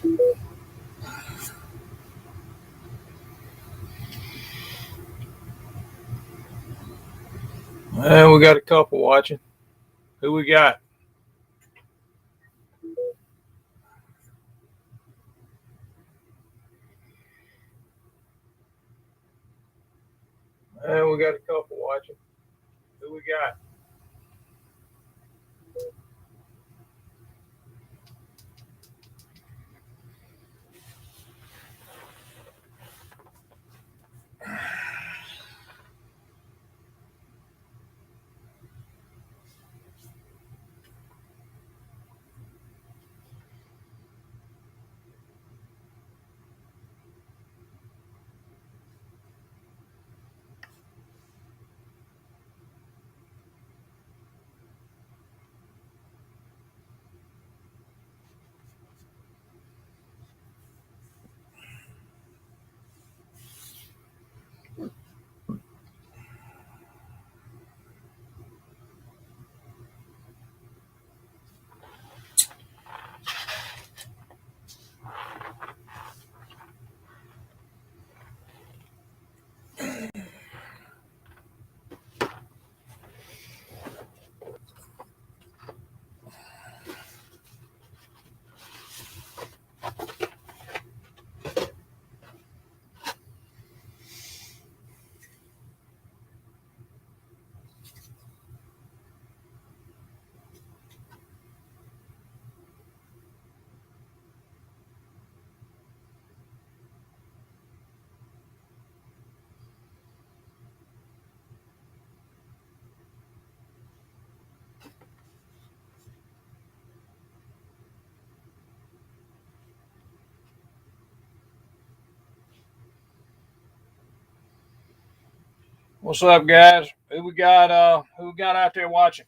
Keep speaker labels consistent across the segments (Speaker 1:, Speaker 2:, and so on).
Speaker 1: We got a couple watching. Who we got? We got a couple watching. Who we got? What's up, guys? Who we got? Who we got out there watching?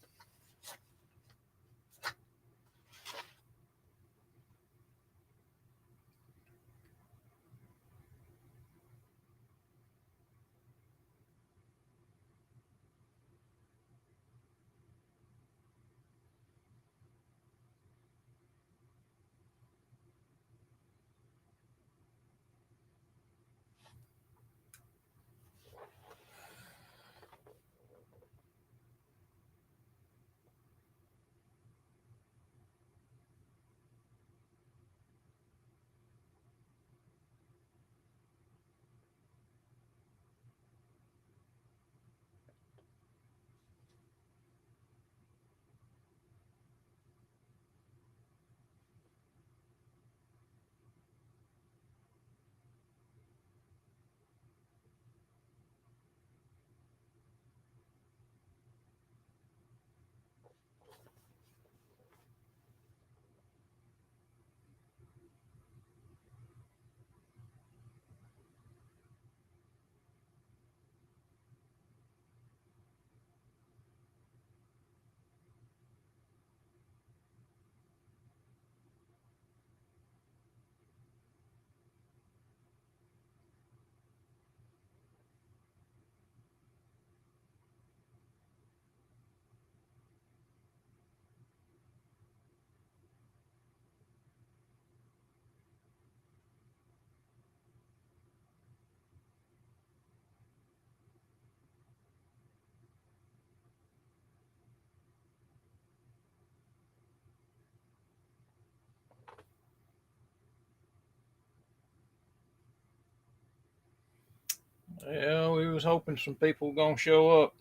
Speaker 1: Yeah, we was hoping some people were gonna show up.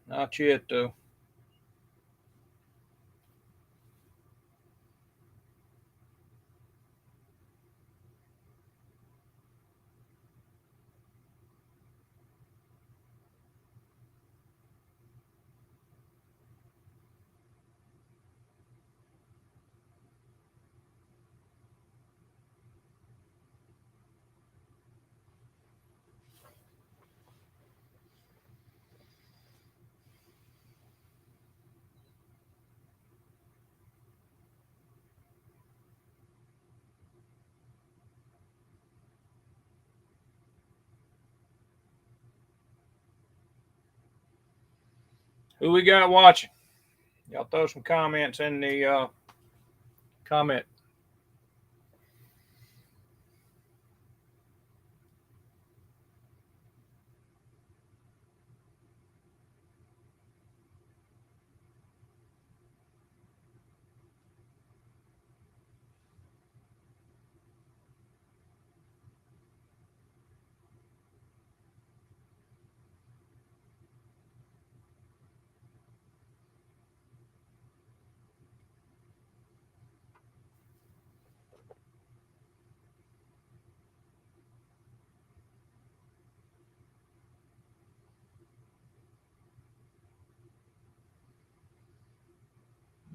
Speaker 1: Not yet, though. Who we got watching? Y'all throw some comments in the comment.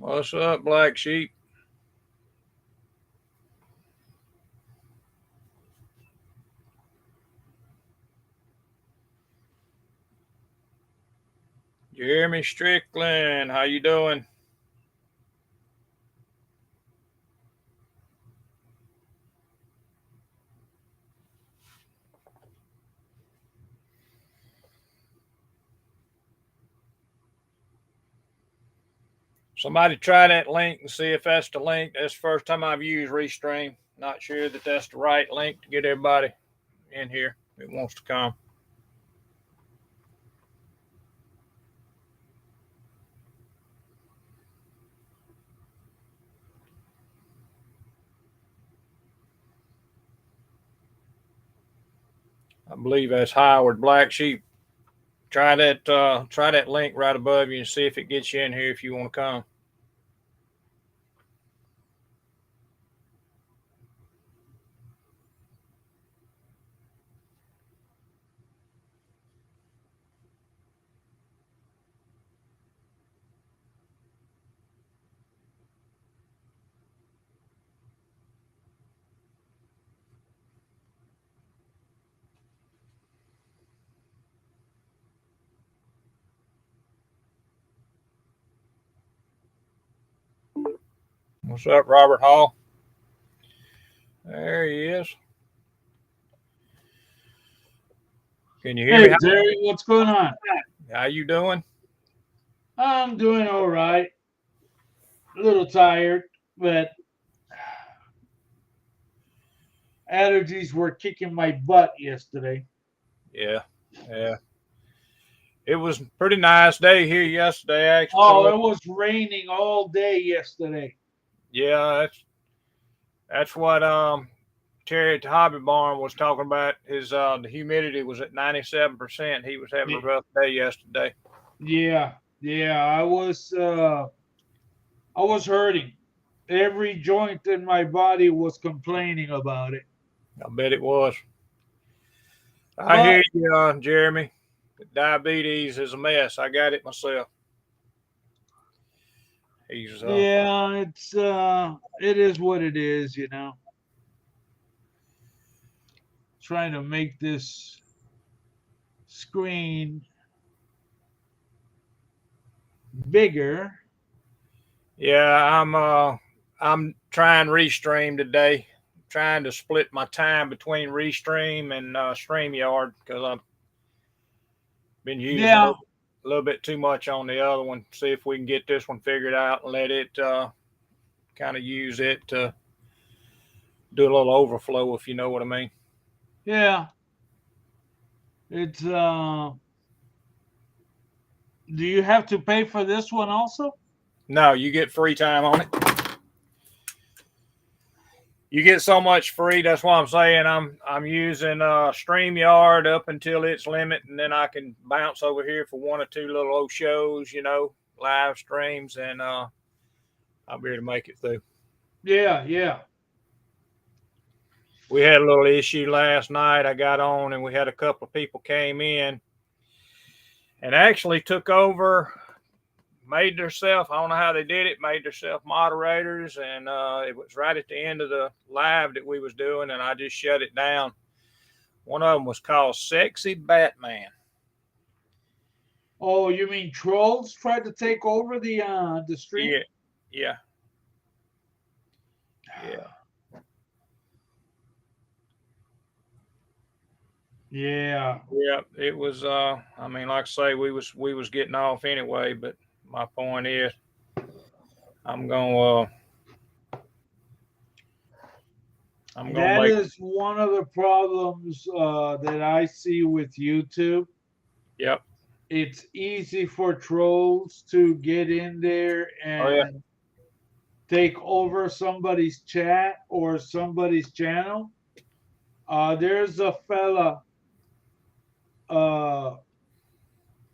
Speaker 1: What's up, Black Sheep? Jeremy Strickland, how you doing? Somebody try that link and see if that's the link. That's the first time I've used Restream. Not sure that that's the right link to get everybody in here that wants to come. I believe that's Howard Black Sheep. Try that link right above you and see if it gets you in here if you want to come. What's up, Robert Hall? There he is. Can you hear me?
Speaker 2: Hey, Terry, what's going on?
Speaker 1: How you doing?
Speaker 2: I'm doing all right. A little tired, but allergies were kicking my butt yesterday.
Speaker 1: Yeah. It was a pretty nice day here yesterday. Actually,
Speaker 2: Oh, it was raining all day yesterday.
Speaker 1: Yeah, that's what Terry at the Hobby Barn was talking about. His the humidity was at 97%. He was having a rough day yesterday.
Speaker 2: Yeah, I was hurting. Every joint in my body was complaining about it.
Speaker 1: I bet it was. I hear you, Jeremy. Diabetes is a mess. I got it myself.
Speaker 2: Yeah, it is what it is, you know. Trying to make this screen bigger.
Speaker 1: Yeah, I'm trying Restream today. Trying to split my time between Restream and StreamYard because I've been using a little bit too much on the other one. See if we can get this one figured out and let it kind of use it to do a little overflow, if you know what I mean.
Speaker 2: Yeah. It's do you have to pay for this one also?
Speaker 1: No, you get free time on it. You get so much free. That's why I'm saying I'm using StreamYard up until its limit, and then I can bounce over here for one or two little old shows, you know, live streams, and I'll be able to make it through.
Speaker 2: Yeah.
Speaker 1: We had a little issue last night. I got on, and we had a couple of people came in and actually took over, made themselves, I don't know how they did it, made themselves moderators, and it was right at the end of the live that we was doing, and I just shut it down. One of them was called Sexy Batman.
Speaker 2: Oh, you mean trolls tried to take over the stream?
Speaker 1: Yeah.
Speaker 2: Yeah,
Speaker 1: it was I mean, like I say, we was getting off anyway, but my point is
Speaker 2: that is one of the problems that I see with YouTube.
Speaker 1: Yep.
Speaker 2: It's easy for trolls to get in there and take over somebody's chat or somebody's channel. There's a fella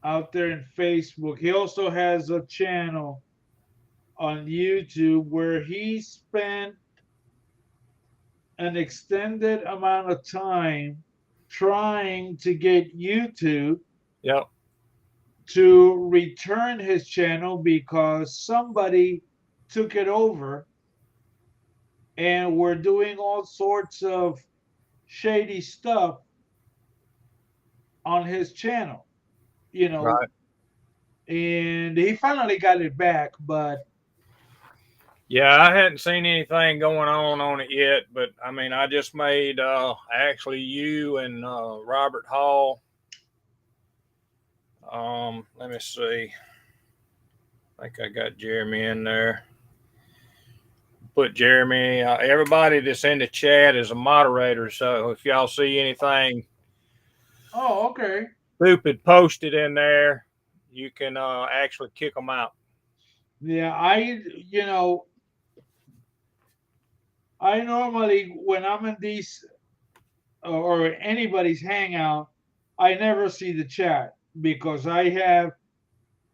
Speaker 2: out there in Facebook. He also has a channel on YouTube where he spent an extended amount of time trying to get YouTube to return his channel because somebody took it over, and were doing all sorts of shady stuff on his channel, you know,
Speaker 1: Right.
Speaker 2: and he finally got it back, but
Speaker 1: Yeah, I hadn't seen anything going on it yet, but I mean, I just made actually you and Robert Hall. Let me see. I think I got Jeremy in there. Put Jeremy. Everybody that's in the chat is a moderator, so if y'all see anything
Speaker 2: oh, okay.
Speaker 1: stupid posted in there, you can actually kick them out.
Speaker 2: Yeah, you know, I normally, when I'm in these or anybody's hangout, I never see the chat because I have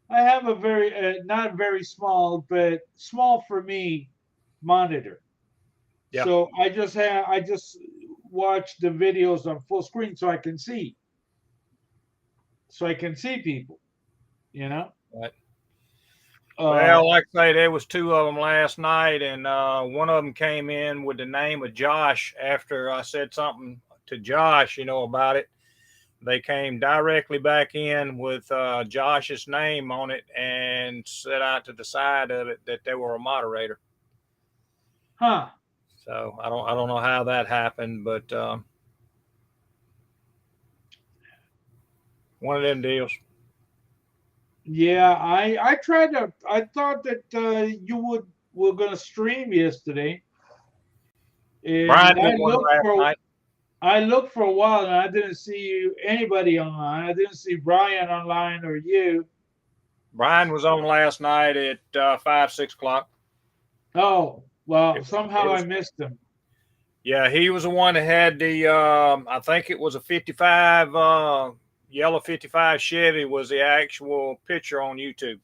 Speaker 2: a very not very small, but small for me monitor.
Speaker 1: Yeah.
Speaker 2: So I just watch the videos on full screen so I can see people, you know.
Speaker 1: Right.
Speaker 2: Uh,
Speaker 1: Well, like I say, there was two of them last night, and one of them came in with the name of Josh after I said something to Josh, about it. They came directly back in with Josh's name on it and set out to the side of it that they were a moderator.
Speaker 2: huh.
Speaker 1: So I don't know how that happened, but one of them deals.
Speaker 2: Yeah, I thought that you were gonna stream yesterday,
Speaker 1: Brian
Speaker 2: and
Speaker 1: did one last night.
Speaker 2: I looked for a while and I didn't see anybody online. I didn't see Brian online or you.
Speaker 1: Brian was on last night at 5, 6 o'clock.
Speaker 2: Oh, well,
Speaker 1: It,
Speaker 2: somehow
Speaker 1: it
Speaker 2: I
Speaker 1: was,
Speaker 2: missed him.
Speaker 1: yeah, he was the one that had the, I think it was a 55, yellow 55 Chevy was the actual picture on YouTube.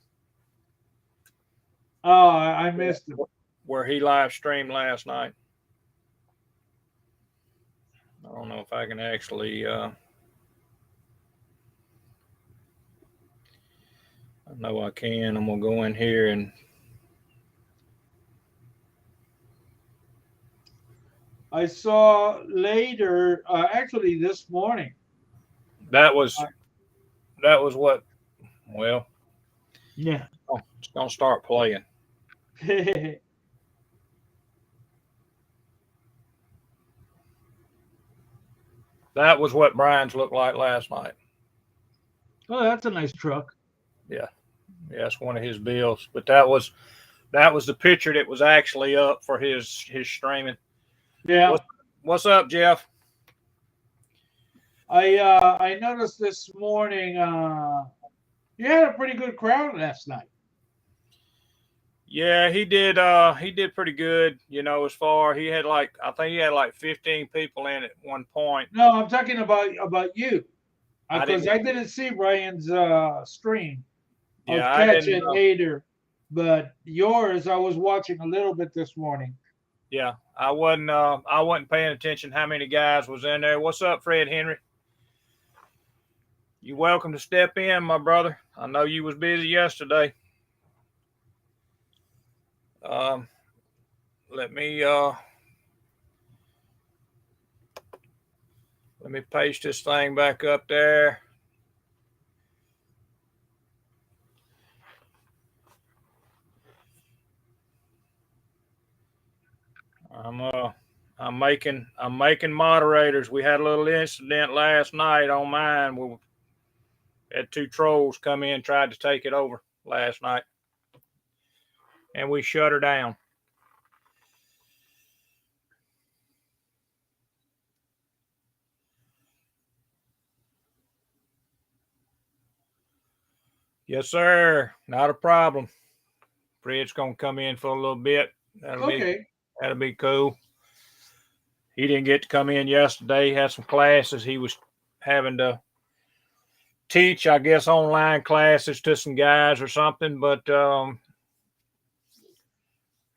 Speaker 2: Oh, I missed him.
Speaker 1: Where he live streamed last night. I don't know if I can actually, I know I can. I'm going to go in here and
Speaker 2: I saw later, actually this morning.
Speaker 1: that was what, well,
Speaker 2: Yeah.
Speaker 1: it's going to start playing. That was what Brian's looked like last night.
Speaker 2: Oh, that's a nice truck.
Speaker 1: Yeah. Yeah, that's one of his bills. But that was the picture that was actually up for his streaming.
Speaker 2: Yeah.
Speaker 1: What's up, Jeff?
Speaker 2: I noticed this morning you had a pretty good crowd last night.
Speaker 1: Yeah, he did pretty good, as far he had I think he had 15 people in at one point.
Speaker 2: No, I'm talking about you. Because I
Speaker 1: didn't
Speaker 2: didn't see Brian's stream. I'll
Speaker 1: Yeah, I
Speaker 2: catch
Speaker 1: didn't
Speaker 2: it later. But yours, I was watching a little bit this morning.
Speaker 1: Yeah, I wasn't paying attention how many guys was in there. What's up, Fred Henry? You welcome to step in, my brother. I know you was busy yesterday. Let me paste this thing back up there. I'm making moderators. We had a little incident last night on mine. We had two trolls come in, tried to take it over last night, and we shut her down. Yes, sir. Not a problem. Fred's gonna come in for a little bit. That'll be cool. He didn't get to come in yesterday. He had some classes he was having to teach, I guess, online classes to some guys or something. But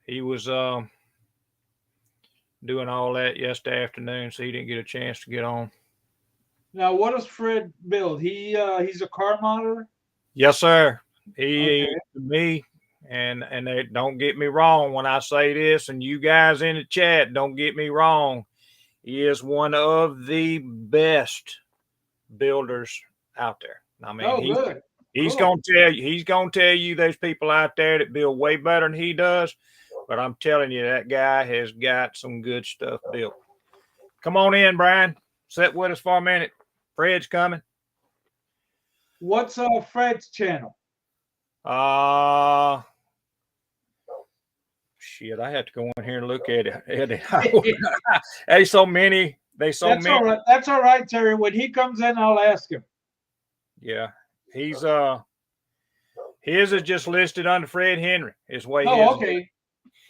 Speaker 1: he was doing all that yesterday afternoon, so he didn't get a chance to get on.
Speaker 2: Now, what does Fred build? He's a car modder?
Speaker 1: Yes, sir. He to me, and they, don't get me wrong when I say this, and you guys in the chat, don't get me wrong. He is one of the best builders out there. I mean,
Speaker 2: Oh, good.
Speaker 1: he's
Speaker 2: Cool.
Speaker 1: gonna tell you there's people out there that build way better than he does. But I'm telling you, that guy has got some good stuff built. Come on in, Brian. Sit with us for a minute. Fred's coming.
Speaker 2: What's Fred's channel?
Speaker 1: Shit, I have to go in here and look at it. There's so many. There's so
Speaker 2: That's
Speaker 1: many.
Speaker 2: all right. That's all right, Terry. When he comes in, I'll ask him.
Speaker 1: Yeah, he's his is just listed under Fred Henry. Is way.
Speaker 2: Oh, okay.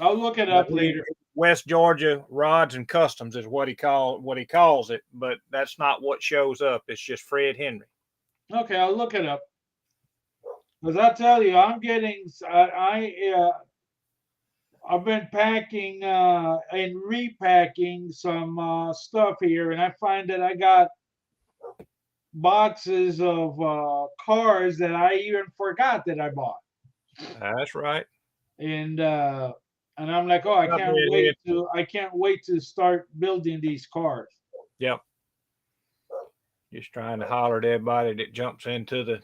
Speaker 2: I'll look it up later.
Speaker 1: West Georgia Rods and Customs is what he calls it, but that's not what shows up. It's just Fred Henry.
Speaker 2: Okay, I'll look it up. Because I tell you, I'm getting I've been packing and repacking some stuff here, and I find that I got boxes of cars that I even forgot that I bought.
Speaker 1: That's right.
Speaker 2: And I'm like, oh, I can't wait to start building these cars.
Speaker 1: Yep. Just trying to holler at everybody that jumps into the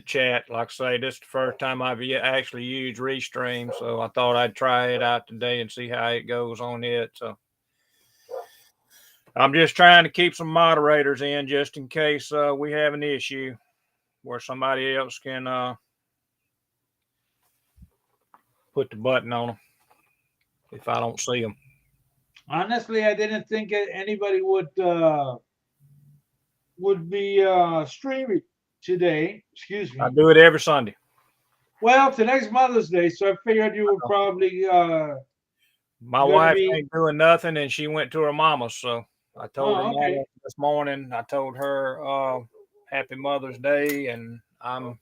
Speaker 1: chat. Like I say, this is the first time I've actually used Restream, so I thought I'd try it out today and see how it goes on it. So I'm just trying to keep some moderators in just in case we have an issue where somebody else can put the button on them if I don't see them.
Speaker 2: Honestly, I didn't think anybody would be streaming today. Excuse me.
Speaker 1: I do it every Sunday.
Speaker 2: Well, today's Mother's Day, so I figured you would probably.
Speaker 1: My wife ain't doing nothing, and she went to her mama's. So I told her mama this morning. I told her Happy Mother's Day, and I'm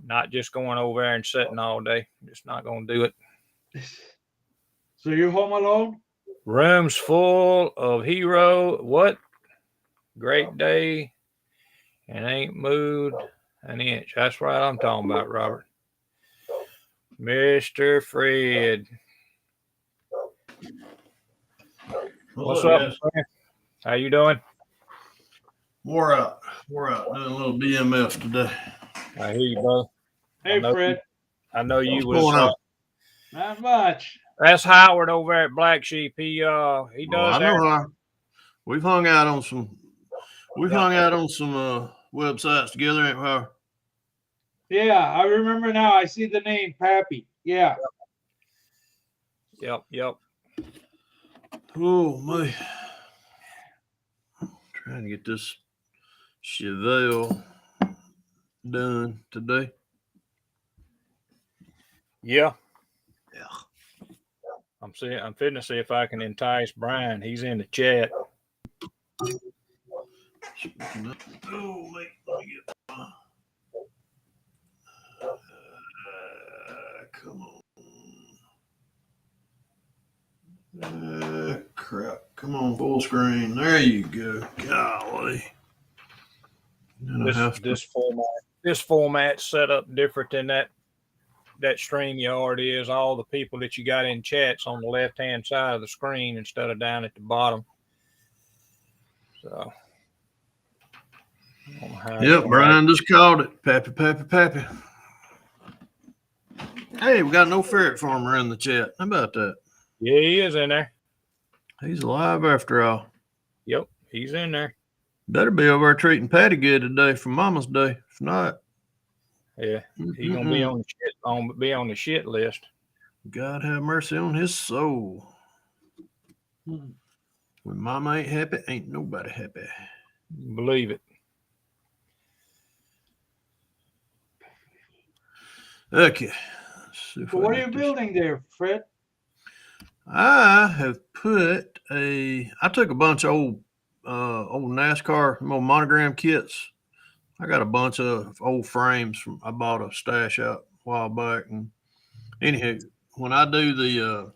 Speaker 1: not just going over there and sitting all day. Just not going to do it.
Speaker 2: So you're home alone?
Speaker 1: Room's full of hero. What? Great day, and ain't moved an inch. That's right. I'm talking about, Robert. Mr. Fred. What's up, man? How you doing?
Speaker 3: We're out. Doing a little DMF today.
Speaker 1: I hear you, bro.
Speaker 2: Hey, Fred.
Speaker 1: I know you
Speaker 3: What's going on?
Speaker 2: Not much.
Speaker 1: That's Howard over at Black Sheep. He does.
Speaker 3: I know how. We've hung out on some. Websites together, ain't we?
Speaker 2: Yeah, I remember now. I see the name Pappy. Yeah.
Speaker 1: Yep.
Speaker 3: Oh my! Trying to get this Chevelle done today.
Speaker 1: Yeah. I'm fitting to see if I can entice Brian. He's in the chat.
Speaker 3: Oh, let me get. Come on. Crap. Come on, full screen. There you go. Golly.
Speaker 1: This format's set up different than that StreamYard is. All the people that you got in chats on the left-hand side of the screen instead of down at the bottom. So.
Speaker 3: Yep, Brian just called it. Pappy. Hey, we got no ferret farmer in the chat. How about that?
Speaker 1: Yeah, he is in there.
Speaker 3: He's alive after all.
Speaker 1: Yep, he's in there.
Speaker 3: Better be over there treating Patty good today for Mama's Day. If not,
Speaker 1: yeah, he's gonna be on the shit list.
Speaker 3: God have mercy on his soul. When Mama ain't happy, ain't nobody happy.
Speaker 1: Believe it.
Speaker 3: Okay.
Speaker 2: So what are you building there, Fred?
Speaker 3: I have I took a bunch of old NASCAR monogram kits. I got a bunch of old frames I bought a stash out a while back. And anywho, when I do the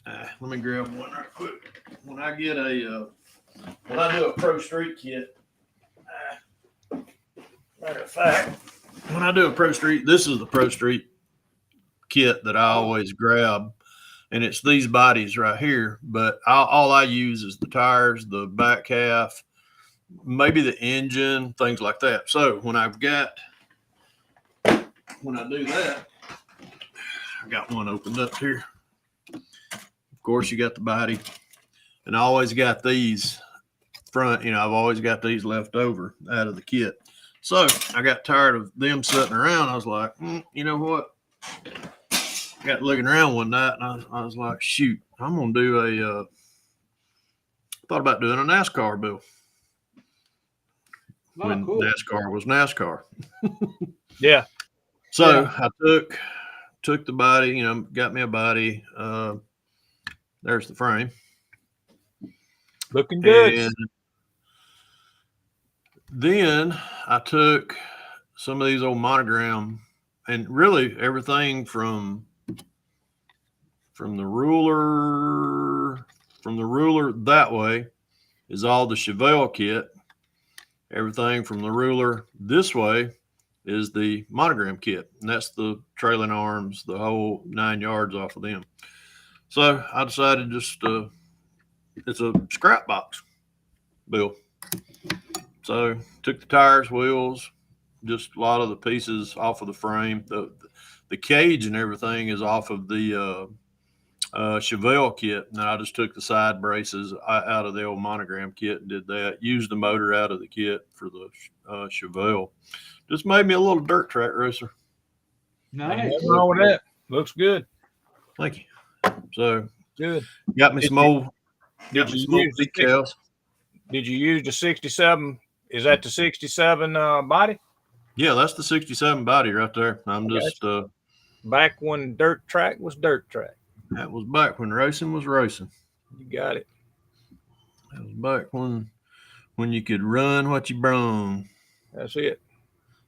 Speaker 3: let me grab one right quick. When I do a Pro Street kit, matter of fact, when I do a Pro Street, this is the Pro Street kit that I always grab, and it's these bodies right here. But all I use is the tires, the back half, maybe the engine, things like that. So when I do that, I got one opened up here. Of course, you got the body, and I always got these front. I've always got these left over out of the kit. So I got tired of them sitting around. I was like, you know what? I got looking around one night, and I was like, shoot, I'm gonna do thought about doing a NASCAR bill. When
Speaker 2: cool.
Speaker 3: NASCAR was NASCAR.
Speaker 1: Yeah.
Speaker 3: So
Speaker 2: Yeah.
Speaker 3: I took the body, got me a body. There's the frame.
Speaker 1: Looking good.
Speaker 3: And then I took some of these old Monogram, and really everything from the ruler that way is all the Chevelle kit. Everything from the ruler this way is the Monogram kit, and that's the trailing arms, the whole 9 yards off of them. So I decided it's a scrap box bill. So took the tires, wheels, just a lot of the pieces off of the frame. The cage and everything is off of the Chevelle kit, and I just took the side braces out of the old Monogram kit and did that. Used the motor out of the kit for the Chevelle. Just made me a little dirt track racer.
Speaker 2: Nice.
Speaker 1: Nothing wrong with that. Looks good.
Speaker 3: Thank you. So
Speaker 1: Good.
Speaker 3: got me some old
Speaker 1: Did you use
Speaker 3: decals.
Speaker 1: Did you use the 67? Is that the 67 body?
Speaker 3: Yeah, that's the 67 body right there. I'm just
Speaker 1: back when dirt track was dirt track.
Speaker 3: That was back when racing was racing.
Speaker 1: You got it.
Speaker 3: That was back when you could run what you brung.
Speaker 1: That's it.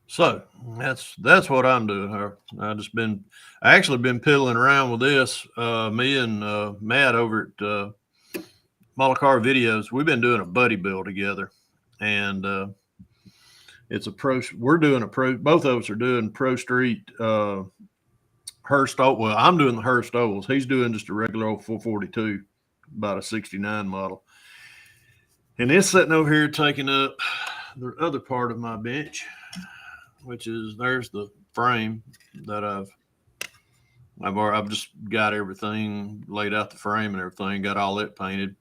Speaker 3: So that's what I'm doing. I actually been piddling around with this. Me and Matt over at Model Car Videos, we've been doing a buddy build together, and it's a pro. We're doing a pro. Both of us are doing Pro Street Hurst. Well, I'm doing the Hurst ovals. He's doing just a regular old 442, about a 69 model, and it's sitting over here taking up the other part of my bench, which is there's the frame that I've just got everything laid out, the frame and everything, got all it painted,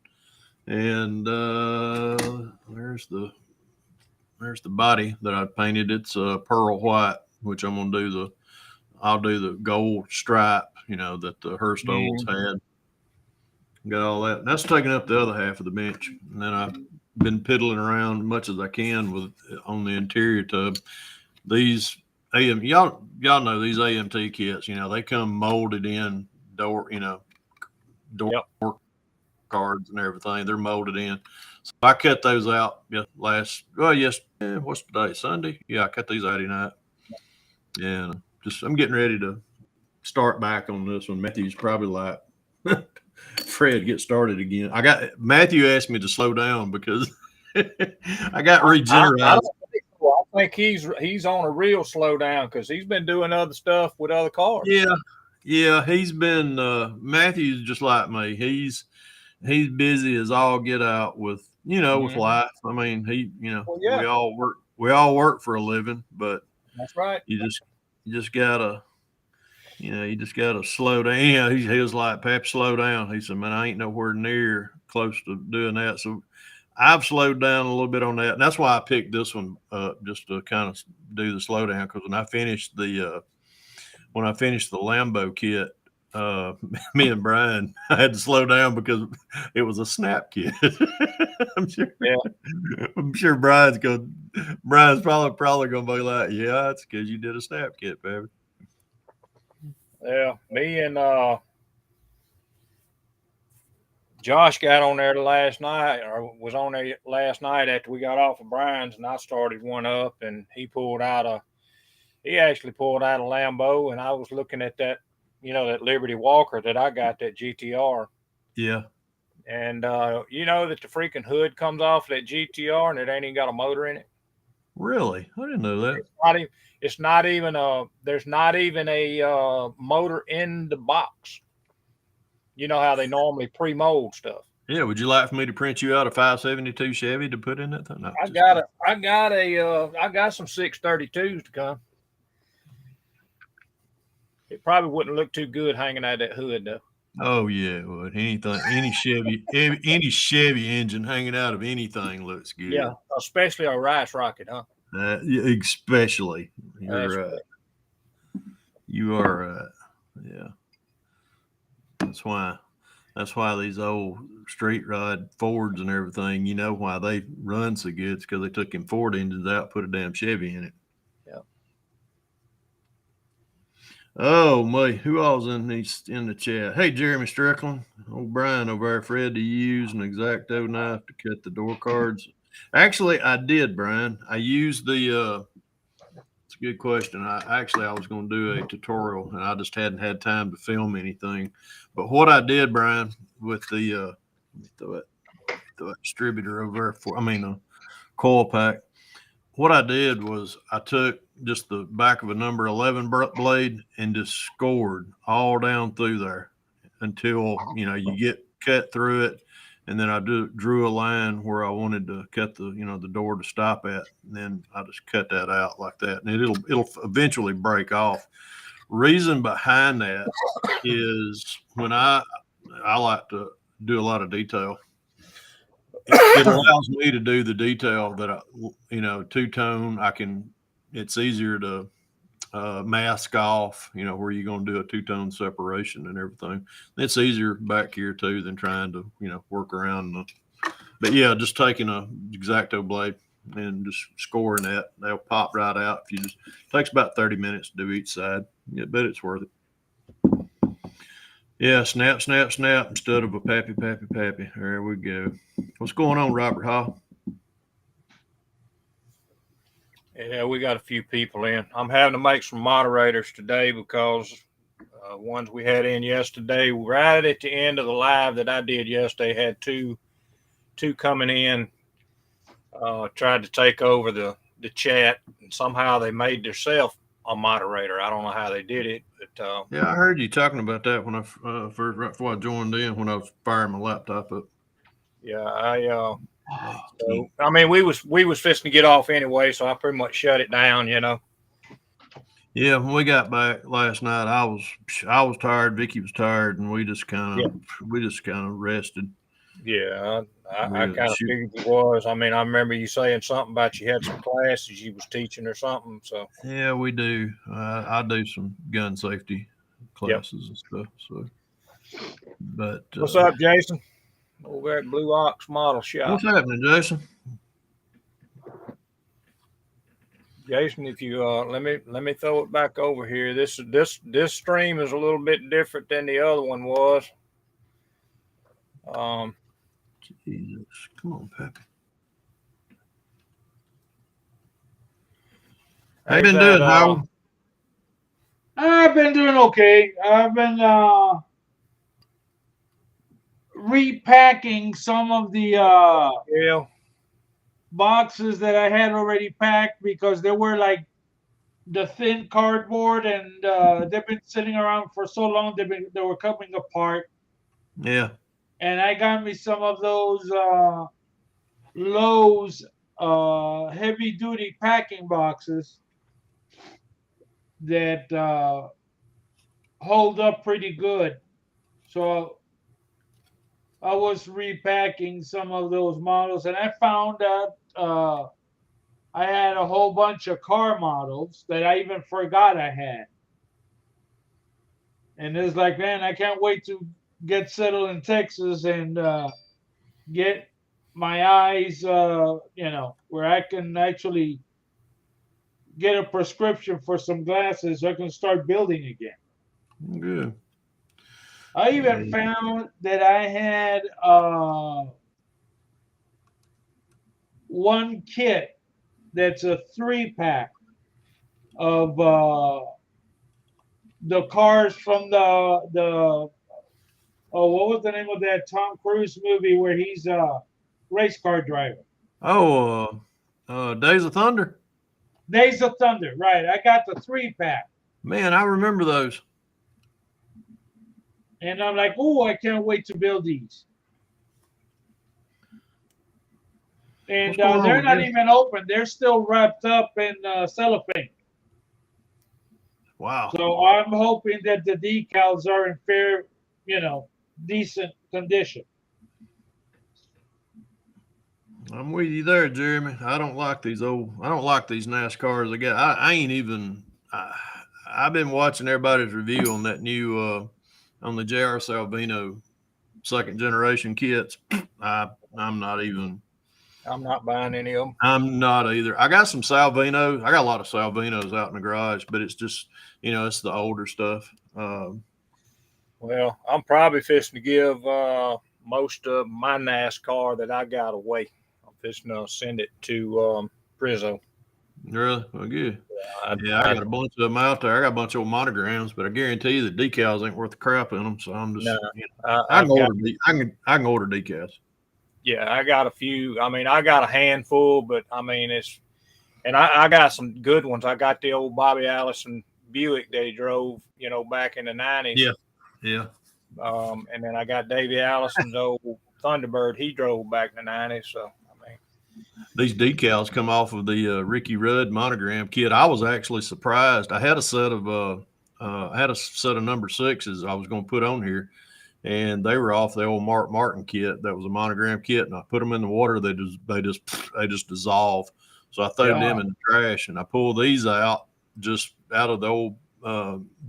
Speaker 3: and there's the body that I painted. It's a pearl white, which I'll do the gold stripe, that the Hurst ovals had. Got all that. And that's taking up the other half of the bench, and then I've been piddling around as much as I can on the interior tub. These y'all know these AMT kits, they come molded in door cards and everything. They're molded in. So I cut those out what's today? Sunday? Yeah, I cut these out tonight. And I'm getting ready to start back on this one. Matthew's probably like, Fred, get started again. Matthew asked me to slow down because I got regenerated.
Speaker 1: I think he's on a real slowdown because he's been doing other stuff with other cars.
Speaker 3: Yeah, he's been Matthew's just like me. He's busy as all get out with with life. I mean, we all work for a living, but
Speaker 1: that's right.
Speaker 3: You just gotta slow down. He was like, "Pap, slow down." He said, "Man, I ain't nowhere near close to doing that." So I've slowed down a little bit on that. And that's why I picked this one up, just to kind of do the slowdown. Because when I finished the Lambo kit, me and Brian, I had to slow down because it was a snap kit. I'm sure Brian's probably gonna be like, "Yeah, it's because you did a snap kit, baby."
Speaker 1: Yeah, me and Josh got on there last night, or was on there last night after we got off of Brian's, and I started one up, and he actually pulled out a Lambo, and I was looking at that, that Liberty Walker that I got, that GTR.
Speaker 3: Yeah.
Speaker 1: And that the freaking hood comes off that GTR and it ain't even got a motor in it.
Speaker 3: Really? I didn't know that.
Speaker 1: It's not even a. There's not even a motor in the box. You know how they normally pre-mold stuff.
Speaker 3: Yeah. Would you like for me to print you out a 572 Chevy to put in that thing? No,
Speaker 1: I
Speaker 3: just
Speaker 1: got I got some 632s to come. It probably wouldn't look too good hanging out of that hood though.
Speaker 3: Oh yeah, it would. Anything, any Chevy engine hanging out of anything looks good.
Speaker 1: Yeah, especially a rice rocket, huh?
Speaker 3: Yeah, especially
Speaker 1: That's
Speaker 3: you are yeah. That's why these old street rod Fords and everything, you know why they run so good. It's because they took them Ford engines out, put a damn Chevy in it.
Speaker 1: Yeah.
Speaker 3: Oh my, who all's in the chat? Hey, Jeremy Strickland, old Brian over there, Fred, do you use an X-Acto knife to cut the door cards? Actually, I did, Brian. I used the it's a good question. I was going to do a tutorial and I just hadn't had time to film anything. But what I did, Brian, with the throw that distributor over there a coil pack. What I did was I took just the back of a number 11 blade and just scored all down through there until, you get cut through it. And then I drew a line where I wanted to cut the door to stop at. And then I just cut that out like that. And it'll eventually break off. Reason behind that is when I like to do a lot of detail. It allows me to do the detail that two-tone. It's easier to mask off, where you're going to do a two-tone separation and everything. It's easier back here too than trying to, work around. But yeah, just taking a X-Acto blade and just scoring that, they'll pop right out. It takes about 30 minutes to do each side. Yeah, but it's worth it. Yeah, snap, snap, snap instead of a pappy, pappy, pappy. There we go. What's going on, Robert Hall?
Speaker 1: Yeah, we got a few people in. I'm having to make some moderators today because ones we had in yesterday, right at the end of the live that I did yesterday, had two coming in, tried to take over the chat, and somehow they made themselves a moderator. I don't know how they did it, but
Speaker 3: yeah, I heard you talking about that when I first right before I joined in when I was firing my laptop up.
Speaker 1: Yeah, we was fixing to get off anyway, so I pretty much shut it down,
Speaker 3: Yeah, when we got back last night, I was tired, Vicky was tired, and we just kind of rested.
Speaker 1: Yeah, I kind of figured you was. I remember you saying something about you had some classes you was teaching or something. So
Speaker 3: yeah, we do. I do some gun safety classes and stuff. So, but
Speaker 1: what's up, Jason? Over at Blue Ox Model Shop.
Speaker 3: What's happening, Jason?
Speaker 1: Jason, if you let me throw it back over here. This stream is a little bit different than the other one was.
Speaker 3: Jesus, come on, Peppy. How you been doing, Howard?
Speaker 2: I've been doing okay. I've been repacking some of the boxes that I had already packed because they were like the thin cardboard and they've been sitting around for so long they were coming apart.
Speaker 3: Yeah.
Speaker 2: And I got me some of those Lowe's heavy duty packing boxes that hold up pretty good. So I was repacking some of those models and I found out I had a whole bunch of car models that I even forgot I had. And it's like, man, I can't wait to get settled in Texas and get my eyes, where I can actually get a prescription for some glasses so I can start building again.
Speaker 3: Good.
Speaker 2: I even found that I had one kit that's a 3-pack of the cars from the what was the name of that Tom Cruise movie where he's a race car driver?
Speaker 3: Oh, Days of Thunder.
Speaker 2: Days of Thunder, right? I got the 3-pack,
Speaker 3: Man, I remember those.
Speaker 2: and I'm like, oh, I can't wait to build these. And
Speaker 3: What's going on
Speaker 2: they're
Speaker 3: with
Speaker 2: not
Speaker 3: this?
Speaker 2: even open; they're still wrapped up in cellophane.
Speaker 3: Wow.
Speaker 2: So I'm hoping that the decals are in fair, decent condition.
Speaker 3: I'm with you there, Jeremy. I don't like these NASCARs. I ain't even. I've been watching everybody's review on that new on the JR Salvino second generation kits. I'm not even.
Speaker 1: I'm not buying any of them.
Speaker 3: I'm not either. I got some Salvino. I got a lot of Salvinos out in the garage, but it's just it's the older stuff.
Speaker 1: Well, I'm probably fixing to give most of my NASCAR that I got away. I'm fixing to send it to Prizzo.
Speaker 3: Really? Well, good.
Speaker 1: I
Speaker 3: got a bunch of them out there. I got a bunch of old monograms, but I guarantee you the decals ain't worth the crap in them. So I'm just, I can order decals.
Speaker 1: Yeah, I got a few. I mean, I got a handful, but I mean, I got some good ones. I got the old Bobby Allison Buick they drove, back in the 90s.
Speaker 3: Yeah.
Speaker 1: And then I got Davey Allison's old Thunderbird he drove back in the 90s. So, I mean,
Speaker 3: these decals come off of the Ricky Rudd monogram kit. I was actually surprised. I had a set of number 6s I was going to put on here, and they were off the old Mark Martin kit. That was a monogram kit, and I put them in the water. They just dissolve. So I threw them in the trash, and I pulled these out just out of the old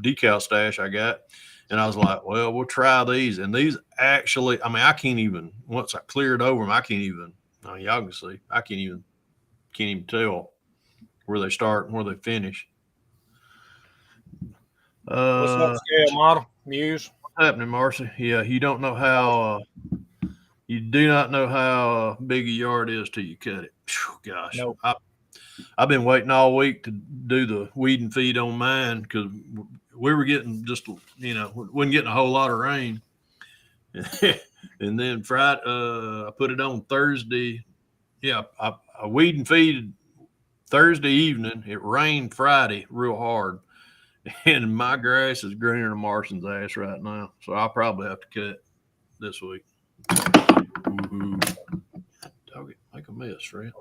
Speaker 3: decal stash I got. And I was like, well, we'll try these. And these actually, I mean, I can't even, once I cleared over them, y'all can see, I can't even tell where they start and where they finish.
Speaker 1: what's up, scale model? Muse?
Speaker 3: What's happening, Marcy? Yeah, you do not know how big a yard is till you cut it. Whew, gosh.
Speaker 1: Nope.
Speaker 3: I've been waiting all week to do the weed and feed on mine because we were getting wasn't getting a whole lot of rain. And then Friday, I put it on Thursday. Yeah, I weed and feed Thursday evening. It rained Friday real hard. And my grass is greener than Martian's ass right now. So I'll probably have to cut this week. Ooh. Dog it, make a mess, Fred.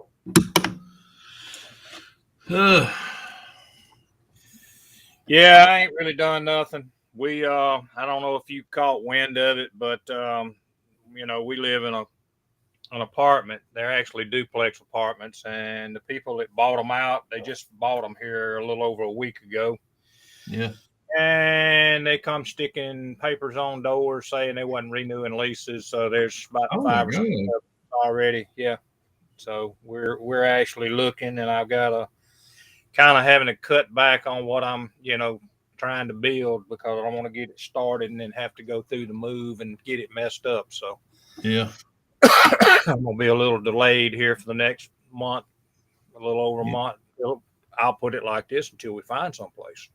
Speaker 1: Yeah, I ain't really done nothing. We I don't know if you caught wind of it, but we live in an apartment. They're actually duplex apartments, and the people that bought them out, they just bought them here a little over a week ago.
Speaker 3: Yeah.
Speaker 1: And they come sticking papers on doors saying they wasn't renewing leases. So there's about 5 or 6 already. Yeah. So we're actually looking, and I've got to kind of having to cut back on what I'm, trying to build because I don't want to get it started and then have to go through the move and get it messed up. So
Speaker 3: yeah,
Speaker 1: I'm going to be a little delayed here for the next month, a little over a month. I'll put it like this until we find someplace.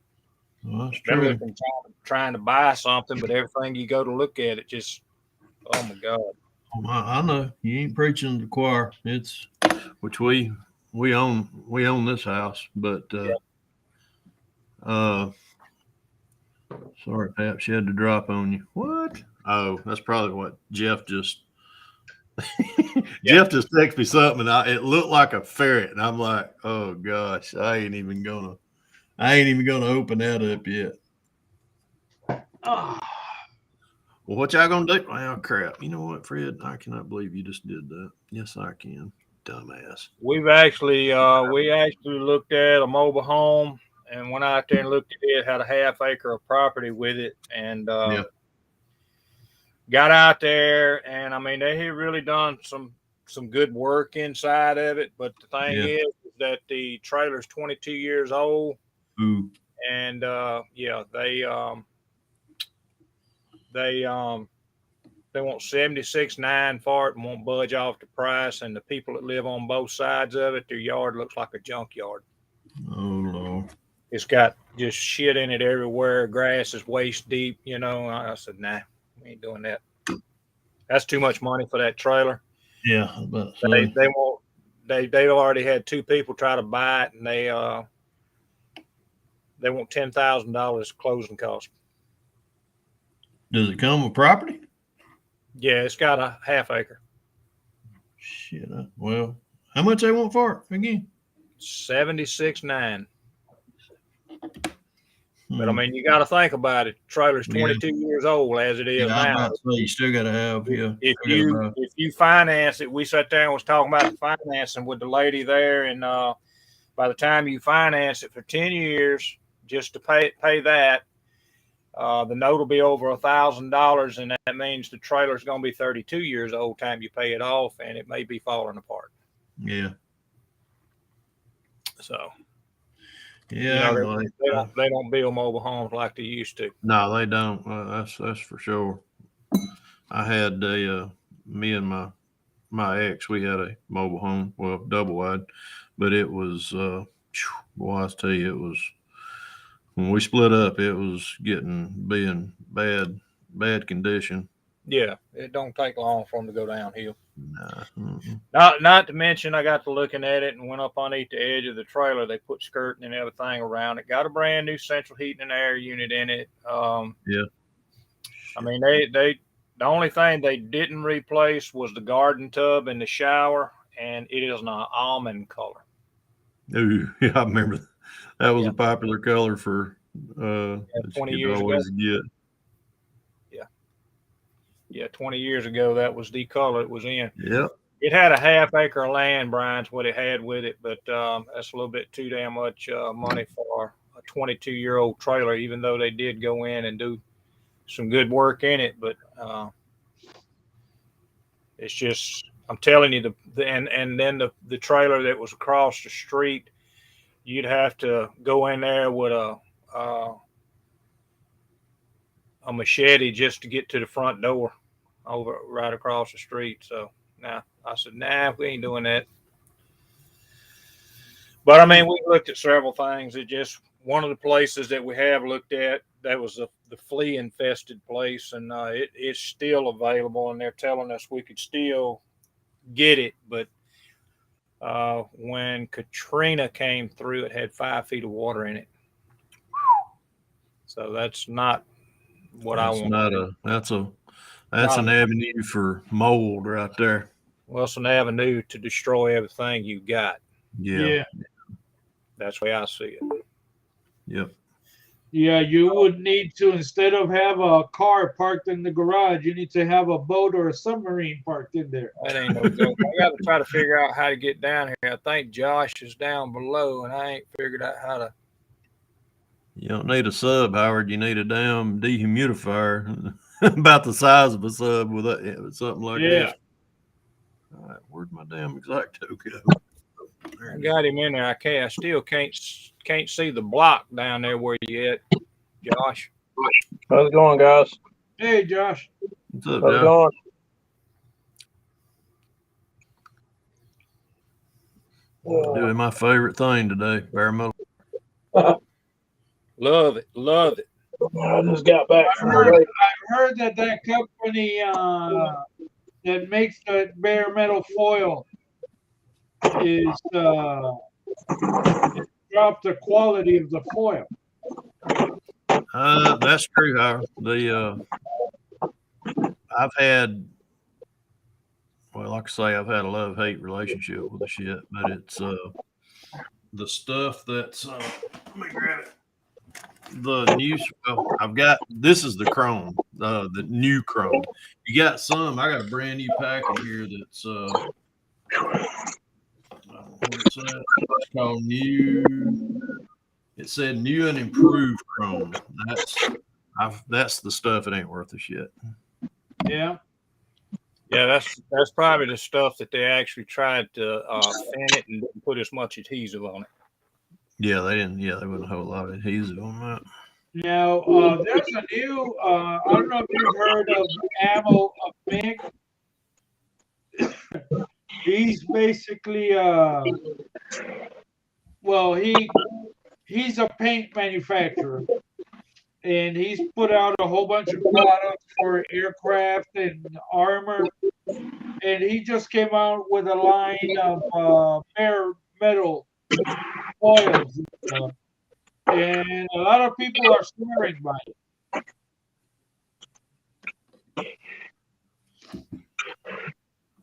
Speaker 3: Well, that's
Speaker 1: Been
Speaker 3: true.
Speaker 1: looking, trying to buy something, but everything you go to look at, it just, oh my God.
Speaker 3: I know you ain't preaching to the choir. It's which we own this house, but sorry, Pap, she had to drop on you. What? Oh, that's probably what Jeff just. Jeff just texted me something, and it looked like a ferret, and I'm like, oh gosh, I ain't even gonna open that up yet.
Speaker 2: Oh.
Speaker 3: Well, what y'all gonna do? Oh crap! You know what, Fred? I cannot believe you just did that. Yes, I can. Dumbass.
Speaker 1: We actually looked at a mobile home and went out there and looked at it. Had a half acre of property with it, and got out there, and I mean they had really done some good work inside of it. But the thing is that the trailer's 22 years old.
Speaker 3: Ooh.
Speaker 1: And they want 76.9 for it and won't budge off the price. And the people that live on both sides of it, their yard looks like a junkyard.
Speaker 3: Oh Lord.
Speaker 1: It's got just shit in it everywhere. Grass is waist deep, I said, nah, we ain't doing that. That's too much money for that trailer.
Speaker 3: Yeah,
Speaker 1: they they already had 2 people try to buy it, and they want $10,000 closing costs.
Speaker 3: Does it come with property?
Speaker 1: Yeah, it's got a half acre.
Speaker 3: Shit. Well, how much they want for it again?
Speaker 1: 76.9. But I mean, you got to think about it. The trailer's 22 years old as it is
Speaker 3: I'm
Speaker 1: now.
Speaker 3: about to say, you still got to have. Yeah.
Speaker 1: If you finance it, we sat there and was talking about the financing with the lady there, and by the time you finance it for 10 years, just to pay that, the note will be over $1,000, and that means the trailer's going to be 32 years old time you pay it off, and it may be falling apart.
Speaker 3: Yeah.
Speaker 1: So.
Speaker 3: Yeah,
Speaker 1: they don't build mobile homes like they used to.
Speaker 3: No, they don't. That's for sure. I had me and my ex, we had a mobile home, well, double wide, but it was, boy, I tell you, it was when we split up, it was being bad condition.
Speaker 1: Yeah, it don't take long for them to go downhill.
Speaker 3: Nah.
Speaker 1: Not to mention, I got to looking at it and went up underneath the edge of the trailer. They put skirting and everything around it. Got a brand new central heating and air unit in it.
Speaker 3: Yeah.
Speaker 1: I mean, the only thing they didn't replace was the garden tub and the shower, and it is an almond color.
Speaker 3: Ooh, yeah, I remember that was a popular color for
Speaker 1: 20 years ago. Yeah, 20 years ago, that was the color it was in.
Speaker 3: Yeah.
Speaker 1: It had a half acre of land, Brian's what it had with it, but that's a little bit too damn much money for a 22-year-old trailer, even though they did go in and do some good work in it. But it's just, I'm telling you, and then the trailer that was across the street, you'd have to go in there with a machete just to get to the front door over right across the street. So I said, nah, we ain't doing that. But I mean, we looked at several things. It just one of the places that we have looked at, that was the flea infested place, and it's still available, and they're telling us we could still get it. But when Katrina came through, it had 5 feet of water in it. So that's not what I want.
Speaker 3: That's an avenue for mold right there.
Speaker 1: Well, it's an avenue to destroy everything you got.
Speaker 3: Yeah.
Speaker 1: That's the way I see it.
Speaker 3: Yep.
Speaker 2: Yeah, you would need to, instead of have a car parked in the garage, you need to have a boat or a submarine parked in there.
Speaker 1: That ain't no joke. I got to try to figure out how to get down here. I think Josh is down below, and I ain't figured out how to.
Speaker 3: You don't need a sub, Howard. You need a damn dehumidifier about the size of a sub with something like this. All right, where'd my damn Exacto go?
Speaker 1: I got him in there. I still can't see the block down there where you at, Josh.
Speaker 4: How's it going, guys?
Speaker 2: Hey, Josh.
Speaker 3: What's up,
Speaker 4: How's it going?
Speaker 3: Doing my favorite thing today, bare metal.
Speaker 1: Love it.
Speaker 4: I just got back
Speaker 2: I heard that company that makes the bare metal foil is dropped the quality of the foil.
Speaker 3: That's true, Howard. I've had, well, like I say, I've had a love-hate relationship with the shit, but it's the stuff that's let me grab it. The new, well, I've got, this is the chrome, the new chrome. You got some, I got a brand new package here that's what's that? It's called new. It said new and improved chrome. That's the stuff. It ain't worth a shit.
Speaker 2: Yeah.
Speaker 1: Yeah, that's probably the stuff that they actually tried to fan it and didn't put as much adhesive on it.
Speaker 3: Yeah, they didn't. Yeah, they wouldn't have a lot of adhesive on that.
Speaker 2: Now, there's a new, I don't know if you've heard of Ammo of Mig. He's basically, well, he's a paint manufacturer, and he's put out a whole bunch of products for aircraft and armor. and he just came out with a line of bare metal oils and stuff. And a lot of people are swearing by it.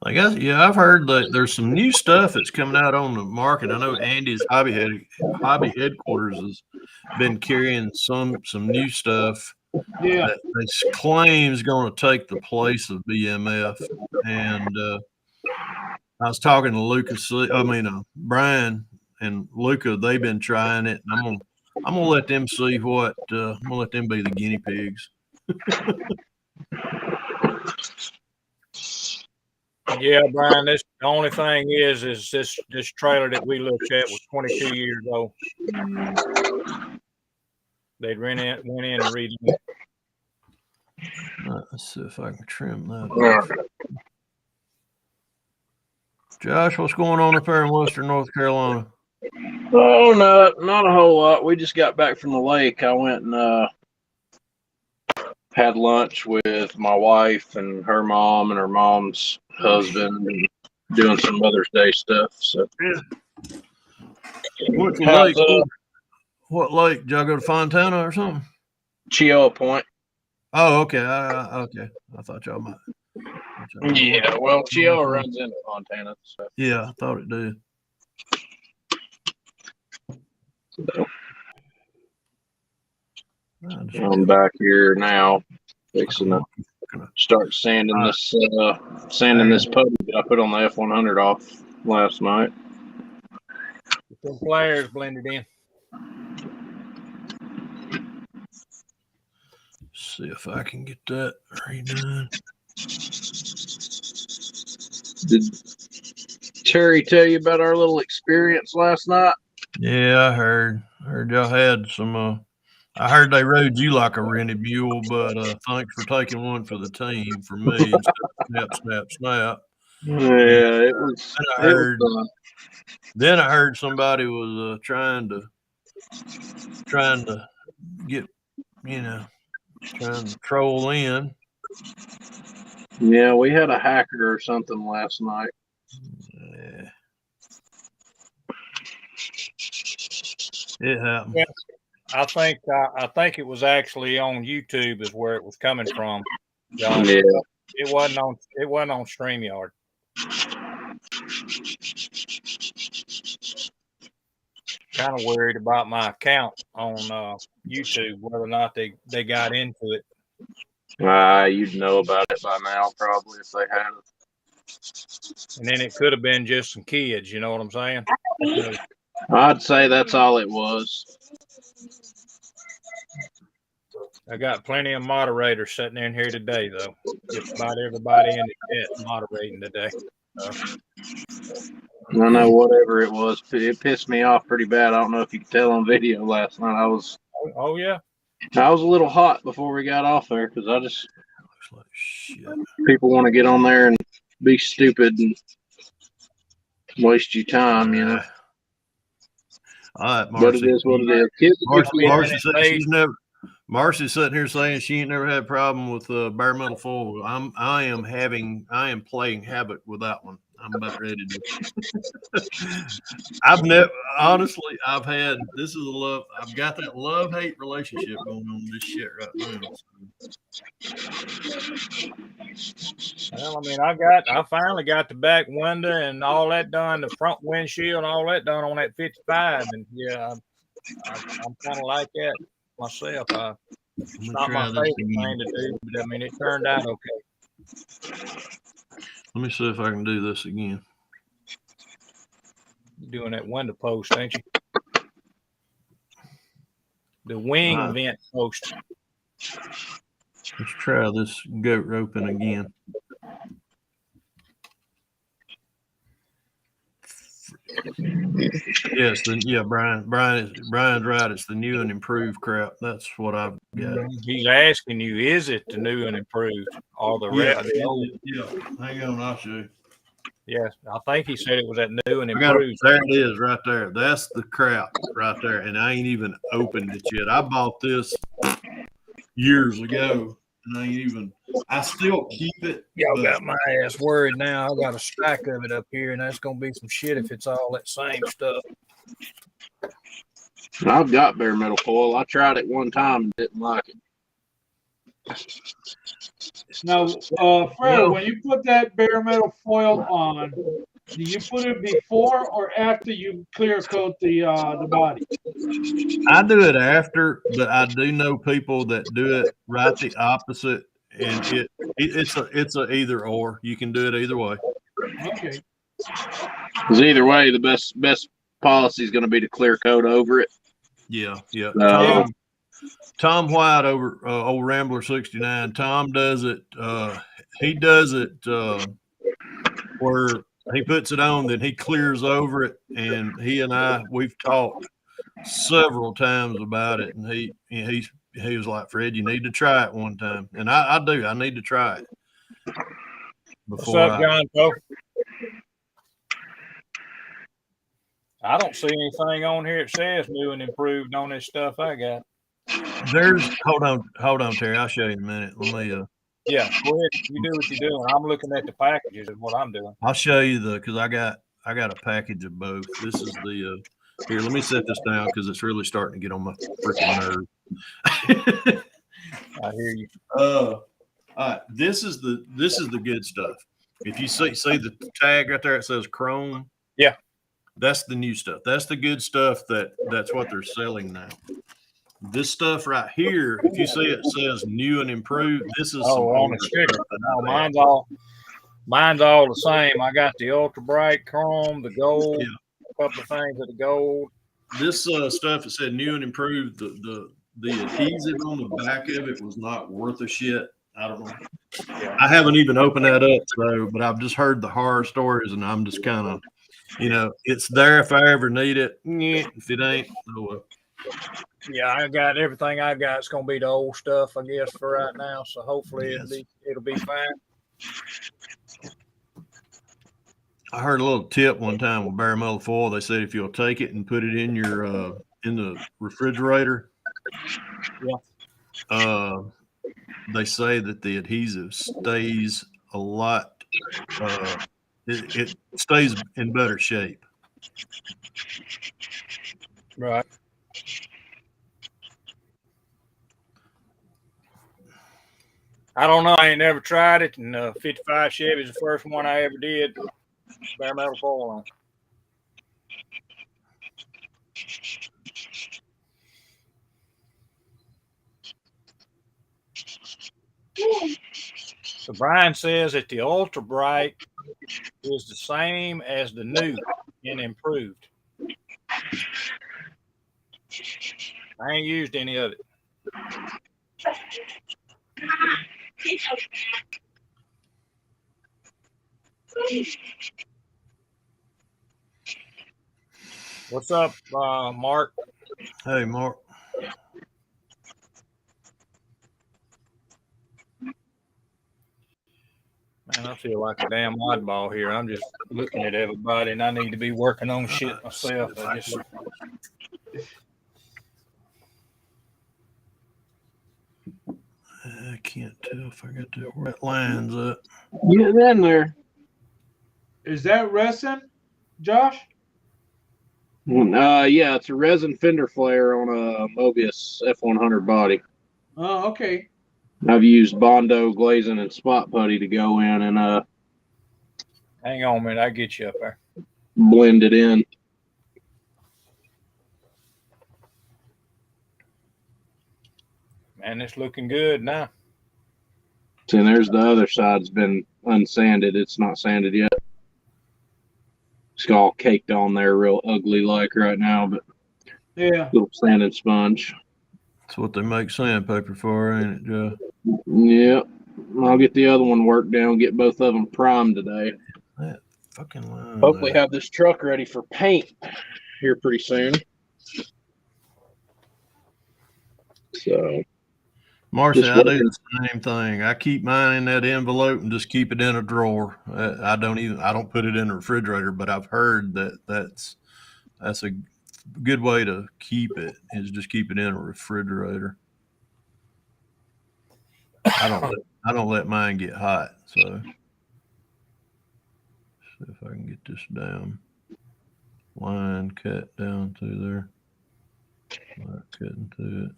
Speaker 3: I guess, yeah, I've heard that there's some new stuff that's coming out on the market. I know Andy's hobby headquarters has been carrying some new stuff
Speaker 2: Yeah.
Speaker 3: that they claim is going to take the place of BMF. And I was talking to Brian and Luca. They've been trying it, and I'm gonna let them see what. I'm gonna let them be the guinea pigs.
Speaker 1: Yeah, Brian. The only thing is this trailer that we looked at was 22 years old. They'd went in and redone it.
Speaker 3: Let's see if I can trim that off. Josh, what's going on up there in Western North Carolina?
Speaker 4: Oh, not a whole lot. We just got back from the lake. I went and had lunch with my wife and her mom and her mom's husband, and doing some Mother's Day stuff. So,
Speaker 3: What's the lake? What lake? Did y'all go to Fontana or something?
Speaker 4: Chioa Point.
Speaker 3: Oh, okay. Okay. I thought y'all might.
Speaker 4: Yeah, well, Chioa runs into Fontana. So.
Speaker 3: Yeah, I thought it did.
Speaker 4: I'm back here now, fixing to start sanding this putty that I put on the F100 off last night.
Speaker 1: Some flares blended in.
Speaker 3: See if I can get that redone.
Speaker 4: Did Terry tell you about our little experience last night?
Speaker 3: Yeah, I heard y'all had some. I heard they rode you like a rented mule, but thanks for taking one for the team for me instead of snap, snap, snap.
Speaker 4: Yeah, it was.
Speaker 3: Then I heard somebody was trying to get, trying to troll in.
Speaker 4: Yeah, we had a hacker or something last night.
Speaker 3: Yeah. It happened.
Speaker 1: Yeah, I think it was actually on YouTube is where it was coming from. John.
Speaker 4: Yeah.
Speaker 1: It wasn't on StreamYard. Kind of worried about my account on YouTube, whether or not they got into it.
Speaker 4: You'd know about it by now, probably, if they had it.
Speaker 1: And then it could have been just some kids, you know what I'm saying?
Speaker 4: I'd say that's all it was.
Speaker 1: I got plenty of moderators sitting in here today, though. Just about everybody in the chat moderating today.
Speaker 4: I know whatever it was, it pissed me off pretty bad. I don't know if you could tell on video last night.
Speaker 1: Oh yeah.
Speaker 4: I was a little hot before we got off there because I just
Speaker 3: Looks like shit.
Speaker 4: people want to get on there and be stupid and waste your time, you know.
Speaker 3: All right,
Speaker 4: But it is what it is. Kids,
Speaker 3: Marcy's sitting here saying she ain't never had a problem with bare metal foil. I am playing havoc with that one. I'm about ready to. I've got that love-hate relationship going on with this shit right now.
Speaker 1: Well, I mean, I finally got the back window and all that done, the front windshield and all that done on that 55, and yeah, I'm kind of like that myself. It's not my favorite thing to do, but I mean, it turned out okay.
Speaker 3: Let me see if I can do this again.
Speaker 1: You're doing that window post, ain't you? The wing vent post.
Speaker 3: Let's try this goat roping again. Yes, Brian's right. It's the new and improved crap. That's what I've got.
Speaker 1: He's asking you, is it the new and improved or the red?
Speaker 3: Yeah. Hang on, I'll show you.
Speaker 1: Yes, I think he said it was that new and improved.
Speaker 3: There it is, right there. That's the crap right there, and I ain't even opened it yet. I bought this years ago, and I still keep it.
Speaker 1: Y'all
Speaker 3: but
Speaker 1: got my ass worried now. I got a stack of it up here, and that's gonna be some shit if it's all that same stuff.
Speaker 4: I've got bare metal foil. I tried it one time and didn't like it.
Speaker 2: Now, Fred, when you put that bare metal foil on, do you put it before or after you clear coat the body?
Speaker 3: I do it after, but I do know people that do it right the opposite, and it's a either or. You can do it either way.
Speaker 2: Okay.
Speaker 4: Because either way, the best policy is going to be to clear coat over it.
Speaker 3: Yeah.
Speaker 2: Yeah.
Speaker 3: Tom White over old Rambler 69. Tom does it. He does it where he puts it on, then he clears over it, and we've talked several times about it, and he was like, Fred, you need to try it one time, and I do. I need to try it.
Speaker 1: What's up, John Poe? I don't see anything on here that says new and improved on this stuff I got.
Speaker 3: There's hold on, Terry. I'll show you in a minute. Let me
Speaker 1: Yeah, go ahead. You do what you're doing. I'm looking at the packages is what I'm doing.
Speaker 3: I'll show you because I got a package of both. This is the here. Let me set this down because it's really starting to get on my freaking nerve.
Speaker 1: I hear you.
Speaker 3: All right, this is the good stuff. If you see the tag right there, it says Chrome.
Speaker 1: Yeah,
Speaker 3: that's the new stuff. That's the good stuff. That's what they're selling now. This stuff right here, if you see it says new and improved, this is
Speaker 1: on the sticker. No, mine's all the same. I got the ultra bright chrome, the gold, a couple of things of the gold.
Speaker 3: This stuff that said new and improved, the adhesive on the back of it was not worth a shit. I don't know.
Speaker 1: Yeah.
Speaker 3: I haven't even opened that up, but I've just heard the horror stories, and I'm just kind of, it's there if I ever need it. If it ain't, oh well.
Speaker 1: Yeah, I got everything I got. It's gonna be the old stuff, I guess, for right now. So hopefully it'll be fine.
Speaker 3: I heard a little tip one time with bare metal foil. They said if you'll take it and put it in your in the refrigerator, they say that the adhesive stays a lot. It stays in better shape.
Speaker 1: Right. I don't know. I ain't never tried it. And 55 Chevy is the first one I ever did. Bare metal foil on. So Brian says that the Ultra Bright is the same as the new and improved. I ain't used any of it. What's up, Mark?
Speaker 3: Hey, Mark.
Speaker 1: Man, I feel like a damn oddball here. I'm just looking at everybody, and I need to be working on shit myself.
Speaker 3: I can't tell if I got the right lines up.
Speaker 4: Get in there.
Speaker 2: Is that resin, Josh?
Speaker 4: Yeah, it's a resin fender flare on a Mobius F100 body.
Speaker 2: Oh, okay.
Speaker 4: I've used Bondo glazing and spot putty to go in and
Speaker 1: hang on a minute, I'll get you up there.
Speaker 4: Blend it in.
Speaker 1: Man, it's looking good now.
Speaker 4: See, there's the other side's been unsanded. It's not sanded yet. It's all caked on there real ugly like right now, but
Speaker 2: yeah,
Speaker 4: little sanding sponge.
Speaker 3: That's what they make sandpaper for, ain't it, Joe?
Speaker 4: Yep. I'll get the other one worked down, get both of them primed today.
Speaker 3: That fucking line.
Speaker 4: Hopefully have this truck ready for paint here pretty soon. So
Speaker 3: Marcy, I do the same thing. I keep mine in that envelope and just keep it in a drawer. I don't put it in the refrigerator, but I've heard that's a good way to keep it, is just keep it in a refrigerator. I don't let mine get hot. So see if I can get this down. Line cut down through there. Not cutting to it.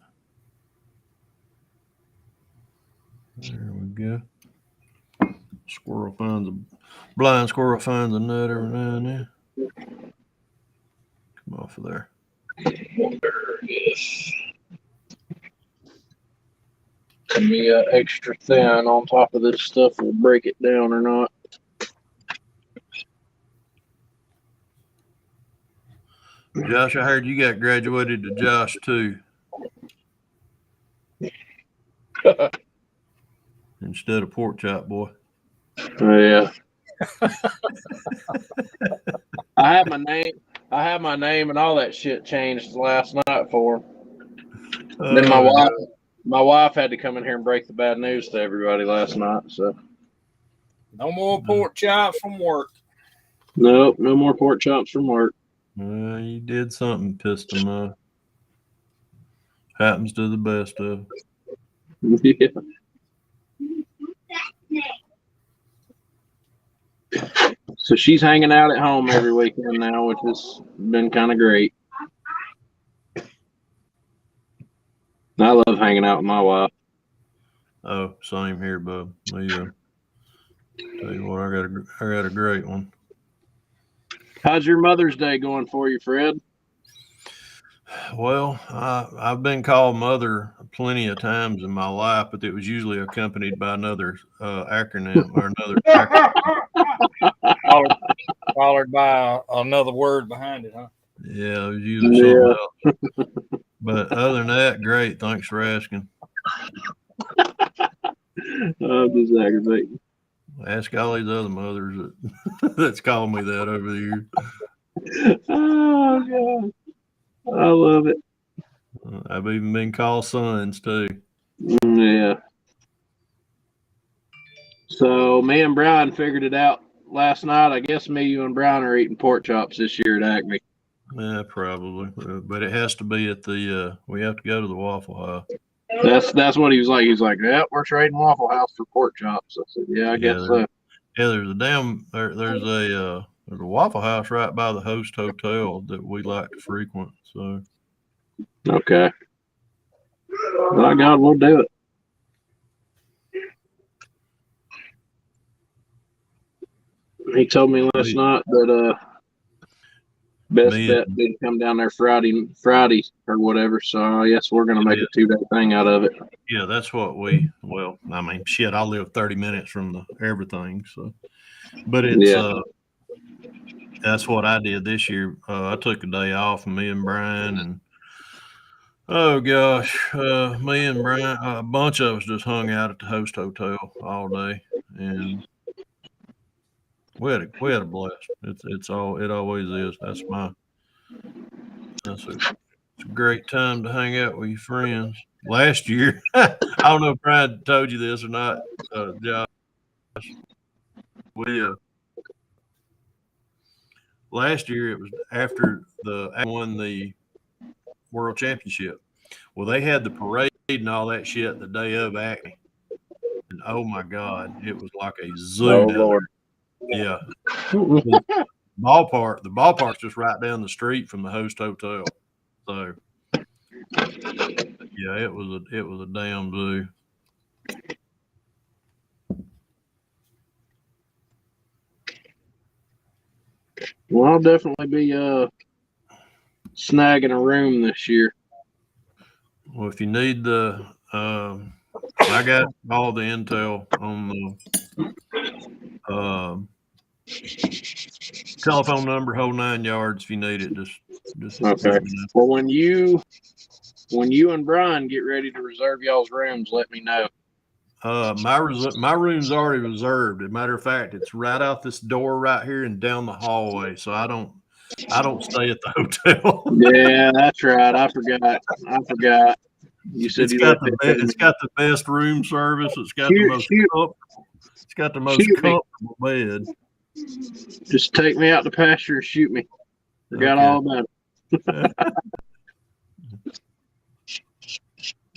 Speaker 3: There we go. Blind squirrel finds a nut every now and then. Come off of there.
Speaker 4: Yes. Can be extra thin on top of this stuff. Will break it down or not.
Speaker 3: Josh, I heard you got graduated to Josh too. Instead of pork chop, boy.
Speaker 4: Yeah. I had my name and all that shit changed last night for him. Then my wife had to come in here and break the bad news to everybody last night. So
Speaker 1: No more pork chop from work.
Speaker 4: nope, no more pork chops from work.
Speaker 3: You did something, pissed him off. Happens to the best of.
Speaker 4: Yeah. So she's hanging out at home every weekend now, which has been kind of great. I love hanging out with my wife.
Speaker 3: Oh, same here, bub. Me, tell you what, I got a great one.
Speaker 4: How's your Mother's Day going for you, Fred?
Speaker 3: Well, I've been called mother plenty of times in my life, but it was usually accompanied by another acronym or another acronym.
Speaker 1: Followed by another word behind it, huh?
Speaker 3: Yeah, it was usually something else. But other than that, great. Thanks for asking.
Speaker 4: I'm just aggravating.
Speaker 3: Ask all these other mothers that's called me that over the years.
Speaker 4: Oh, God. I love it.
Speaker 3: I've even been called sons, too.
Speaker 4: Yeah. So me and Brian figured it out last night. I guess me, you, and Brian are eating pork chops this year at Acme.
Speaker 3: Yeah, probably. But it has to be at the, we have to go to the Waffle House.
Speaker 4: That's what he was like. He's like, yeah, we're trading Waffle House for pork chops. I said, yeah, I guess so.
Speaker 3: Yeah, there's a Waffle House right by the Host Hotel that we like to frequent. So
Speaker 4: Okay. My God, we'll do it. He told me last night that best bet did come down there Friday or whatever. So I guess we're gonna make a 2-day thing out of it.
Speaker 3: Yeah, that's what I mean, shit, I live 30 minutes from everything. So, but it's that's what I did this year. I took a day off, and me and Brian and oh gosh, me and Brian, a bunch of us just hung out at the Host Hotel all day, and we had a blast. It always is. It's a great time to hang out with your friends. Last year, I don't know if Brian told you this or not, Josh. Last year it was after the won the World Championship. Well, they had the parade and all that shit the day of Acme, and oh my God, it was like a zoo.
Speaker 4: Oh Lord.
Speaker 3: Yeah. The ballpark's just right down the street from the Host Hotel. So yeah, it was a damn zoo.
Speaker 4: Well, I'll definitely be snagging a room this year.
Speaker 3: Well, if you need I got all the intel on the telephone number, whole 9 yards. If you need it, just
Speaker 4: okay. Well, when you and Brian get ready to reserve y'all's rooms, let me know.
Speaker 3: My room's already reserved. As a matter of fact, it's right out this door right here and down the hallway. So I don't stay at the hotel.
Speaker 4: Yeah, that's right. I forgot. You said
Speaker 3: it's got the best room service. It's got the most comfortable bed.
Speaker 4: Just take me out to pasture and shoot me. Forgot all about it.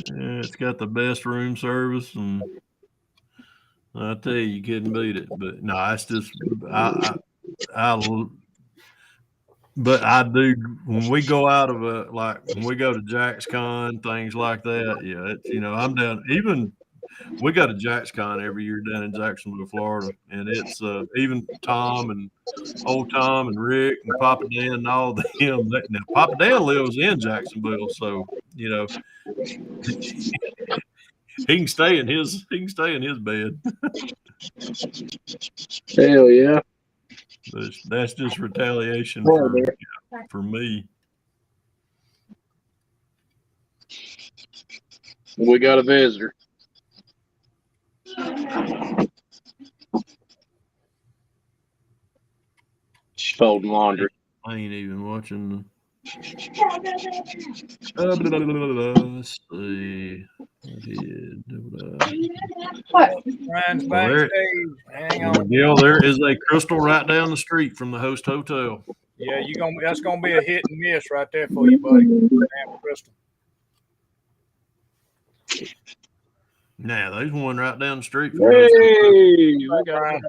Speaker 3: Yeah, it's got the best room service, and I tell you couldn't beat it. But no, it's just but I do when we go out of when we go to Jack's Con, things like that. Yeah, it's I'm down. Even we go to Jack's Con every year down in Jacksonville, Florida, and it's even Tom and old Tom and Rick and Papa Dan and all them. Now Papa Dan lives in Jacksonville, so he can stay in his bed.
Speaker 4: Hell yeah.
Speaker 3: That's just retaliation for me.
Speaker 4: We got a visitor. She's folding laundry.
Speaker 3: I ain't even watching let's see.
Speaker 1: Ryan's backstage. Hang on.
Speaker 3: Miguel, there is a Crystal right down the street from the Host Hotel.
Speaker 1: Yeah, that's gonna be a hit and miss right there for you, buddy. Damn, Crystal.
Speaker 3: Now there's one right down the street from
Speaker 4: Hey,
Speaker 3: the
Speaker 4: we got
Speaker 1: Ryan.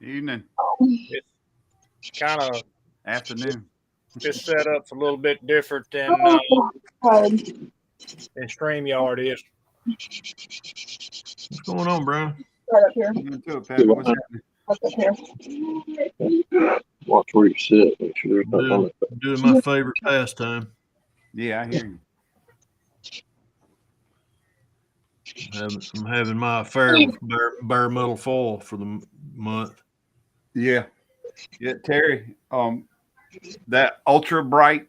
Speaker 5: Evening,
Speaker 1: Kind of
Speaker 5: afternoon.
Speaker 1: this setup's a little bit different than StreamYard is.
Speaker 3: What's going on, Brian?
Speaker 6: Right up here.
Speaker 5: Into it, Pat. What's happening?
Speaker 6: Up here.
Speaker 4: watch where you sit. Make sure there's nothing on it.
Speaker 3: Doing my favorite pastime.
Speaker 5: Yeah, I hear you.
Speaker 3: I'm having my affair with bare metal foil for the month.
Speaker 5: Yeah, Terry. That ultra bright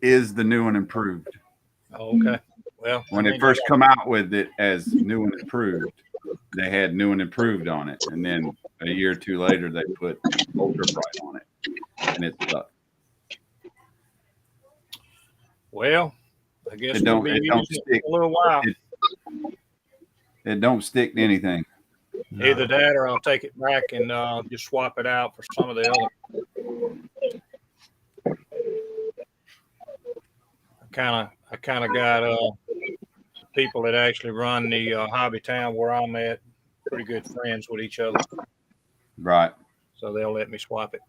Speaker 5: is the new and improved.
Speaker 1: Oh, okay. Well,
Speaker 5: When they first come out with it as new and improved, they had new and improved on it, and then a year or two later they put ultra bright on it, and it sucked.
Speaker 1: Well, I guess
Speaker 5: It don't-
Speaker 1: we'll be
Speaker 5: it don't
Speaker 1: using it
Speaker 5: stick.
Speaker 1: for a little while.
Speaker 5: It don't stick to anything.
Speaker 3: No.
Speaker 1: Either that, or I'll take it back and just swap it out for some of the other. I kind of got people that actually run the hobby town where I'm at, pretty good friends with each other,
Speaker 5: Right.
Speaker 1: so they'll let me swap it.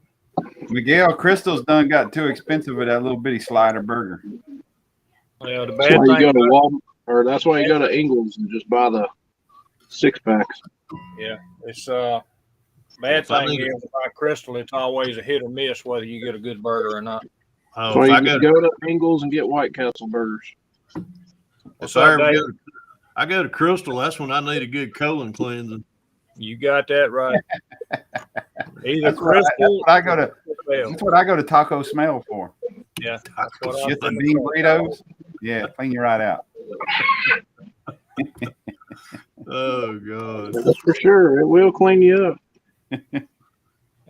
Speaker 5: Miguel, Crystal's done got too expensive with that little bitty slider burger.
Speaker 1: Well, the
Speaker 4: That's
Speaker 1: bad
Speaker 4: why you
Speaker 1: thing
Speaker 4: go to
Speaker 1: about
Speaker 4: Walmart, or that's why you go to Ingles and just buy the 6-packs.
Speaker 1: it's bad
Speaker 3: If I
Speaker 1: thing
Speaker 3: need
Speaker 1: is about Crystal, it's always a hit or miss whether you get a good burger or not.
Speaker 3: Oh,
Speaker 4: So
Speaker 3: if
Speaker 4: you
Speaker 3: I
Speaker 4: can
Speaker 3: go,
Speaker 4: go to Ingles and get White Castle burgers.
Speaker 3: if I ever go to Crystal, that's when I need a good colon cleansing.
Speaker 1: You got that right. Either
Speaker 5: That's what
Speaker 1: Crystal
Speaker 5: I go to.
Speaker 1: well,
Speaker 5: That's what I go to Taco Smell for.
Speaker 1: yeah, that's what I'm
Speaker 5: Get the
Speaker 1: thinking.
Speaker 5: bean burritos. Yeah, clean you right out.
Speaker 3: Oh God,
Speaker 4: That's for sure. It will clean you up.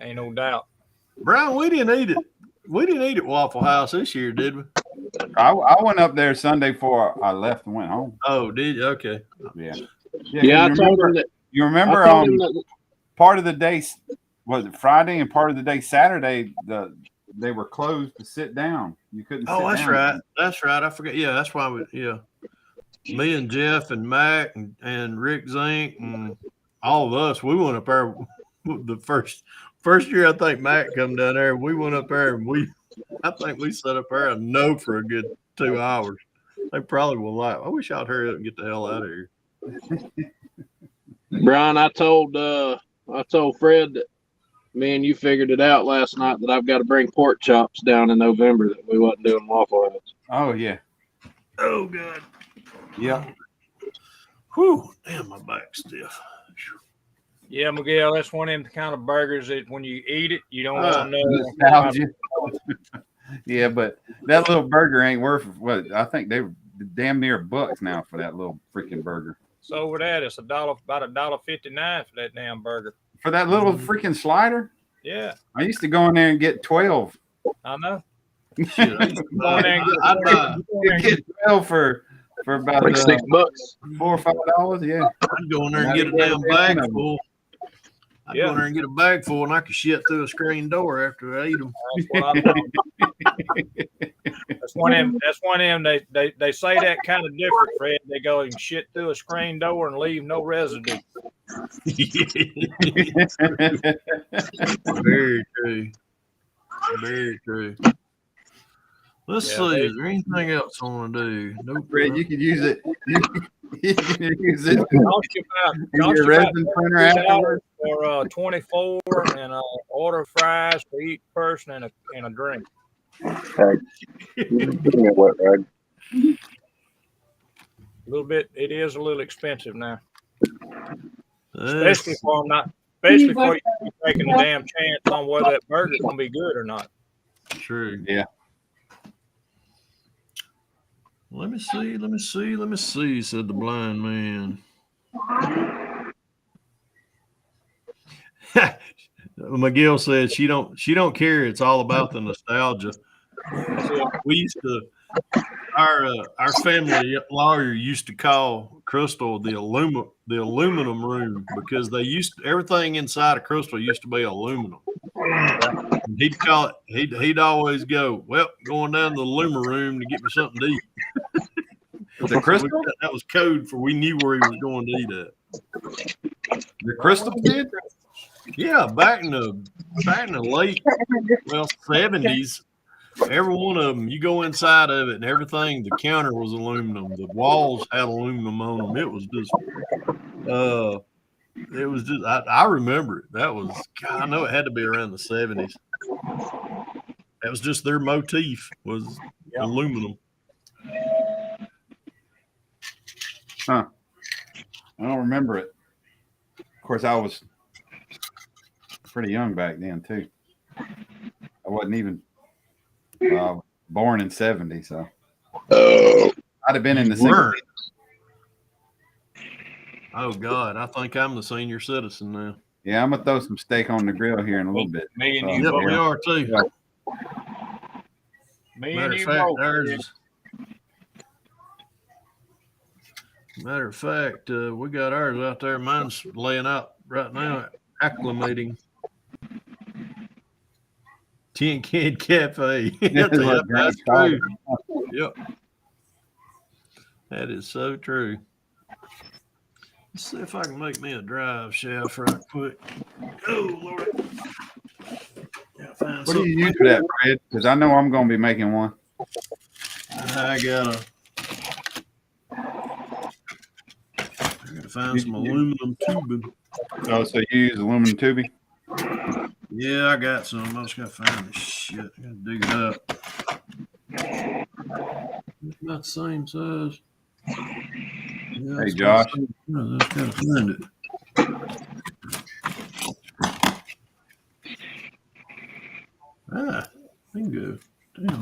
Speaker 1: Ain't no doubt.
Speaker 3: Brian, we didn't eat it. We didn't eat at Waffle House this year, did we?
Speaker 5: I went up there Sunday before I left and went home.
Speaker 3: Oh, did you? Okay.
Speaker 5: Yeah.
Speaker 4: Yeah, I told him that.
Speaker 5: You
Speaker 4: I
Speaker 5: remember
Speaker 4: told him that
Speaker 5: part of the day was it Friday and part of the day Saturday they were closed to sit down. You couldn't.
Speaker 3: Oh,
Speaker 5: sit
Speaker 3: that's
Speaker 5: down.
Speaker 3: right. That's right. I forget. Yeah, that's why me and Jeff and Mac and Rick Zink and all of us, we went up there the first year. I think Mac come down there. We went up there and I think we sat up there and know for a good 2 hours. They probably will like. I wish I'd hurry up and get the hell out of here.
Speaker 4: Brian, I told Fred that me and you figured it out last night that I've got to bring pork chops down in November that we wasn't doing Waffle House.
Speaker 5: Oh yeah.
Speaker 3: Oh God.
Speaker 5: Yeah.
Speaker 3: Whew. Damn, my back's stiff.
Speaker 1: Yeah, Miguel, that's one of them kind of burgers that when you eat it, you don't want to know.
Speaker 5: Nostalgia. Yeah, but that little burger ain't worth what I think they were damn near $1 now for that little freaking burger.
Speaker 1: So over that, it's about $1.59 for that damn burger.
Speaker 5: For that little freaking slider?
Speaker 1: Yeah,
Speaker 5: I used to go in there and get 12.
Speaker 1: I know.
Speaker 3: Shit,
Speaker 1: Go in there and
Speaker 3: I'd buy-
Speaker 5: You get 12 for about
Speaker 4: Like $6.
Speaker 5: $4 or $5. Yeah.
Speaker 3: I'd go in there and get a damn bag full. I'd go in there and get a bag full, and I could shit through a screen door after I eat them.
Speaker 1: That's what I thought. That's one of them. That's one of them. They say that kind of different, Fred. They go and shit through a screen door and leave no residue.
Speaker 3: Very true. Very true. Let's
Speaker 1: Yeah,
Speaker 3: see.
Speaker 1: they-
Speaker 3: Is there anything else I want to do? Nope.
Speaker 5: Fred, you could use it. You can use it
Speaker 1: Cost you about,
Speaker 5: in
Speaker 1: cost
Speaker 5: your
Speaker 1: you about
Speaker 5: resin printer afterwards.
Speaker 1: $2 for 24 and order fries for each person and a drink.
Speaker 4: Give me a wet rag.
Speaker 1: A little bit. It is a little expensive now, especially for them not. Especially for you taking a damn chance on whether that burger's gonna be good or not.
Speaker 3: True.
Speaker 5: Yeah.
Speaker 3: Let me see, said the blind man. McGill said she don't care. It's all about the nostalgia. We used to our family lawyer used to call Crystal the aluminum room because everything inside of Crystal used to be aluminum. He'd call it. He'd always go, well, going down to the aluminum room to get me something to eat.
Speaker 5: The Crystal?
Speaker 3: That was code for we knew where he was going to eat at.
Speaker 5: The Crystal did?
Speaker 3: Yeah, back in the late 70s, every one of them, you go inside of it and everything, the counter was aluminum. The walls had aluminum on them. It was just I remember it. That was, God, I know it had to be around the 70s. That was just their motif was aluminum.
Speaker 5: Huh. I don't remember it. Of course, I was pretty young back then, too. I wasn't even born in 70, so. I'd have been in the 60s.
Speaker 3: Oh, God. I think I'm the senior citizen now.
Speaker 5: Yeah, I'm going to throw some steak on the grill here in a little bit.
Speaker 1: Me and
Speaker 5: Oh,
Speaker 1: you
Speaker 3: Yep,
Speaker 1: both.
Speaker 3: we are, too.
Speaker 5: Yeah.
Speaker 1: Me
Speaker 3: Matter
Speaker 1: and
Speaker 3: of
Speaker 1: you
Speaker 3: fact,
Speaker 1: both.
Speaker 3: Matter of fact, we got ours out there. Mine's laying out right now, acclimating. Tin Can Cafe. That's true. Yep. That is so true. Let's see if I can make me a drive shaft right quick. Oh, Lord.
Speaker 5: What do you use for that, Fred? Because I know I'm going to be making one.
Speaker 3: I gotta find some aluminum tubing.
Speaker 5: Oh, so you use aluminum tubing?
Speaker 3: Yeah, I got some. I just gotta find this shit. I gotta dig it up. It's not the same size. Yeah,
Speaker 5: Hey, Josh.
Speaker 3: I just gotta find it. Bingo. Damn.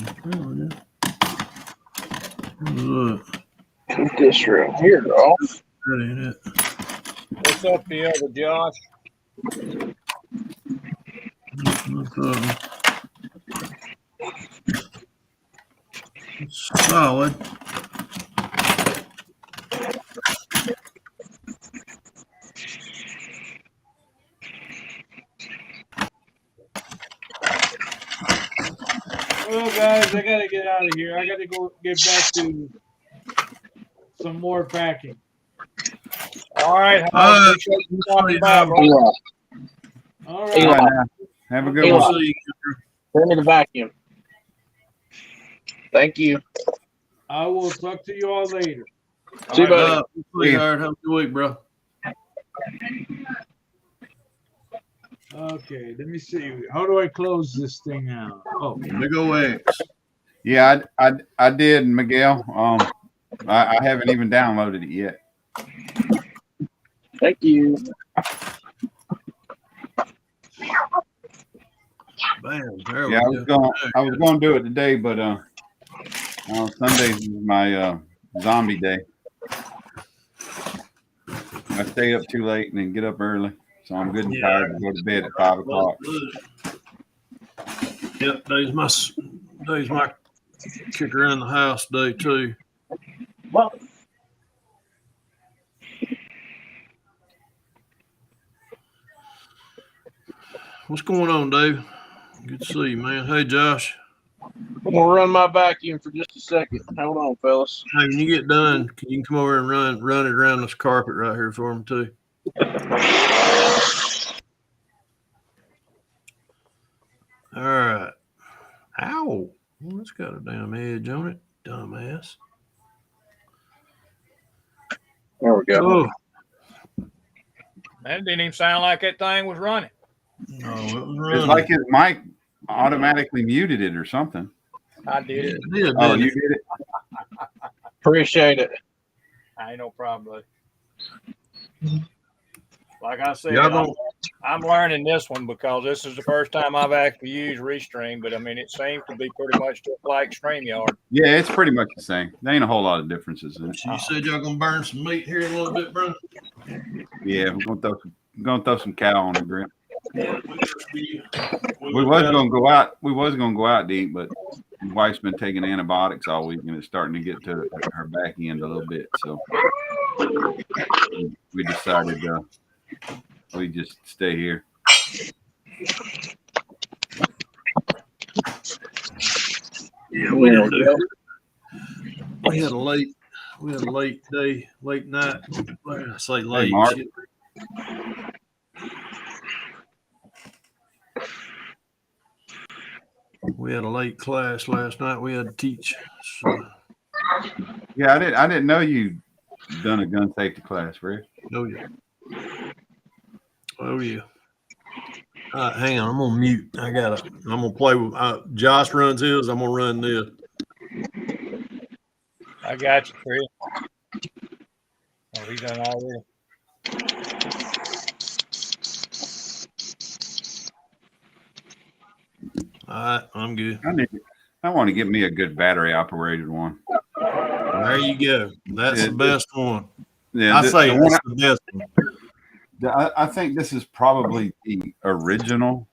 Speaker 4: Keep this room here, girl.
Speaker 3: That ain't it.
Speaker 1: What's up, the other Josh?
Speaker 3: It's solid.
Speaker 2: Well, guys, I gotta get out of here. I gotta go get back to some more packing.
Speaker 1: All right.
Speaker 3: Uh,
Speaker 1: Talking about, bro.
Speaker 4: Eli,
Speaker 2: All
Speaker 4: Eli.
Speaker 2: right.
Speaker 5: Now. Have a good
Speaker 4: Eli.
Speaker 5: one.
Speaker 4: bring me the vacuum. Thank you.
Speaker 2: I will talk to you all later.
Speaker 4: See you, buddy.
Speaker 3: Sweetheart, have a good week, bro.
Speaker 2: Okay, let me see. How do I close this thing out? Oh,
Speaker 3: Big ol' X.
Speaker 5: Yeah, I did, Miguel. I haven't even downloaded it yet.
Speaker 4: Thank you.
Speaker 3: Bam. There
Speaker 5: Yeah,
Speaker 3: we go.
Speaker 5: I was going to do it today, but Sunday is my zombie day. I stay up too late and then get up early, so I'm good and tired to go to bed at 5 o'clock.
Speaker 3: Yep, day's my kick around the house day too.
Speaker 4: Well,
Speaker 3: What's going on, Dave? Good to see you, man. Hey, Josh.
Speaker 4: I'm gonna run my vacuum for just a second. Hold on, fellas.
Speaker 3: Hey, when you get done, you can come over and run it around this carpet right here for them too. All right. Ow. Well, it's got a damn edge on it, dumbass.
Speaker 4: There we go.
Speaker 3: Oh,
Speaker 1: That didn't even sound like that thing was running.
Speaker 3: no, it was
Speaker 5: It's
Speaker 3: running.
Speaker 5: like his mic automatically muted it or something.
Speaker 1: I did it.
Speaker 3: It did,
Speaker 5: Oh,
Speaker 3: didn't
Speaker 5: you
Speaker 3: it?
Speaker 5: did it?
Speaker 4: Appreciate it.
Speaker 1: I ain't no problem. Like I said,
Speaker 3: Y'all don't-
Speaker 1: I'm learning this one because this is the first time I've actually used Restream, but I mean, it seems to be pretty much just like StreamYard.
Speaker 5: Yeah, it's pretty much the same. There ain't a whole lot of differences in it.
Speaker 3: So you said y'all gonna burn some meat here in a little bit, bro?
Speaker 5: Yeah, we're gonna throw some cow on the grill.
Speaker 3: We
Speaker 5: We was gonna go out. We was gonna go out to eat, but my wife's been taking antibiotics all week, and it's starting to get to her back end a little bit. So we decided we just stay here.
Speaker 3: Yeah, we didn't do. We had a late day, late night. I say late.
Speaker 5: Mark.
Speaker 3: Shit. We had a late class last night. We had to teach. So,
Speaker 5: Yeah, I didn't know you done a gun safety class, Rick.
Speaker 3: oh yeah. Oh yeah. All right, hang on. I'm gonna mute. I'm gonna play with. Josh runs his. I'm gonna run this.
Speaker 1: I got you, Chris. Oh, he's done already.
Speaker 3: All right, I'm good.
Speaker 5: I want to get me a good battery operated one.
Speaker 3: There you go. That's
Speaker 5: Yeah,
Speaker 3: the best one.
Speaker 5: Yeah,
Speaker 3: I say
Speaker 5: the one
Speaker 3: that's the best one.
Speaker 5: I think this is probably the original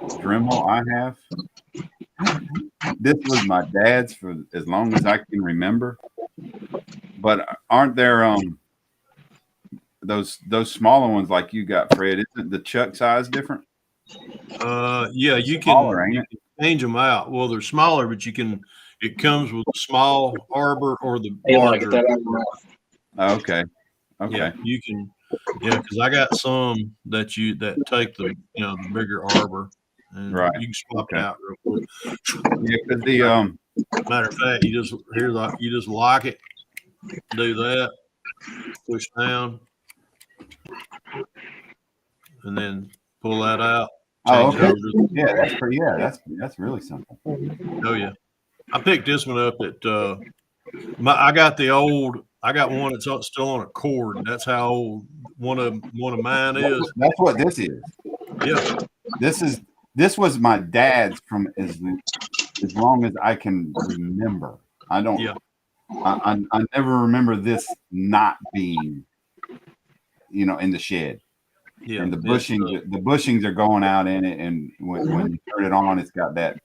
Speaker 5: Dremel I have. This was my dad's for as long as I can remember. But aren't there those smaller ones like you got, Fred? Isn't the chuck size different?
Speaker 3: Yeah, you
Speaker 5: Smaller,
Speaker 3: can,
Speaker 5: ain't
Speaker 3: you can change them out. Well, they're smaller, but you can. It comes with the small arbor or the larger.
Speaker 5: Okay.
Speaker 3: Yeah, you can. Yeah, because I got some that take the the bigger arbor, and
Speaker 5: Right.
Speaker 3: you can swap it
Speaker 5: Okay.
Speaker 3: out real quick.
Speaker 5: Yeah, because the
Speaker 3: Matter of fact, you just lock it, do that, push down, and then pull that out.
Speaker 5: Oh,
Speaker 3: Change it
Speaker 5: okay.
Speaker 3: over to
Speaker 5: That's really simple.
Speaker 3: Oh yeah, I picked this one up at I got one that's still on a cord. That's how old one of mine is.
Speaker 5: That's what this is.
Speaker 3: Yeah,
Speaker 5: This was my dad's from as long as I can remember. I don't.
Speaker 3: Yeah.
Speaker 5: I never remember this not being, in the shed.
Speaker 3: yeah.
Speaker 5: And the
Speaker 3: it's,
Speaker 5: bushings are going out in it, and when you turn it on, it's got that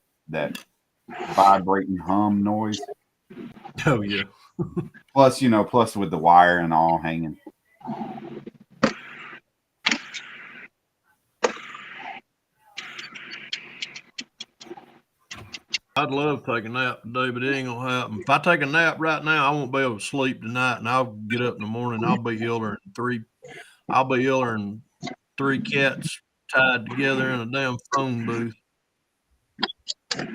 Speaker 5: vibrating hum noise.
Speaker 3: oh yeah.
Speaker 5: Plus with the wire and all hanging.
Speaker 3: I'd love to take a nap today, but it ain't gonna happen. If I take a nap right now, I won't be able to sleep tonight, and I'll get up in the morning. I'll be iller than three cats tied together in a damn phone booth.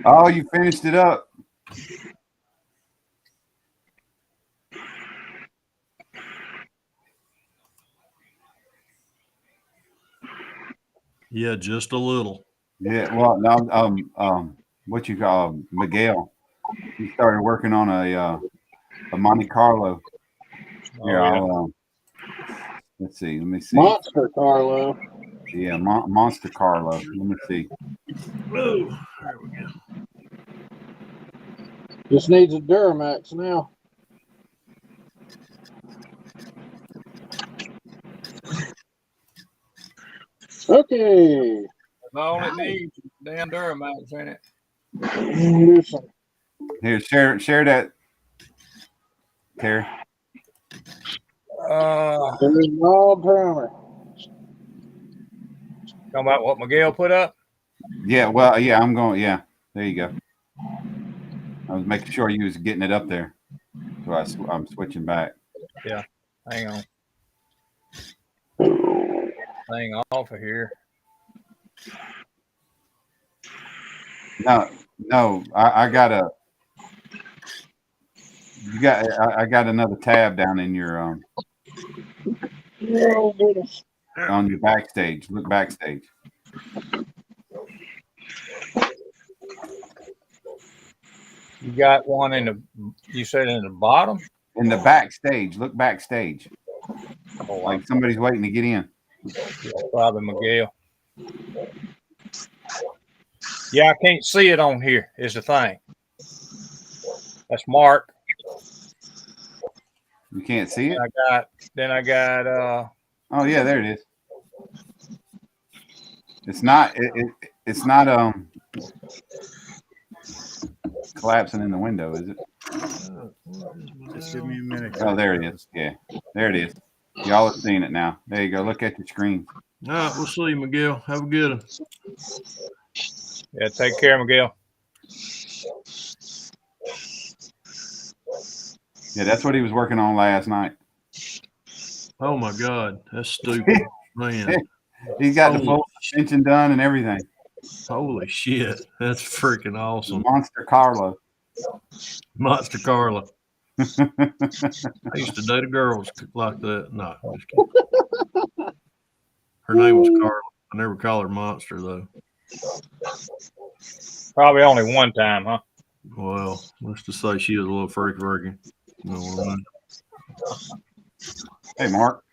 Speaker 5: Oh, you finished it up.
Speaker 3: Yeah, just a little.
Speaker 5: Yeah. Well, no. What you call Miguel? He started working on a Monte Carlo. Here,
Speaker 1: Oh,
Speaker 5: let's see. Let me see.
Speaker 4: Monster Carlo.
Speaker 5: Yeah, Monster Carlo. Let me see.
Speaker 3: Oh, there we go.
Speaker 4: Just needs a Duramax now. Okay.
Speaker 1: That's all it needs. is Damn Duramax in it.
Speaker 4: Listen.
Speaker 5: Here, share that. Terry.
Speaker 4: There's Rob Primer.
Speaker 1: Talking about what Miguel put up?
Speaker 5: Yeah. Well, yeah. I'm going. Yeah. There you go. I was making sure you was getting it up there. So I'm switching back.
Speaker 1: Hang on. Thing off of here.
Speaker 5: No, I got I got another tab down in your
Speaker 4: Oh, goodness.
Speaker 5: on your backstage. Look backstage.
Speaker 1: You got one you said in the bottom?
Speaker 5: In the backstage. Look backstage.
Speaker 1: Oh,
Speaker 5: Like somebody's waiting to get in.
Speaker 1: yeah, probably Miguel. Yeah, I can't see it on here is the thing. That's Mark.
Speaker 5: You can't see it?
Speaker 1: I got
Speaker 5: Oh yeah, there it is. It's not it's not collapsing in the window, is it?
Speaker 6: Just give me a minute.
Speaker 5: Oh, there it is. Yeah, there it is. Y'all are seeing it now. There you go. Look at your screen.
Speaker 3: All right, we'll see you, Miguel. Have a good one.
Speaker 1: yeah, take care, Miguel.
Speaker 5: Yeah, that's what he was working on last night.
Speaker 3: Oh my God, that's stupid, man.
Speaker 5: He's got the
Speaker 3: Holy
Speaker 5: full suspension done and everything.
Speaker 3: Holy shit, that's freaking awesome.
Speaker 5: Monster Carlo.
Speaker 3: Monster Carla. I used to date a girl like that. No, just kidding. Her name was Carla. I never call her Monster though.
Speaker 1: Probably only one time, huh?
Speaker 3: Well, let's just say she was a little freaky. You know what I mean?
Speaker 5: Hey, Mark.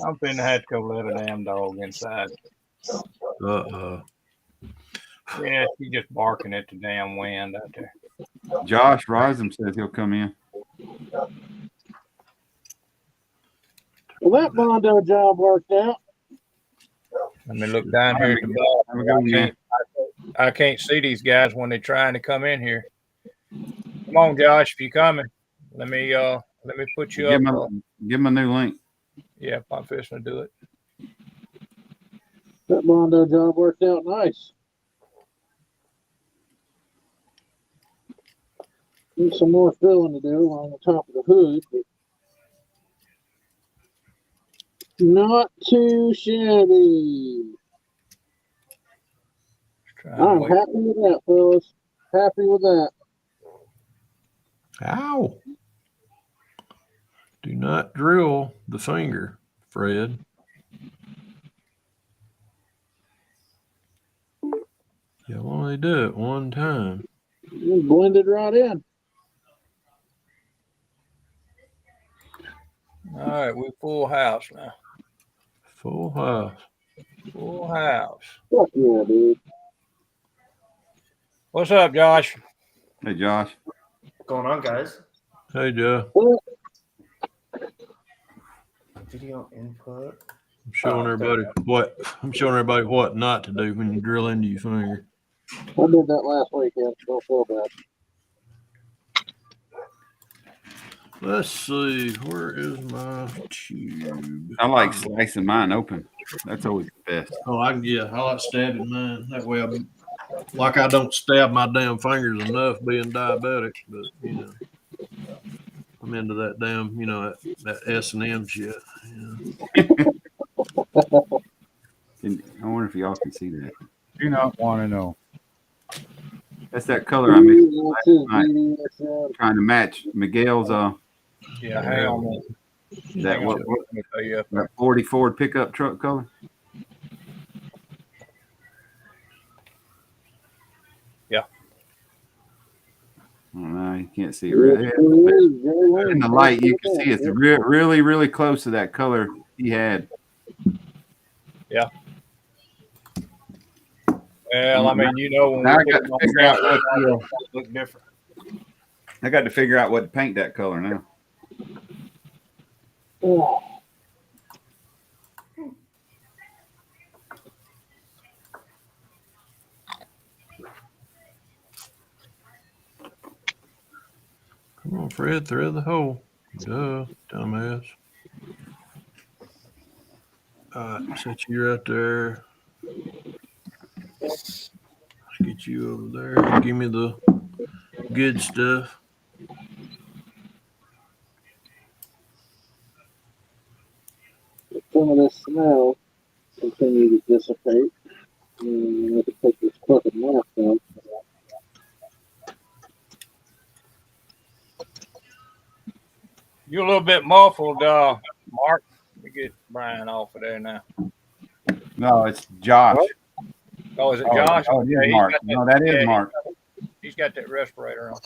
Speaker 1: I'm finna have to go let a damn dog inside. Yeah, she's just barking at the damn wind out there.
Speaker 5: Josh Rising says he'll come in.
Speaker 4: Well, that Mondo job worked out.
Speaker 1: Let me look down here at the bottom.
Speaker 5: Have a good one, man.
Speaker 1: I can't see these guys when they're trying to come in here. Come on, Josh, if you're coming, let me put you
Speaker 5: Give
Speaker 1: up.
Speaker 5: him a new link.
Speaker 1: Yeah, I'm fixing to do it.
Speaker 4: That Mondo job worked out nice. Need some more filling to do on the top of the hood, but not too shabby. I'm happy with that, fellas. Happy with that.
Speaker 3: Ow. Do not drill the finger, Fred. You only do it one time.
Speaker 4: You blended right in.
Speaker 1: All right, we full house now.
Speaker 3: Full house.
Speaker 1: Full house.
Speaker 4: Fuck yeah, dude.
Speaker 1: What's up, Josh?
Speaker 5: Hey, Josh.
Speaker 6: What's going on, guys?
Speaker 3: Hey, Joe.
Speaker 6: Video input.
Speaker 3: I'm showing everybody what not to do when you drill into your finger.
Speaker 4: I did that last weekend. Don't feel bad.
Speaker 3: Let's see. Where is my tube?
Speaker 5: I like slicing mine open. That's always the best.
Speaker 3: Oh, I like stabbing mine. That way I don't stab my damn fingers enough being diabetic, but you know. I'm into that damn, that S&M shit. Yeah.
Speaker 5: I wonder if y'all can see that.
Speaker 7: Do not want to know.
Speaker 5: That's that color I mixed last night. Trying to match Miguel's
Speaker 1: Yeah, hang on a minute.
Speaker 5: that what
Speaker 1: Let me tell you.
Speaker 5: that 40 Ford pickup truck color.
Speaker 1: Yeah.
Speaker 5: Oh, no, you can't see it right here. In the light, you can see it's really, really close to that color he had.
Speaker 1: Yeah. Well, I mean, when
Speaker 5: Now
Speaker 1: we
Speaker 5: I got to figure out what
Speaker 1: look different.
Speaker 5: I got to figure out what to paint that color now.
Speaker 4: Oh.
Speaker 3: Come on, Fred, thread the hole. Duh, dumbass. All right, set you right there. Get you over there. Give me the good stuff.
Speaker 4: Some of this smell continue to dissipate. I have to take this fucking mask off.
Speaker 1: You're a little bit muffled, Mark. Let me get Brian off of there now.
Speaker 5: No, it's Josh.
Speaker 1: Oh, is it Josh?
Speaker 5: Oh, it
Speaker 1: Yeah,
Speaker 5: is
Speaker 1: he's
Speaker 5: Mark.
Speaker 1: got that-
Speaker 5: No, that is
Speaker 1: yeah,
Speaker 5: Mark.
Speaker 1: He's got that respirator on.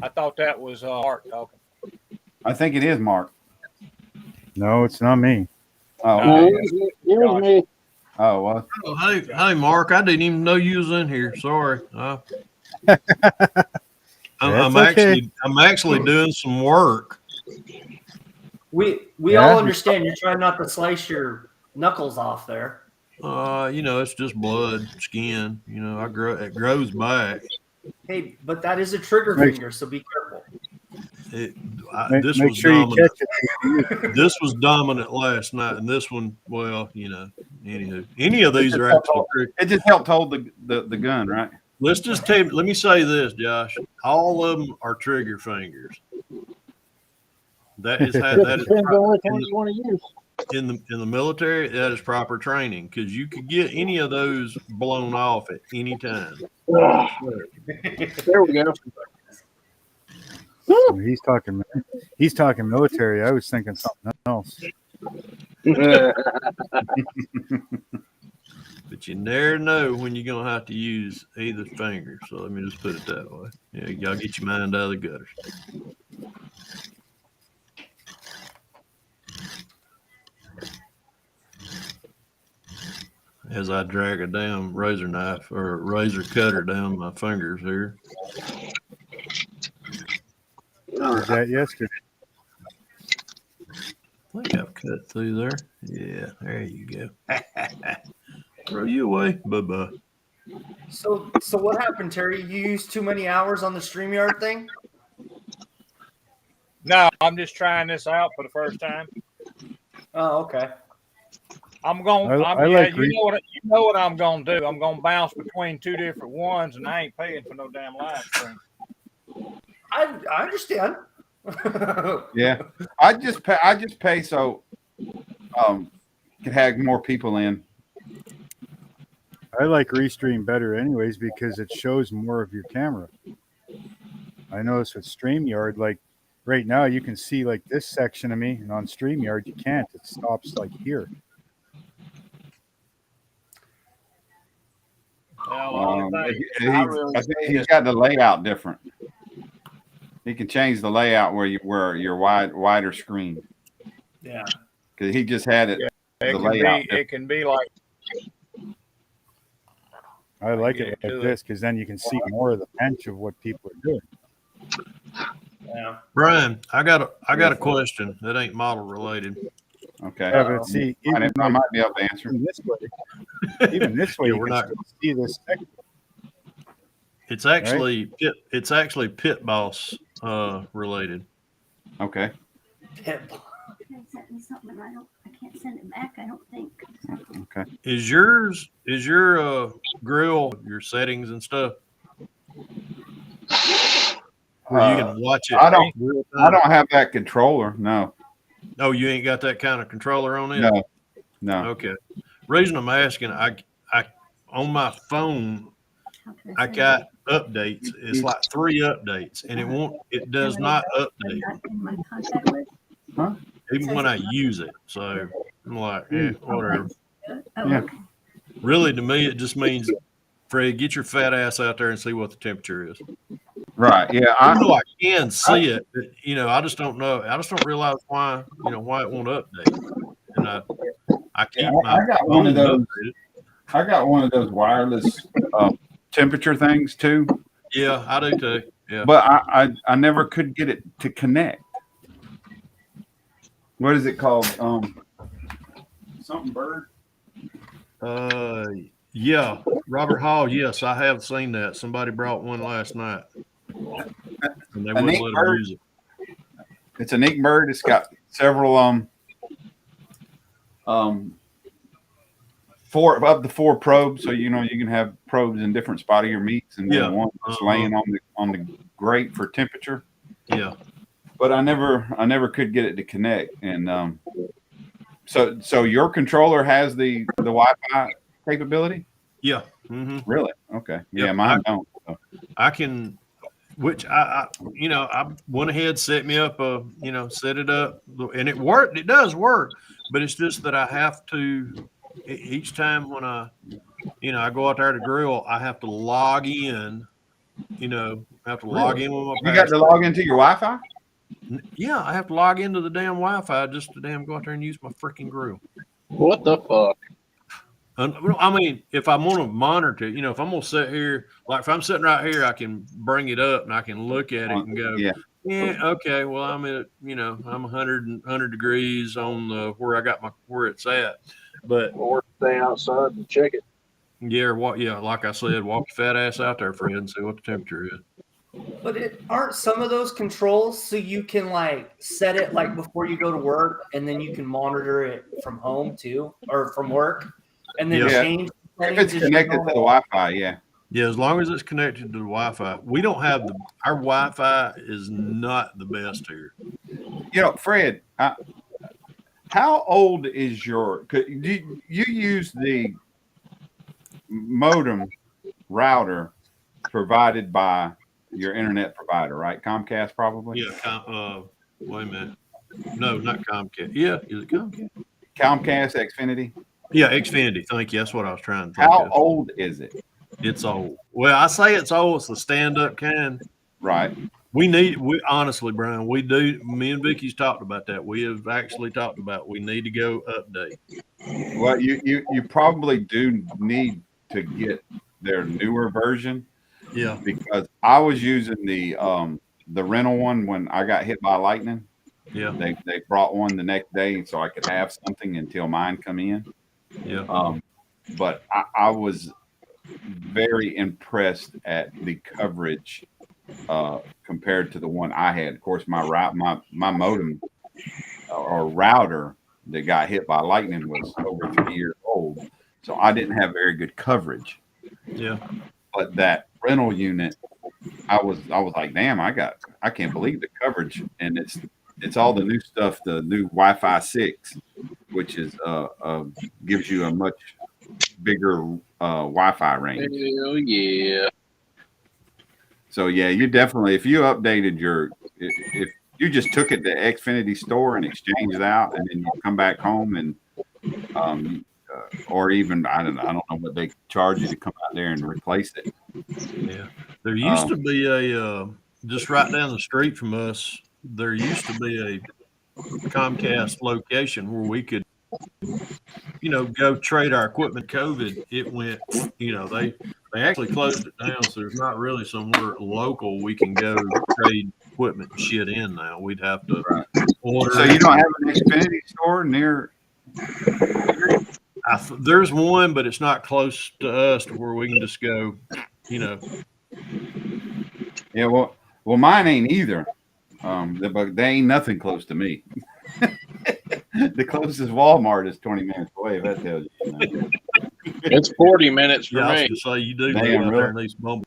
Speaker 1: I thought that was Mark talking.
Speaker 5: I think it is Mark.
Speaker 7: No, it's not me.
Speaker 5: Oh,
Speaker 1: No,
Speaker 5: okay.
Speaker 4: It was me.
Speaker 5: Oh, well.
Speaker 3: Oh, hey, Mark! I didn't even know you was in here. Sorry. I'm
Speaker 7: That's okay.
Speaker 3: actually doing some work.
Speaker 6: We
Speaker 7: Yeah.
Speaker 6: all understand you're trying not to slice your knuckles off there.
Speaker 3: It's just blood, skin. It grows back.
Speaker 6: Hey, but that is a trigger
Speaker 7: Make-
Speaker 6: finger, so be careful.
Speaker 3: This
Speaker 7: Make
Speaker 3: was
Speaker 7: sure you
Speaker 3: dominant.
Speaker 7: catch it.
Speaker 3: This was dominant last night, and this one, well, anywho, any of these are actually.
Speaker 5: It just helped hold the gun, right?
Speaker 3: Let's just tell you. Let me say this, Josh. All of them are trigger fingers. That is how that is
Speaker 4: Depends on which one you want to use.
Speaker 3: in the military. That is proper training because you could get any of those blown off at any time.
Speaker 4: There we go.
Speaker 7: He's talking military. I was thinking something else.
Speaker 3: But you never know when you're gonna have to use either finger. So let me just put it that way. Yeah, y'all get your mind out of the gutters. As I drag a damn razor knife or razor cutter down my fingers here.
Speaker 7: Was that yesterday?
Speaker 3: I think I've cut through there. Yeah, there you go. Throw you away. Bye-bye.
Speaker 6: So what happened, Terry? You used too many hours on the StreamYard thing?
Speaker 1: No, I'm just trying this out for the first time.
Speaker 6: Oh, okay.
Speaker 1: I'm going.
Speaker 7: I like
Speaker 1: you know what I'm going to do. I'm going to bounce between two different ones, and I ain't paying for no damn live stream.
Speaker 6: I understand.
Speaker 5: Yeah. I just pay so can have more people in.
Speaker 7: I like Restream better anyways because it shows more of your camera. I notice with StreamYard, like right now you can see like this section of me, and on StreamYard you can't. It stops like here.
Speaker 1: Well,
Speaker 5: I think he's got the layout different. He can change the layout where you're wider screen.
Speaker 6: Yeah.
Speaker 5: Because he just had it.
Speaker 1: it can be like
Speaker 7: I like
Speaker 1: Yeah,
Speaker 7: it
Speaker 1: do
Speaker 7: like
Speaker 1: it.
Speaker 7: this because then you can see more of the bench of what people are doing.
Speaker 6: Yeah.
Speaker 3: Brian, I got a question that ain't model related.
Speaker 5: Okay.
Speaker 7: Yeah, but see, even
Speaker 5: I might be able to answer.
Speaker 7: this way, even this way,
Speaker 3: Yeah,
Speaker 7: you
Speaker 3: we're
Speaker 7: can
Speaker 3: not-
Speaker 7: still see this section.
Speaker 3: It's actually Pit Boss related.
Speaker 5: Okay.
Speaker 6: Yeah.
Speaker 8: They sent me something and I can't send it back, I don't think.
Speaker 5: Okay.
Speaker 3: Is your grill, your settings and stuff where you can watch it?
Speaker 5: I don't
Speaker 3: real
Speaker 5: I
Speaker 3: time?
Speaker 5: don't have that controller. No.
Speaker 3: Oh, you ain't got that kind of controller on it?
Speaker 5: No. No.
Speaker 3: Okay. Reason I'm asking, I on my phone
Speaker 8: How can
Speaker 3: I
Speaker 8: send
Speaker 3: got
Speaker 8: it?
Speaker 3: updates. It's like 3 updates, and it does not
Speaker 8: I'm
Speaker 3: update
Speaker 8: not in my contact list.
Speaker 3: even when I use it. So I'm like, whatever.
Speaker 8: Oh,
Speaker 5: Yeah.
Speaker 8: okay.
Speaker 3: Really, to me, it just means, Fred, get your fat ass out there and see what the temperature is.
Speaker 5: Right. Yeah.
Speaker 3: Even though I can see it, but, I just don't know. I just don't realize why it won't update. And I keep
Speaker 5: Yeah,
Speaker 3: my
Speaker 5: I got one of
Speaker 3: phone
Speaker 5: those.
Speaker 3: updated.
Speaker 5: I got one of those wireless temperature things too,
Speaker 3: Yeah, I do too. Yeah.
Speaker 5: but I never could get it to connect. What is it called? Something bird.
Speaker 3: Yeah, Robert Hall. Yes, I have seen that. Somebody brought one last night, and they wouldn't
Speaker 5: neat
Speaker 3: let them
Speaker 5: bird.
Speaker 3: use it.
Speaker 5: It's a neat bird. It's got several of the 4 probes, so you can have probes in different spot of your meats, and then
Speaker 3: Yeah.
Speaker 5: one just laying on the grate for temperature.
Speaker 3: Yeah.
Speaker 5: But I never could get it to connect, and so your controller has the Wi-Fi capability.
Speaker 3: Yeah. Mm-hmm.
Speaker 5: Really? Okay. Yeah,
Speaker 3: Yep.
Speaker 5: mine don't. So.
Speaker 3: I can, which I went ahead, set me up, set it up, and it worked. It does work, but it's just that I have to, each time when I go out there to grill, I have to log in, log in with my
Speaker 5: You got to log into your Wi-Fi?
Speaker 3: Yeah, I have to log into the damn Wi-Fi just to damn go out there and use my freaking grill.
Speaker 4: What the fuck?
Speaker 3: I mean, if I want to monitor, if I'm going to sit here, like if I'm sitting right here, I can bring it up and I can look at it and go, yeah, okay, well, I'm at, I'm 100 degrees on where it's at. But
Speaker 4: Or stay outside and check it.
Speaker 3: Yeah, like I said, walk your fat ass out there, friend, and see what the temperature is.
Speaker 6: But aren't some of those controls so you can like set it like before you go to work, and then you can monitor it from home too, or from work, and then change.
Speaker 5: If it's connected to the Wi-Fi, yeah.
Speaker 3: Yeah, as long as it's connected to the Wi-Fi. We don't have our Wi-Fi is not the best here.
Speaker 5: Fred, how old is you use the modem router provided by your internet provider, right? Comcast, probably.
Speaker 3: Yeah. Wait a minute. No, not Comcast. Yeah, is it Comcast?
Speaker 5: Comcast Xfinity.
Speaker 3: Yeah, Xfinity. Thank you. That's what I was trying to think
Speaker 5: How
Speaker 3: of.
Speaker 5: old is it?
Speaker 3: It's old. Well, I say it's old. It's the stand-up kind.
Speaker 5: Right.
Speaker 3: We honestly, Brian, we do. Me and Vicky's talked about that. We have actually talked about we need to go update.
Speaker 5: Well, you probably do need to get their newer version.
Speaker 3: Yeah.
Speaker 5: Because I was using the rental one when I got hit by lightning.
Speaker 3: Yeah.
Speaker 5: They brought one the next day so I could have something until mine come in.
Speaker 3: Yeah.
Speaker 5: But I was very impressed at the coverage compared to the one I had. Of course, my modem or router that got hit by lightning was over 3 years old, so I didn't have very good coverage.
Speaker 3: Yeah.
Speaker 5: But that rental unit, I was like, damn, I can't believe the coverage, and it's all the new stuff, the new Wi-Fi 6, which is gives you a much bigger Wi-Fi range.
Speaker 4: Hell yeah.
Speaker 5: So yeah, you definitely, if you updated if you just took it to Xfinity store and exchanged it out, and then you come back home and or even I don't know what they charge you to come out there and replace it.
Speaker 3: Yeah, there used to be a just right down the street from us. There used to be a Comcast location where we could, go trade our equipment. COVID, it went. They actually closed it down, so there's not really somewhere local we can go trade equipment and shit in now. We'd have to order.
Speaker 5: So you don't have an Xfinity store near?
Speaker 3: There's one, but it's not close to us to where we can just go.
Speaker 5: Yeah, well, mine ain't either. But they ain't nothing close to me. The closest Walmart is 20 minutes away. If that tells you.
Speaker 4: It's 40 minutes for
Speaker 3: I was
Speaker 4: me.
Speaker 3: gonna say you do
Speaker 5: Damn,
Speaker 3: live out
Speaker 5: really?
Speaker 3: there in East Bumble.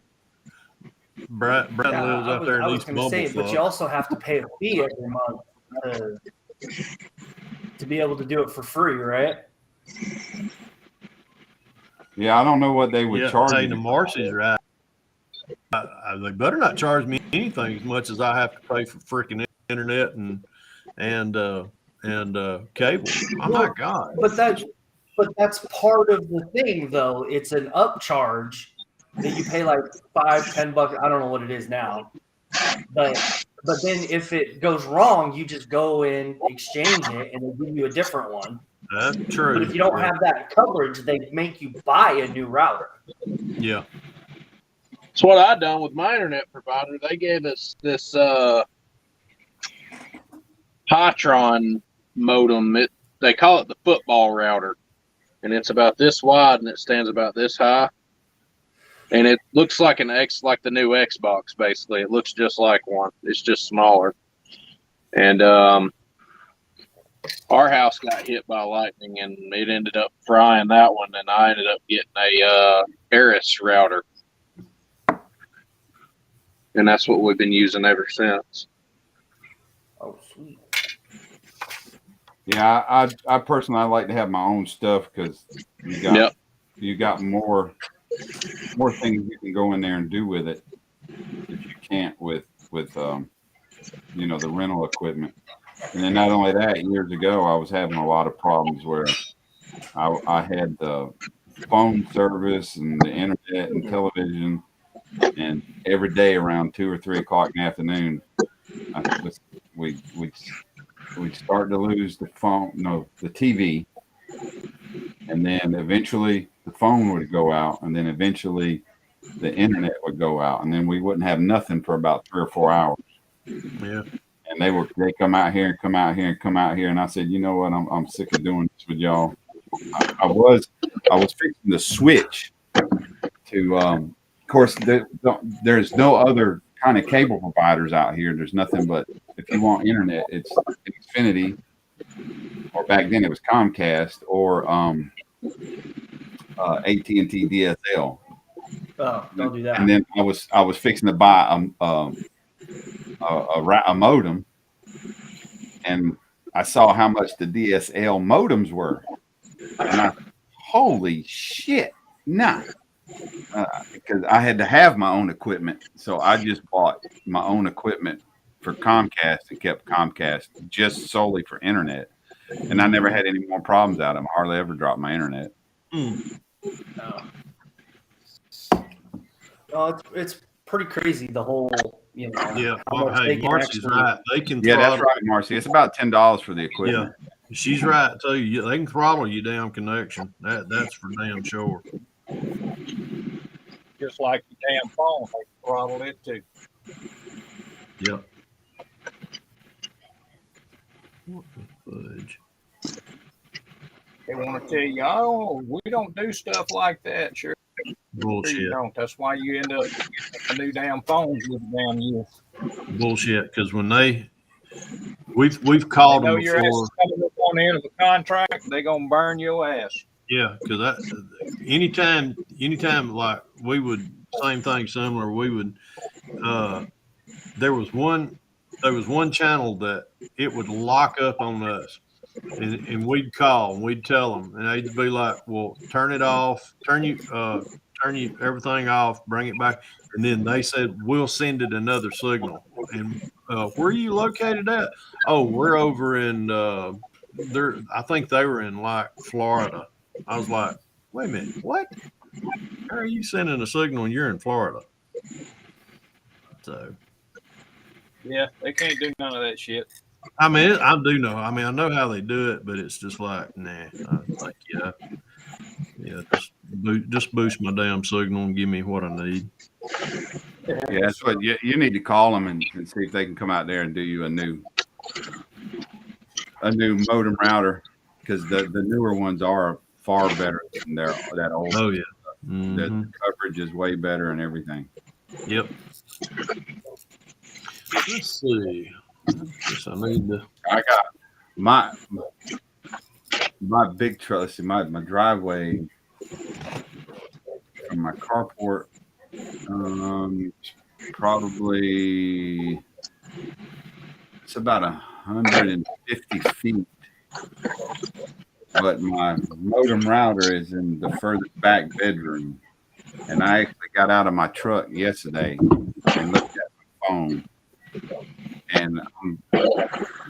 Speaker 3: Brett lives out there
Speaker 6: I
Speaker 3: in
Speaker 6: was
Speaker 3: East
Speaker 6: going to say, but you also have to pay a fee every month to be able to do it for free, right?
Speaker 5: Yeah, I don't know what they would charge
Speaker 3: Hey,
Speaker 5: you.
Speaker 3: the Marcy's right. They better not charge me anything as much as I have to pay for freaking internet and cable. Oh my God!
Speaker 6: But that's part of the thing, though. It's an upcharge that you pay like $5-10. I don't know what it is now, but then if it goes wrong, you just go and exchange it, and they give you a different one.
Speaker 3: That's true.
Speaker 6: But if you don't have that coverage, they make you buy a new router.
Speaker 3: Yeah.
Speaker 4: That's what I done with my internet provider. They gave us this Hytron modem. They call it the football router, and it's about this wide and it stands about this high. And it looks like like the new Xbox. Basically, it looks just like one. It's just smaller. And Our house got hit by lightning and it ended up frying that one, and I ended up getting a Aris router, and that's what we've been using ever since.
Speaker 6: Oh, sweet.
Speaker 5: Yeah, I personally I like to have my own stuff because you got more things you can go in there and do with it that you can't with the rental equipment. And then not only that, years ago I was having a lot of problems where I had the phone service and the internet and television, and every day around 2 or 3 o'clock in the afternoon, we'd start to lose the TV, and then eventually the phone would go out, and then eventually the internet would go out, and then we wouldn't have nothing for about 3 or 4 hours.
Speaker 3: Yeah.
Speaker 5: And they come out here, and I said, you know what, I'm sick of doing this with y'all. I was fixing the switch to, of course, there's no other kind of cable providers out here. There's nothing but, if you want internet, it's Xfinity, or back then it was Comcast, or AT&T DSL.
Speaker 6: Oh, don't do that.
Speaker 5: And then I was fixing to buy a modem, and I saw how much the DSL modems were, and I, holy shit, nah. Because I had to have my own equipment, so I just bought my own equipment for Comcast and kept Comcast just solely for internet, and I never had any more problems out of them. I hardly ever dropped my internet.
Speaker 6: Oh, it's pretty crazy, the whole,
Speaker 3: Yeah.
Speaker 6: how
Speaker 3: Well,
Speaker 6: much
Speaker 3: hey,
Speaker 6: they can
Speaker 3: Marcy's
Speaker 6: actually-
Speaker 3: right. They can.
Speaker 5: Yeah, that's
Speaker 3: throttle-
Speaker 5: right, Marcy. It's about $10 for the
Speaker 3: Yeah,
Speaker 5: equipment.
Speaker 3: she's right too. They can throttle you down connection. That's for damn sure.
Speaker 1: Just like the damn phone, they throttle it too.
Speaker 3: Yep. What the fudge?
Speaker 1: They want to tell you, oh, we don't do stuff like that. Sure, you
Speaker 3: Bullshit.
Speaker 1: don't. That's why you end up getting a new damn phones with the damn year.
Speaker 3: Bullshit. Because when we've
Speaker 1: They
Speaker 3: called
Speaker 1: know
Speaker 3: them
Speaker 1: your ass
Speaker 3: before.
Speaker 1: is coming up on the end of a contract. They gonna burn your ass.
Speaker 3: Yeah, because anytime like we would, same thing similar. We would there was one channel that it would lock up on us, and we'd call and we'd tell them, and they'd be like, well, turn it off, turn you everything off, bring it back. And then they said, we'll send it another signal. And where are you located at? Oh, we're over in I think they were in like Florida. I was like, wait a minute, what? How are you sending a signal and you're in Florida? So
Speaker 1: Yeah, they can't do none of that shit.
Speaker 3: I mean, I do know. I mean, I know how they do it, but it's just like, nah. I like, just boost my damn signal and give me what I need.
Speaker 5: Yeah, that's what you need to call them and see if they can come out there and do you a new modem router, because the newer ones are far better than that old.
Speaker 3: Oh yeah,
Speaker 5: The coverage is way better and everything.
Speaker 3: Yep. Let's see. I guess I need to.
Speaker 5: I got my big truck. Let's see, my driveway from my carport, probably it's about 150 feet. But my modem router is in the furthest back bedroom, and I actually got out of my truck yesterday and looked at my phone. And I'm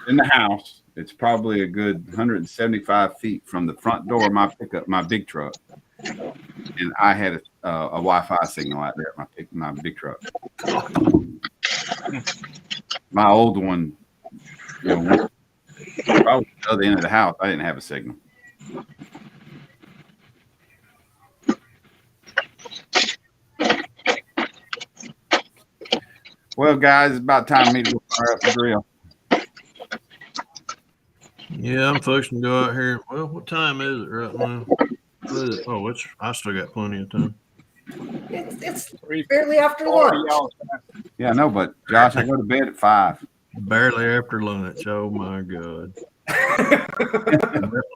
Speaker 5: in the house. It's probably a good 175 feet from the front door of my big truck, and I had a Wi-Fi signal out there at my big truck. My old one, probably the other end of the house, I didn't have a signal. Well, guys, it's about time for me to fire up the grill.
Speaker 3: Yeah, I'm fixing to go out here. Well, what time is it right now? What is it? Oh, I still got plenty of time.
Speaker 6: It's barely after lunch.
Speaker 5: Yeah, I know, but Josh, I go to bed at 5.
Speaker 3: Barely after lunch. Oh my God.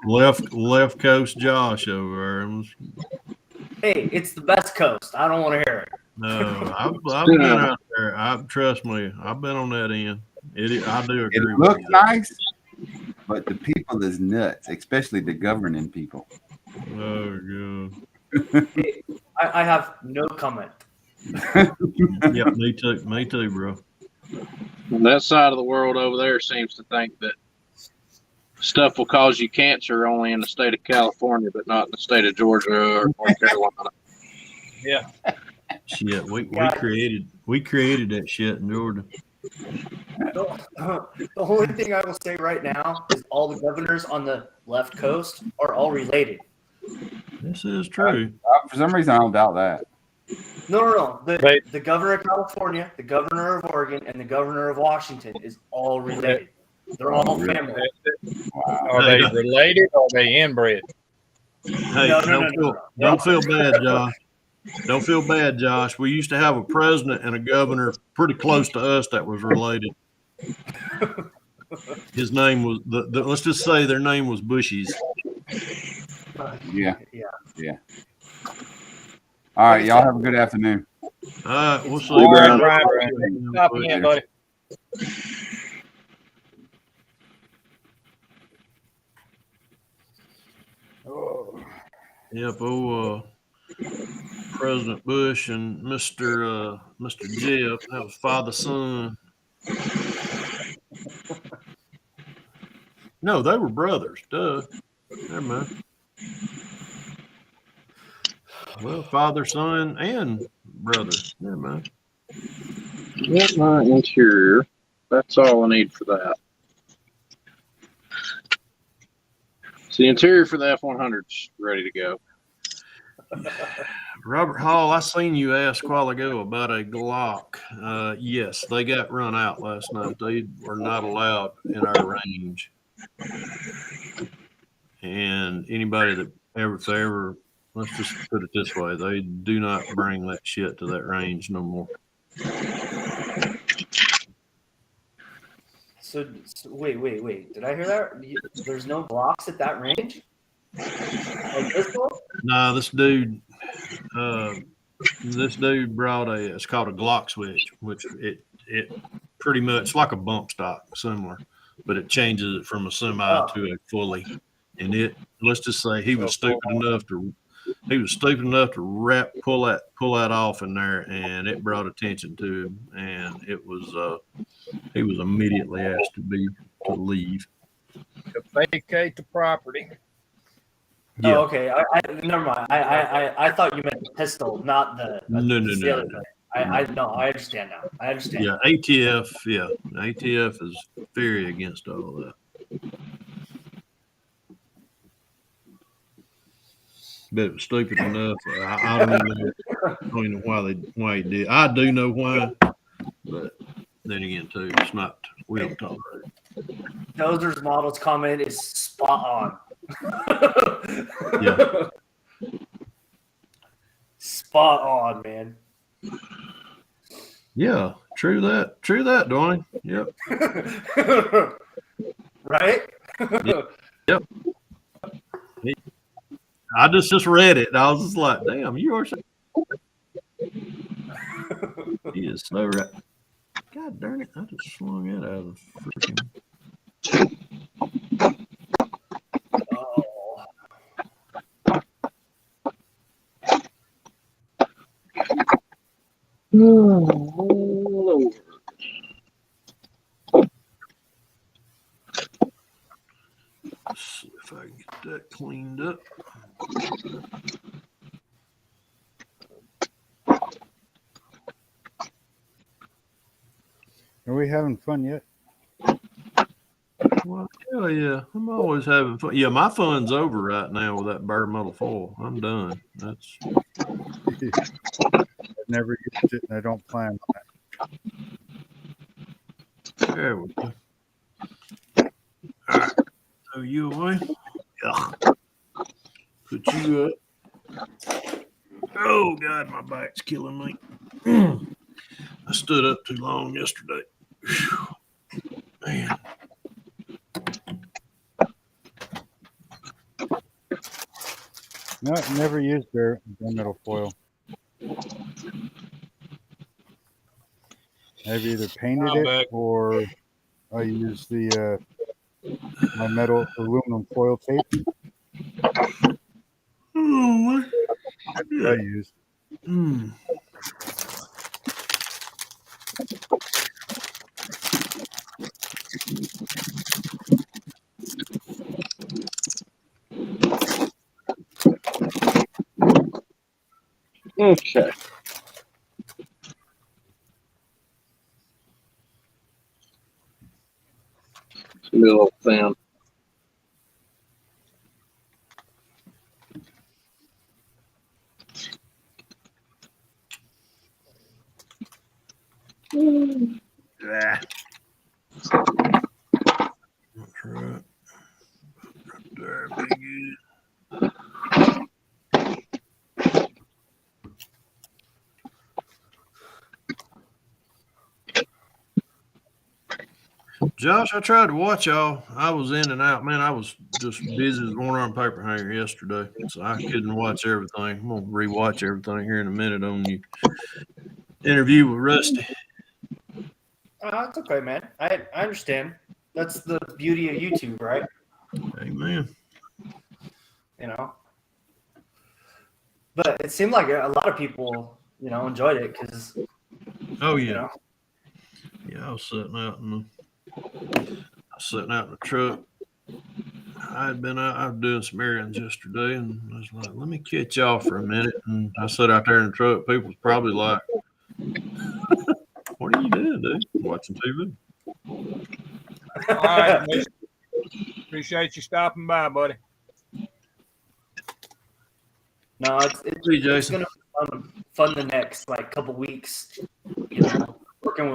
Speaker 3: Left coast Josh over there.
Speaker 6: Hey, it's the best coast. I don't want to hear it.
Speaker 3: No, I've been out there. Trust me, I've been on that end. I do agree
Speaker 5: It
Speaker 3: with
Speaker 5: looks
Speaker 3: you.
Speaker 5: nice, but the people is nuts, especially the governing people.
Speaker 3: Oh god.
Speaker 6: I have no comment.
Speaker 3: Yep, me too. Me too, bro.
Speaker 4: And that side of the world over there seems to think that stuff will cause you cancer only in the state of California, but not in the state of Georgia or North Carolina.
Speaker 1: Yeah.
Speaker 3: Shit, we created that shit in Georgia.
Speaker 6: The only thing I will say right now is all the governors on the left coast are all related.
Speaker 3: This is true.
Speaker 5: For some reason, I don't doubt that.
Speaker 6: No.
Speaker 1: Right.
Speaker 6: The governor of California, the governor of Oregon, and the governor of Washington is all related. They're all family.
Speaker 5: Wow.
Speaker 1: Are they related or are they inbred?
Speaker 3: Hey,
Speaker 6: No.
Speaker 3: don't feel bad, Josh. Don't feel bad, Josh. We used to have a president and a governor pretty close to us that was related. His name was let's just say their name was Bushies.
Speaker 5: Yeah. All right, y'all have a good afternoon.
Speaker 3: All right, we'll see.
Speaker 1: All right,
Speaker 3: Brian.
Speaker 1: Brian. Stop again, buddy.
Speaker 3: Yep. President Bush and Mr. Jeff. That was father son. No, they were brothers. Duh. Never mind. Well, father, son, and brother. Never mind.
Speaker 4: Get my interior. That's all I need for that. So the interior for the F-100's ready to go.
Speaker 3: Robert Hall, I seen you ask a while ago about a Glock. Yes, they got run out last night. They were not allowed in our range. And anybody that ever, let's just put it this way, they do not bring that shit to that range no more.
Speaker 6: So wait. Did I hear that? There's no Glocks at that range? Like this one?
Speaker 3: No, this dude brought it's called a Glock switch, which it pretty much like a bump stock, similar, but it changes it from a semi to a fully. And let's just say he was stupid enough to pull that off in there, and it brought attention to him, and it was he was immediately asked to leave.
Speaker 1: To vacate the property.
Speaker 3: Yeah.
Speaker 6: Oh, okay. Never mind. I thought you meant the pistol, not the.
Speaker 3: No.
Speaker 6: I understand now. I understand.
Speaker 3: Yeah, ATF. Yeah, ATF is very against all of that. But it was stupid enough. I don't know why he did. I do know why, but then again, too, it's not. We don't tolerate it.
Speaker 6: Dozer's model's comment is spot on.
Speaker 3: Yeah.
Speaker 6: Spot on, man.
Speaker 3: Yeah, true that, Dwayne. Yep.
Speaker 6: Right?
Speaker 3: Yep. I just read it, and I was just like, damn, you are so... He is so right. God darn it, I just slung it out of freaking...
Speaker 4: Lord.
Speaker 3: Let's see if I can get that cleaned up.
Speaker 7: Are we having fun yet?
Speaker 3: Well, hell yeah, I'm always having fun. Yeah, my fun's over right now with that bare metal foil. I'm done. That's
Speaker 7: I never used it, and I don't plan on it.
Speaker 3: there we go. All right, throw you away. Yeah. Put you up. Oh God, my back's killing me. I stood up too long yesterday. Whew. Man.
Speaker 7: No, never used bare metal foil. I've either painted
Speaker 1: I'm
Speaker 7: it
Speaker 1: back.
Speaker 7: or I use the my metal aluminum foil tape.
Speaker 3: Oh,
Speaker 7: That's what I use.
Speaker 3: mm.
Speaker 4: Okay. It's gonna be a little thin.
Speaker 3: Yeah. That's right. Right there, be good. Josh, I tried to watch y'all. I was in and out. Man, I was just busy as one arm paper hanger yesterday, so I couldn't watch everything. I'm gonna rewatch everything here in a minute on your interview with Rusty.
Speaker 6: It's okay, man. I understand. That's the beauty of YouTube, right?
Speaker 3: Amen.
Speaker 6: You know. But it seemed like a lot of people, enjoyed it because,
Speaker 3: Oh yeah,
Speaker 6: know.
Speaker 3: yeah. I was sitting out in the truck. I had been out. I was doing some errands yesterday, and I was like, "Let me catch y'all for a minute." And I sat out there in the truck. People was probably like, "What are you doing, dude? Watching TV?"
Speaker 1: All right, Mitch. Appreciate you stopping by, buddy.
Speaker 6: No, it's
Speaker 3: Hey,
Speaker 6: it's
Speaker 3: Jason.
Speaker 6: gonna be fun the next couple weeks. Working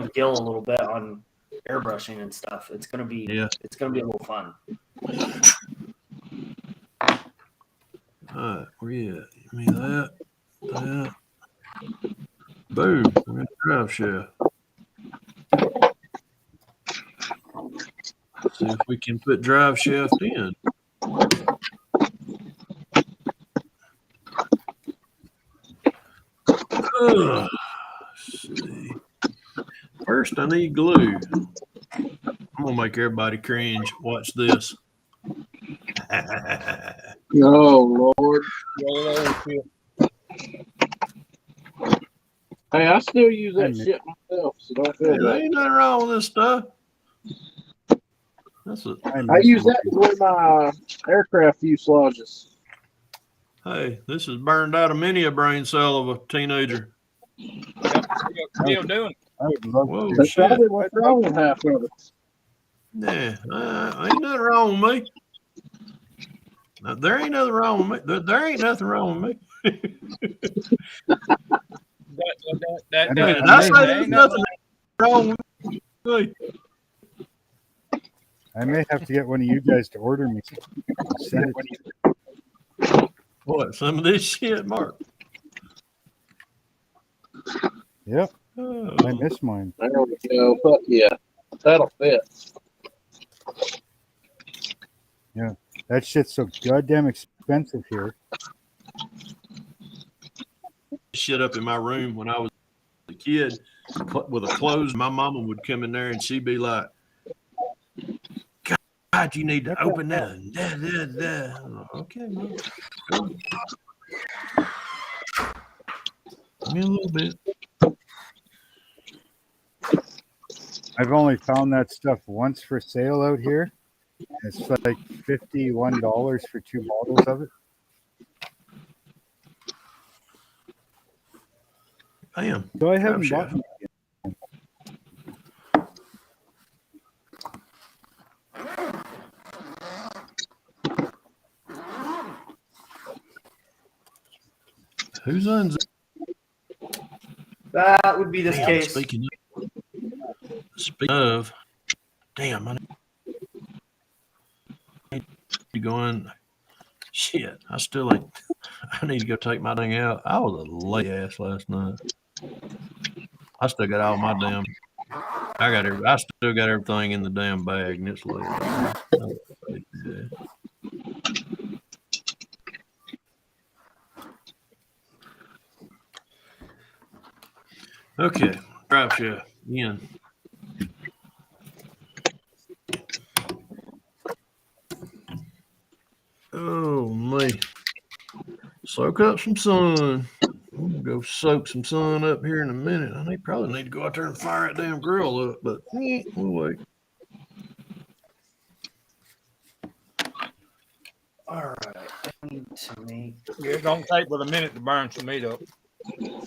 Speaker 6: with Gil a little bit on airbrushing and stuff. It's gonna be
Speaker 3: Yeah.
Speaker 6: It's gonna be a little fun.
Speaker 3: All right, where you at? Give me that. Boom. We're gonna drive shaft. See if we can put drive shaft in. Let's see. First, I need glue. I'm gonna make everybody cringe. Watch this.
Speaker 4: Oh Lord. Hey, I still use that shit myself, so don't feel
Speaker 3: Hey, there
Speaker 4: bad.
Speaker 3: ain't nothing wrong with this stuff. That's it.
Speaker 4: I use that for my aircraft fuselages.
Speaker 3: Hey, this has burned out a mini a brain cell of a teenager.
Speaker 1: Yep, still doing it.
Speaker 7: I would love
Speaker 3: Whoa,
Speaker 7: to.
Speaker 4: That's
Speaker 3: shit.
Speaker 4: probably what's wrong with half of it.
Speaker 3: Yeah, ain't nothing wrong with me. Now, there ain't nothing wrong with me. There ain't nothing wrong with me.
Speaker 1: That
Speaker 3: Hey, did I say
Speaker 1: ain't
Speaker 3: there's
Speaker 1: nothing.
Speaker 3: nothing wrong with me?
Speaker 7: I may have to get one of you guys to order me. Send it.
Speaker 3: What, some of this shit, Mark?
Speaker 7: Yep,
Speaker 3: Oh.
Speaker 7: I miss mine.
Speaker 4: There we go. Fuck yeah. That'll fit.
Speaker 7: Yeah, that shit's so goddamn expensive here.
Speaker 3: Shit up in my room when I was a kid with a clothes. My mama would come in there and she'd be like, God, you need to open that. Okay, Mom. Go. Give me a little bit.
Speaker 7: I've only found that stuff once for sale out here. It's like $51 for 2 bottles of it.
Speaker 3: Damn.
Speaker 7: So I haven't
Speaker 3: Drive
Speaker 7: bought
Speaker 3: shaft.
Speaker 7: them.
Speaker 3: Whose owns it?
Speaker 6: That would be this
Speaker 3: Damn,
Speaker 6: case.
Speaker 3: speaking of, damn, I need to go in. Shit, I still ain't. I need to go take my thing out. I was a late ass last night. I still got all my damn. I still got everything in the damn bag, and it's late. Okay, drive shaft in. Oh man, soak up some sun. I'm gonna go soak some sun up here in a minute. I probably need to go out there and fire that damn grill up, but we'll wait.
Speaker 6: All right. I need to make.
Speaker 1: Yeah, it don't take but a minute to burn some meat up.
Speaker 3: Yeah,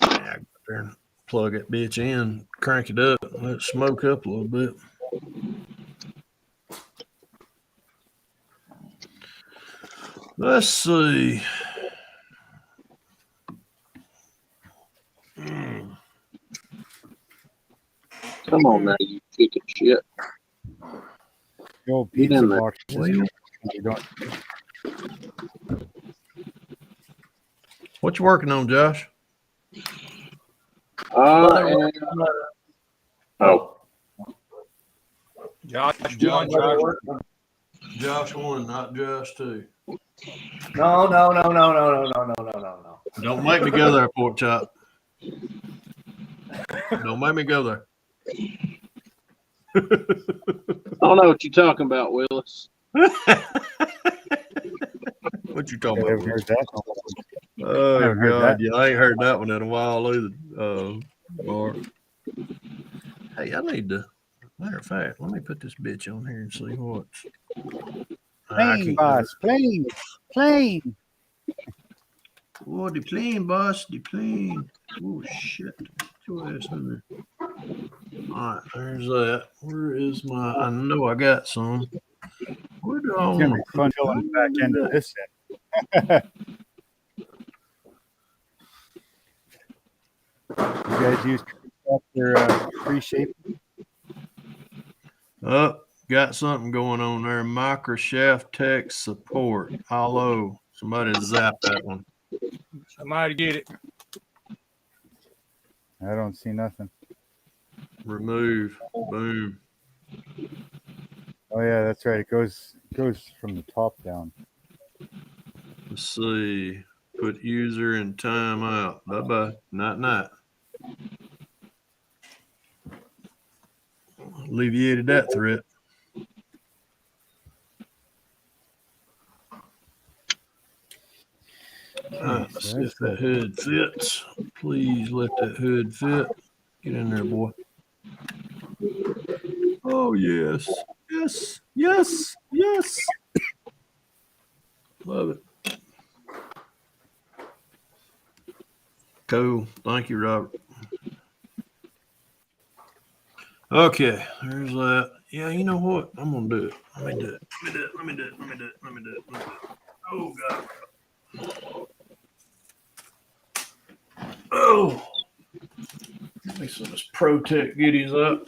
Speaker 3: I go out there and plug that bitch in, crank it up, let it smoke up a little bit. Let's see.
Speaker 4: Come on now, you chicken shit.
Speaker 7: The old
Speaker 4: Get
Speaker 7: pizza
Speaker 4: in there.
Speaker 7: box. You don't.
Speaker 3: What you working on, Josh?
Speaker 4: Oh,
Speaker 1: Josh
Speaker 3: Josh,
Speaker 1: one, Josh.
Speaker 3: Josh one, not Josh two.
Speaker 6: No.
Speaker 3: Don't make me go there, pork chop. Don't make me go there.
Speaker 4: I don't know what you're talking about, Willis.
Speaker 3: What you talking
Speaker 7: I
Speaker 3: about?
Speaker 7: haven't heard that.
Speaker 3: Oh
Speaker 7: haven't heard
Speaker 3: God,
Speaker 7: that.
Speaker 3: yeah, I ain't heard that one in a while either. Mark. Hey, I need to. Matter of fact, let me put this bitch on here and see what's.
Speaker 7: Plane, boss. Plane.
Speaker 3: Oh, the plane, boss, the plane. Oh shit, get your ass in there. All right, there's that. Where is my? I know I got some. Where do I
Speaker 7: It's gonna
Speaker 3: want
Speaker 7: be
Speaker 3: to
Speaker 7: fun
Speaker 3: put
Speaker 7: filling the back end of this in. You guys use their free shape.
Speaker 3: Oh, got something going on there. Microshaft tech support. Hello. Somebody zap that one.
Speaker 1: Somebody get it.
Speaker 7: I don't see nothing.
Speaker 3: Remove. Boom.
Speaker 7: Oh yeah, that's right. It goes from the top down.
Speaker 3: Let's see. Put user in timeout. Bye-bye. Night. Alleviated that threat. Let's see if that hood fits. Please let that hood fit. Get in there, boy. Oh, yes. Yes. Love it. Cool. Thank you, Robert. Okay, there's that. Yeah, you know what? I'm gonna do it. Let me do it. Oh God. Oh. Let me some of this Protect goodies up.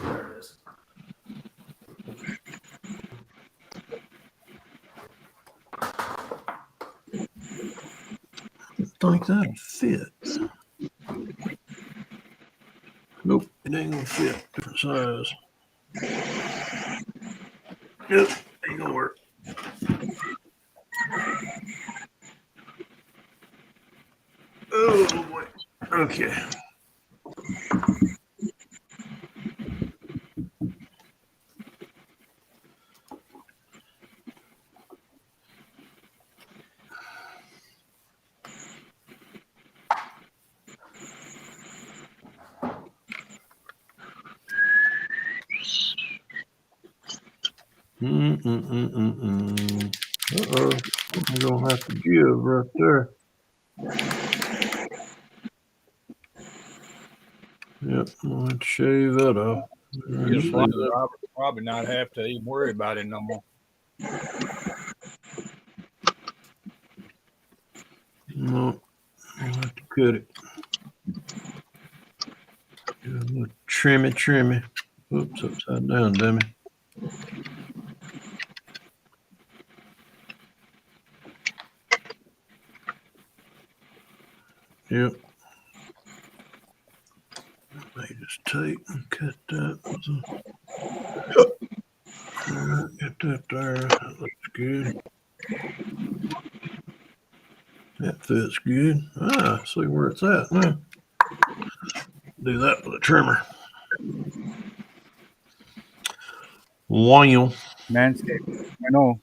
Speaker 6: There it is.
Speaker 3: I think that'll fit. Nope, it ain't gonna fit. Different size. Yep, ain't gonna work. Oh boy. Okay. Uh-oh. I'm gonna have to give right there. Yep, I'm gonna have to shave that off.
Speaker 1: Just like Robert, probably not have to even worry about it no more.
Speaker 3: No, I'll have to cut it. Do a little trimmy. Oops, upside down, dummy. Yep. May just take and cut that. All right, get that there. That looks good. That fits good. See where it's at now. Do that with a trimmer. Wow.
Speaker 7: Manscaped. I know.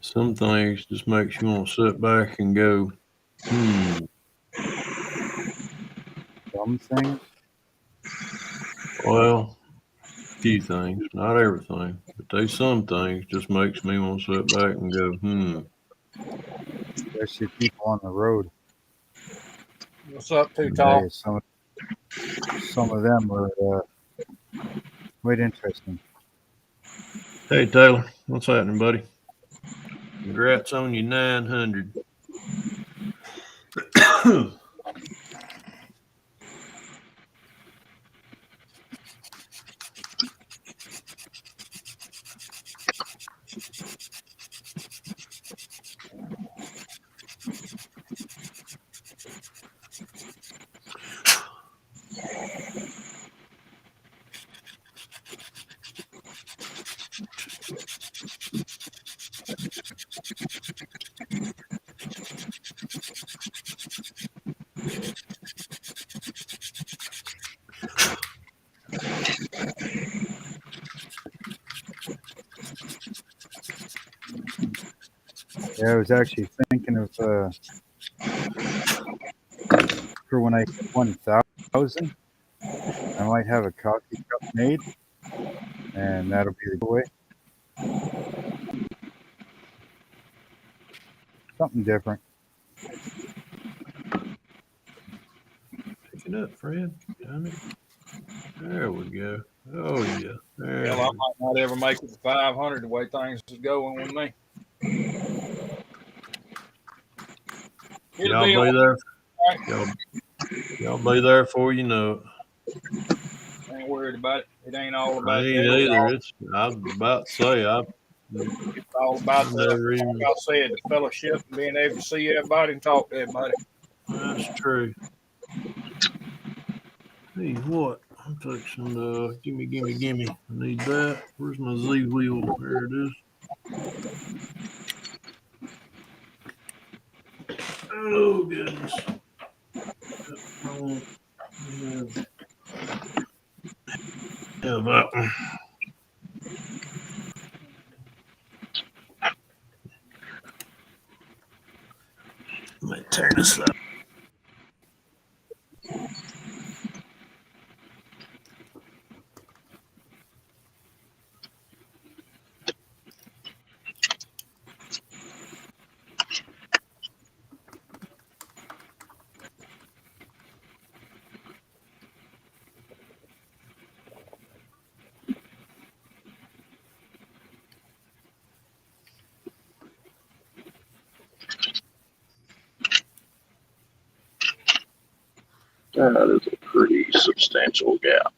Speaker 3: Some things just makes you want to sit back and go,
Speaker 7: Some things.
Speaker 3: Well, few things, not everything, but there's some things just makes me want to sit back and go,
Speaker 7: Especially people on the road.
Speaker 1: What's up, Too
Speaker 7: Yeah,
Speaker 1: Tall?
Speaker 7: some of them are quite interesting.
Speaker 3: Hey, Taylor, what's happening, buddy? Congrats on your 900.
Speaker 7: Yeah, I was actually thinking of for when I hit 1,000, I might have a coffee cup made, and that'll be the giveaway. Something different.
Speaker 3: Pick it up, Fred. Damn it. There we go. Oh, yeah. There
Speaker 1: Hell,
Speaker 3: we
Speaker 1: I
Speaker 3: go.
Speaker 1: might not ever make it to 500 the way things is going with me. It'll
Speaker 3: Y'all
Speaker 1: be
Speaker 3: be
Speaker 1: on,
Speaker 3: there.
Speaker 1: right?
Speaker 3: Y'all be there before you know it.
Speaker 1: Ain't worried about it. It ain't all
Speaker 3: I
Speaker 1: about
Speaker 3: ain't
Speaker 1: that.
Speaker 3: either. I was about to say,
Speaker 1: It's all about like I said, the fellowship and being able to see everybody and talk to everybody.
Speaker 3: That's true. Hey, what? I'm fixing gimme. I need that. Where's my Z wheel? There it is. Oh, goodness. Yeah, that one. Let me turn this up.
Speaker 4: That is a pretty substantial gap.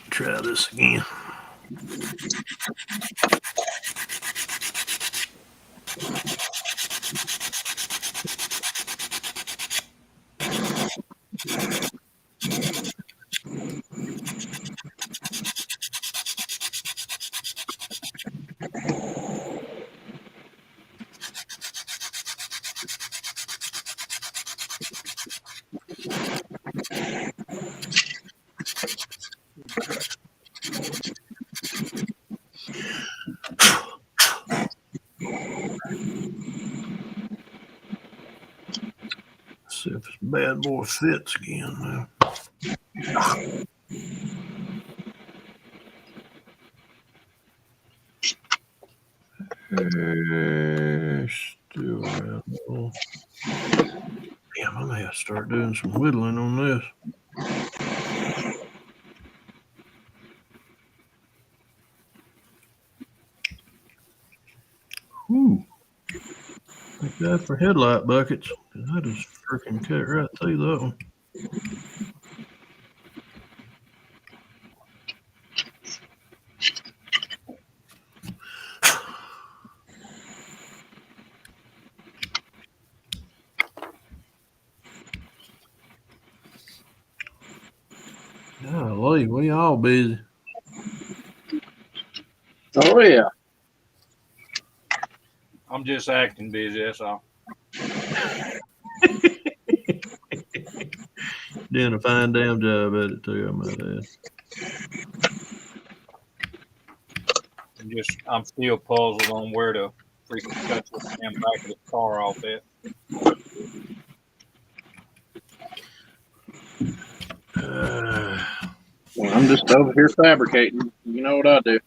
Speaker 3: Try this again. See if this bad boy fits again now. Still around. Damn, I may have to start doing some whittling on this. Whew. Thank God for headlight buckets. I just freaking cut right through that one. Golly, we all busy.
Speaker 4: Oh yeah.
Speaker 1: I'm just acting busy. That's all.
Speaker 3: Doing a fine damn job at it too, I might add.
Speaker 1: I'm still puzzled on where to freaking cut the damn back of the car off at.
Speaker 4: Well, I'm just over here fabricating. You know what I do.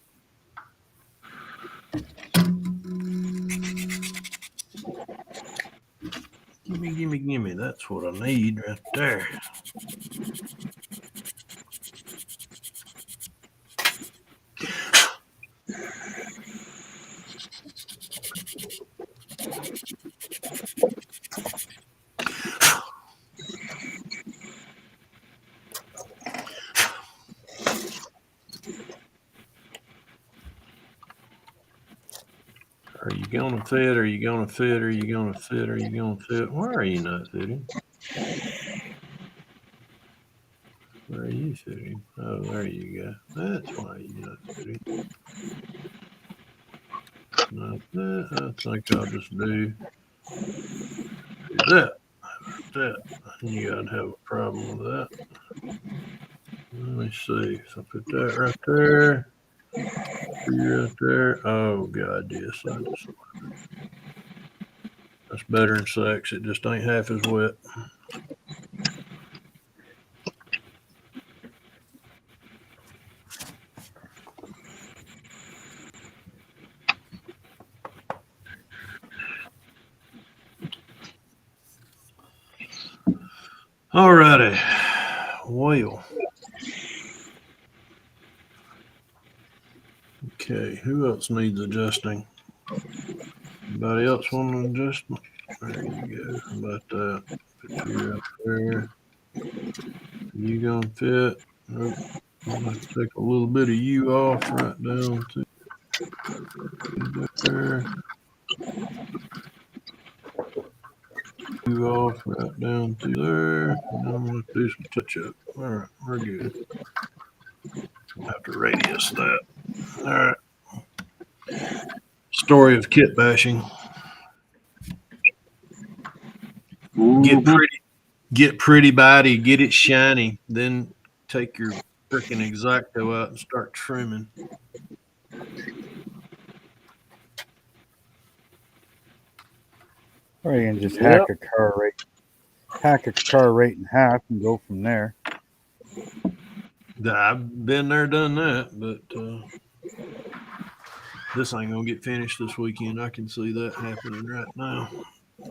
Speaker 3: Gimme. That's what I need right there. Are you gonna fit? Are you gonna fit? Are you gonna fit? Are you gonna fit? Why are you not fitting? Where are you fitting? Oh, there you go. That's why you're not fitting. Not that. I think I'll just do that. That. You gotta have a problem with that. Let me see. So put that right there. Right there. Oh God, yes. That's better than sex. It just ain't half as wet. Alrighty. Well. Okay, who else needs adjusting? Anybody else want an adjustment? There you go. How about that? Put you up there. You gonna fit? Nope. I'm gonna take a little bit of you off right down to there. You off right down to there. And I'm gonna do some touch up. All right, we're good. I'll have to radius that. All right. Story of kit bashing. Get pretty body, get it shiny, then take your freaking X-Acto out and start trimming.
Speaker 7: Or you can just hack a car right in half and go from there.
Speaker 3: I've been there, done that, but this ain't gonna get finished this weekend. I can see that happening right now.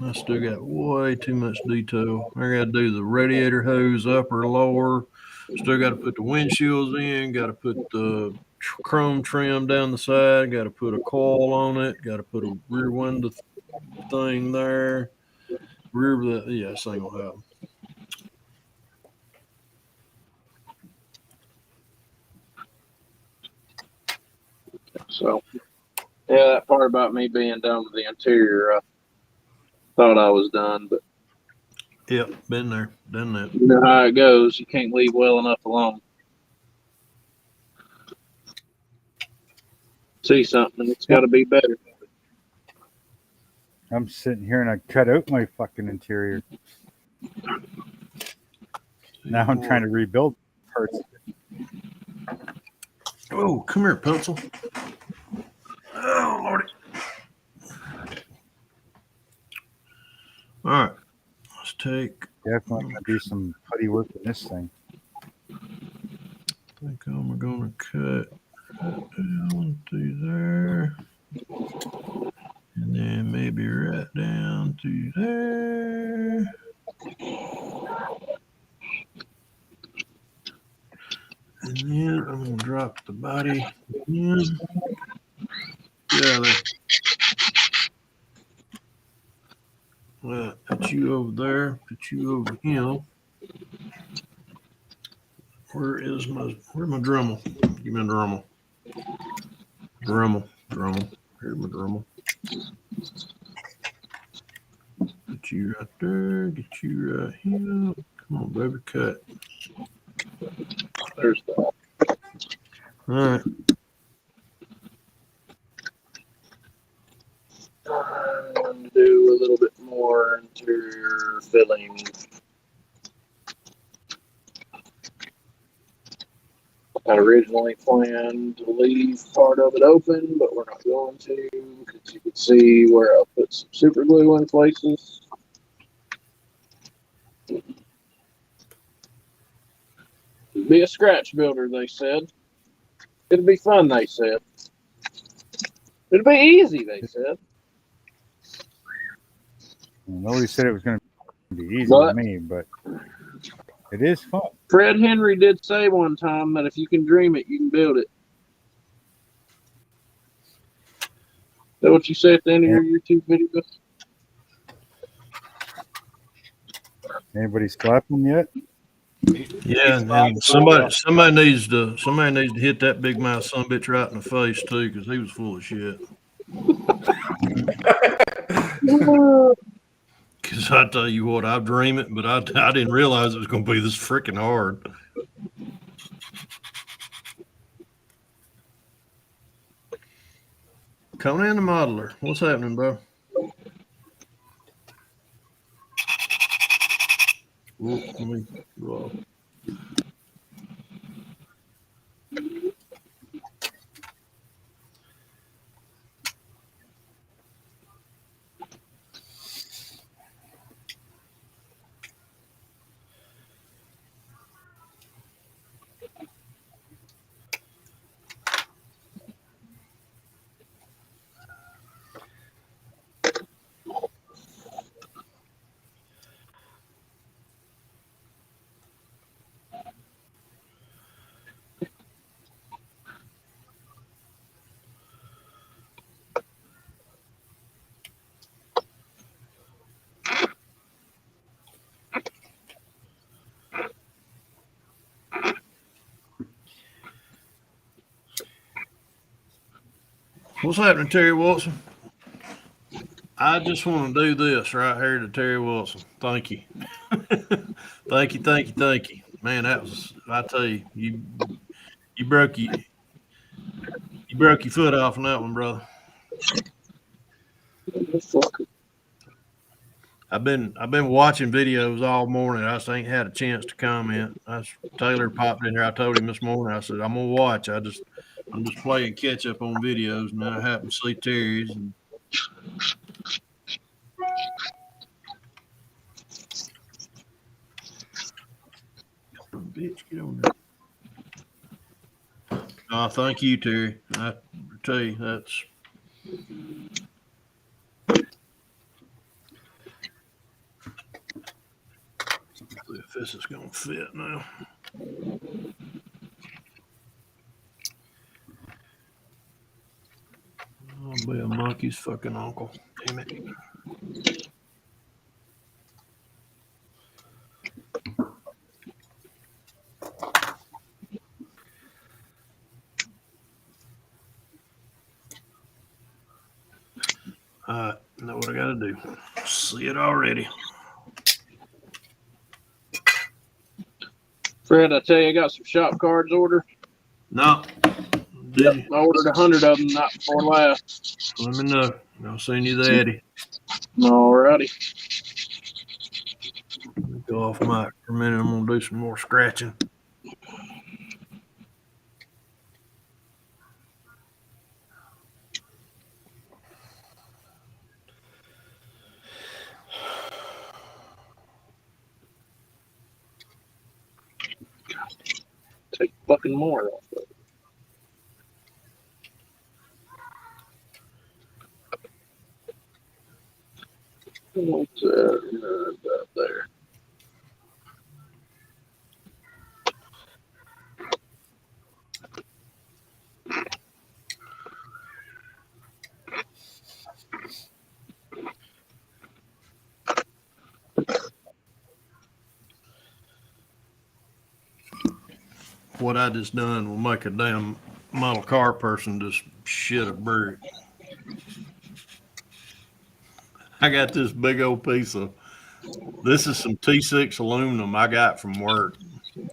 Speaker 3: I still got way too much detail. I got to do the radiator hose upper, lower. Still got to put the windshields in. Got to put the chrome trim down the side. Got to put a coil on it. Got to put a rear window thing there. Yeah, this ain't gonna happen.
Speaker 4: So, yeah, that part about me being done with the interior, I thought I was done, but
Speaker 3: Yep, been there, done that.
Speaker 4: you know how it goes. You can't leave well enough alone. See something, it's got to be better.
Speaker 7: I'm sitting here and I cut out my fucking interior. Now I'm trying to rebuild parts.
Speaker 3: Oh, come here, pencil. Oh, Lordy. All right. Let's take
Speaker 7: Definitely gonna do some putty work in this thing.
Speaker 3: I think I'm gonna cut down through there. And then maybe right down through there. And then I'm gonna drop the body in. Yeah, put you over there, put you over here. Where's my Dremel? Give me a Dremel. Dremel. Here's my Dremel. Get you right there, get you right here. Come on, baby, cut.
Speaker 4: There's that.
Speaker 3: All right.
Speaker 4: Do a little bit more interior filling. I originally planned to leave part of it open, but we're not going to because you can see where I'll put some super glue in places. Be a scratch builder, they said. It'll be fun, they said. It'll be easy, they said.
Speaker 7: Nobody said it was going to be easy
Speaker 4: But-
Speaker 7: to me, but it is fun.
Speaker 4: Fred Henry did say one time that if you can dream it, you can build it. Is that what you say at the end of your YouTube videos?
Speaker 7: Anybody clapping yet?
Speaker 3: Yeah, and somebody needs to hit that big mouth son bitch right in the face too, because he was full of shit. Because I tell you what, I dream it, but I didn't realize it was going to be this freaking hard. Conan the Modeler, what's happening, bro? Ooh, let me go off. What's happening, Terry Wilson? I just want to do this right here to Terry Wilson. Thank you. Thank you. Man, that was, I tell you, you broke your foot off on that one, brother. I've been watching videos all morning. I just ain't had a chance to comment. Taylor popped in here. I told him this morning, I said, I'm gonna watch. I'm just playing catch up on videos, and I happened to see Terry's, and bitch, get on there. Oh, thank you, Terry. I tell you, that's. See if this is gonna fit now. I'll be a monkey's fucking uncle. Damn it. All right, know what I gotta do. See it already.
Speaker 4: Fred, I tell you, I got some shop cards ordered.
Speaker 3: No. Did you?
Speaker 4: I ordered 100 of them night before last.
Speaker 3: Let me know. I'll send you the Eddie.
Speaker 4: Alrighty.
Speaker 3: Go off mic for a minute. I'm gonna do some more scratching.
Speaker 4: fucking more off of it. What's that up there?
Speaker 3: What I just done will make a damn model car person just shit a brick. I got this big old piece of, this is some T6 aluminum I got from work.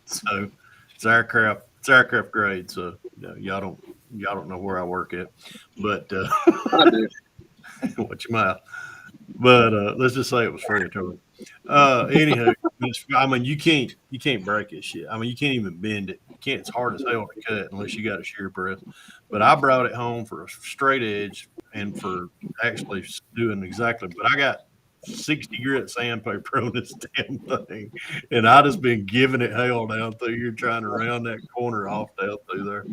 Speaker 3: So it's aircraft grade. So y'all don't know where I work at, but
Speaker 4: I do.
Speaker 3: watch your mouth. But let's just say it was free to anyhow, I mean, you can't break this shit. I mean, you can't even bend it. It's hard as hell to cut unless you got a shear press. But I brought it home for a straight edge and for actually doing exactly. But I got 60 grit sandpaper on this damn thing, and I just been giving it hell down through here trying to round that corner off down through there.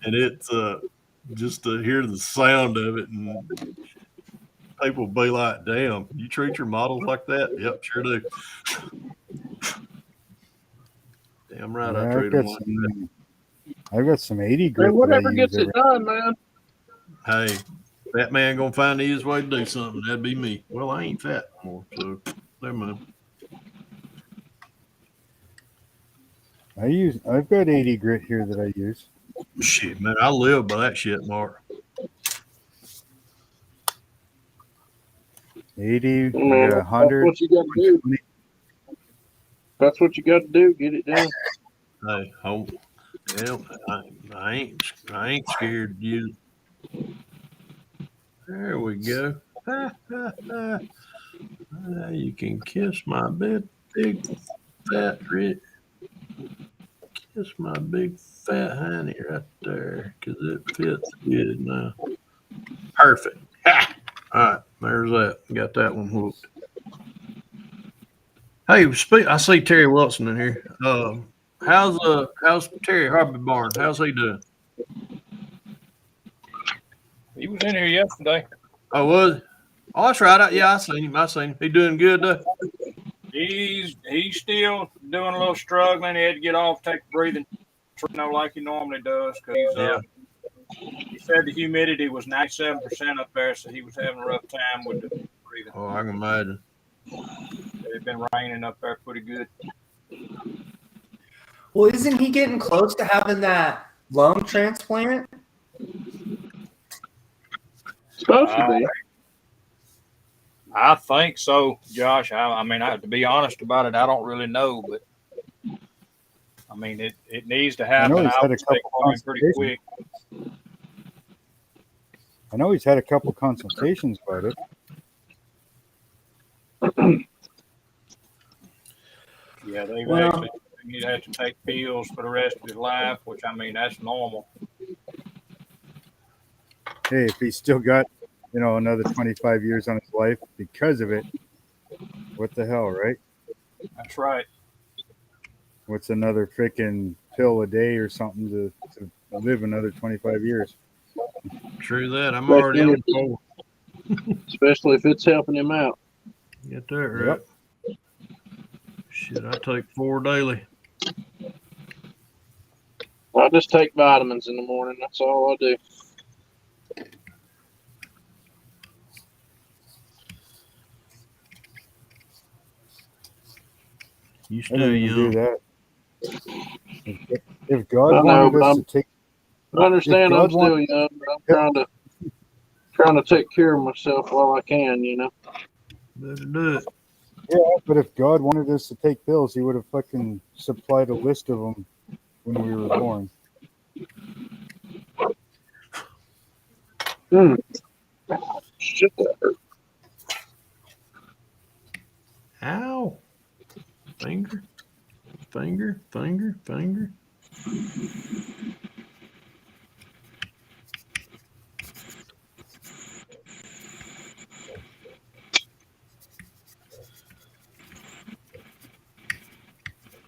Speaker 3: And it's just to hear the sound of it, and people be like, "Damn, you treat your models like that?" Yep, sure do. Damn right, I treat them like that.
Speaker 7: I've got some 80 grit.
Speaker 4: Man, whatever gets it done, man.
Speaker 3: Hey, fat man gonna find the easiest way to do something. That'd be me. Well, I ain't fat anymore, so never mind.
Speaker 7: I've got 80 grit here that I use.
Speaker 3: Shit, man, I live by that shit, Mark.
Speaker 7: 80,
Speaker 4: Man,
Speaker 7: 100.
Speaker 4: That's what you got to do. That's what you got to do. Get it done.
Speaker 3: Hey, I ain't scared to use it. There we go. You can kiss my big fat rich. Kiss my big fat honey right there, because it fits good now. Perfect. Ha! All right, there's that. Got that one hooked. Hey, I see Terry Wilson in here. How's Terry Harvey Barn? How's he doing?
Speaker 1: He was in here yesterday.
Speaker 3: Oh, was he? Oh, that's right. Yeah, I seen him. He doing good though.
Speaker 1: He's still doing a little struggling. He had to get off, take a breathing, like he normally does, because he said the humidity was 97% up there, so he was having a rough time with the breathing.
Speaker 3: Oh, I can imagine.
Speaker 1: It's been raining up there pretty good.
Speaker 6: Well, isn't he getting close to having that lung transplant?
Speaker 4: Supposed to be.
Speaker 1: I think so, Josh. I mean, to be honest about it, I don't really know, but I mean, it needs to happen.
Speaker 7: I know he's had a couple
Speaker 1: pretty quick.
Speaker 7: I know he's had a couple consultations about it.
Speaker 1: Yeah, he'd have to take pills for the rest of his life, which, I mean, that's normal.
Speaker 7: Hey, if he's still got, another 25 years on his life because of it, what the hell, right?
Speaker 1: That's right.
Speaker 7: What's another freaking pill a day or something to live another 25 years?
Speaker 3: True that. I'm already on 4.
Speaker 4: Especially if it's helping him out.
Speaker 3: Get that right. Yep. Shit, I take 4 daily.
Speaker 4: I just take vitamins in the morning. That's all I do.
Speaker 3: You still young.
Speaker 7: Do that. If God wanted us to take,
Speaker 4: I understand I'm still young, but I'm trying to take care of myself while I can.
Speaker 3: Better do it.
Speaker 7: Yeah, but if God wanted us to take pills, He would have fucking supplied a list of them when we were born.
Speaker 4: Shit, that hurt.
Speaker 3: Ow. Finger.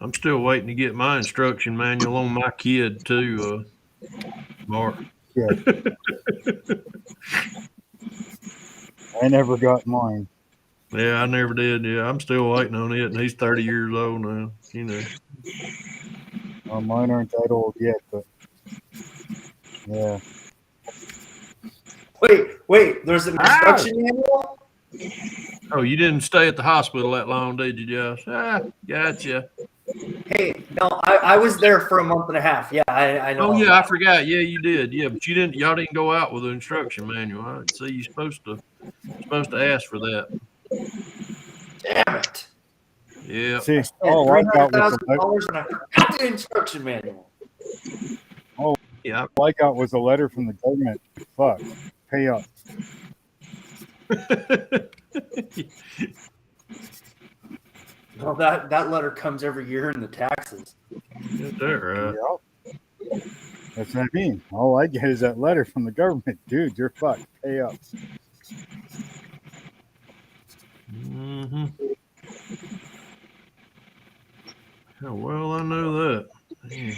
Speaker 3: I'm still waiting to get my instruction manual on my kid too, Mark.
Speaker 7: Yeah. I never got mine.
Speaker 3: Yeah, I never did. Yeah, I'm still waiting on it, and he's 30 years old now. You know.
Speaker 7: Well, mine aren't that old yet, but yeah.
Speaker 6: Wait. There's an instruction manual.
Speaker 3: Oh, you didn't stay at the hospital that long, did you, Josh? Gotcha.
Speaker 6: Hey, no, I was there for a month and a half. Yeah, I know.
Speaker 3: Oh yeah, I forgot. Yeah, you did. Yeah, but you didn't. Y'all didn't go out with an instruction manual. I see. You're supposed to ask for that.
Speaker 6: Damn it.
Speaker 3: Yeah.
Speaker 7: See, all I got was
Speaker 6: $300,000 and I forgot the instruction manual.
Speaker 3: Yeah.
Speaker 7: all I got was a letter from the government. Fuck, pay up.
Speaker 6: Well, that letter comes every year in the taxes.
Speaker 3: Get that right.
Speaker 7: Yep. That's what I mean. All I get is that letter from the government. Dude, you're fucked. Pay up.
Speaker 3: Mm-hmm. How well I know that. Man,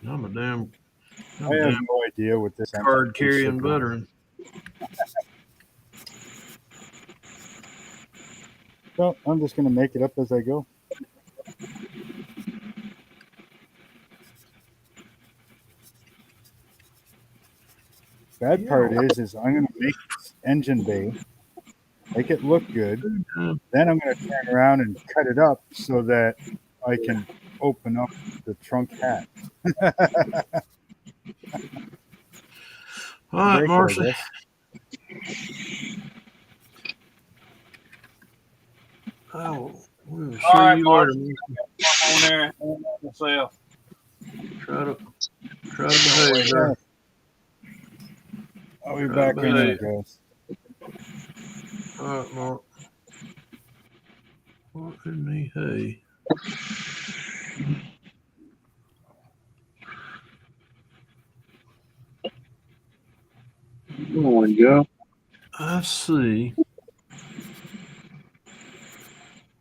Speaker 3: I'm a damn
Speaker 7: I have no idea what this
Speaker 3: card carrying veteran.
Speaker 7: Well, I'm just going to make it up as I go. Bad part is I'm going to make this engine bay, make it look good. Then I'm going to turn around and cut it up so that I can open up the trunk hat.
Speaker 3: All right,
Speaker 7: Break it, I
Speaker 3: Marcy.
Speaker 7: guess.
Speaker 3: Oh, we'll see
Speaker 1: All right,
Speaker 3: you
Speaker 1: Mark.
Speaker 3: later.
Speaker 1: On there myself.
Speaker 3: Try to behave.
Speaker 7: Yeah. I'll be back in there, guys.
Speaker 3: All right, Mark. What in the hay?
Speaker 4: Come on, Joe.
Speaker 3: I see.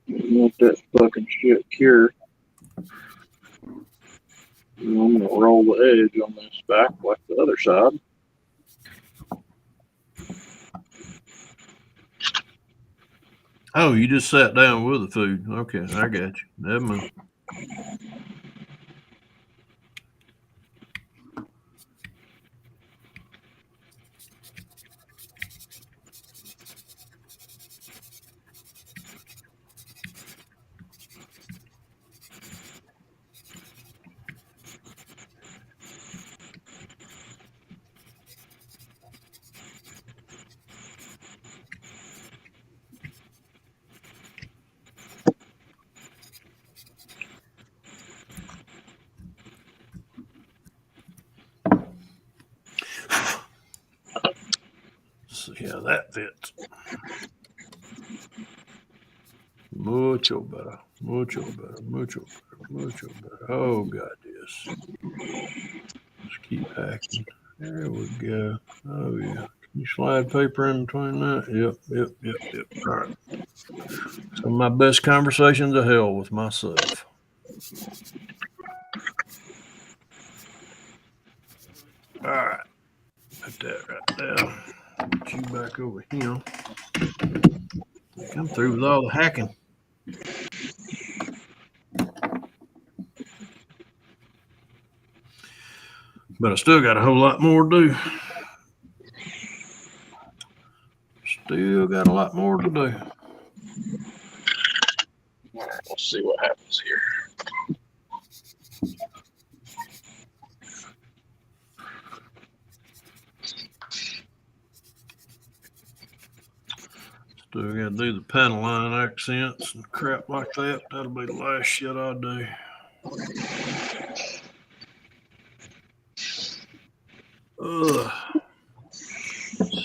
Speaker 4: Want that fucking shit cured. And I'm gonna roll the edge on this back like the other side.
Speaker 3: Oh, you just sat down with the food. Okay, I got you. Never mind. See how that fits. Mucho better. Mucho better. Mucho better. Mucho better. Oh, God, yes. Let's keep hacking. There we go. Oh, yeah. Can you slide paper in between that? Yep. All right. Some of my best conversations of hell with myself. All right. Put that right there. Put you back over here. I'm through with all the hacking. But I still got a whole lot more to do. Still got a lot more to do.
Speaker 4: We'll see what happens here.
Speaker 3: Still got to do the panel line accents and crap like that. That'll be the last shit I do.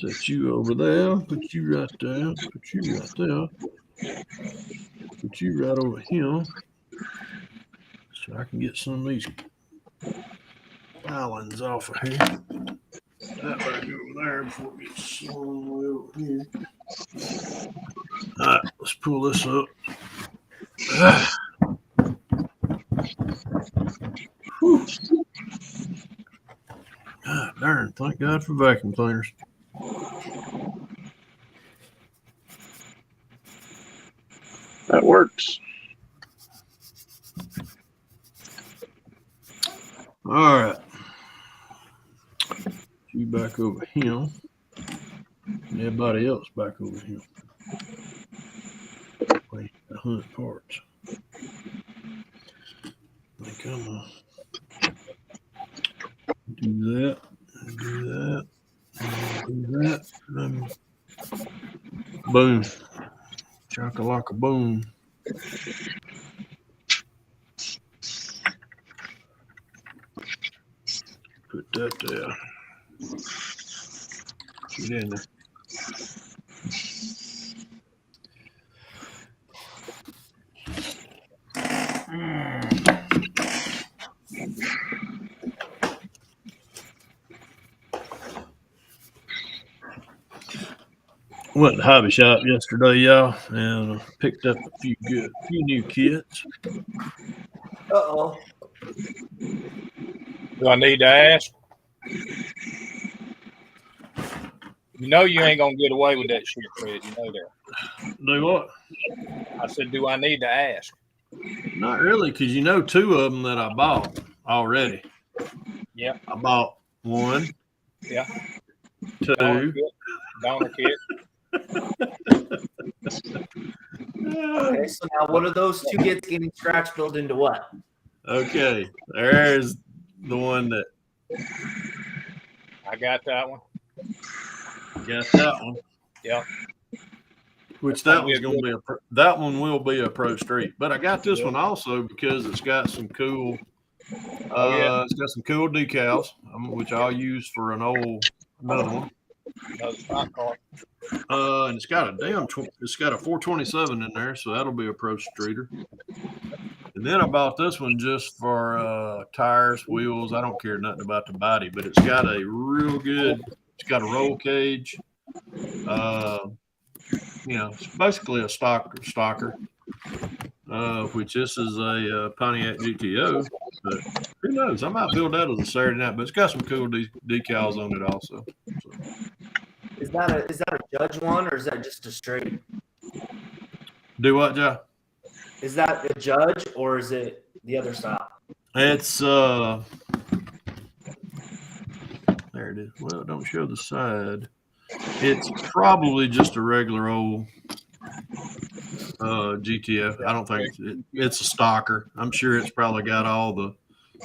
Speaker 3: Set you over there. Put you right there. Put you right there. Put you right over here. So I can get some of these islands off of here. That right over there before it gets slung way over here. All right, let's pull this up. Darn, thank God for vacuum cleaners.
Speaker 4: That works.
Speaker 3: All right. You back over him. And everybody else back over him. Wait, the hunt parts. I think I'm gonna do that. Do that. Do that. Boom. Chakalaka boom. Put that there. Get in there. Went to the hobby shop yesterday, y'all, and picked up a few new kits.
Speaker 6: Uh-oh.
Speaker 1: Do I need to ask? You know you ain't gonna get away with that shit, Fred. You know that.
Speaker 3: Do what?
Speaker 1: I said, do I need to ask?
Speaker 3: Not really, because you know two of them that I bought already.
Speaker 1: Yeah.
Speaker 3: I bought one.
Speaker 1: Yeah.
Speaker 3: Two.
Speaker 1: Donor kit.
Speaker 6: Okay, so now what are those two kits getting scratch built into what?
Speaker 3: Okay, there's the one that
Speaker 1: I got that one.
Speaker 3: got that one.
Speaker 1: Yeah.
Speaker 3: Which that one's gonna be that one will be a Pro Street, but I got this one also because it's got some cool. It's got some cool decals, which I'll use for another one.
Speaker 1: Another stock car.
Speaker 3: And it's got it's got a 427 in there, so that'll be a Pro Streeter. And then I bought this one just for tires, wheels. I don't care nothing about the body, but it's got a real good. It's got a roll cage. It's basically a stalker. Which this is a Pontiac GTO, but who knows? I might build that as a Saturday night. But it's got some cool decals on it also. So.
Speaker 6: Is that a Judge one or is that just a straight?
Speaker 3: Do what, Joe?
Speaker 6: Is that a Judge or is it the other style?
Speaker 3: It's there it is. Well, don't show the side. It's probably just a regular old GTF. I don't think it's a stalker. I'm sure it's probably got all the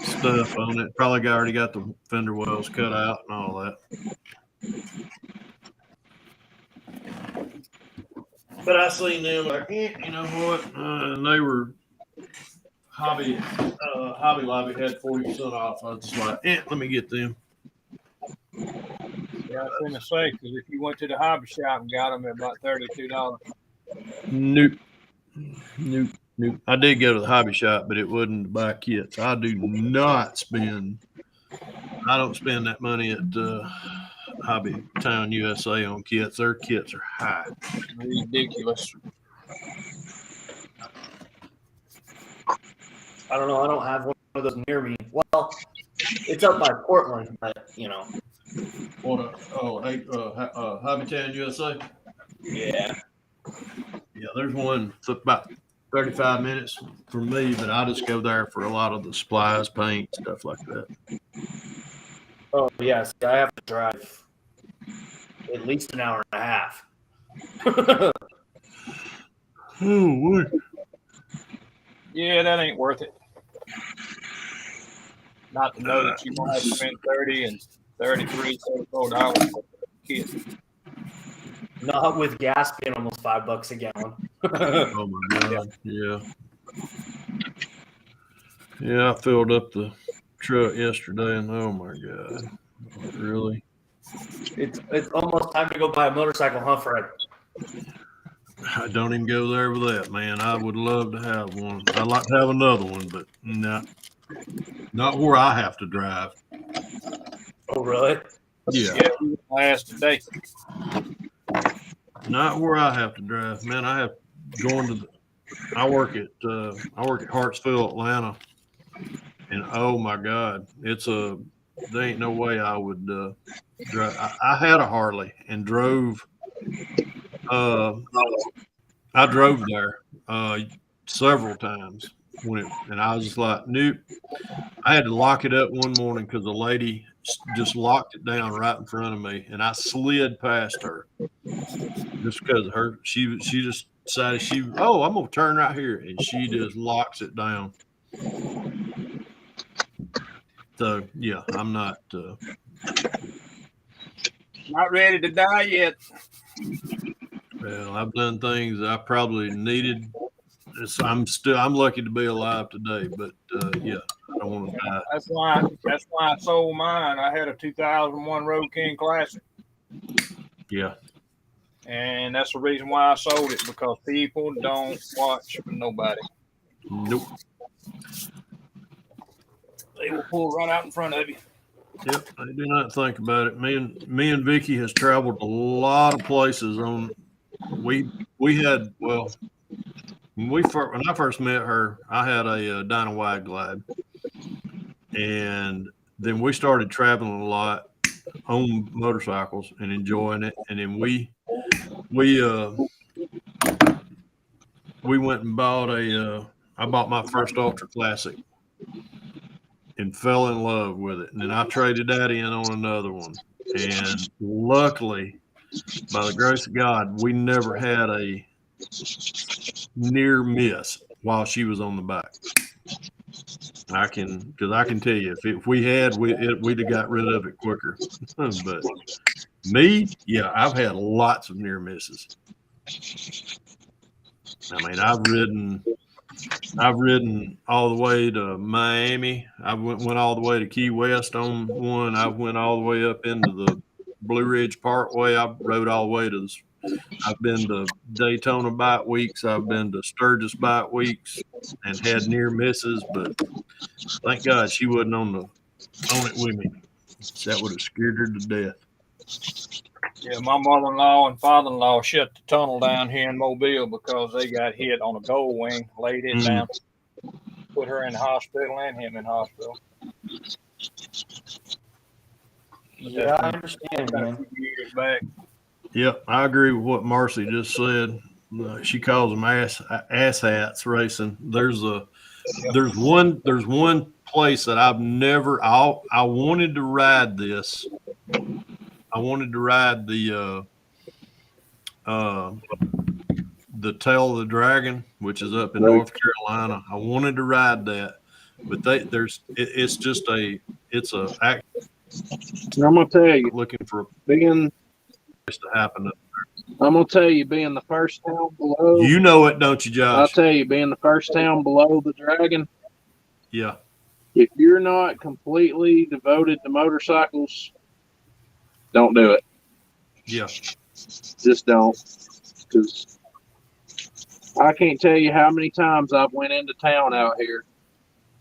Speaker 3: stuff on it. Probably already got the fender wells cut out and all that. But I seen them like, you know what? And they were Hobby Lobby had 40% off. I was just like, let me get them.
Speaker 1: Yeah, I was going to say, because if you went to the hobby shop and got them at about $32.
Speaker 3: Nope. I did go to the hobby shop, but it wasn't to buy kits. I don't spend that money at Hobby Town USA on kits. Their kits are high.
Speaker 1: Ridiculous.
Speaker 6: I don't know. I don't have one of those near me. Well, it's up by Portland, but you know.
Speaker 3: What? Hobby Town USA.
Speaker 6: Yeah.
Speaker 3: Yeah, there's one about 35 minutes from me, but I just go there for a lot of the supplies, paint, stuff like that.
Speaker 6: Oh yes, I have to drive at least an hour and a half.
Speaker 3: Oh, what?
Speaker 1: Yeah, that ain't worth it. Not to know that you might have to spend $30 and $33, $34 for a kit.
Speaker 6: Not with gas being almost $5 a gallon.
Speaker 3: Oh my God! Yeah. I filled up the truck yesterday, and oh my God, really?
Speaker 6: It's almost time to go buy a motorcycle, huh, Fred?
Speaker 3: I don't even go there with that, man. I would love to have one. I'd like to have another one, but not where I have to drive.
Speaker 6: Oh, really?
Speaker 3: Yeah,
Speaker 1: Last today.
Speaker 3: not where I have to drive, man. I have going to. I work at Hartsville, Atlanta, and oh my God, it's a there ain't no way I would drive. I had a Harley and drove. I drove there several times and I was just like, nope. I had to lock it up one morning because the lady just locked it down right in front of me, and I slid past her just because she just decided I'm gonna turn right here, and she just locks it down. So yeah, I'm not
Speaker 1: ready to die yet.
Speaker 3: Well, I've done things I probably needed. I'm lucky to be alive today, but yeah, I don't want to die.
Speaker 1: That's why I sold mine. I had a 2001 Road King Classic.
Speaker 3: Yeah.
Speaker 1: And that's the reason why I sold it, because people don't watch nobody.
Speaker 3: Nope.
Speaker 1: They will pull right out in front of you.
Speaker 3: Yep, I do not think about it. Me and Vicky has traveled a lot of places on. We had when I first met her, I had a Dyna Wide Glide, and then we started traveling a lot on motorcycles and enjoying it. And then we went and bought I bought my first Ultra Classic and fell in love with it. And then I traded that in on another one. And luckily, by the grace of God, we never had a near miss while she was on the back. I can tell you, if we had, we'd have got rid of it quicker. But me, yeah, I've had lots of near misses. I mean, I've ridden all the way to Miami. I went all the way to Key West on one. I went all the way up into the Blue Ridge Parkway. I rode all the way to I've been to Daytona Bike Weeks. I've been to Sturgis Bike Weeks and had near misses, but thank God she wasn't on it with me. That would have scared her to death.
Speaker 1: Yeah, my mother-in-law and father-in-law shut the tunnel down here in Mobile because they got hit on a gold wing, laid it down, put her in the hospital and him in the hospital.
Speaker 6: Yeah, I understand, man.
Speaker 1: A few years back.
Speaker 3: Yep, I agree with what Marcy just said. She calls them ass hats racing. There's one place that I've never. I wanted to ride this. I wanted to ride the Tail of the Dragon, which is up in North Carolina. I wanted to ride that, but it's a act.
Speaker 4: I'm gonna tell you,
Speaker 3: Looking for
Speaker 4: being
Speaker 3: to happen.
Speaker 4: I'm gonna tell you, being the first town below.
Speaker 3: You know it, don't you, Josh?
Speaker 4: I'll tell you, being the first town below the Dragon.
Speaker 3: Yeah.
Speaker 4: If you're not completely devoted to motorcycles, don't do it.
Speaker 3: Yeah.
Speaker 4: Just don't. Because I can't tell you how many times I've went into town out here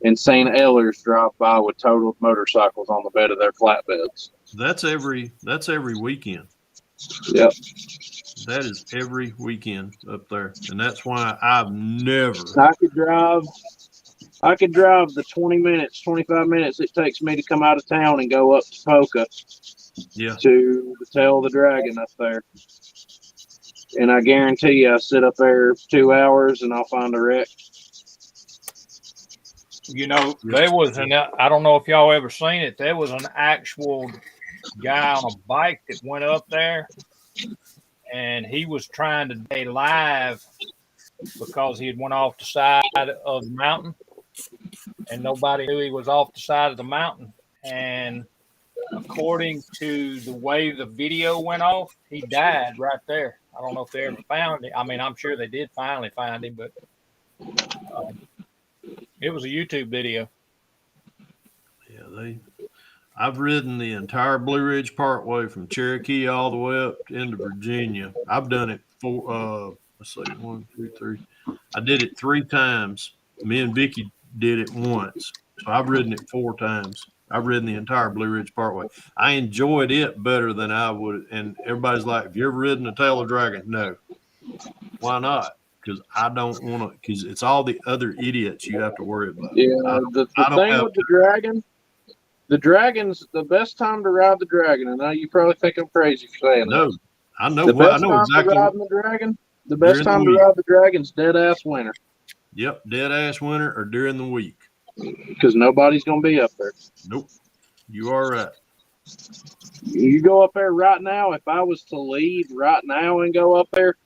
Speaker 4: and seen Ehlers drive by with totaled motorcycles on the bed of their flatbeds.
Speaker 3: That's every weekend.
Speaker 4: Yep.
Speaker 3: That is every weekend up there. And that's why I've never.
Speaker 4: I could drive the 20 minutes, 25 minutes it takes me to come out of town and go up to Poca to the Tail of the Dragon up there. And I guarantee you, I sit up there 2 hours and I'll find a wreck.
Speaker 1: You know, there was I don't know if y'all ever seen it. There was an actual guy on a bike that went up there, and he was trying to stay live because he had went off the side of the mountain, and nobody knew he was off the side of the mountain. And according to the way the video went off, he died right there. I don't know if they ever found him. I mean, I'm sure they did finally find him, but it was a YouTube video.
Speaker 3: Yeah, I've ridden the entire Blue Ridge Parkway from Cherokee all the way up into Virginia. I've done it let's see, 1, 2, 3. I did it 3 times. Me and Vicky did it once. So I've ridden it 4 times. I've ridden the entire Blue Ridge Parkway. I enjoyed it better than I would. And everybody's like, have you ever ridden the Tail of the Dragon? No. Why not? Because I don't want to, because it's all the other idiots you have to worry about.
Speaker 4: Yeah, the thing with the Dragon, The Dragon's the best time to ride the Dragon, and now you probably think I'm crazy for saying that.
Speaker 3: No, I know.
Speaker 4: The
Speaker 3: What I
Speaker 4: best
Speaker 3: know
Speaker 4: time
Speaker 3: exactly.
Speaker 4: to ride the Dragon. The best
Speaker 3: During the
Speaker 4: time to
Speaker 3: week.
Speaker 4: ride the Dragon's dead ass winter,
Speaker 3: Yep, dead ass winter or during the week.
Speaker 4: because nobody's gonna be up there.
Speaker 3: Nope, you are right.
Speaker 4: You go up there right now. If I was to leave right now and go up there,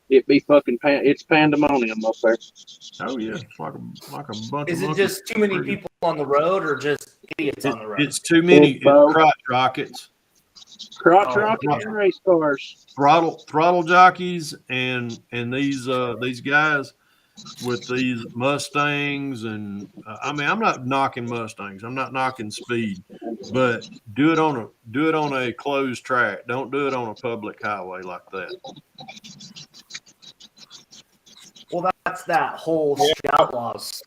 Speaker 4: it'd be fucking it's pandemonium up there.
Speaker 3: Oh yeah, it's like a bunch
Speaker 6: Is
Speaker 3: of
Speaker 6: it
Speaker 3: monkeys.
Speaker 6: just too many people on the road, or just idiots on the road?
Speaker 3: It's too many.
Speaker 4: It's both.
Speaker 3: It's crotch rockets,
Speaker 4: Crotch
Speaker 6: Oh,
Speaker 4: rockets
Speaker 3: yeah.
Speaker 4: and race cars.
Speaker 3: throttle jockeys, and these guys with these Mustangs, and I mean, I'm not knocking Mustangs. I'm not knocking speed, but do it on a closed track. Don't do it on a public highway like that.
Speaker 6: Well, that's that whole Street Outlaws.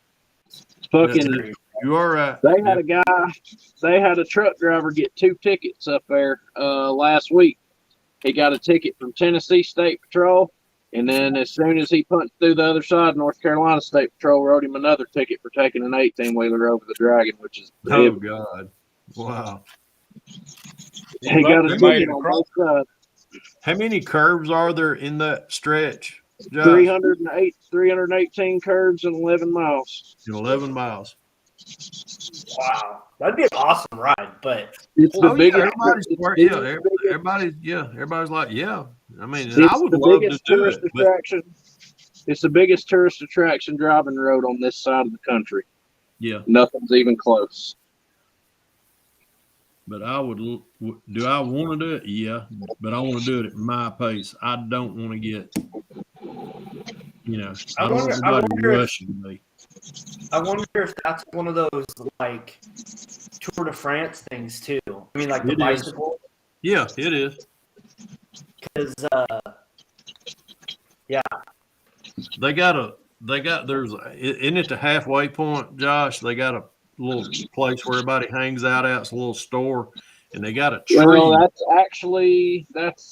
Speaker 4: Fucking.
Speaker 3: You are right.
Speaker 4: They had a truck driver get 2 tickets up there last week. He got a ticket from Tennessee State Patrol, and then as soon as he punched through the other side, North Carolina State Patrol wrote him another ticket for taking an 18-wheeler over the Dragon, which is
Speaker 3: Oh God! Wow.
Speaker 4: he got a
Speaker 1: They made
Speaker 4: ticket
Speaker 1: it
Speaker 4: on
Speaker 1: across.
Speaker 4: both sides.
Speaker 3: How many curves are there in that stretch, Josh?
Speaker 4: 318 curves and 11 miles.
Speaker 3: 11 miles.
Speaker 6: Wow, that'd be an awesome ride. But
Speaker 4: It's the
Speaker 3: Oh,
Speaker 4: biggest.
Speaker 3: Everybody's like, yeah. I mean,
Speaker 4: It's
Speaker 3: I would
Speaker 4: the
Speaker 3: love to
Speaker 4: biggest
Speaker 3: do
Speaker 4: tourist
Speaker 3: it, but
Speaker 4: attraction. It's the biggest tourist attraction driving road on this side of the country.
Speaker 3: yeah.
Speaker 4: Nothing's even close.
Speaker 3: But I would. Do I want to do it? Yeah, but I want to do it at my pace. I don't want to get. I don't want anybody rushing me.
Speaker 6: I wonder if that's one of those like Tour de France things too. I mean, like the
Speaker 3: It is.
Speaker 6: bicycle,
Speaker 3: Yeah, it is.
Speaker 6: because
Speaker 3: Isn't it the halfway point, Josh? They got a little place where everybody hangs out at. It's a little store, and they got a tree.
Speaker 4: Well, that's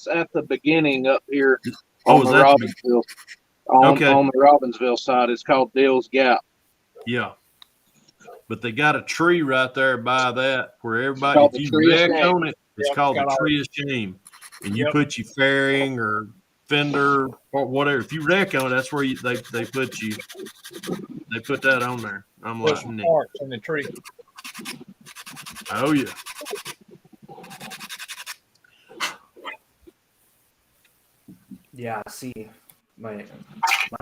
Speaker 4: at the beginning up here
Speaker 3: Oh,
Speaker 4: on
Speaker 3: is
Speaker 4: the
Speaker 3: that the
Speaker 4: Robbinsville. On
Speaker 3: Okay.
Speaker 4: the Robbinsville side, it's called Dill's Gap.
Speaker 3: Yeah. But they got a tree right there by that where everybody,
Speaker 4: called
Speaker 3: if
Speaker 4: the
Speaker 3: you
Speaker 4: Tree of
Speaker 3: wreck
Speaker 4: Shame.
Speaker 3: on it, it's
Speaker 1: Yep,
Speaker 3: called
Speaker 1: got
Speaker 3: the
Speaker 1: all-
Speaker 3: Tree of Shame. And you
Speaker 1: Yep.
Speaker 3: put your fairing or fender or whatever. If you wreck on it, that's where they put that on there. I'm
Speaker 1: Put
Speaker 3: like,
Speaker 1: some
Speaker 3: "Neat."
Speaker 1: parts in the tree.
Speaker 3: Oh, yeah.
Speaker 6: yeah. See, my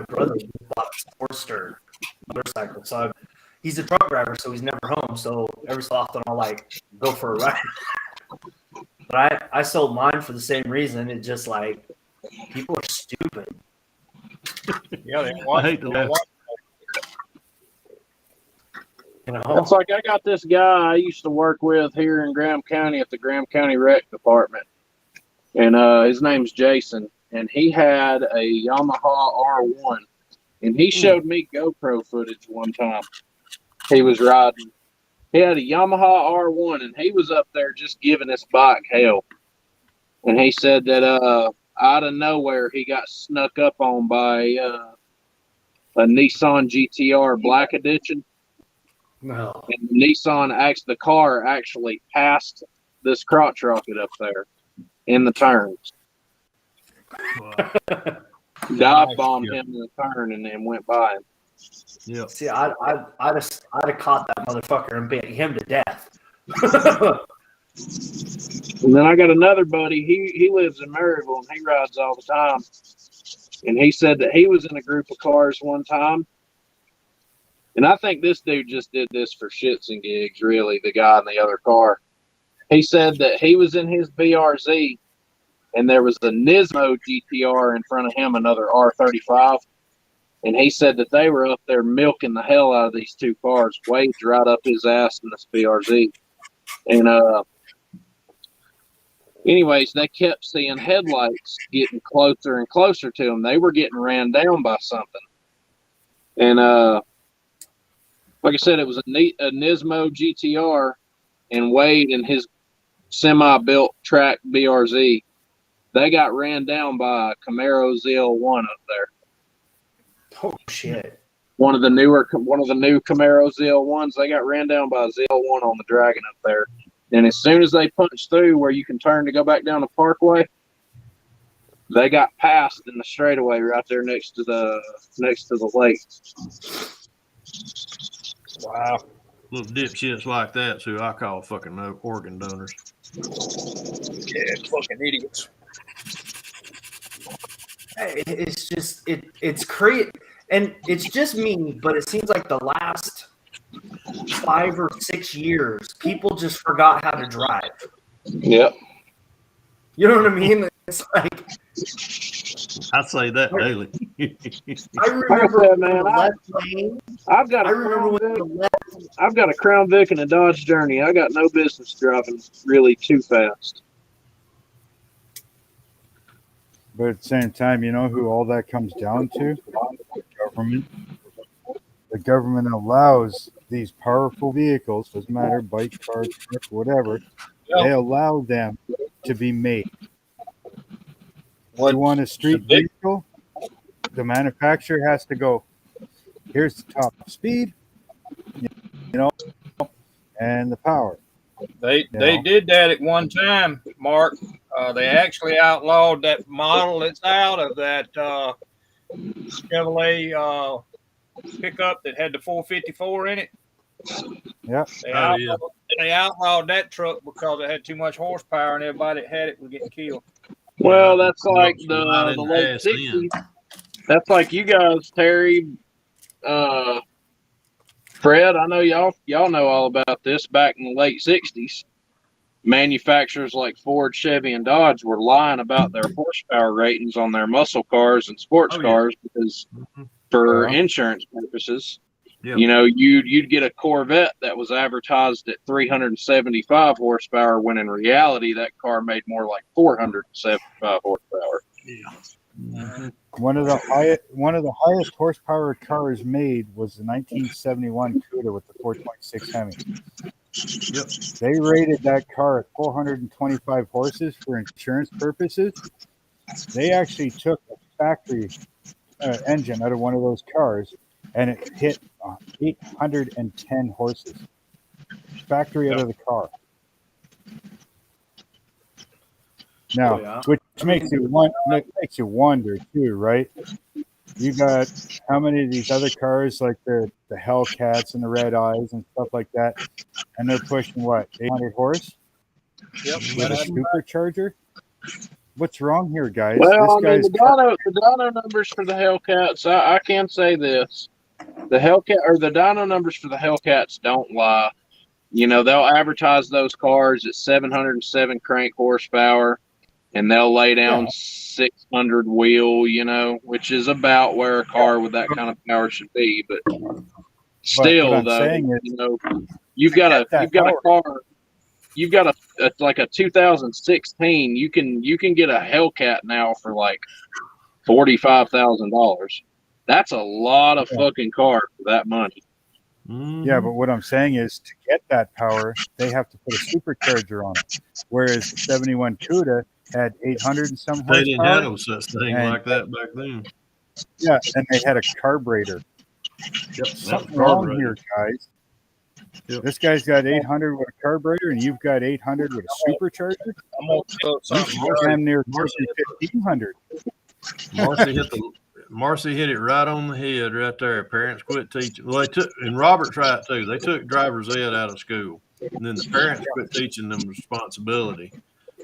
Speaker 6: brother bought a Sportster motorcycle, so he's a truck driver, so he's never home. So every so often I'll like go for a ride. But I sold mine for the same reason. It's just like people are stupid.
Speaker 1: Yeah, they
Speaker 3: I
Speaker 1: want.
Speaker 3: hate to
Speaker 1: they
Speaker 3: laugh.
Speaker 1: want-
Speaker 6: You know,
Speaker 4: It's like I got this guy I used to work with here in Graham County at the Graham County Rec Department, and his name's Jason, and he had a Yamaha R1, and he showed me GoPro footage one time. He was riding. He had a Yamaha R1, and he was up there just giving this bike hell. And he said that out of nowhere he got snuck up on by a Nissan GTR Black Edition.
Speaker 6: no.
Speaker 4: And the car actually passed this crotch rocket up there in the turns. Dive bombed him in the turn and then went by him.
Speaker 3: Yeah.
Speaker 6: See, I'd have caught that motherfucker and beat him to death.
Speaker 4: And then I got another buddy. He lives in Maryville and he rides all the time. And he said that he was in a group of cars one time. And I think this dude just did this for shits and gigs, really, the guy in the other car. He said that he was in his BRZ and there was a Nismo GTR in front of him, another R35. And he said that they were up there milking the hell out of these two cars, Wade's right up his ass in this BRZ. And anyways, they kept seeing headlights getting closer and closer to them. They were getting ran down by something. And like I said, it was a Nismo GTR, and Wade and his semi-built track BRZ, they got ran down by a Camaro ZL1 up there.
Speaker 6: Oh shit!
Speaker 4: one of the new Camaro ZL1s. They got ran down by a ZL1 on the Dragon up there. And as soon as they punched through where you can turn to go back down the Parkway, they got passed in the straightaway right there next to the lake.
Speaker 1: Wow.
Speaker 3: Little dipshits like that's who I call fucking organ donors.
Speaker 1: Yeah, fucking idiots.
Speaker 6: It's just it's crazy, and it's just me. But it seems like the last 5 or 6 years, people just forgot how to drive.
Speaker 4: Yep.
Speaker 6: You know what I mean? It's like
Speaker 3: I say that daily.
Speaker 6: I remember
Speaker 4: said, man,
Speaker 6: the left lane.
Speaker 4: I've got
Speaker 6: I
Speaker 4: a
Speaker 6: remember
Speaker 4: Crown
Speaker 6: when the
Speaker 4: Vic.
Speaker 6: left.
Speaker 4: I've got a Crown Vic and a Dodge Journey. I got no business driving really too fast.
Speaker 7: But at the same time, you know who all that comes down to? The government. The government allows these powerful vehicles, doesn't matter, bike, car, truck, whatever, they allow them to be made. You want a street vehicle? The manufacturer has to go, here's the top speed, you know, and the power.
Speaker 1: They did that at one time, Mark. They actually outlawed that model that's out of that Chevrolet pickup that had the 454 in it.
Speaker 7: Yep.
Speaker 1: They outlawed that truck because it had too much horsepower, and everybody that had it was getting killed.
Speaker 4: Well, that's like
Speaker 3: Right
Speaker 4: the
Speaker 3: in the
Speaker 4: late
Speaker 3: ass then.
Speaker 4: 60s. That's like you guys, Terry, Fred. I know y'all know all about this. Back in the late 60s, manufacturers like Ford, Chevy, and Dodge were lying about their horsepower ratings on their muscle cars and sports cars because for insurance purposes.
Speaker 3: Yeah.
Speaker 4: You know, you'd get a Corvette that was advertised at 375 horsepower, when in reality that car made more like 475 horsepower.
Speaker 3: Yeah. Mm-hmm.
Speaker 7: One of the highest horsepower cars made was the 1971 Cuda with the 4.6 Hemi.
Speaker 3: Yep.
Speaker 7: They rated that car at 425 horses for insurance purposes. They actually took a factory engine out of one of those cars, and it hit 810 horses. Factory out of the car. Now, which makes you wonder too, right? You got how many of these other cars, like the Hellcats and the Red Eyes and stuff like that, and they're pushing what, 800 horse?
Speaker 1: Yep.
Speaker 7: With a supercharger? What's wrong here, guys?
Speaker 4: Well, the dyno numbers for the Hellcats, I can say this. The dyno numbers for the Hellcats don't lie. You know, they'll advertise those cars at 707 crank horsepower, and they'll lay down 600 wheel, you know, which is about where a car with that kind of power should be. But still, though, you know, you've got a car. You've got like a 2016. You can get a Hellcat now for like $45,000. That's a lot of fucking car for that money.
Speaker 7: Yeah, but what I'm saying is, to get that power, they have to put a supercharger on it. Whereas the 71 Cuda had 800 and some horsepower.
Speaker 3: They didn't have no such thing like that back then.
Speaker 7: Yeah, and they had a carburetor.
Speaker 3: Yep,
Speaker 7: Something wrong here, guys. Yep. This guy's got 800 with a carburetor, and you've got 800 with a supercharger.
Speaker 1: I'm gonna put something.
Speaker 7: Damn near 1,500.
Speaker 3: Marcy hit it right on the head right there. Parents quit teaching. Well, and Robert's right too. They took driver's ed out of school, and then the parents quit teaching them responsibility.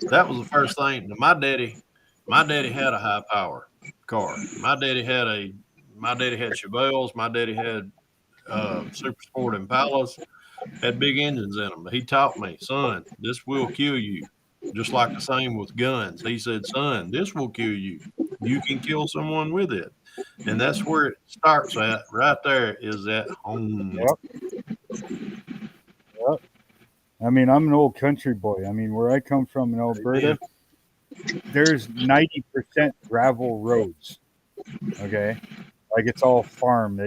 Speaker 3: That was the first thing. My daddy had a high power car. My daddy had Chevelles. My daddy had Super Sport Impalas. Had big engines in them. But he taught me, son, this will kill you. Just like the same with guns. He said, son, this will kill you. You can kill someone with it. And that's where it starts at. Right there is at home.
Speaker 7: Yep. I mean, I'm an old country boy. I mean, where I come from in Alberta, there's 90% gravel roads. Okay? Like, it's all farm.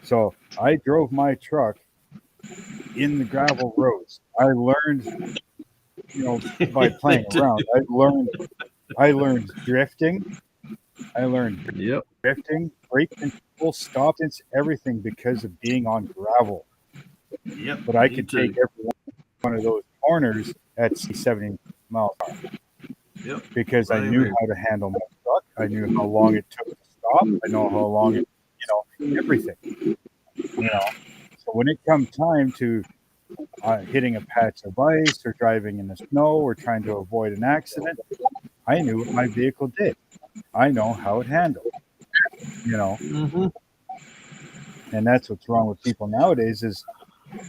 Speaker 7: So I drove my truck in the gravel roads. I learned, by playing around. I learned drifting. I learned drifting, brake full stop since everything because of being on gravel.
Speaker 3: Yep.
Speaker 7: But I
Speaker 3: me
Speaker 7: could
Speaker 3: too.
Speaker 7: take every one of those corners at 70 miles per hour.
Speaker 3: Yep.
Speaker 7: Because I
Speaker 3: Same
Speaker 7: knew
Speaker 3: here.
Speaker 7: how to handle my truck. I knew how long it took to stop. I know how long it, everything. So when it comes time to hitting a patch of ice or driving in the snow or trying to avoid an accident, I knew what my vehicle did. I know how it handled.
Speaker 3: Mm-hmm.
Speaker 7: And that's what's wrong with people nowadays is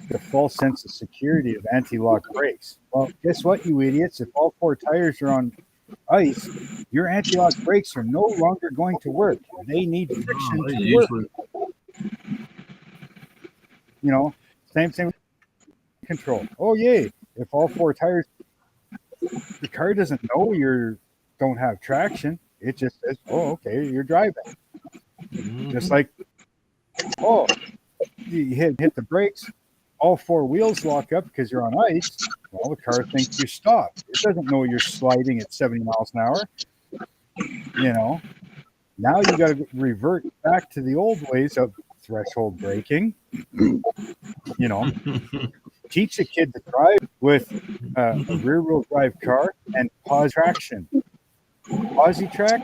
Speaker 7: the false sense of security of anti-lock brakes. Well, guess what, you idiots? If all four tires are on ice, your anti-lock brakes are no longer going to work. They need friction
Speaker 3: They
Speaker 7: to work.
Speaker 3: usually
Speaker 7: Same thing with control. Oh, yay. If all four tires, the car doesn't know you don't have traction. It just says, oh, okay, you're driving. Just like, oh, you hit the brakes, all four wheels lock up because you're on ice. Well, the car thinks you stopped. It doesn't know you're sliding at 70 miles an hour. Now you got to revert back to the old ways of threshold braking. Teach a kid to drive with a rear-wheel drive car and pause traction. Aussie track,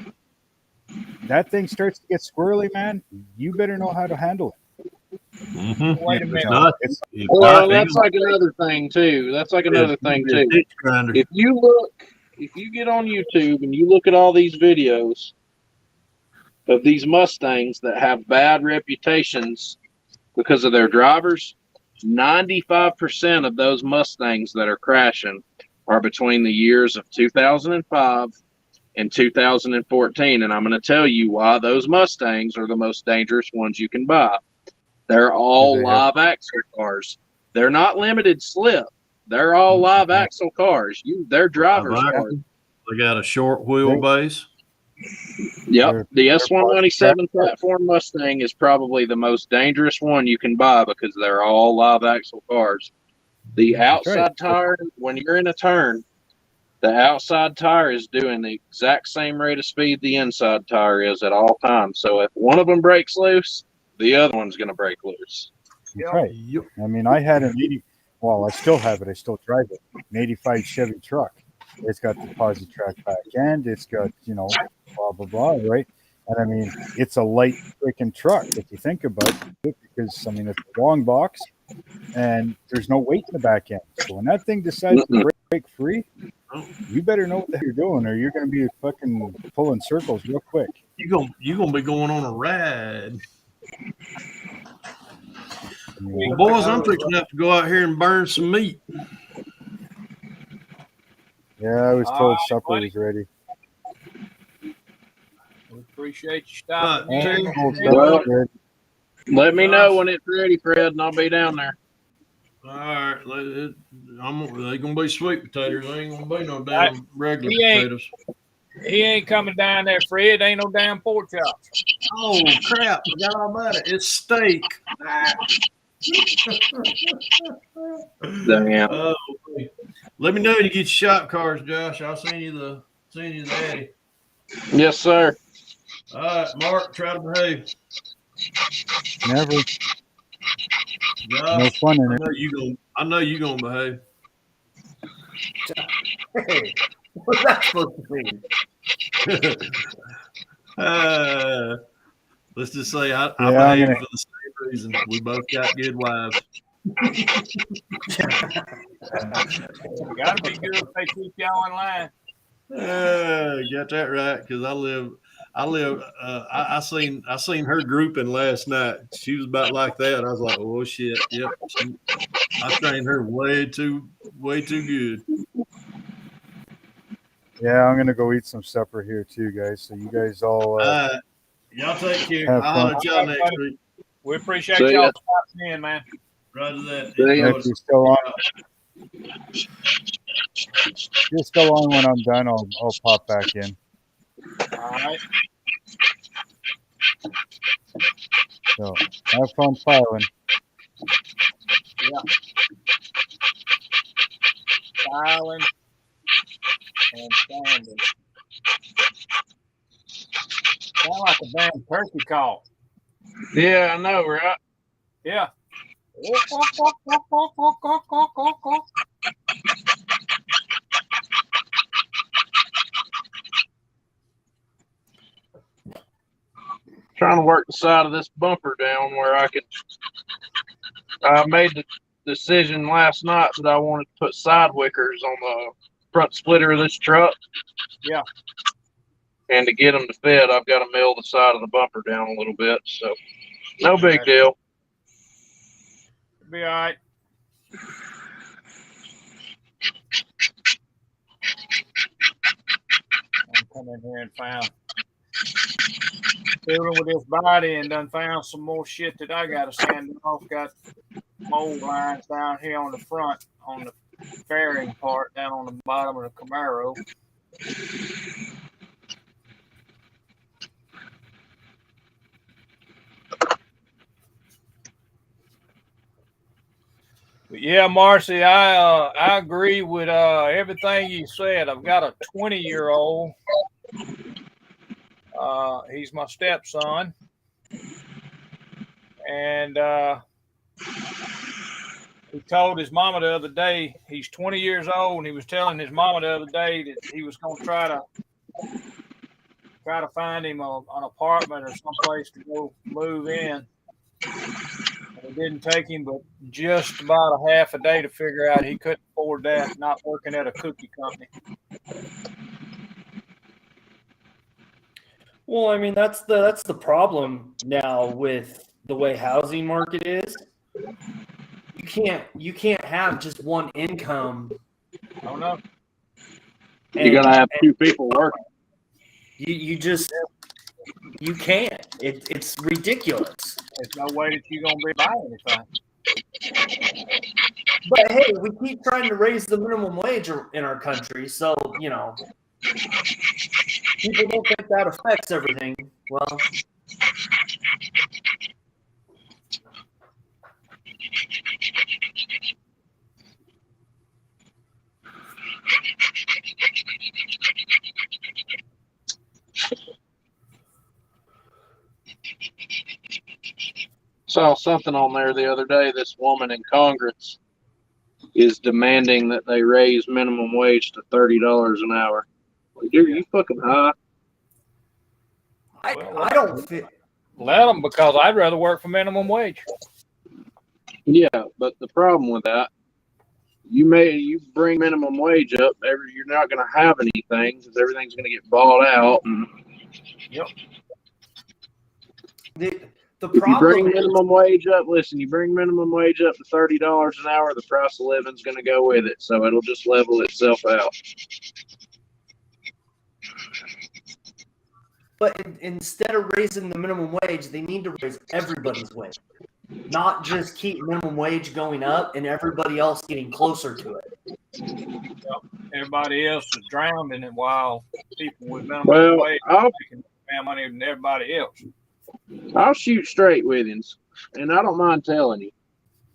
Speaker 7: that thing starts to get squirrely, man. You better know how to handle it.
Speaker 3: Mm-hmm.
Speaker 1: Wait a minute.
Speaker 4: Well, that's like another thing too. If you get on YouTube and you look at all these videos of these Mustangs that have bad reputations because of their drivers, 95% of those Mustangs that are crashing are between the years of 2005 and 2014. And I'm going to tell you why those Mustangs are the most dangerous ones you can buy. They're all live axle cars. They're not limited slip. They're all live axle cars. They're drivers' cars.
Speaker 3: They got a short wheelbase.
Speaker 4: Yep. The S197 platform Mustang is probably the most dangerous one you can buy because they're all live axle cars. The outside tire, when you're in a turn, the outside tire is doing the exact same rate of speed the inside tire is at all times. So if one of them breaks loose, the other one's going to break loose.
Speaker 7: That's right. I mean, I had an I still have it. I still drive it. An 85 Chevy truck. It's got the posi track back end. It's got, blah, blah, blah, right? And I mean, it's a light freaking truck if you think about it, because, I mean, it's a long box and there's no weight in the back end. So when that thing decides to break free, you better know what the hell you're doing or you're going to be fucking pulling circles real quick.
Speaker 3: You're gonna be going on a ride. Well, boys, I'm fixing to have to go out here and burn some meat.
Speaker 7: Yeah, I was told supper was ready.
Speaker 1: We appreciate you stopping in.
Speaker 4: Well, let me know when it's ready, Fred, and I'll be down there.
Speaker 3: All right, they gonna be sweet potatoes. They ain't gonna be no damn regular potatoes.
Speaker 1: He ain't coming down there, Fred. Ain't no damn pork chops.
Speaker 3: Oh crap! Forgot all about it. It's steak.
Speaker 4: Damn.
Speaker 3: Let me know when you get your shop cars, Josh. I'll send you the Addy.
Speaker 4: Yes, sir.
Speaker 3: All right, Mark, try to behave.
Speaker 7: Never.
Speaker 3: Josh,
Speaker 7: No fun in it.
Speaker 3: I know you gonna behave.
Speaker 6: Hey, what's that supposed to mean?
Speaker 3: Let's just say I behave for the same reason. We both got good wives.
Speaker 1: Gotta be good if they keep y'all in line.
Speaker 3: Got that right, because I seen her grouping last night. She was about like that. I was like, oh shit, yep. I trained her way too good.
Speaker 7: Yeah, I'm gonna go eat some supper here too, guys. So you guys all
Speaker 3: y'all take care. I'll let y'all next week.
Speaker 1: We appreciate y'all stopping in, man.
Speaker 3: Roger that.
Speaker 7: if you're still on. If you're still on when I'm done, I'll pop back in.
Speaker 1: All right.
Speaker 7: So have fun filing.
Speaker 1: Yeah. Filing and standing. Sound like a damn turkey call.
Speaker 4: Yeah, I know, right?
Speaker 1: Yeah.
Speaker 4: Trying to work the side of this bumper down where I could. I made the decision last night that I wanted to put side wickers on the front splitter of this truck.
Speaker 1: Yeah.
Speaker 4: And to get them to fit, I've got to mill the side of the bumper down a little bit. So, no big deal.
Speaker 1: Be all right. I'm coming here and found dealing with this body and done found some more shit that I got to sand off. Got mold lines down here on the front, on the fairing part, down on the bottom of the Camaro. But yeah, Marcy, I agree with everything you said. I've got a 20-year-old. He's my stepson, and he told his mama the other day. He's 20 years old, and he was telling his mama the other day that he was going to try to find him an apartment or someplace to go move in. It didn't take him but just about a half a day to figure out he couldn't afford that, not working at a cookie company.
Speaker 6: Well, I mean, that's the problem now with the way housing market is. You can't have just one income.
Speaker 1: I don't know.
Speaker 4: You got to have two people working.
Speaker 6: You can't. It's ridiculous.
Speaker 1: There's no way that you're going to be buying anything.
Speaker 6: But hey, we keep trying to raise the minimum wage in our country, so people don't think that affects everything. Well,
Speaker 4: Saw something on there the other day. This woman in Congress is demanding that they raise minimum wage to $30 an hour. Like, dude, you fucking high.
Speaker 6: I don't fit.
Speaker 1: Let them, because I'd rather work for minimum wage.
Speaker 4: Yeah, but the problem with that, you bring minimum wage up, you're not going to have anything because everything's going to get bought out. And
Speaker 1: Yep.
Speaker 6: The
Speaker 4: if you
Speaker 6: problem
Speaker 4: bring minimum wage up, you bring minimum wage up to $30 an hour, the price of living's going to go with it. So it'll just level itself out.
Speaker 6: But instead of raising the minimum wage, they need to raise everybody's wage, not just keep minimum wage going up and everybody else getting closer to it.
Speaker 1: Everybody else is drowning, and while people with minimum wage are making more money than everybody else.
Speaker 4: I'll shoot straight with you, and I don't mind telling you.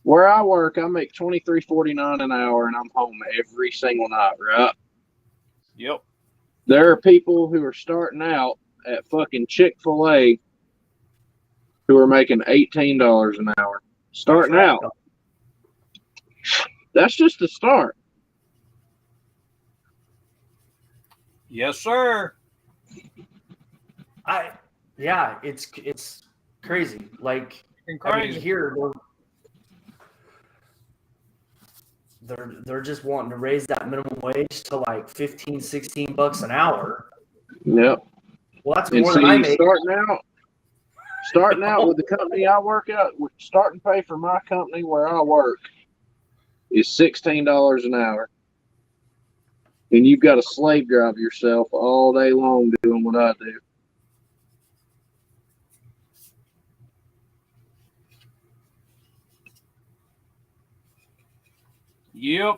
Speaker 4: Where I work, I make $23.49 an hour, and I'm home every single night, right?
Speaker 1: Yep.
Speaker 4: There are people who are starting out at fucking Chick-fil-A who are making $18 an hour. Starting out. That's just the start.
Speaker 1: Yes, sir.
Speaker 6: Yeah, it's crazy. Like, I mean, here they're just wanting to raise that minimum wage to like $15-16 an hour.
Speaker 4: Yep.
Speaker 6: Well, that's more than I make.
Speaker 4: Starting out with the company I work at, starting pay for my company where I work is $16 an hour. And you've got to slave drive yourself all day long doing what I do.
Speaker 1: Yep.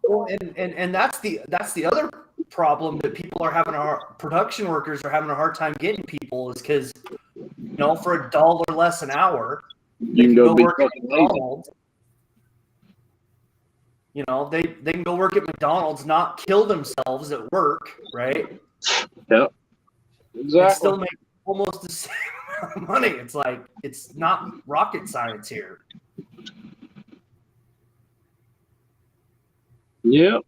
Speaker 6: Well, and that's the other problem that production workers are having a hard time getting people is because, for $1 less an hour,
Speaker 4: You can go work at
Speaker 6: McDonald's. They can go work at McDonald's, not kill themselves at work, right?
Speaker 4: Yep. Exactly.
Speaker 6: And still make almost the same amount of money. It's like, it's not rocket science here.
Speaker 4: Yep.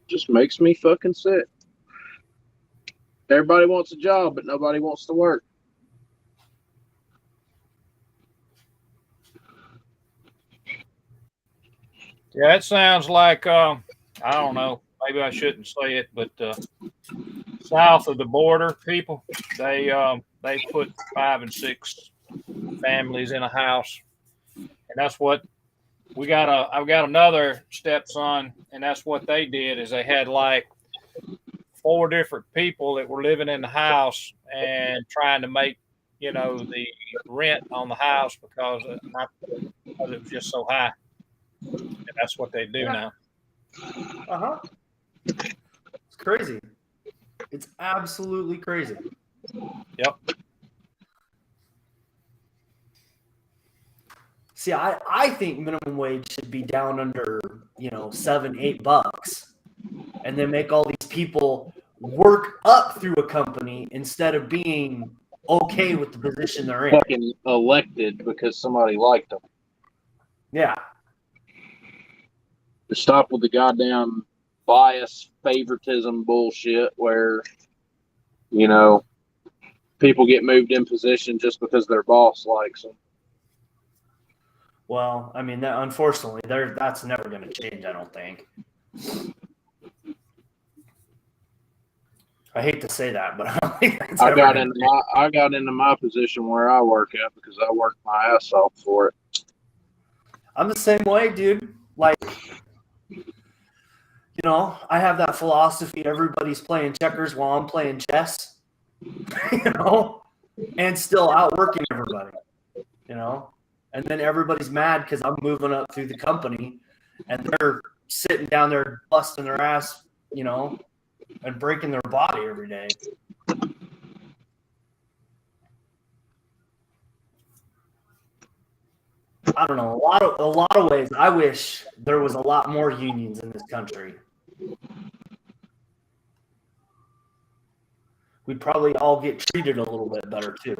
Speaker 4: Just makes me fucking sick. Everybody wants a job, but nobody wants to work.
Speaker 1: Yeah, it sounds like I don't know. Maybe I shouldn't say it, but south of the border, people they put 5 and 6 families in a house, and that's what we got. I've got another stepson, and that's what they did. Is they had like 4 different people that were living in the house and trying to make the rent on the house because it was just so high. And that's what they do now.
Speaker 6: Uh-huh. It's crazy. It's absolutely crazy.
Speaker 1: Yep.
Speaker 6: See, I think minimum wage should be down under, $7-8, and then make all these people work up through a company instead of being okay with the position they're in.
Speaker 4: Fucking elected because somebody liked them.
Speaker 6: Yeah.
Speaker 4: To stop with the goddamn bias favoritism bullshit where, people get moved in position just because their boss likes them.
Speaker 6: Well, I mean, unfortunately, that's never going to change, I don't think. I hate to say that, but I don't think that's
Speaker 4: I got into my position where I work at because I worked my ass off for it.
Speaker 6: I'm the same way, dude. Like, I have that philosophy. Everybody's playing checkers while I'm playing chess, and still outworking everybody, and then everybody's mad because I'm moving up through the company and they're sitting down there busting their ass, and breaking their body every day. I don't know. A lot of ways. I wish there was a lot more unions in this country. We'd probably all get treated a little bit better too.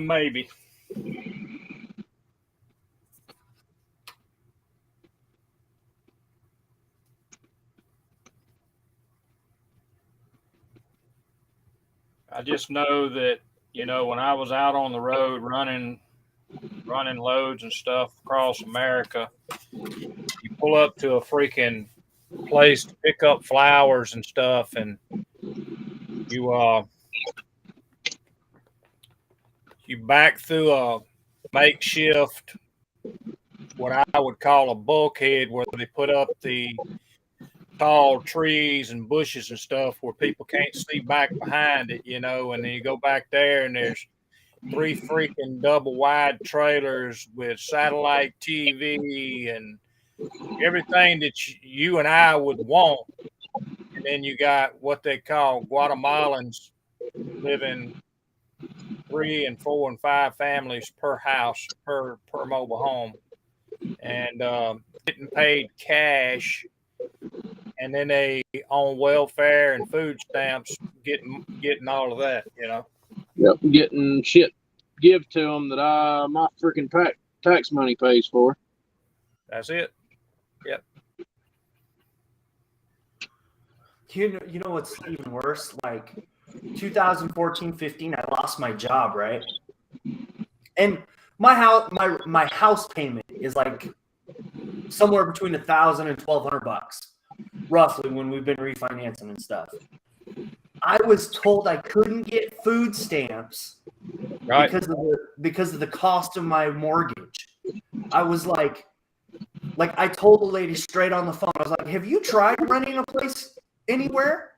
Speaker 1: Maybe. I just know that, when I was out on the road running loads and stuff across America, you pull up to a freaking place to pick up flowers and stuff, and you back through a makeshift, what I would call a bulkhead, where they put up the tall trees and bushes and stuff where people can't see back behind it, and then you go back there and there's 3 freaking double wide trailers with satellite TV and everything that you and I would want. And then you got what they call Guatemalans living 3 and 4 and 5 families per house, per mobile home, and getting paid cash. And then they on welfare and food stamps, getting all of that,
Speaker 4: Yep, getting shit give to them that my freaking tax money pays for.
Speaker 1: That's it. Yep.
Speaker 6: You know what's even worse? Like 2014-15, I lost my job, right? And my house payment is like somewhere between $1,000 and $1,200, roughly, when we've been refinancing and stuff. I was told I couldn't get food stamps because of the cost of my mortgage. I was like I told the lady straight on the phone. I was like, "Have you tried renting a place anywhere?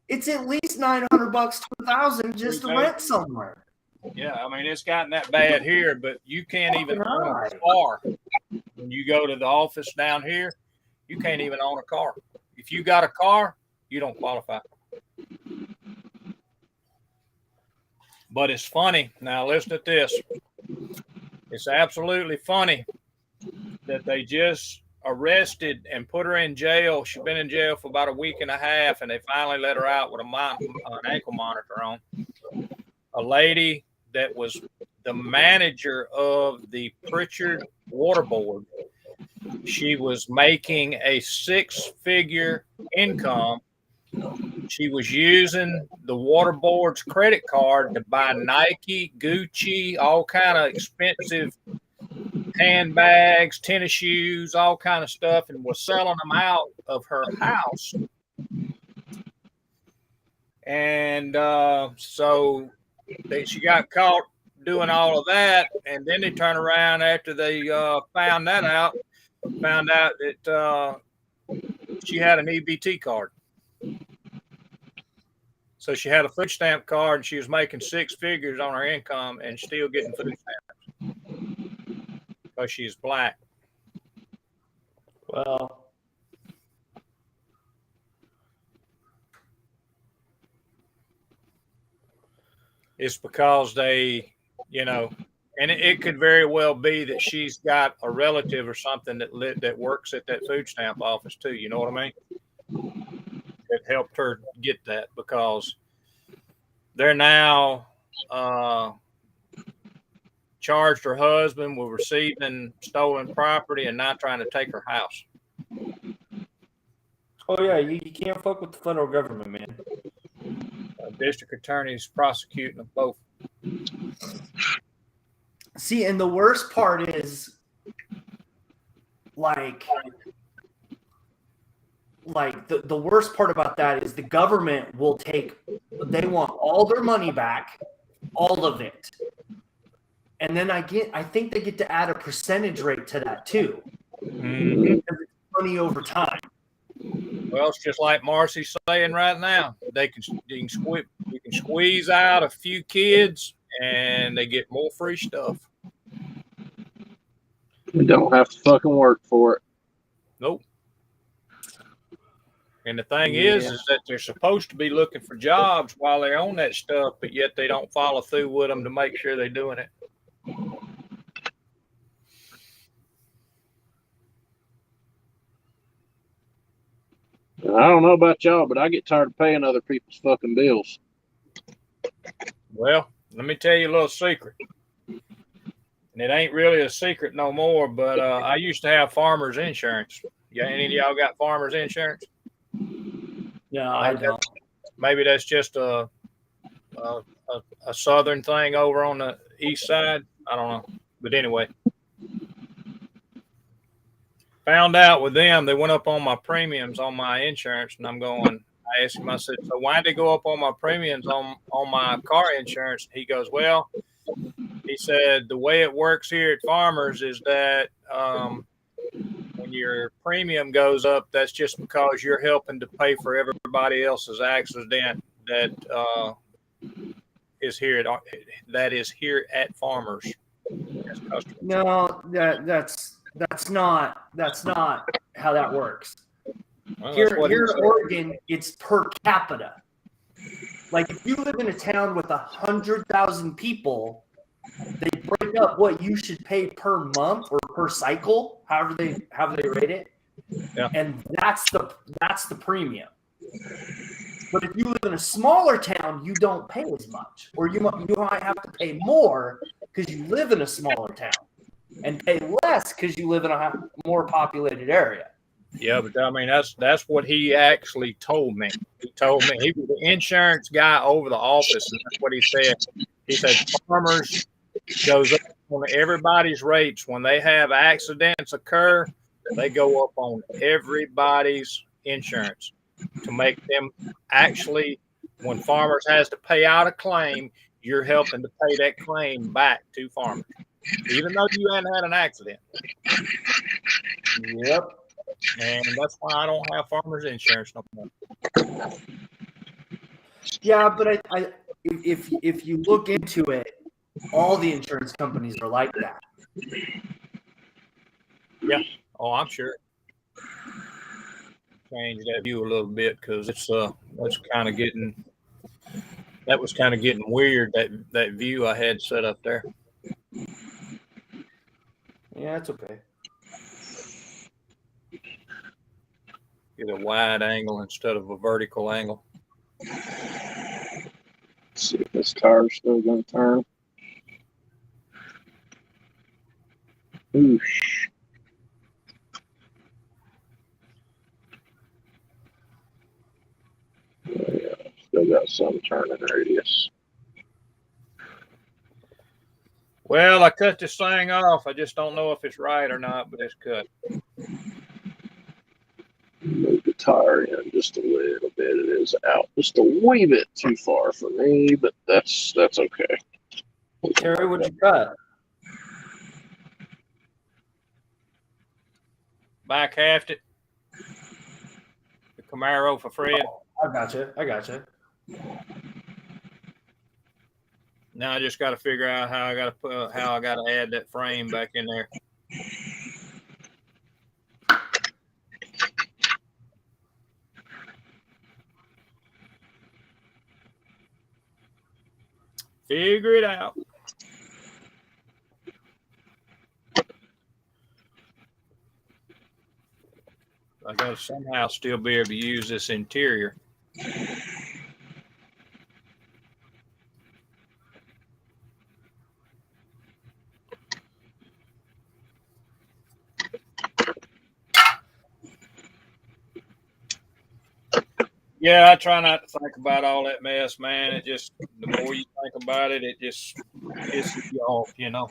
Speaker 6: It's at least $900 to $1,000 just to rent somewhere."
Speaker 1: Yeah, I mean, it's gotten that bad here, but you can't even own a car. When you go to the office down here, you can't even own a car. If you got a car, you don't qualify. But it's funny. Now, listen to this. It's absolutely funny that they just arrested and put her in jail. She'd been in jail for about a week and a half, and they finally let her out with an ankle monitor on. A lady that was the manager of the Pritchard Water Board. She was making a 6-figure income. She was using the water board's credit card to buy Nike, Gucci, all kind of expensive handbags, tennis shoes, all kind of stuff, and was selling them out of her house. And so she got caught doing all of that, and then they turned around after they found out that she had an EBT card. So she had a food stamp card, and she was making 6 figures on her income and still getting food stamps because she's black.
Speaker 6: Well,
Speaker 1: it's because they, and it could very well be that she's got a relative or something that works at that food stamp office too. You know what I mean? That helped her get that, because they're now charged her husband with receiving stolen property and now trying to take her house.
Speaker 6: oh yeah, you can't fuck with the federal government, man.
Speaker 1: District attorney's prosecuting them both.
Speaker 6: See, and the worst part is, like the worst part about that is the government will they want all their money back, all of it. And then I think they get to add a percentage rate to that too.
Speaker 1: Mm-hmm.
Speaker 6: Because it's money over time.
Speaker 1: Well, it's just like Marcy's saying right now. You can squeeze out a few kids and they get more free stuff.
Speaker 4: We don't have to fucking work for it.
Speaker 1: Nope. And the thing is that they're supposed to be looking for jobs while they're on that stuff, but yet they don't follow through with them to make sure they're doing it.
Speaker 4: I don't know about y'all, but I get tired of paying other people's fucking bills.
Speaker 1: Well, let me tell you a little secret. And it ain't really a secret no more, but I used to have farmers insurance. Yeah, any of y'all got farmers insurance?
Speaker 6: Yeah, I don't.
Speaker 1: Maybe that's just a southern thing over on the east side. I don't know. But anyway, found out with them, they went up on my premiums on my insurance, and I asked him, I said, so why'd they go up on my premiums on my car insurance? He goes, well, he said, the way it works here at Farmers is that when your premium goes up, that's just because you're helping to pay for everybody else's accident that is here at Farmers.
Speaker 6: No, that's not how that works.
Speaker 1: Well,
Speaker 6: Here in Oregon, it's per capita. Like if you live in a town with 100,000 people, they break up what you should pay per month or per cycle, however they rate it.
Speaker 1: Yeah.
Speaker 6: And that's the premium. But if you live in a smaller town, you don't pay as much, or you might have to pay more because you live in a smaller town, and pay less because you live in a more populated area.
Speaker 1: Yeah, but I mean that's what he actually told me. He told me he was the insurance guy over the office, and that's what he said. He said Farmers goes up on everybody's rates when they have accidents occur. They go up on everybody's insurance to make them actually, when Farmers has to pay out a claim, you're helping to pay that claim back to Farmers, even though you hadn't had an accident.
Speaker 6: Yep.
Speaker 1: And that's why I don't have Farmers insurance no more.
Speaker 6: Yeah, but if you look into it, all the insurance companies are like that.
Speaker 1: Yeah. Oh, I'm sure. Change that view a little bit because that was kind of getting weird, that view I had set up there.
Speaker 6: Yeah, it's okay.
Speaker 1: Get a wide angle instead of a vertical angle.
Speaker 4: Let's see if this tire's still going to turn. Oosh. Yeah, still got some turning radius.
Speaker 1: Well, I cut this thing off. I just don't know if it's right or not, but it's cut.
Speaker 4: Move the tire in just a little bit. It is out just a wee bit too far for me, but that's okay.
Speaker 6: Terry, what'd you cut?
Speaker 1: Back halved it. The Camaro for Fred.
Speaker 6: I gotcha.
Speaker 1: Now I just got to figure out how I got to add that frame back in there. Figure it out. I got to somehow still be able to use this interior. Yeah, I try not to think about all that mess, man. It just, the more you think about it, it just pisses you off, you know.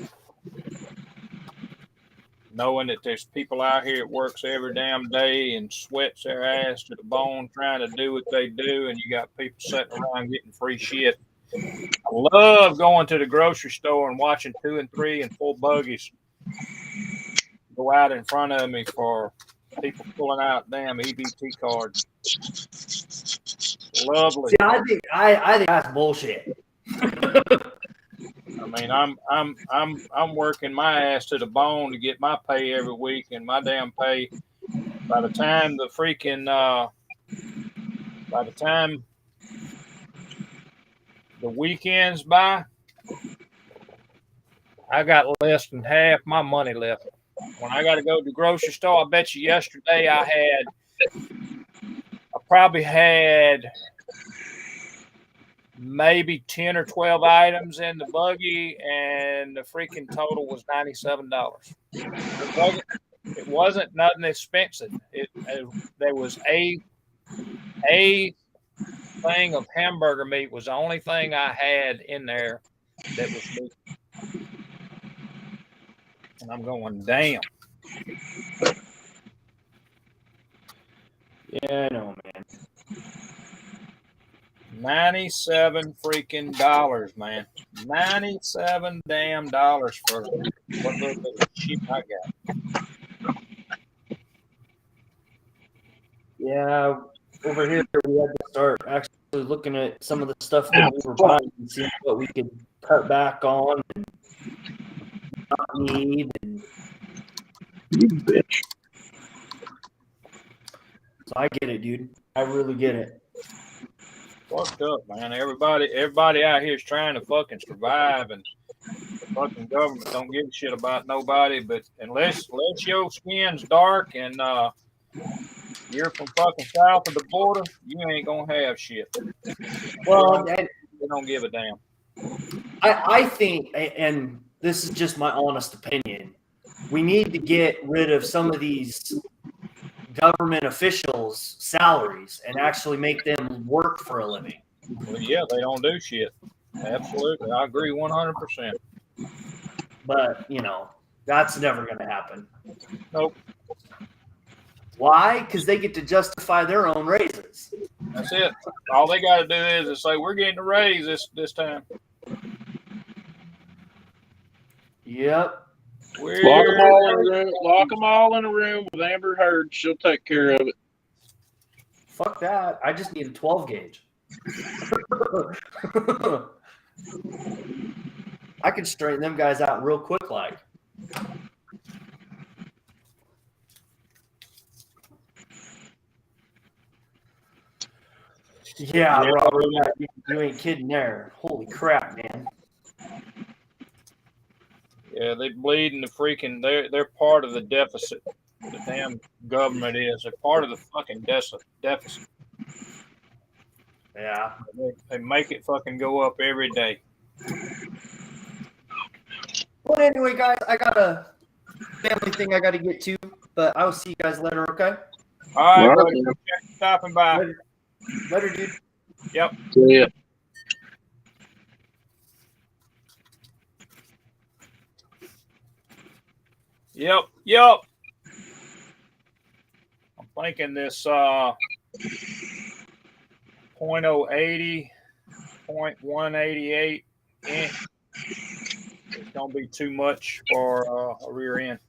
Speaker 1: Knowing that there's people out here that works every damn day and sweats their ass to the bone trying to do what they do, and you got people sitting around getting free shit. I love going to the grocery store and watching 2 and 3 and 4 buggies go out in front of me for people pulling out damn EBT cards. Lovely.
Speaker 6: See, I think that's bullshit.
Speaker 1: I mean, I'm working my ass to the bone to get my pay every week, and my damn pay, by the time the weekends by, I got less than half my money left. When I got to go to the grocery store, I bet you yesterday I probably had maybe 10 or 12 items in the buggy, and the freaking total was $97. It wasn't nothing expensive. There was a thing of hamburger meat was the only thing I had in there that was meat. And I'm going, damn.
Speaker 6: Yeah, I know, man.
Speaker 1: 97 freaking dollars, man. 97 damn dollars for what little bit of shit I got.
Speaker 6: Yeah, over here we had to start actually looking at some of the stuff that we were buying and seeing what we could cut back on and not need. And
Speaker 4: You bitch.
Speaker 6: so I get it, dude. I really get it.
Speaker 1: Fucked up, man. Everybody out here is trying to fucking survive, and the fucking government don't give a shit about nobody. But unless your skin's dark and you're from fucking south of the border, you ain't gonna have shit.
Speaker 6: Well,
Speaker 1: they don't give a damn.
Speaker 6: I think, and this is just my honest opinion, we need to get rid of some of these government officials' salaries and actually make them work for a living.
Speaker 1: Well, yeah, they don't do shit. Absolutely. I agree 100%.
Speaker 6: But, you know, that's never going to happen.
Speaker 1: Nope.
Speaker 6: Why? Because they get to justify their own raises.
Speaker 1: That's it. All they got to do is say, we're getting a raise this time.
Speaker 6: Yep.
Speaker 4: Lock them all in a room. Lock them all in a room with Amber Heard. She'll take care of it.
Speaker 6: Fuck that. I just need a 12 gauge. I could straighten them guys out real quick, like. Yeah, Robert, you ain't kidding there. Holy crap, man.
Speaker 1: Yeah, they bleeding the freaking. They're part of the deficit. The damn government is a part of the fucking deficit.
Speaker 6: Yeah.
Speaker 1: They make it fucking go up every day.
Speaker 6: But anyway, guys, I got a family thing I got to get to, but I will see you guys later, okay?
Speaker 1: All right,
Speaker 4: All right,
Speaker 1: buddy.
Speaker 4: man.
Speaker 1: Stopping by.
Speaker 6: Later, dude.
Speaker 1: Yep.
Speaker 4: See ya.
Speaker 1: Yep. I'm thinking this 0.080, 0.188 inch is gonna be too much for a rear end.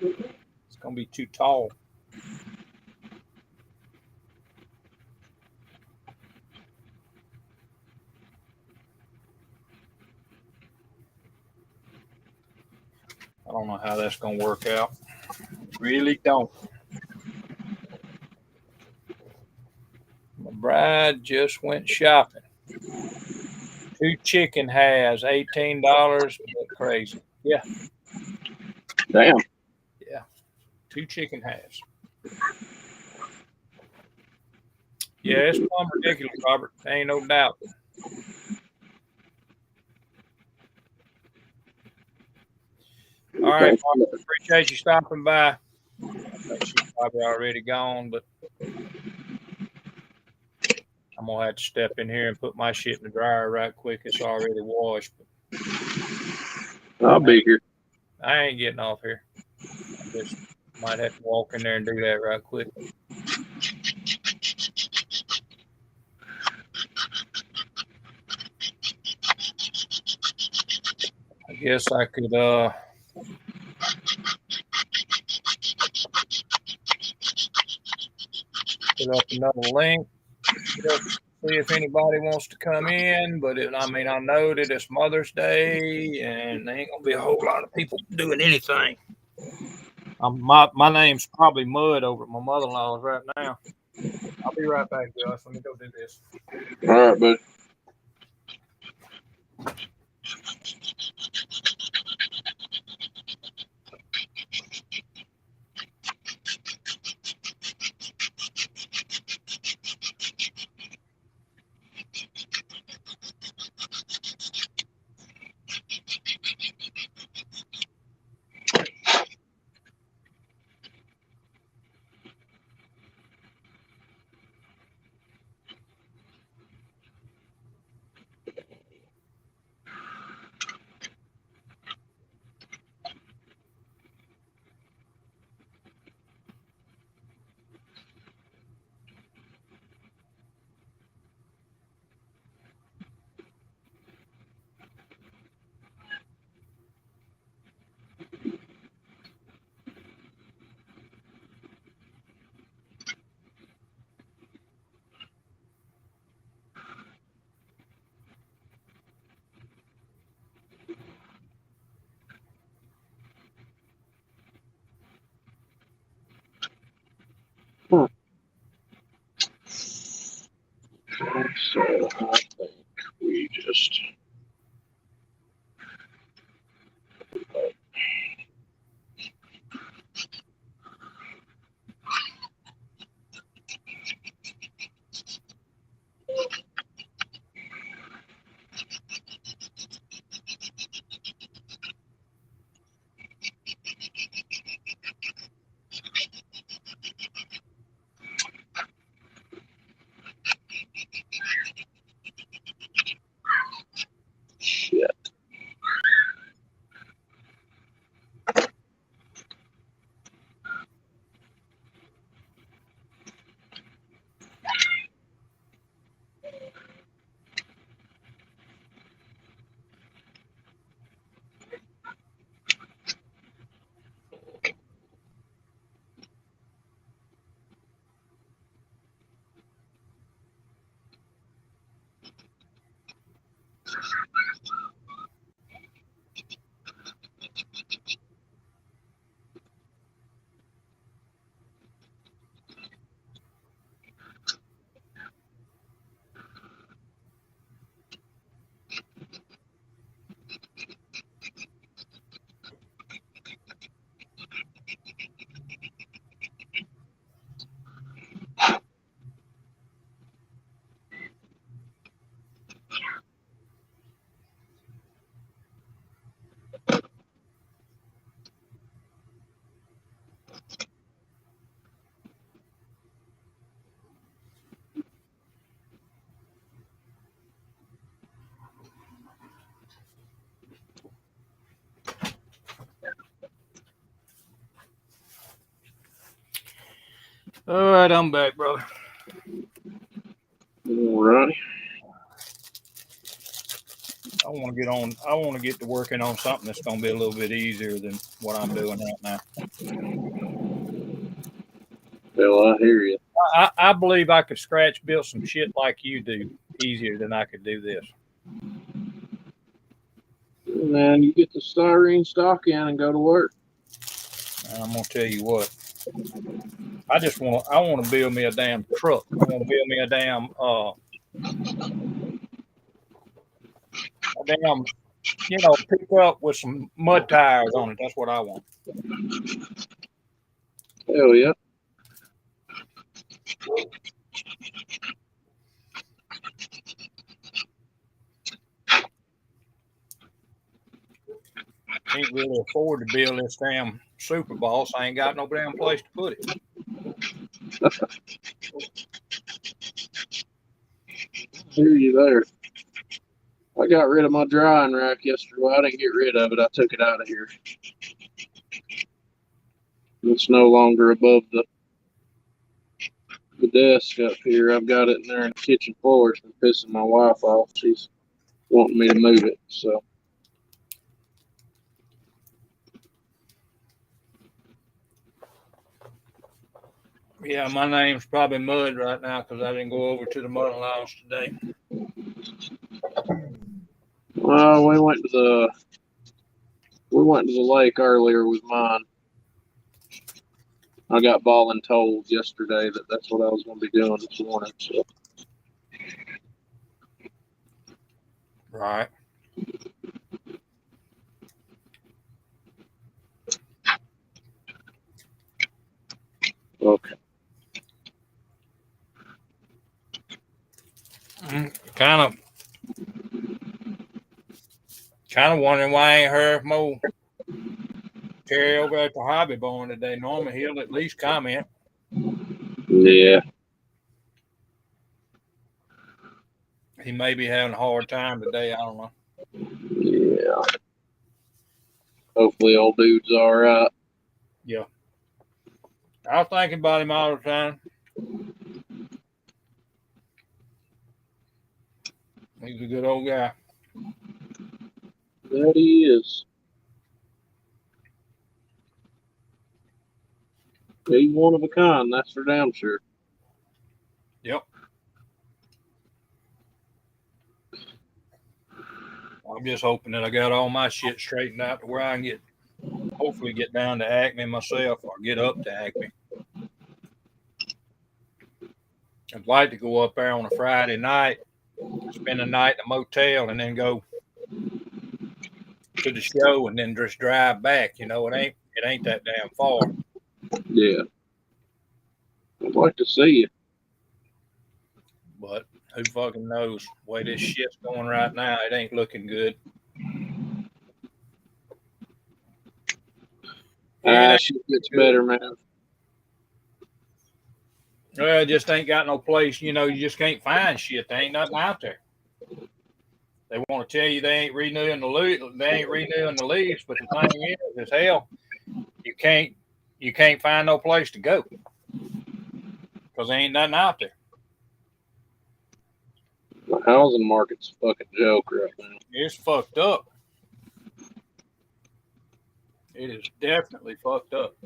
Speaker 1: It's gonna be too tall. I don't know how that's gonna work out. Really don't. My bride just went shopping. 2 chicken has $18, but crazy. Yeah,
Speaker 4: Damn.
Speaker 1: 2 chicken has. Yeah, it's plumb ridiculous, Robert. Ain't no doubt. All right, Mark, appreciate you stopping by. I think she's probably already gone, but I'm gonna have to step in here and put my shit in the dryer right quick. It's already washed. But
Speaker 4: I'll be here.
Speaker 1: I ain't getting off here. I just might have to walk in there and do that right quick. I guess I could put up another link. See if anybody wants to come in, but I know that it's Mother's Day and there ain't gonna be a whole lot of people doing anything. My name's probably Mud over at my mother-in-law's right now. I'll be right back, Josh. Let me go do this.
Speaker 4: All right, buddy.
Speaker 1: All right, I'm back, brother.
Speaker 4: All right.
Speaker 1: I want to get to working on something that's going to be a little bit easier than what I'm doing right now.
Speaker 4: Well, I hear you.
Speaker 1: I believe I could scratch build some shit like you do easier than I could do this.
Speaker 4: Man, you get the styrene stock in and go to work.
Speaker 1: And I'm gonna tell you what. I want to build me a damn truck. I want to build me a damn pick up with some mud tires on it. That's what I want.
Speaker 4: Hell yeah.
Speaker 1: Can't really afford to build this damn Super Bowl, so I ain't got no damn place to put it.
Speaker 4: Hear you there. I got rid of my drying rack yesterday. Well, I didn't get rid of it. I took it out of here. It's no longer above the desk up here. I've got it in there in the kitchen floor. It's been pissing my wife off. She's wanting me to move it. So
Speaker 1: Yeah, my name's probably Mud right now because I didn't go over to the mud lounge today.
Speaker 4: well, we went to the lake earlier with mine. I got voluntold yesterday that that's what I was going to be doing this morning. So
Speaker 1: Right.
Speaker 4: okay.
Speaker 1: Kind of wondering why I ain't heard more Terry over at the Hobby Barn today. Normally he'll at least comment.
Speaker 4: Yeah.
Speaker 1: He may be having a hard time today. I don't know.
Speaker 4: Yeah. Hopefully, old dude's all right.
Speaker 1: Yeah. I was thinking about him all the time. He's a good old guy.
Speaker 4: That he is. He's one of a kind. That's for damn sure.
Speaker 1: Yep. I'm just hoping that I got all my shit straightened out to where I can hopefully get down to Acme myself or get up to Acme. I'd like to go up there on a Friday night, spend the night in a motel, and then go to the show and then just drive back. You know, it ain't that damn far.
Speaker 4: Yeah. I'd like to see you.
Speaker 1: But who fucking knows? The way this shit's going right now, it ain't looking good.
Speaker 4: Shit gets better, man.
Speaker 1: Well, it just ain't got no place. You know, you just can't find shit. There ain't nothing out there. They want to tell you they ain't renewing the lease, but the thing is hell, you can't find no place to go because there ain't nothing out there.
Speaker 4: The housing market's a fucking joke right now.
Speaker 1: It's fucked up. It is definitely fucked up.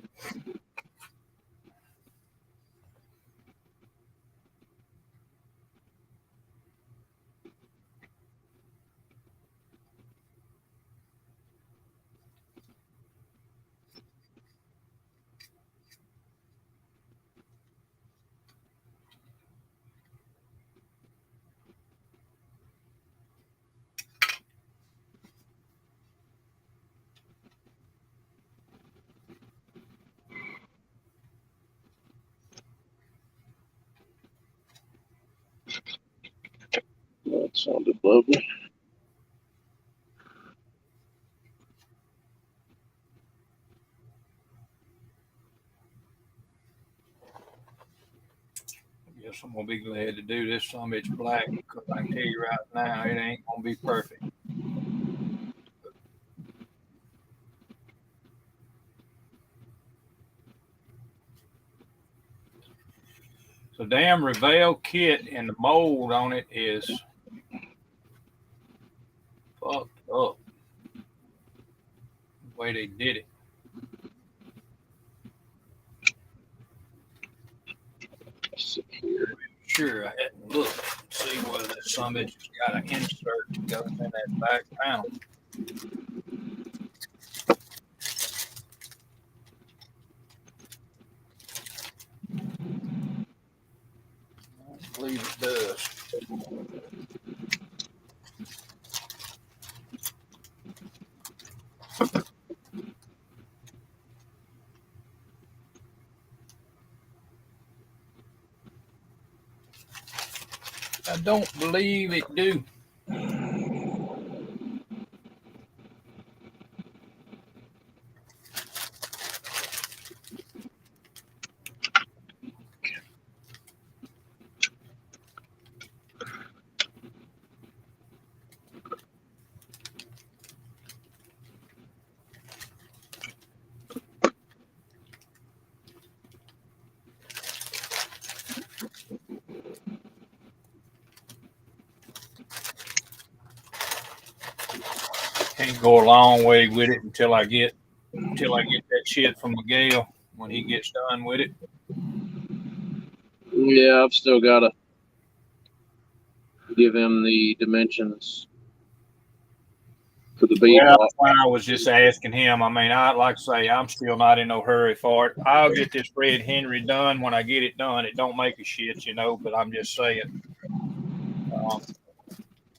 Speaker 4: That sounded lovely.
Speaker 1: Yes, I'm gonna be glad to do this. Some it's black because I can tell you right now, it ain't gonna be perfect. The damn Revell kit and the mold on it is fucked up. The way they did it. Sure, I hadn't looked to see whether some of it's got an insert that goes in that back panel. I believe it does. I don't believe it do. Can't go a long way with it until I get that shit from Miguel when he gets done with it.
Speaker 4: Yeah, I've still got to give him the dimensions for the bead.
Speaker 1: Well, that's why I was just asking him. I mean, I like to say I'm still not in no hurry for it. I'll get this Red Henry done when I get it done. It don't make a shit, you know, but I'm just saying.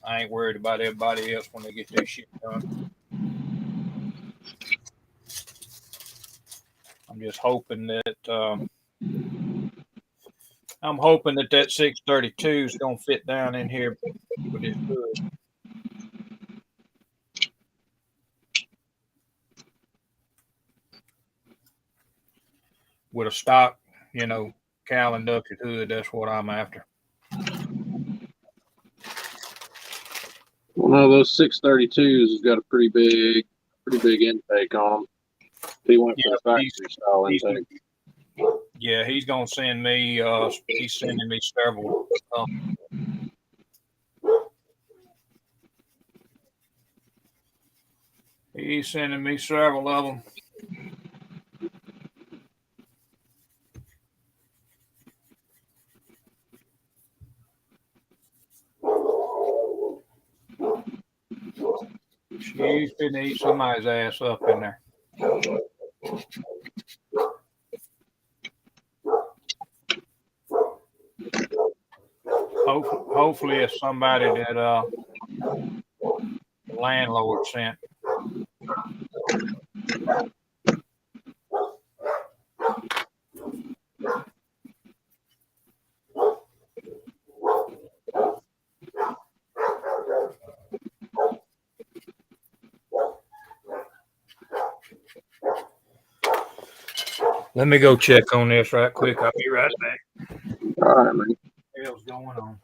Speaker 1: I ain't worried about everybody else when they get their shit done. I'm just hoping that that 632 is gonna fit down in here with this hood. With a stock, you know, cowl inducted hood. That's what I'm after.
Speaker 4: One of those 632s has got a pretty big intake on them. He went for the factory style intake.
Speaker 1: Yeah, he's gonna send me. He's sending me several. He's sending me several of them. She's finna eat somebody's ass up in there. Hopefully it's somebody that the landlord sent. Let me go check on this right quick. I'll be right back.
Speaker 4: All right, man.
Speaker 1: What the hell's going on?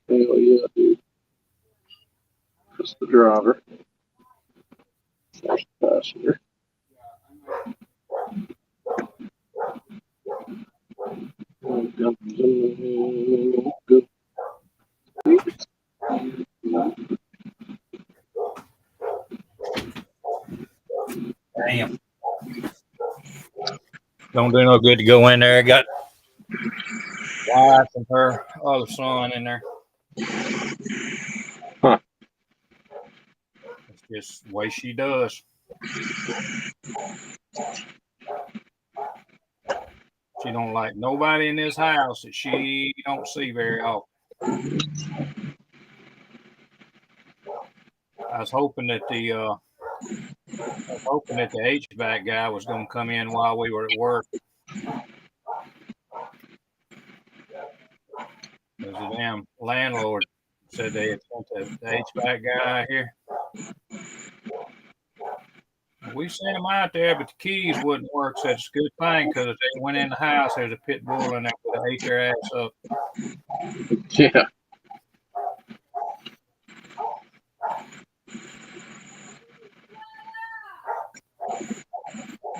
Speaker 4: Hell yeah, dude. That's the driver. That's the passenger. Good.
Speaker 1: Damn. Don't do no good to go in there. I got wife and her other son in there.
Speaker 4: Huh.
Speaker 1: It's just the way she does. She don't like nobody in this house that she don't see very often. I was hoping that the HVAC guy was going to come in while we were at work. Because the damn landlord said they had sent the HVAC guy out here. We sent him out there, but the keys wouldn't work. So it's a good thing because if they went in the house, there's a pit bull in there that ate their ass up.
Speaker 4: Yeah.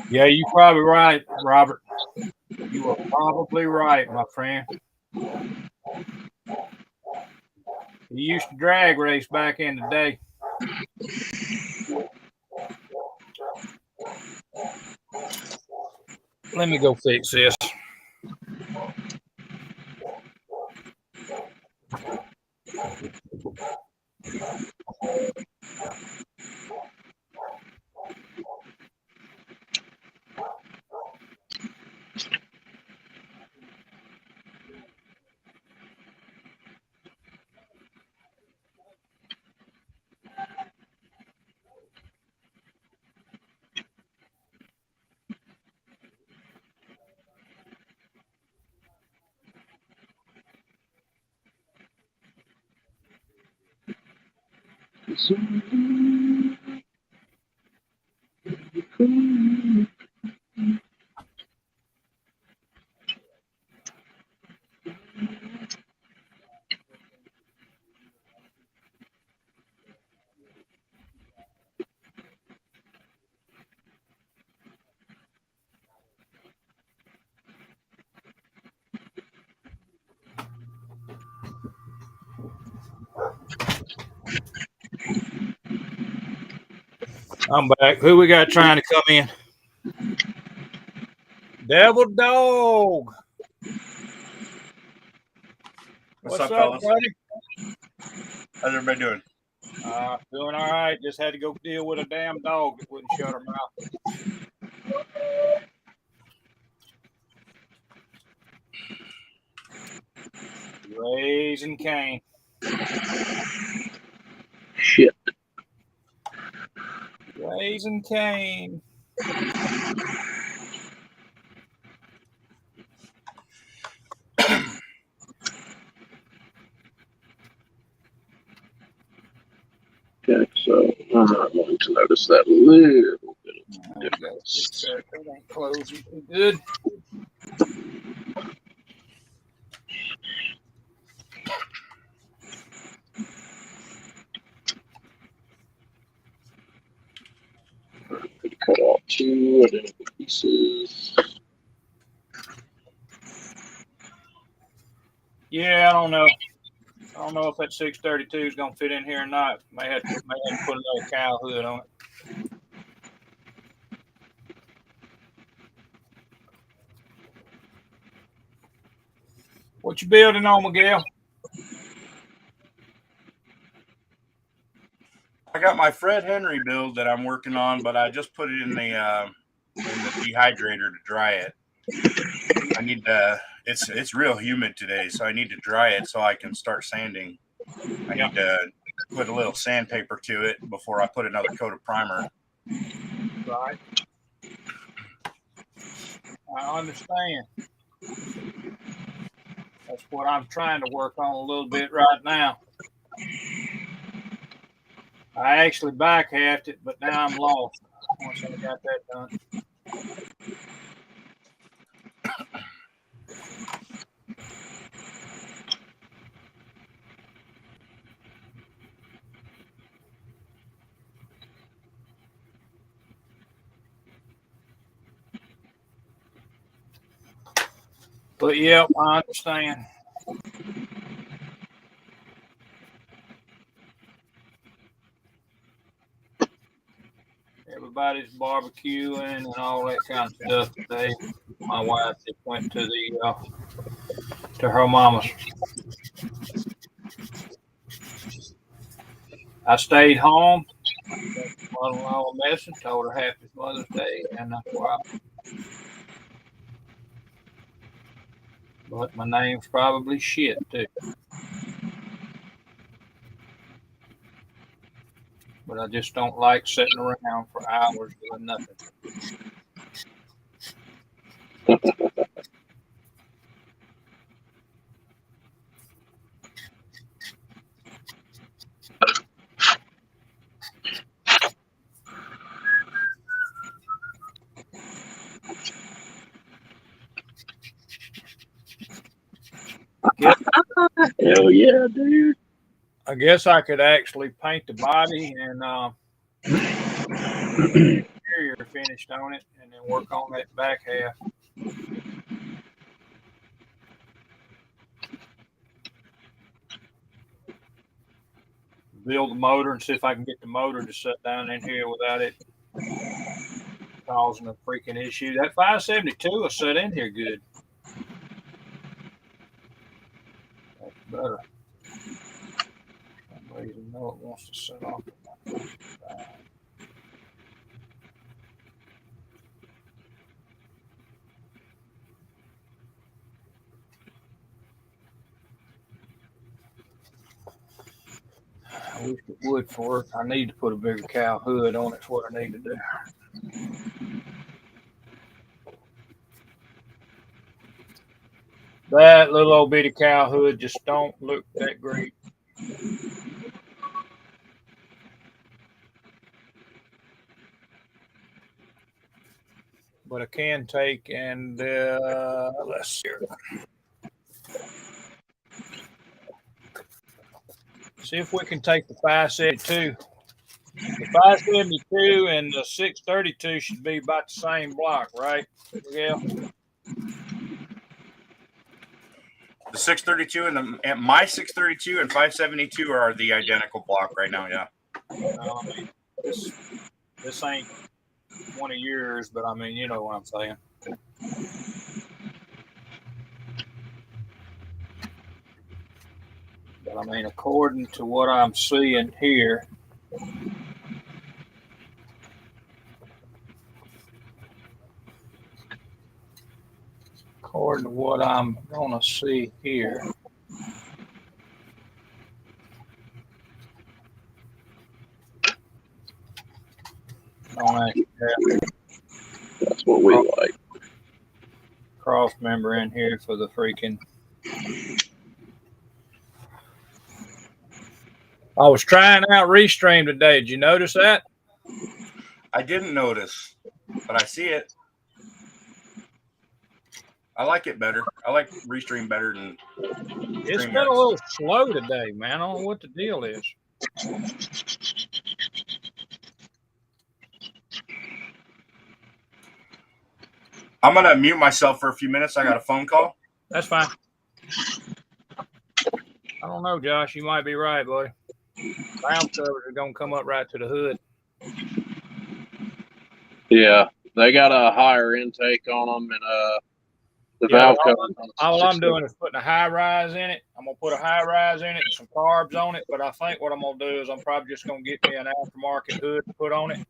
Speaker 1: Yeah, you're probably right, Robert. You are probably right, my friend. He used to drag race back in the day. Let me go fix this. I'm back. Who we got trying to come in? Devil Dog.
Speaker 9: What's up, fellas?
Speaker 1: buddy?
Speaker 9: How's everybody doing?
Speaker 1: Doing all right. Just had to go deal with a damn dog that wouldn't shut her mouth. Raising Cain.
Speaker 4: Shit.
Speaker 1: Raising Cain.
Speaker 4: Okay, so I'm not going to notice that little bit of difference.
Speaker 1: That ain't closing too good.
Speaker 4: Could cut off 2 identical pieces.
Speaker 1: Yeah, I don't know. I don't know if that 632 is going to fit in here or not. May have to put another cow hood on it. What you building on, Miguel?
Speaker 9: I got my Fred Henry build that I'm working on, but I just put it in the dehydrator to dry it. I need to. It's real humid today, so I need to dry it so I can start sanding. I need to put a little sandpaper to it before I put another coat of primer.
Speaker 1: Right. I understand. That's what I'm trying to work on a little bit right now. I actually back halved it, but now I'm lost once I got that done. But yeah, I understand. Everybody's barbecuing and all that kind of stuff today. My wife just went to her mama's. I stayed home. Mother-in-law a message, told her Happy Mother's Day, and that's why. But my name's probably shit too. But I just don't like sitting around for hours doing nothing.
Speaker 4: Hell yeah, dude.
Speaker 1: I guess I could actually paint the body and interior finished on it, and then work on that back half. Build the motor and see if I can get the motor to sit down in here without it causing a freaking issue. That 572 will sit in here good. That's better. For some reason, no, it wants to sit off. I wish it would for it. I need to put a bigger cow hood on it. That's what I need to do. That little old bitty cow hood just don't look that great. But I can take and let's see. See if we can take the 572. The 572 and the 632 should be about the same block, right? Yeah.
Speaker 9: The 632 and my 632 and 572 are the identical block right now. Yeah.
Speaker 1: I mean, this ain't one of yours, but I mean, you know what I'm saying. But I mean, according to what I'm seeing here, according to what I'm gonna see here,
Speaker 4: that's what we like.
Speaker 1: Cross member in here for the freaking. I was trying out Restream today. Did you notice that?
Speaker 9: I didn't notice, but I see it. I like it better. I like Restream better than.
Speaker 1: It's been a little slow today, man. I don't know what the deal is.
Speaker 9: I'm gonna mute myself for a few minutes. I got a phone call.
Speaker 1: That's fine. I don't know, Josh. You might be right, buddy. Valve covers are gonna come up right to the hood.
Speaker 4: Yeah, they got a higher intake on them, and the valve cover.
Speaker 1: All I'm doing is putting a high rise in it. I'm gonna put a high rise in it and some carbs on it. But I think what I'm gonna do is I'm probably just gonna get me an aftermarket hood to put on it.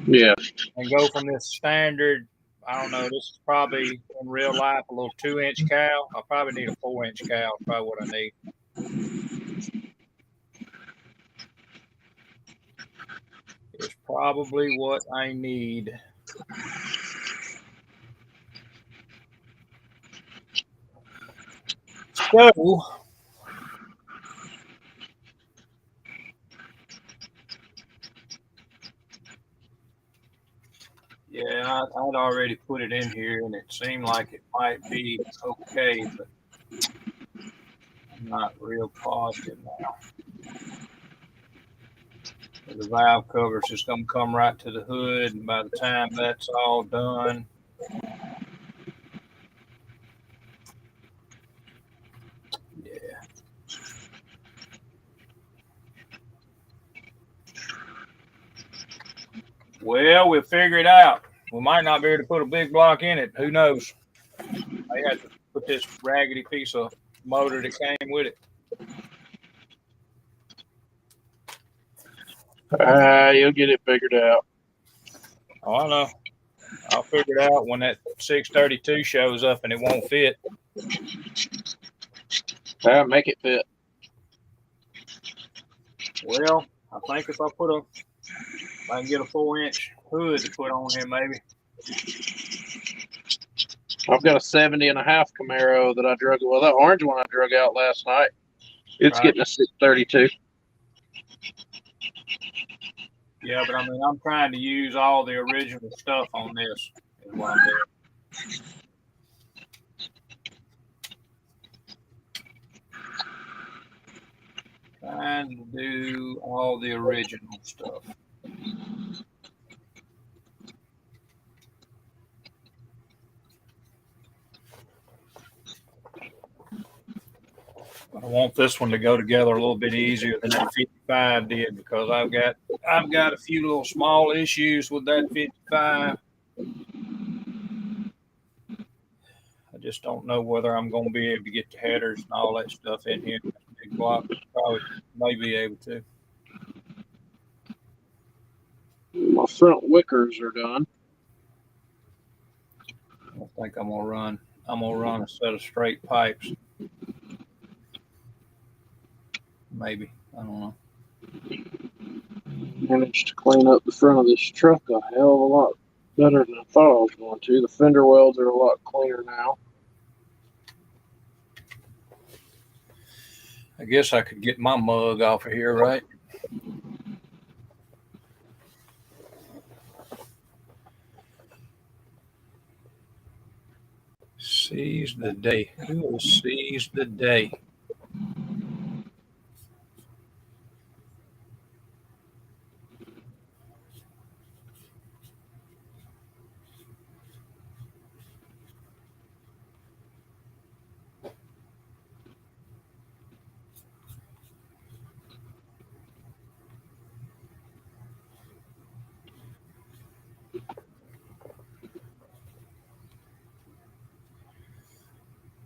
Speaker 4: Yeah.
Speaker 1: And go from this standard. I don't know. This is probably in real life a little 2-inch cow. I probably need a 4-inch cow. Probably what I need. It's probably what I need. So, yeah, I'd already put it in here, and it seemed like it might be okay, but I'm not real positive now. The valve cover's just going to come right to the hood, and by the time that's all done, yeah. Well, we'll figure it out. We might not be able to put a big block in it. Who knows? I had to put this raggedy piece of motor that came with it.
Speaker 4: You'll get it figured out.
Speaker 1: Oh, I know. I'll figure it out when that 632 shows up and it won't fit.
Speaker 4: Make it fit.
Speaker 1: Well, I think if I can get a 4-inch hood to put on here, maybe.
Speaker 4: I've got a 70.5 Camaro that I drug. Well, that orange one I drug out last night. It's
Speaker 1: Right.
Speaker 4: getting a 632.
Speaker 1: Yeah, but I mean, I'm trying to use all the original stuff on this. Is what I'm doing. Trying to do all the original stuff. I want this one to go together a little bit easier than that 55 did because I've got a few little small issues with that 55. I just don't know whether I'm going to be able to get the headers and all that stuff in here. Big block, probably may be able to.
Speaker 4: My front wickers are done.
Speaker 1: I think I'm gonna run a set of straight pipes. Maybe. I don't know.
Speaker 4: Managed to clean up the front of this truck a hell of a lot better than I thought I was going to. The fender welds are a lot cleaner now.
Speaker 1: I guess I could get my mug off of here, right? Seize the day. Who will seize the day?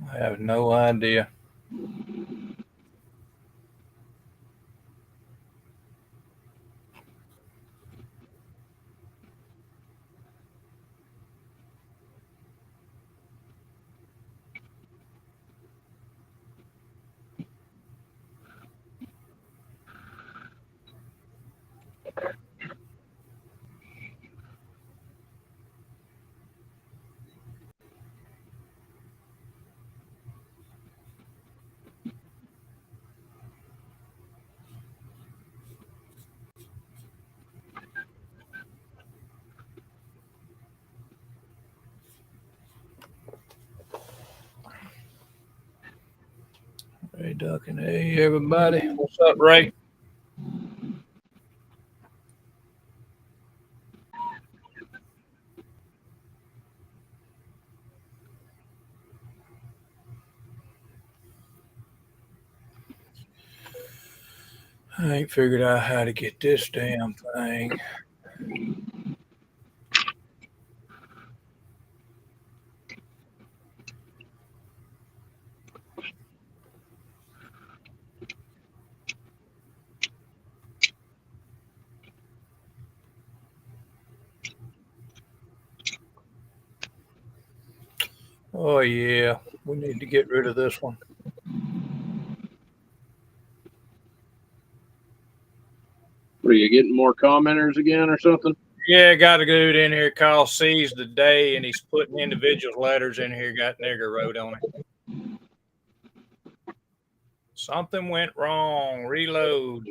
Speaker 1: I have no idea. Ray Duncan. Hey, everybody. What's up, Ray? I ain't figured out how to get this damn thing. Oh, yeah. We need to get rid of this one.
Speaker 4: What, are you getting more commenters again or something?
Speaker 1: Yeah, got a dude in here called Seize the Day, and he's putting individual letters in here, got nigger wrote on it. Something went wrong. Reload.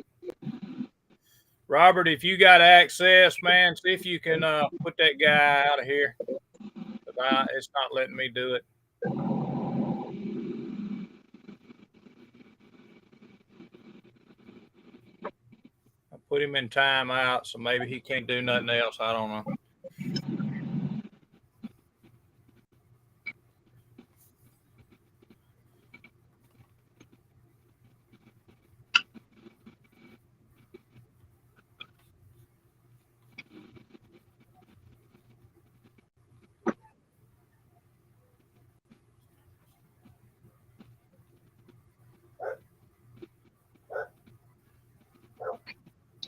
Speaker 1: Robert, if you got access, man, see if you can put that guy out of here. It's not letting me do it. I put him in timeout, so maybe he can't do nothing else. I don't know.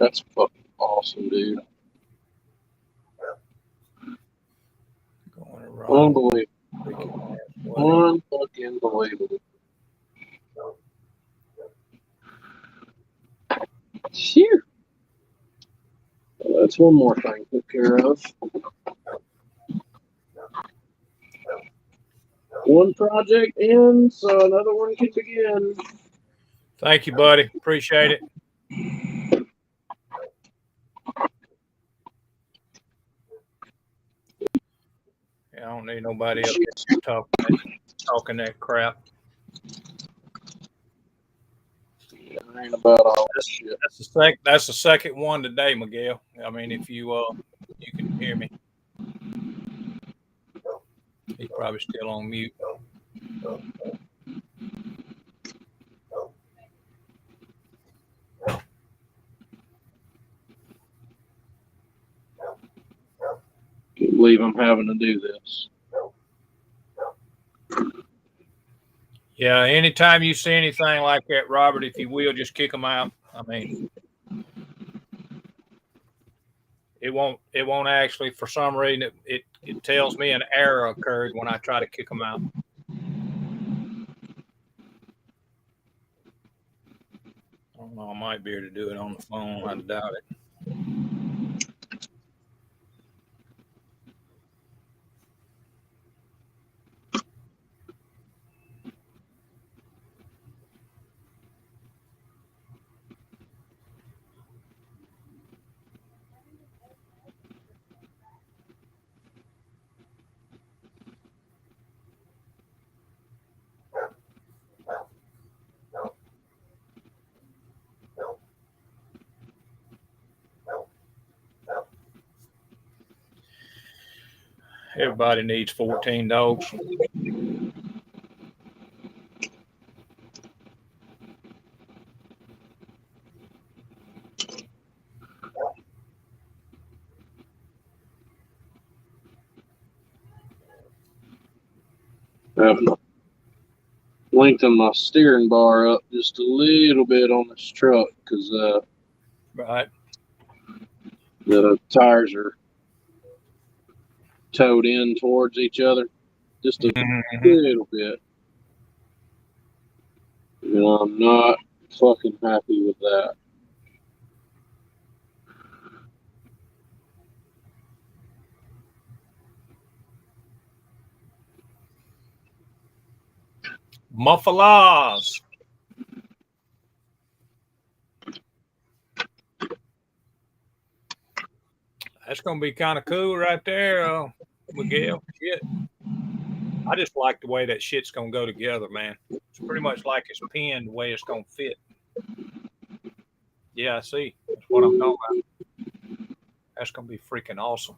Speaker 4: That's fucking awesome, dude.
Speaker 1: Going to run.
Speaker 4: Unbelievable. Unfucking-believable. Phew. Well, that's one more thing to take care of. One project in, so another one can begin.
Speaker 1: Thank you, buddy. Appreciate it. Yeah, I don't need nobody up here talking that crap.
Speaker 4: Yeah, I ain't about all this shit.
Speaker 1: That's the second one today, Miguel. I mean, if you you can hear me. He's probably still on mute.
Speaker 4: Can't believe I'm having to do this.
Speaker 1: Yeah, anytime you see anything like that, Robert, if you will, just kick them out. I mean, it won't actually, for some reason, it tells me an error occurred when I try to kick them out. I don't know, I might be able to do it on the phone. I doubt it. Everybody needs 14 dogs.
Speaker 4: I've lengthened my steering bar up just a little bit on this truck because
Speaker 1: Right.
Speaker 4: the tires are towed in towards each other just a little bit. And I'm not fucking happy with that.
Speaker 1: Muffalas. That's going to be kind of cool right there, Miguel. Shit. I just like the way that shit's going to go together, man. It's pretty much like it's pinned the way it's going to fit. Yeah, I see. That's what I'm talking about. That's going to be freaking awesome.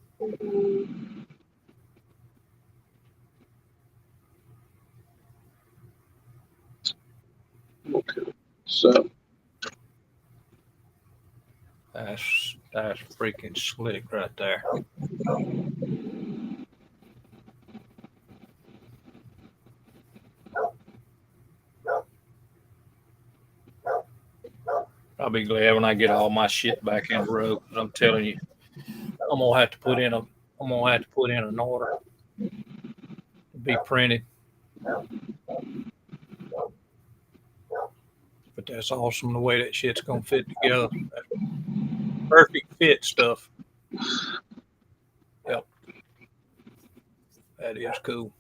Speaker 4: Okay. So
Speaker 1: That's freaking slick right there. I'll be glad when I get all my shit back in the road. I'm telling you, I'm gonna have to put in an order to be printed. But that's awesome the way that shit's gonna fit together. That's perfect fit stuff. Yep. That is cool.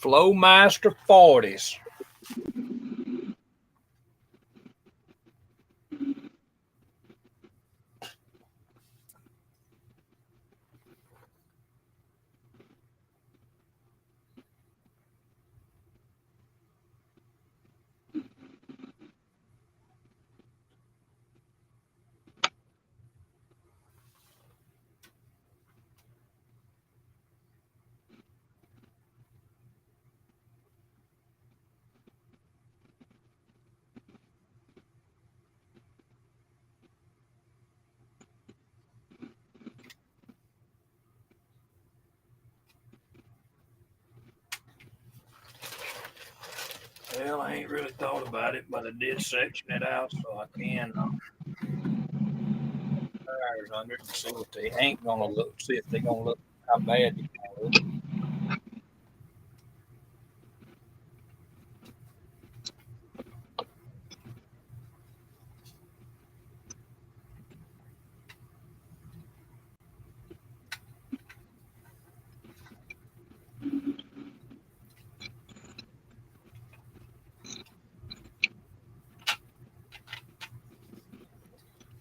Speaker 1: Flowmaster 40s. really thought about it, but I did section it out so I can tires under it and see what they ain't gonna look. See if they're gonna look how bad they gonna look.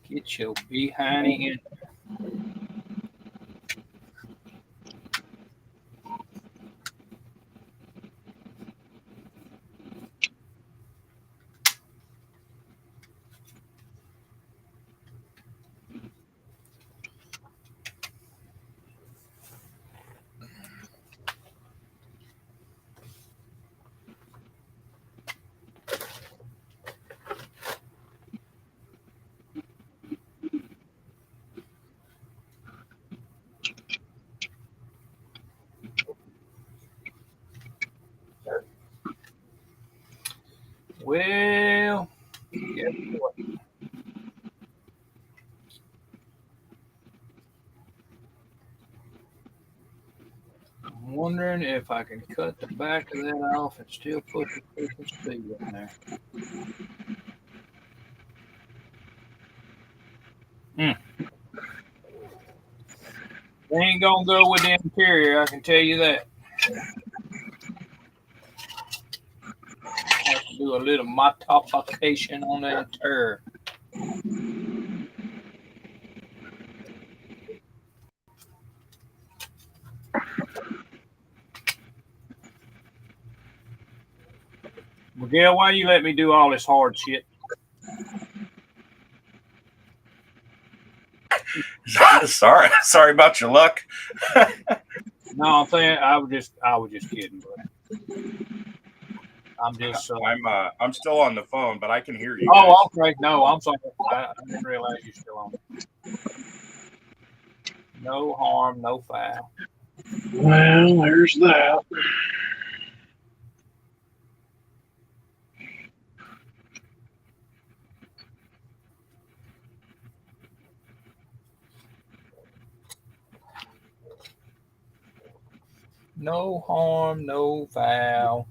Speaker 1: Get your behind in. Well, guess what? I'm wondering if I can cut the back of that off and still put the Christmas tree in there. They ain't gonna go with the interior, I can tell you that. Have to do a little modification on the interior. Miguel, why you let me do all this hard shit?
Speaker 9: Sorry about your luck.
Speaker 1: No, I'm saying I was just kidding, bro. I'm just.
Speaker 9: I'm still on the phone, but I can hear you.
Speaker 1: Oh, okay. No, I'm sorry. I didn't realize you're still on. No harm, no foul.
Speaker 4: Well, there's that.
Speaker 1: No harm, no foul.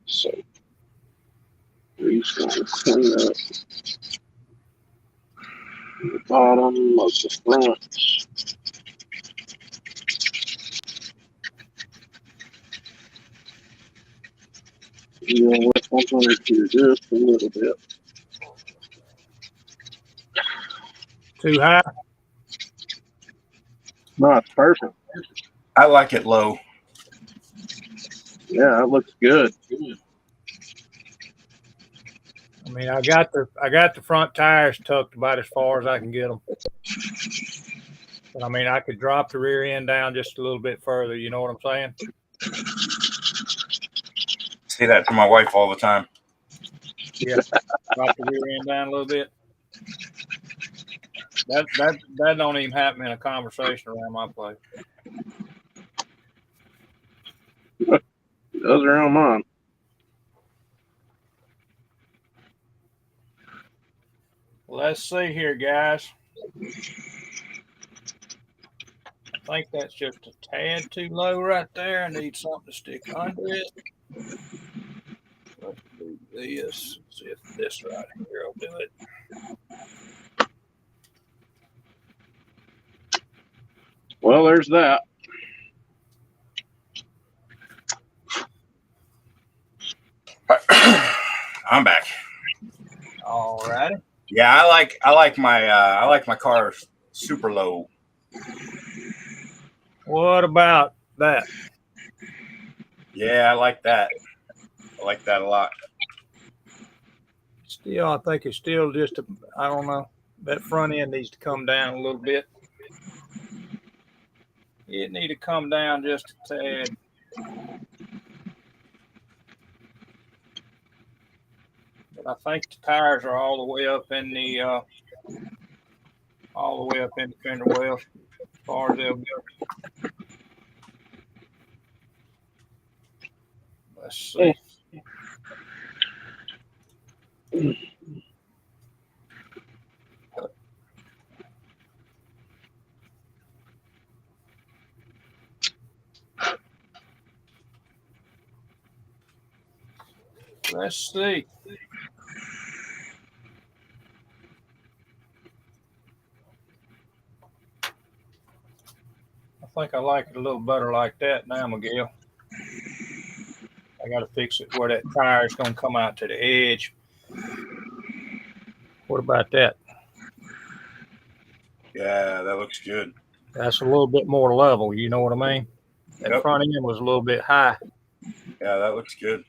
Speaker 4: So he's going to clean up the bottom of the front. You know what? I'm going to do just a little bit.
Speaker 1: Too high?
Speaker 4: No, it's perfect.
Speaker 9: I like it low.
Speaker 4: Yeah, it looks good.
Speaker 1: I mean, I got the front tires tucked about as far as I can get them. But I mean, I could drop the rear end down just a little bit further. You know what I'm saying?
Speaker 9: Say that to my wife all the time.
Speaker 1: Yeah, drop the rear end down a little bit. That don't even happen in a conversation around my place.
Speaker 4: Those are on mine.
Speaker 1: Let's see here, guys. I think that's just a tad too low right there. I need something to stick under it. Let's do this. See if this right here will do it.
Speaker 4: Well, there's that.
Speaker 9: I'm back.
Speaker 1: All righty.
Speaker 9: Yeah, I like my car super low.
Speaker 1: What about that?
Speaker 9: Yeah, I like that. I like that a lot.
Speaker 1: Still, I think it's still just I don't know. That front end needs to come down a little bit. It need to come down just a tad. But I think the tires are all the way up in the fender well as far as they'll go. Let's see. Let's see. I think I like it a little better like that now, Miguel. I got to fix it where that tire is going to come out to the edge. What about that?
Speaker 9: Yeah, that looks good.
Speaker 1: That's a little bit more level. You know what I mean? That
Speaker 9: Yep.
Speaker 1: front end was a little bit high.
Speaker 9: Yeah, that looks good.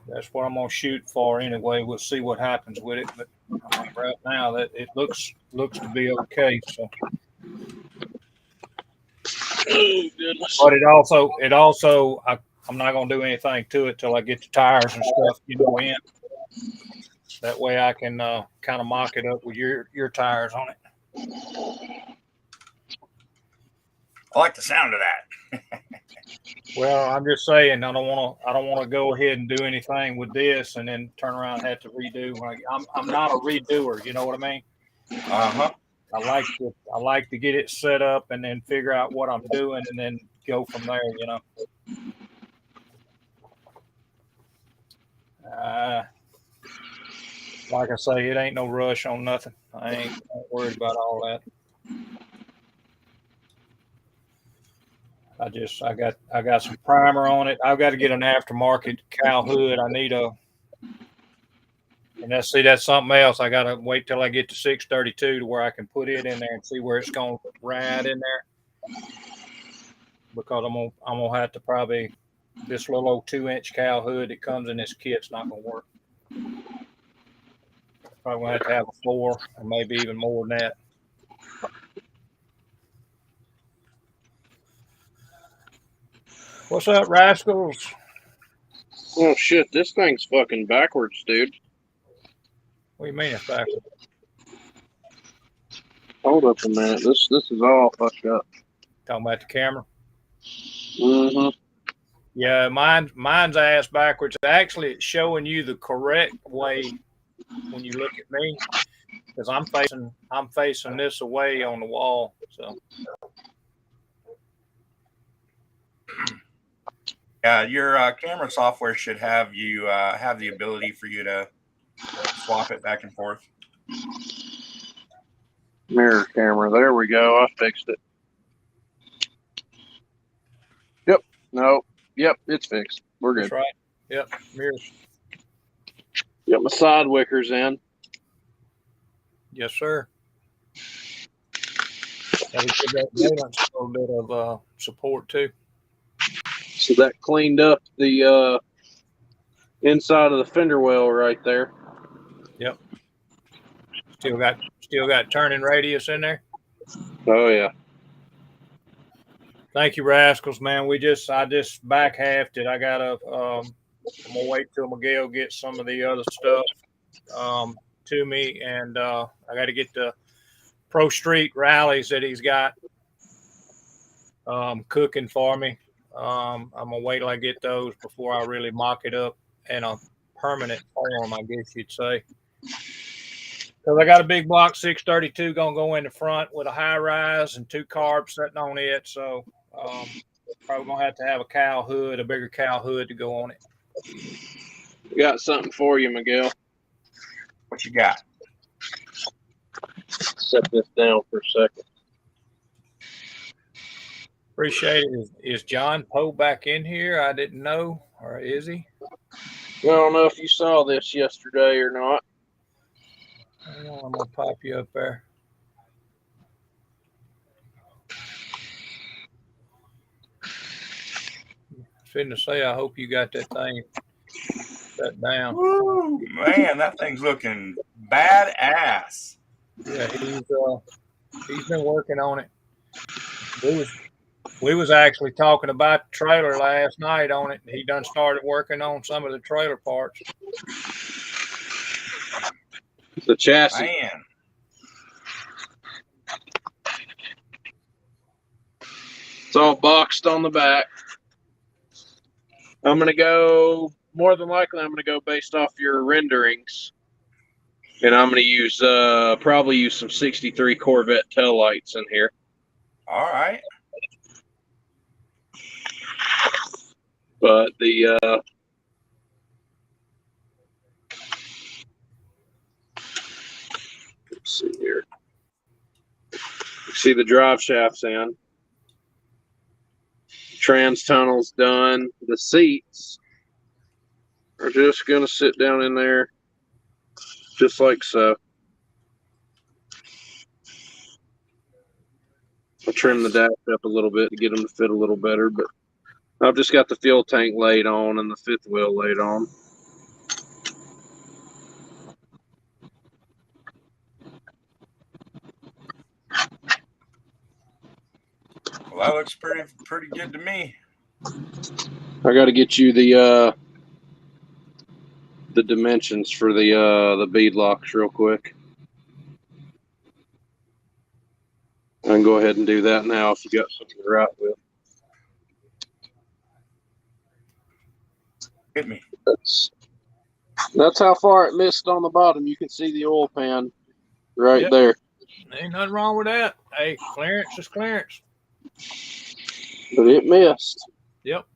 Speaker 1: That's what I'm gonna shoot for anyway. We'll see what happens with it, but right now that it looks to be okay. So,
Speaker 4: Oh goodness.
Speaker 1: but it also I'm not gonna do anything to it till I get the tires and stuff, in. That way I can kind of mock it up with your tires on it.
Speaker 9: I like the sound of that.
Speaker 1: Well, I'm just saying I don't want to go ahead and do anything with this and then turn around and have to redo. I'm not a redoer. You know what I mean?
Speaker 9: Uh-huh.
Speaker 1: I like to get it set up and then figure out what I'm doing and then go from there. Like I say, it ain't no rush on nothing. I ain't worried about all that. I got some primer on it. I've got to get an aftermarket cowl hood. I need and that's something else. I got to wait till I get to 632 to where I can put it in there and see where it's going to ride in there. Because I'm gonna have to probably this little old 2-inch cowl hood that comes in this kit's not gonna work. Probably gonna have to have a 4 or maybe even more than that. What's up, rascals?
Speaker 4: Oh shit, this thing's fucking backwards, dude.
Speaker 1: What do you mean it's backwards?
Speaker 4: Hold up a minute. This is all fucked up.
Speaker 1: Talking about the camera?
Speaker 4: Mm-hmm.
Speaker 1: Yeah, mine's ass backwards. Actually, it's showing you the correct way when you look at me, because I'm facing this away on the wall. So
Speaker 9: Yeah, your camera software should have you have the ability for you to swap it back and forth.
Speaker 4: Mirror camera. There we go. I fixed it. Yep. No. Yep. It's fixed. We're good.
Speaker 1: that's right. Yep, mirrors.
Speaker 4: Got my side wickers in.
Speaker 1: Yes, sir. Gotta give that valence a little bit of support too.
Speaker 4: So that cleaned up the inside of the fender well right there.
Speaker 1: Yep. Still got turning radius in there.
Speaker 4: Oh yeah.
Speaker 1: Thank you, rascals, man. I just back halved it. I gotta I'm gonna wait till Miguel gets some of the other stuff to me, and I got to get the Pro Street rallies that he's got cooking for me. I'm gonna wait till I get those before I really mock it up in a permanent form, I guess you'd say. Because I got a big block 632 gonna go in the front with a high rise and 2 carbs sitting on it. So probably gonna have a cowl hood, a bigger cowl hood to go on it.
Speaker 4: Got something for you, Miguel.
Speaker 9: What you got?
Speaker 4: Set this down for a second.
Speaker 1: Appreciate it. Is John Poe back in here? I didn't know, or is he?
Speaker 4: I don't know if you saw this yesterday or not.
Speaker 1: Hang on, I'm gonna pop you up there. fitting to say, I hope you got that thing set down.
Speaker 9: Woo, man, that thing's looking badass.
Speaker 1: Yeah, he's been working on it. We was actually talking about the trailer last night on it. He done started working on some of the trailer parts.
Speaker 4: The chassis.
Speaker 9: Man,
Speaker 4: It's all boxed on the back. I'm gonna go more than likely. I'm gonna go based off your renderings, and I'm gonna use probably use some '63 Corvette tail lights in here.
Speaker 9: all right.
Speaker 4: But the let's see here. You see the drive shafts in. Trans tunnel's done. The seats are just gonna sit down in there, just like so. I'll trim the dash up a little bit to get them to fit a little better, but I've just got the fuel tank laid on and the fifth wheel laid on.
Speaker 9: Well, that looks pretty good to me.
Speaker 4: I got to get you the dimensions for the bead locks real quick. I can go ahead and do that now if you got something to write with.
Speaker 9: Hit me.
Speaker 4: That's how far it missed on the bottom. You can see the oil pan right
Speaker 1: Yep.
Speaker 4: there.
Speaker 1: Ain't nothing wrong with that. Hey, clearance is clearance.
Speaker 4: But it missed.
Speaker 1: Yep.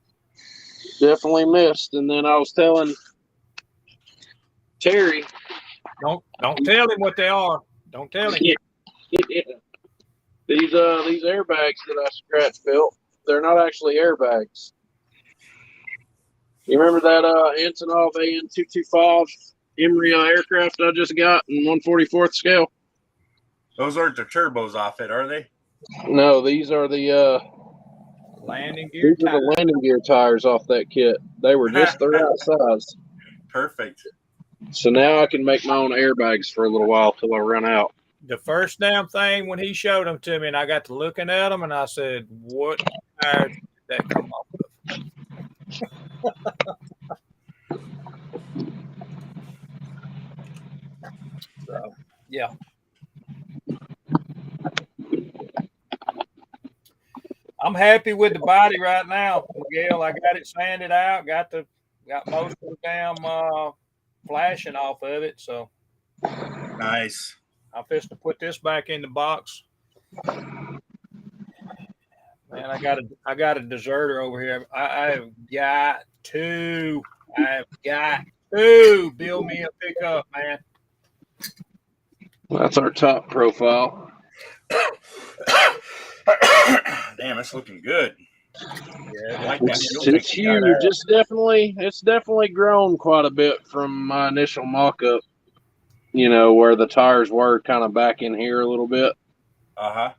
Speaker 4: Definitely missed. And then I was telling Terry.
Speaker 1: Don't tell him what they are. Don't tell him.
Speaker 4: Yeah. These airbags that I scratch built, they're not actually airbags. You remember that Antonov AN-225 Emery aircraft I just got in 1/44th scale?
Speaker 9: Those aren't the turbos off it, are they?
Speaker 4: No, these are the
Speaker 1: Landing gear.
Speaker 4: these are the landing gear tires off that kit. They were just the right size.
Speaker 9: Perfect.
Speaker 4: So now I can make my own airbags for a little while till I run out.
Speaker 1: The first damn thing when he showed them to me, and I got to looking at them, and I said, "What tires did that come off of?" So, yeah. I'm happy with the body right now, Miguel. I got it sanded out. Got most of the damn flashing off of it. So
Speaker 9: Nice.
Speaker 1: I'm fixing to put this back in the box. Man, I got a deserter over here. I've got to build me a pickup, man.
Speaker 4: That's our top profile.
Speaker 9: Damn, it's looking good.
Speaker 1: Yeah,
Speaker 9: I like that.
Speaker 4: It's huge. It's definitely grown quite a bit from my initial mock-up. You know, where the tires were kind of back in here a little bit.
Speaker 9: Uh-huh.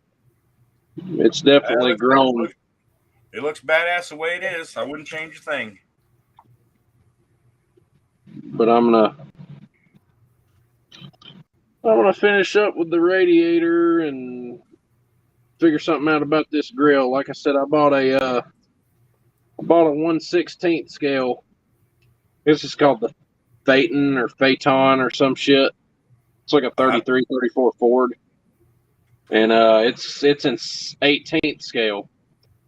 Speaker 4: It's definitely grown.
Speaker 9: It looks badass the way it is. I wouldn't change a thing.
Speaker 4: But I'm gonna finish up with the radiator and figure something out about this grill. Like I said, I bought a 1/16 scale. This is called the Phaeton or Phaeton or some shit. It's like a 33, 34 Ford. And it's in 18th scale.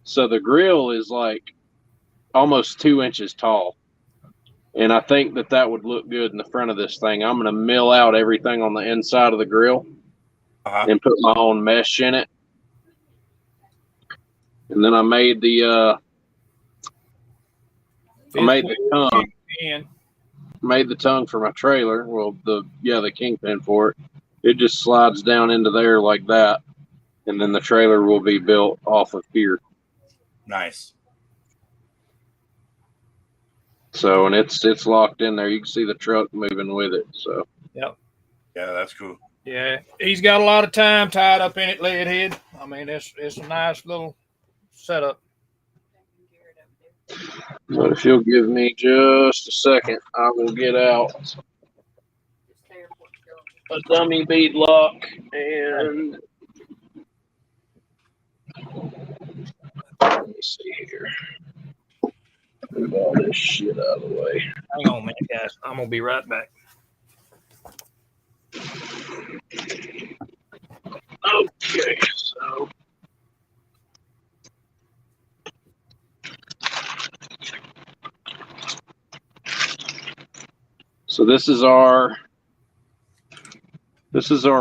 Speaker 4: So the grill is like almost 2 inches tall. And I think that would look good in the front of this thing. I'm going to mill out everything on the inside of the grill and put my own mesh in it. And then I made the tongue. Made the tongue for my trailer. Well, the kingpin for it. It just slides down into there like that, and then the trailer will be built off of here.
Speaker 9: Nice.
Speaker 4: So, and it's locked in there. You can see the truck moving with it. So.
Speaker 1: Yep.
Speaker 9: Yeah, that's cool.
Speaker 1: Yeah, he's got a lot of time tied up in it, Leadhead. I mean, it's a nice little setup.
Speaker 4: But if you'll give me just a second, I will get out a dummy bead lock and let me see here. Move all this shit out of the way.
Speaker 1: Hang on, man, guys. I'm gonna be right back.
Speaker 4: Okay, so this is our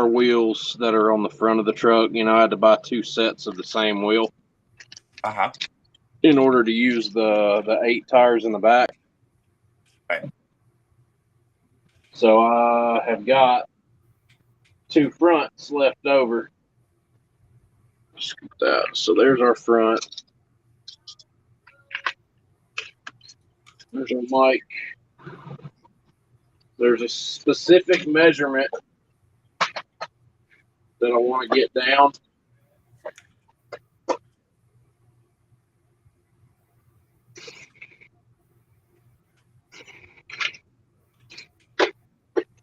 Speaker 4: wheels that are on the front of the truck. You know, I had to buy 2 sets of the same wheel in order to use the 8 tires in the back.
Speaker 9: Right.
Speaker 4: So I have got 2 fronts left over. Scoop that. So there's our front. There's our mic. There's a specific measurement that I want to get down.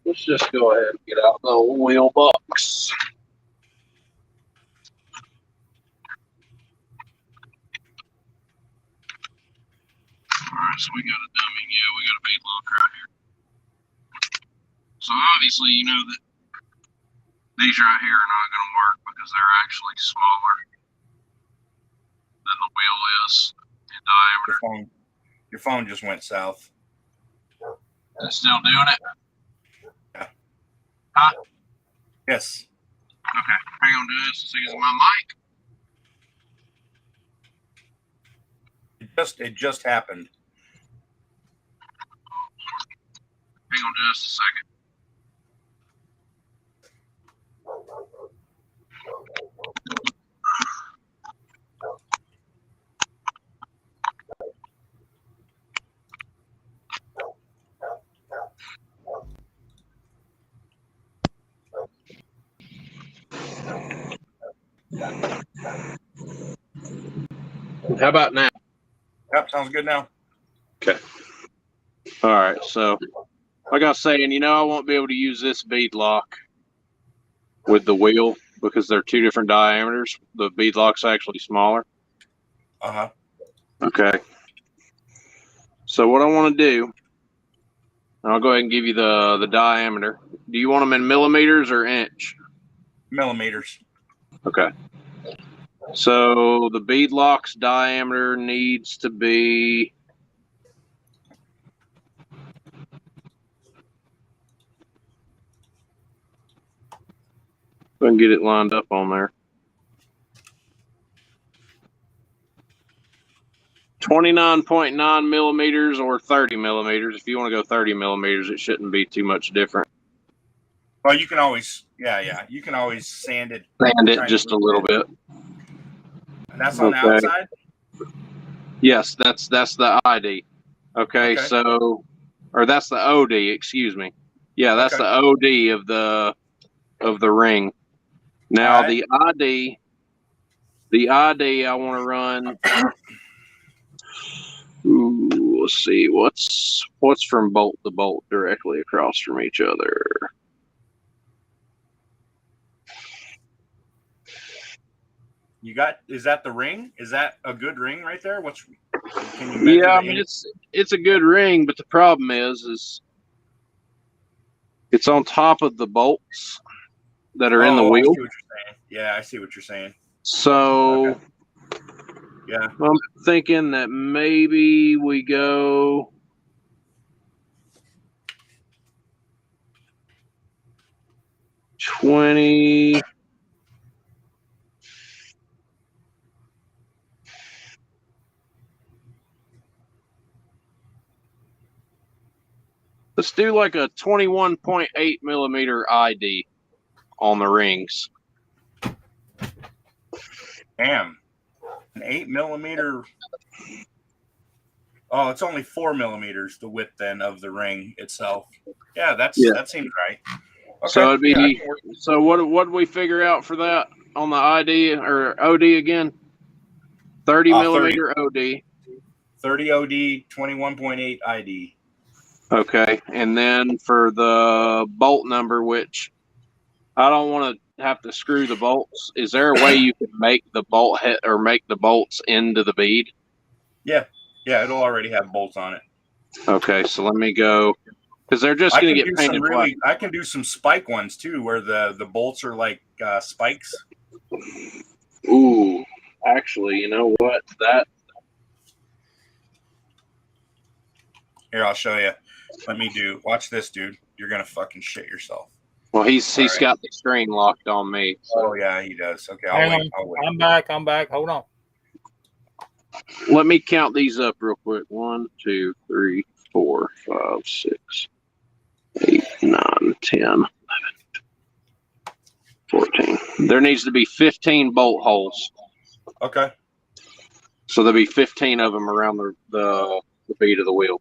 Speaker 4: Let's just go ahead and get out the old wheel box. Alright, so we got a dummy. Yeah, we got a bead lock right here. So obviously, you know that these right here are not going to work because they're actually smaller than the wheel is in diameter.
Speaker 9: Your phone just went south.
Speaker 4: It's still doing it?
Speaker 9: Yeah.
Speaker 4: Huh?
Speaker 9: Yes.
Speaker 4: Okay. Hang on, just a second. My mic?
Speaker 9: It just happened.
Speaker 4: Hang on just a second. How about now?
Speaker 9: Yep, sounds good now.
Speaker 4: Okay. All right. So, like I was saying, you know, I won't be able to use this bead lock with the wheel because they're 2 different diameters. The bead lock's actually smaller. Okay. So what I want to do, and I'll go ahead and give you the diameter. Do you want them in millimeters or inch?
Speaker 9: Millimeters.
Speaker 4: Okay. So the bead lock's diameter needs to be go and get it lined up on there. 29.9 millimeters or 30 millimeters. If you want to go 30 millimeters, it shouldn't be too much different.
Speaker 9: Well, you can always, you can always sand it.
Speaker 4: Sand it just a little bit.
Speaker 9: And that's on the outside?
Speaker 4: Yes, that's the ID. Okay, so, or that's the OD, excuse me. Yeah, that's the OD of the ring. Now the ID I want to run. Ooh, let's see what's from bolt to bolt directly across from each other.
Speaker 9: Is that the ring? Is that a good ring right there? Can you measure
Speaker 4: I mean it's a good ring, but the problem is it's on top of the bolts that are in the wheel.
Speaker 9: I see what you're saying. Yeah, I see what you're saying.
Speaker 4: So
Speaker 9: yeah,
Speaker 4: I'm thinking that maybe we go 20. Let's do like a 21.8 millimeter ID on the rings.
Speaker 9: Damn. An 8 millimeter. Oh, it's only 4 millimeters, the width then of the ring itself. Yeah, that seems right. Okay.
Speaker 4: So it'd be so what did we figure out for that on the ID or OD again? 30 millimeter
Speaker 9: 30.
Speaker 4: OD.
Speaker 9: 30 OD, 21.8 ID.
Speaker 4: Okay. And then for the bolt number, which I don't want to have to screw the bolts. Is there a way you can make the bolt head or make the bolts into the bead?
Speaker 9: Yeah, it'll already have bolts on it.
Speaker 4: Okay, so let me go because they're just going to get painted black.
Speaker 9: I can do some spike ones too, where the bolts are like spikes.
Speaker 4: Ooh, actually, you know what?
Speaker 9: Here, I'll show you. Watch this, dude. You're gonna fucking shit yourself.
Speaker 4: Well, he's
Speaker 9: right.
Speaker 4: got the screen locked on me. So.
Speaker 9: Oh yeah, he does. Okay,
Speaker 1: Hang
Speaker 9: I'll
Speaker 1: on.
Speaker 9: wait.
Speaker 1: I'm back. Hold on.
Speaker 4: Let me count these up real quick. 1, 2, 3, 4, 5, 6, 8, 9, 10, 11, 14. There needs to be 15 bolt holes.
Speaker 9: Okay.
Speaker 4: So there'll be 15 of them around the bead of the wheel.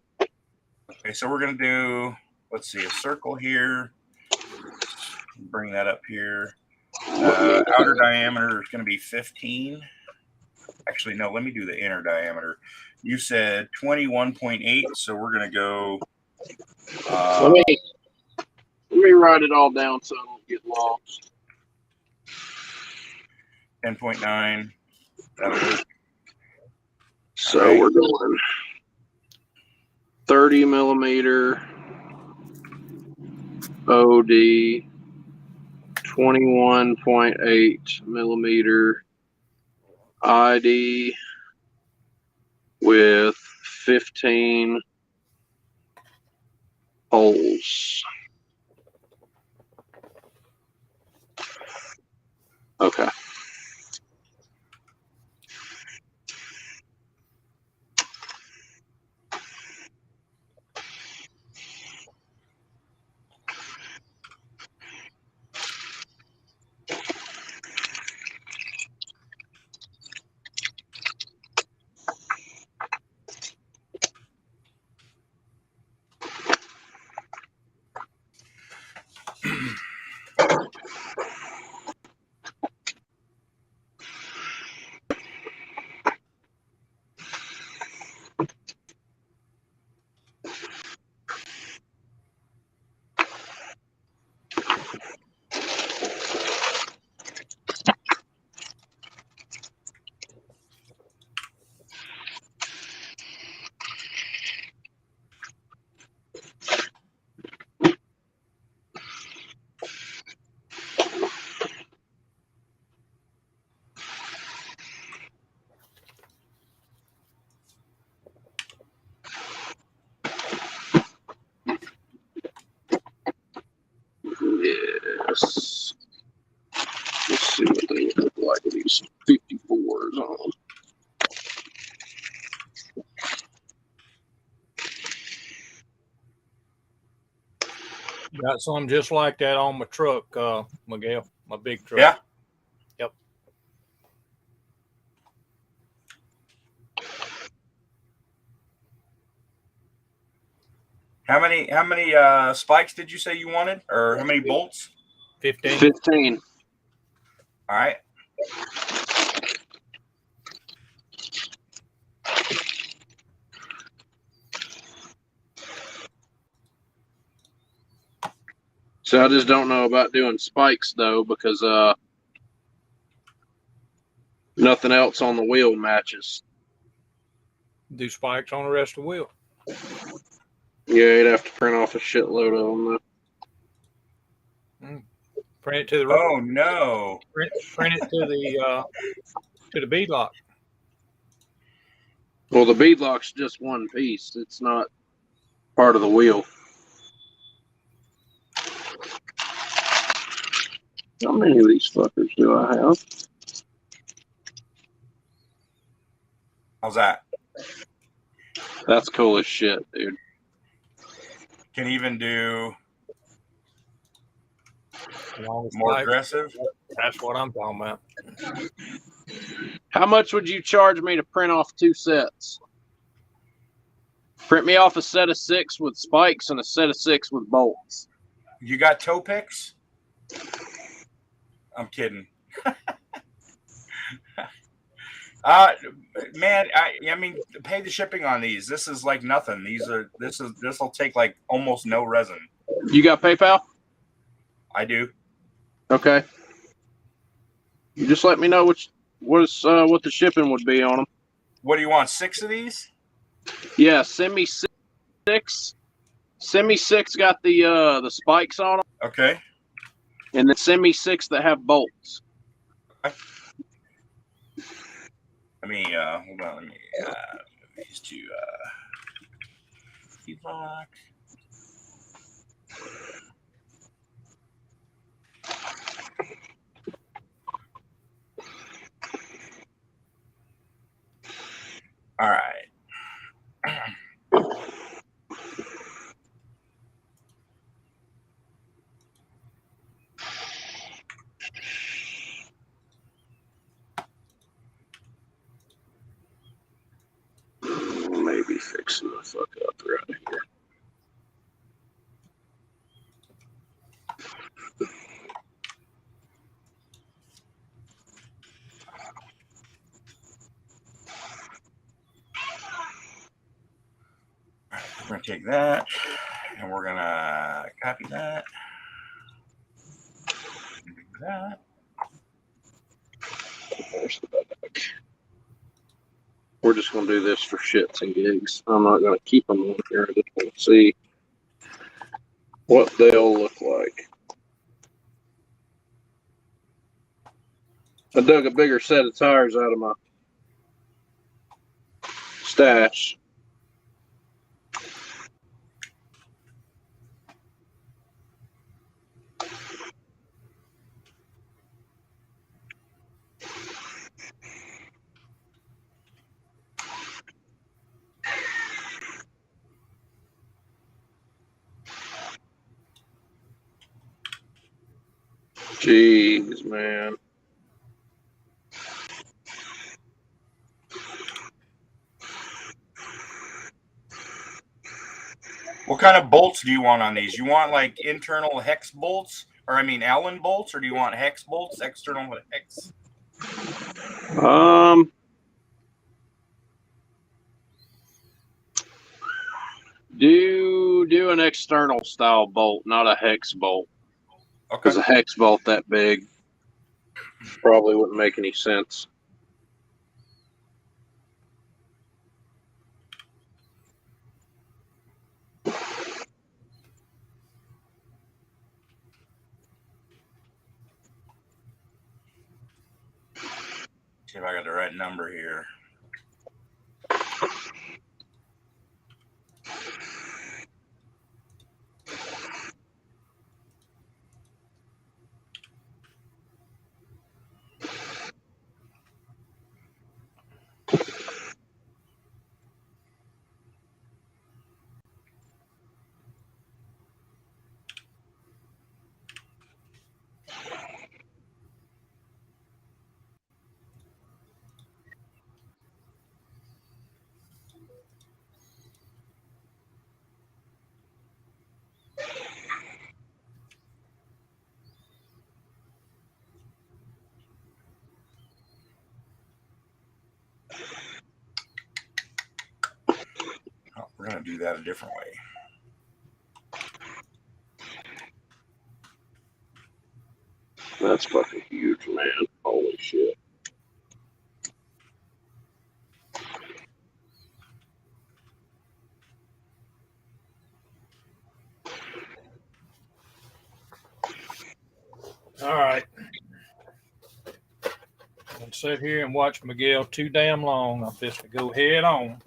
Speaker 9: Okay, so we're gonna do, let's see, a circle here. Bring that up here. Outer diameter is gonna be 15. Actually, no, let me do the inner diameter. You said 21.8, so we're gonna go.
Speaker 4: Let me write it all down so I don't get lost.
Speaker 9: 10.9. That'll work.
Speaker 4: So right. We're going 30 millimeter OD, 21.8 millimeter ID with 15 holes. Okay. Yes. Let's see what they look like with these 54s on.
Speaker 1: Got some just like that on my truck, Miguel, my big truck.
Speaker 9: Yeah.
Speaker 1: Yep.
Speaker 9: How many spikes did you say you wanted, or how many bolts?
Speaker 1: 15.
Speaker 4: 15.
Speaker 9: All right.
Speaker 4: So I just don't know about doing spikes though, because nothing else on the wheel matches.
Speaker 1: Do spikes on the rest of the wheel.
Speaker 4: Yeah, you'd have to print off a shitload of them though.
Speaker 1: Print it to the.
Speaker 9: Oh no!
Speaker 1: Print it to the bead lock.
Speaker 4: Well, the bead lock's just one piece. It's not part of the wheel. How many of these fuckers do I have?
Speaker 9: How's that?
Speaker 4: That's cool as shit, dude.
Speaker 9: Can even do
Speaker 1: More
Speaker 9: aggressive.
Speaker 1: That's what I'm talking about.
Speaker 4: How much would you charge me to print off 2 sets? Print me off a set of 6 with spikes and a set of 6 with bolts.
Speaker 9: You got toe picks? I'm kidding. Man, I mean, pay the shipping on these. This is like nothing. This will take like almost no resin.
Speaker 4: You got PayPal?
Speaker 9: I do.
Speaker 4: Okay. You just let me know what the shipping would be on them.
Speaker 9: What do you want? 6 of these?
Speaker 4: Yeah, send me 6. Send me 6 got the spikes on them,
Speaker 9: Okay.
Speaker 4: and then send me 6 that have bolts.
Speaker 9: Let me hold on. Let me these two lock. All right.
Speaker 4: Maybe fixing the fuck up right here.
Speaker 9: We're gonna take that, and we're gonna copy that. Do that.
Speaker 4: There's the back. We're just gonna do this for shits and gigs. I'm not gonna keep them on here. I just want to see what they'll look like. I dug a bigger set of tires out of my stash. Jeez, man.
Speaker 9: What kind of bolts do you want on these? You want like internal hex bolts, or I mean Allen bolts, or do you want hex bolts, external hex?
Speaker 4: Do an external style bolt, not a hex bolt.
Speaker 9: Okay.
Speaker 4: Because a hex bolt that big probably wouldn't make any sense.
Speaker 9: See if I got the right number here. Oh, we're gonna do that a different way.
Speaker 4: That's fucking huge, man. Holy shit.
Speaker 1: All right. I'll sit here and watch Miguel too damn long. I'm just to go head on.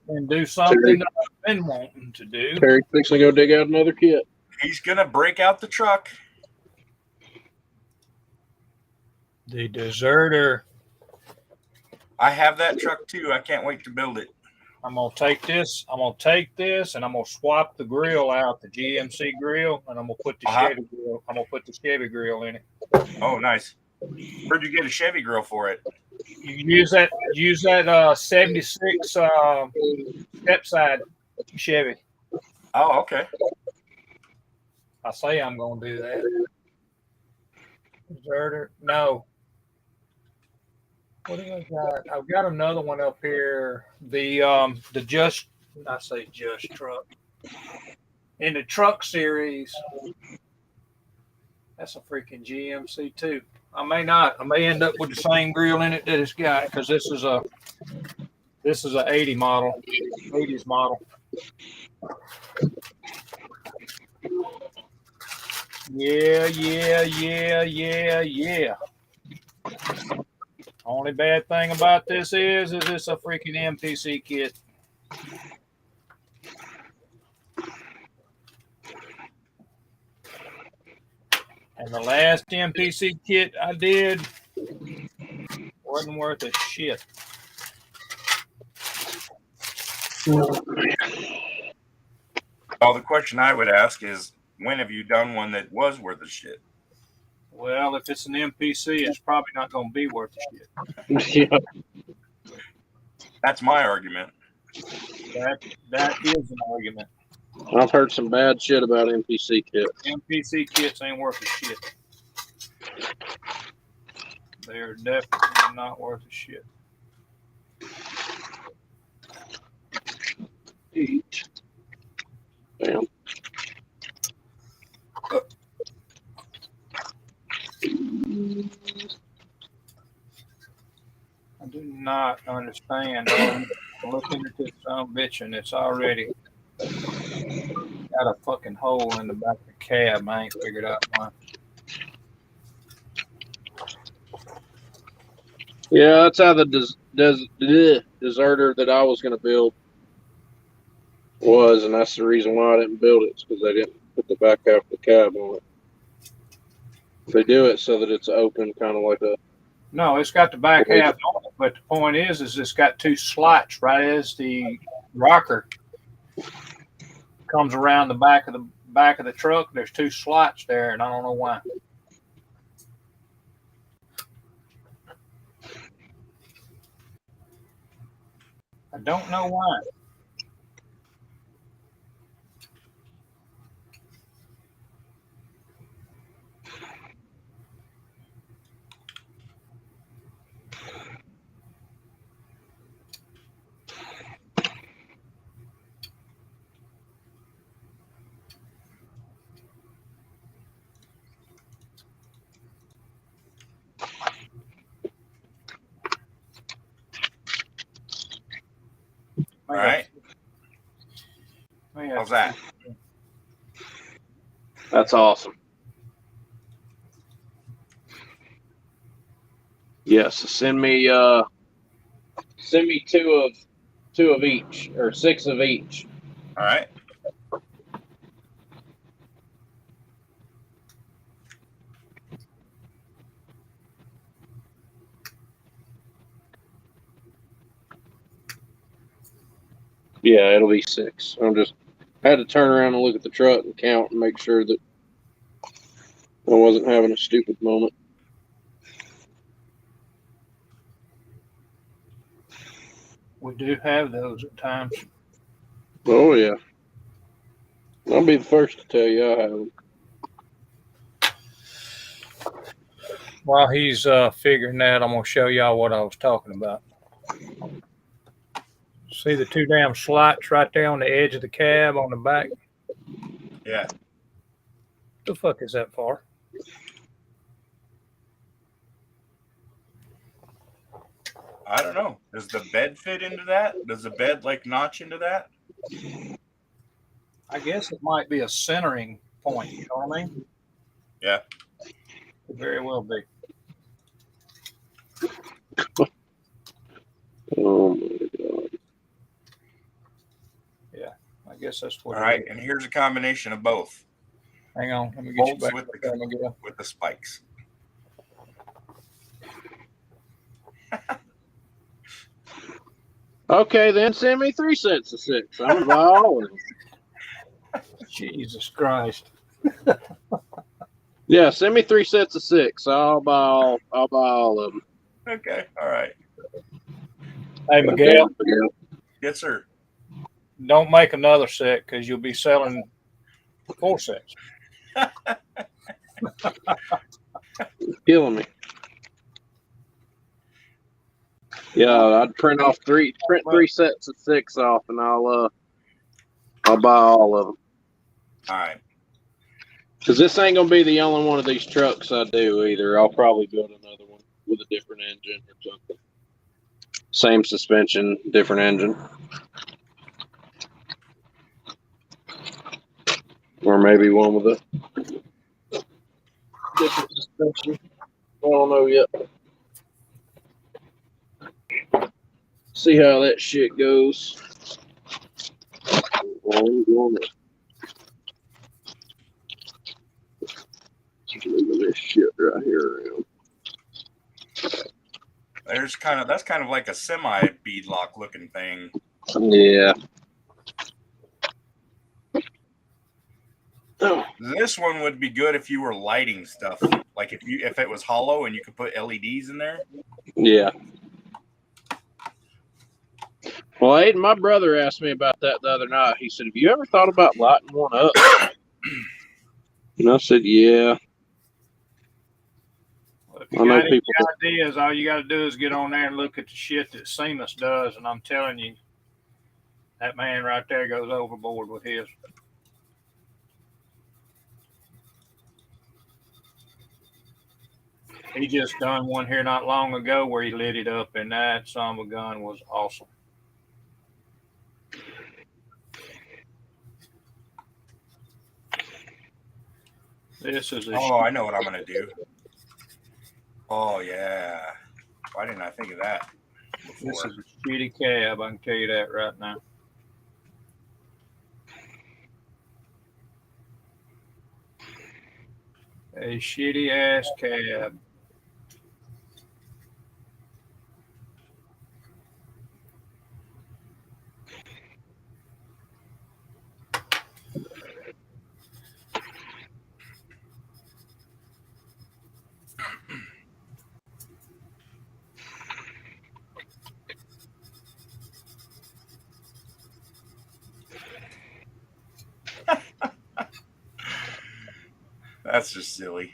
Speaker 1: And do something that I've been wanting to do.
Speaker 4: Terry's fixing to go dig out another kit.
Speaker 9: He's gonna break out the truck.
Speaker 1: The deserter.
Speaker 9: I have that truck too. I can't wait to build it.
Speaker 1: I'm gonna take this. I'm gonna take this, and I'm gonna swap the grill out, the GMC grill, and I'm gonna put the Chevy grill. I'm gonna put the Chevy grill in it.
Speaker 9: Oh, nice. Where'd you get a Chevy grill for it?
Speaker 1: You use that 76 step side Chevy.
Speaker 9: Oh, okay.
Speaker 1: I say I'm going to do that. Deserter? No. What do I got? I've got another one up here. The Just, I say Just truck. In the truck series, that's a freaking GMC too. I may not. I may end up with the same grill in it that it's got because this is a 80 model, 80s model. Yeah. Only bad thing about this is it's a freaking MPC kit. And the last MPC kit I did wasn't worth a shit.
Speaker 9: Well, the question I would ask is, when have you done one that was worth a shit?
Speaker 1: Well, if it's an MPC, it's probably not going to be worth a shit.
Speaker 4: Yeah.
Speaker 9: That's my argument.
Speaker 1: That is an argument.
Speaker 4: I've heard some bad shit about MPC kits.
Speaker 1: MPC kits ain't worth a shit. They're definitely not worth a shit.
Speaker 4: Eat. Damn.
Speaker 1: I do not understand. I'm looking at this bitch and it's already got a fucking hole in the back of the cab. I ain't figured out why.
Speaker 4: Yeah, that's how the deserter that I was going to build was, and that's the reason why I didn't build it. It's because they didn't put the back half of the cab on it. They do it so that it's open, kind of like a.
Speaker 1: No, it's got the back half on it, but the point is it's got two slots right as the rocker comes around the back of the truck. There's two slots there, and I don't know why. I don't know why.
Speaker 9: All right. How's that?
Speaker 4: That's awesome. Yes, send me two of each, or 6 of each.
Speaker 9: All right.
Speaker 4: Yeah, it'll be 6. I had to turn around and look at the truck and count and make sure that I wasn't having a stupid moment.
Speaker 1: We do have those at times.
Speaker 4: Oh yeah, I'll be the first to tell you I have them.
Speaker 1: While he's figuring that, I'm going to show y'all what I was talking about. See the two damn slots right there on the edge of the cab on the back?
Speaker 9: Yeah.
Speaker 1: The fuck is that for?
Speaker 9: I don't know. Does the bed fit into that? Does the bed like notch into that?
Speaker 1: I guess it might be a centering point. You know what I mean?
Speaker 9: Yeah.
Speaker 1: Could very well be.
Speaker 4: Oh my god.
Speaker 1: Yeah, I guess that's what.
Speaker 9: All right, and here's a combination of both.
Speaker 1: Hang on, let me get you
Speaker 9: Bolts
Speaker 1: back
Speaker 9: with the spikes.
Speaker 4: Okay, then send me 3 sets of 6. I'm gonna buy all of them.
Speaker 1: Jesus Christ.
Speaker 4: Yeah, send me 3 sets of 6. I'll buy all of them.
Speaker 9: Okay, all right.
Speaker 1: Hey, Miguel.
Speaker 9: Yes, sir.
Speaker 1: Don't make another set because you'll be selling 4 sets.
Speaker 4: Killing me. Yeah, I'd print three sets of 6 off, and I'll buy all of them.
Speaker 9: All right.
Speaker 4: Because this ain't gonna be the only one of these trucks I do either. I'll probably build another one with a different engine or something. Same suspension, different engine. Or maybe one with a different suspension. I don't know yet. See how that shit goes. Moving this shit right here around.
Speaker 9: That's kind of like a semi beadlock looking thing.
Speaker 4: Yeah.
Speaker 9: This one would be good if you were lighting stuff, like if it was hollow and you could put LEDs in there.
Speaker 4: Yeah. Well, Aiden, my brother asked me about that the other night. He said, "Have you ever thought about lighting one up?" And I said, "Yeah."
Speaker 1: Well, if you got any ideas, all you got to do is get on there and look at the shit that Seamus does, and I'm telling you, that man right there goes overboard with his. He just done one here not long ago where he lit it up, and that son of a gun was awesome. This is
Speaker 9: I know what I'm gonna do. Oh yeah, why didn't I think of that before?
Speaker 1: This is a shitty cab. I can tell you that right now. A shitty ass cab.
Speaker 9: That's just silly.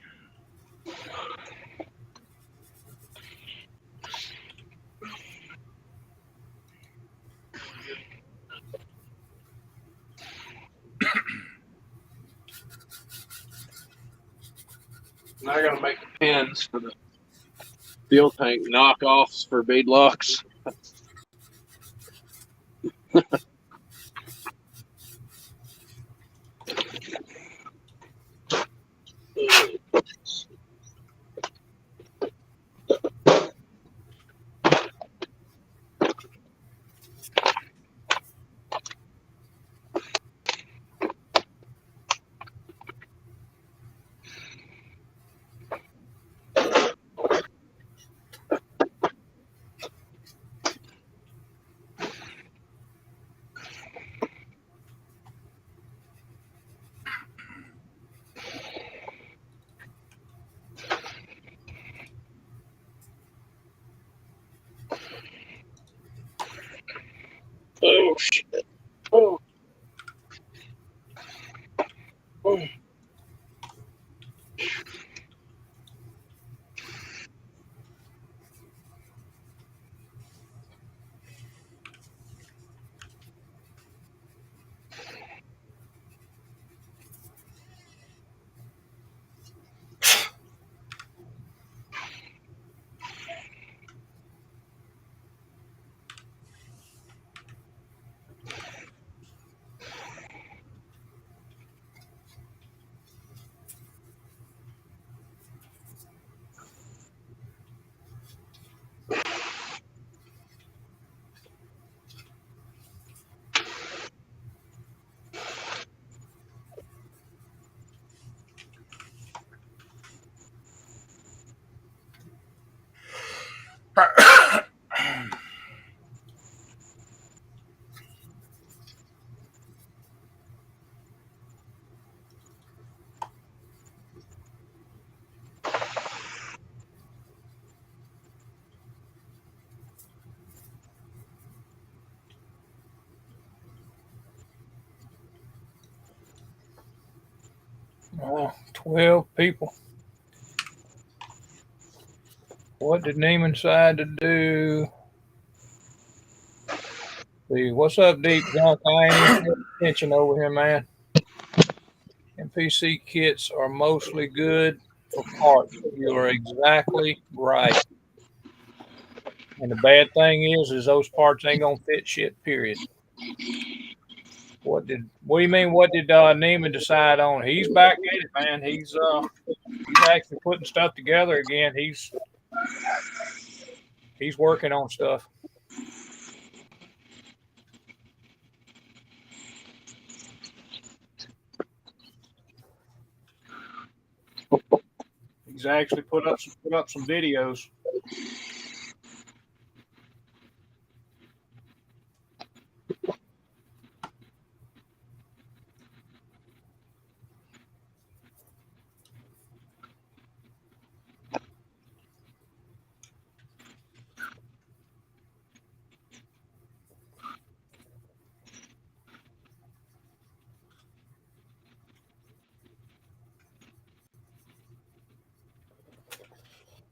Speaker 4: Now I gotta make the pins for the fuel tank knockoffs for beadlocks.
Speaker 1: 12 people. What did Neiman decide to do? See, what's up, Deep Junk? I ain't even paying attention over here, man. NPC kits are mostly good for parts. You are exactly right. And the bad thing is those parts ain't gonna fit shit, period. What do you mean? What did Neiman decide on? He's back at it, man. He's actually putting stuff together again. He's working on stuff. He's actually put up some videos.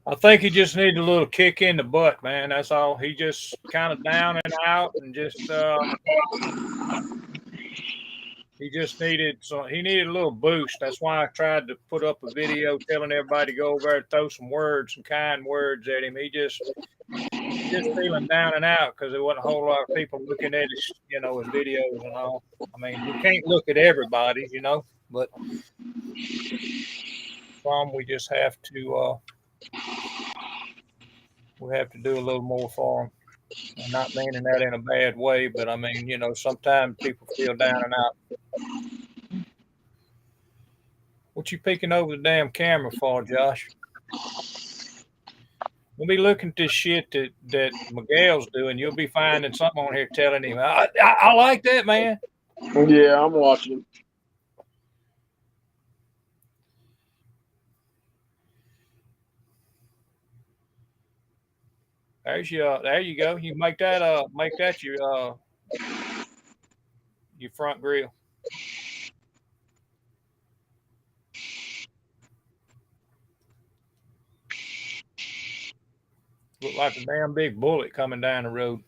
Speaker 1: I think he just needed a little kick in the butt, man. That's all. He just kind of down and out, and just he just needed he needed a little boost. That's why I tried to put up a video telling everybody to go over there and throw some kind words at him. He just feeling down and out because there wasn't a whole lot of people looking at his, his videos and all. I mean, you can't look at everybody, but some we just have to. We have to do a little more for them. I'm not meaning that in a bad way, but I mean, sometimes people feel down and out. What you peeking over the damn camera for, Josh? We'll be looking at this shit that Miguel's doing. You'll be finding something on here telling him, I like that, man.
Speaker 4: Yeah, I'm watching.
Speaker 1: There you go. You make that your front grill. Look like a damn big bullet coming down the road.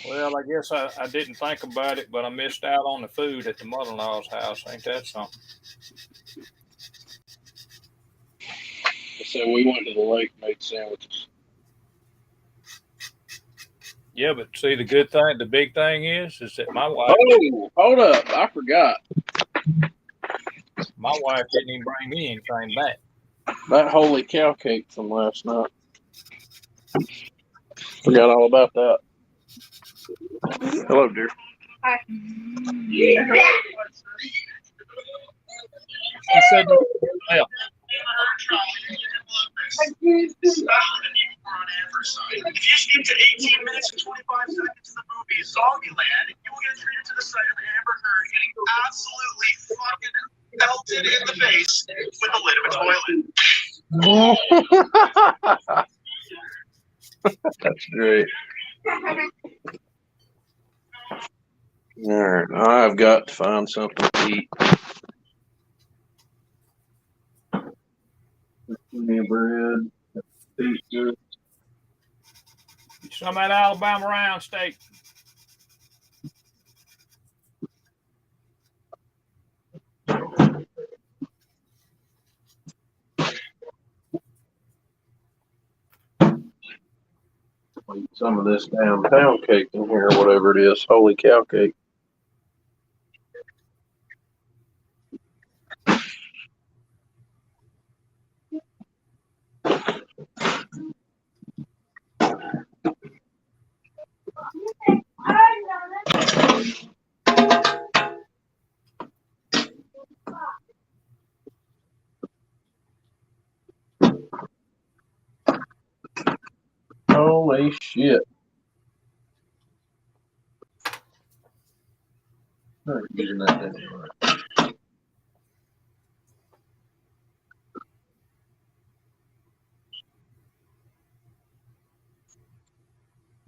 Speaker 1: Well, I guess I didn't think about it, but I missed out on the food at the mother-in-law's house. Ain't that something?
Speaker 4: So we went to the lake and made sandwiches.
Speaker 1: Yeah, but see, the big thing is that my wife.
Speaker 4: Oh, hold up. I forgot.
Speaker 1: My wife didn't even bring me anything back.
Speaker 4: That holy cow cake from last night. Forgot all about that. Hello, dear.
Speaker 8: Hi.
Speaker 1: She said, well,
Speaker 10: if you skip to 18 minutes and 25 seconds of the movie Zombieland, you will get treated to the sight of Amber Heard getting absolutely fucking melted in the face with the lid of a toilet.
Speaker 4: That's great. All right, I've got to find something to eat. Bread, pizza.
Speaker 1: Some of that Alabama round steak.
Speaker 4: Some of this damn pound cake in here, or whatever it is. Holy cow cake. Holy shit. Using that then.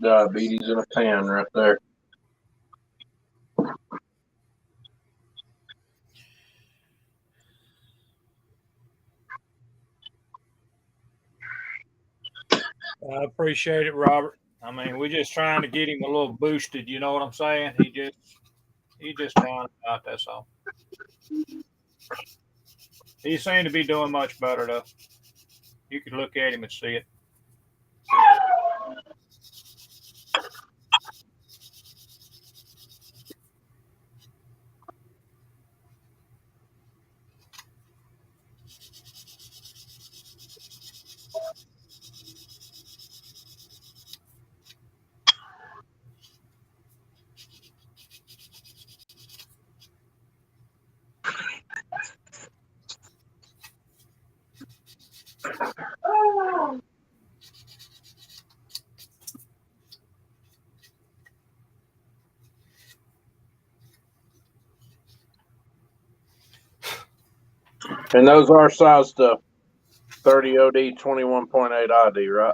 Speaker 4: Diabetes in a pan right there.
Speaker 1: I appreciate it, Robert. I mean, we're just trying to get him a little boosted. You know what I'm saying? He just down about, that's all. He seemed to be doing much better though. You could look at him and see it.
Speaker 4: And those are sized to 30 OD, 21.8 ID, right?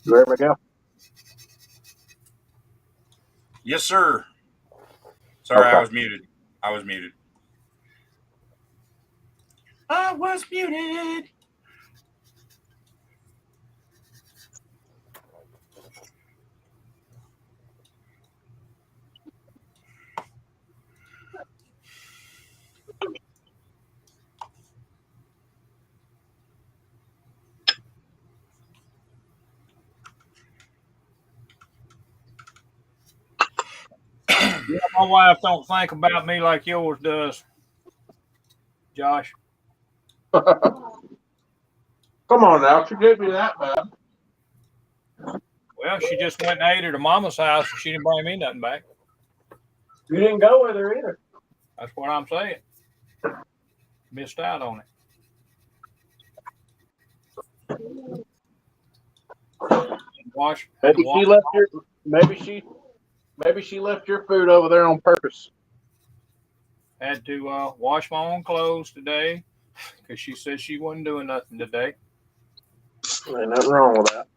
Speaker 4: There we go.
Speaker 9: Yes, sir. Sorry,
Speaker 4: Okay.
Speaker 9: I was muted. I was muted.
Speaker 1: Yeah, my wife don't think about me like yours does, Josh.
Speaker 4: Come on now, she did me that bad.
Speaker 1: Well, she just went and ate at her mama's house and she didn't bring me nothing back.
Speaker 4: You didn't go with her either.
Speaker 1: That's what I'm saying. Missed out on it. Wash.
Speaker 4: Maybe she left your maybe she left your food over there on purpose.
Speaker 1: Had to wash my own clothes today because she said she wasn't doing nothing today.
Speaker 4: Ain't nothing wrong with that.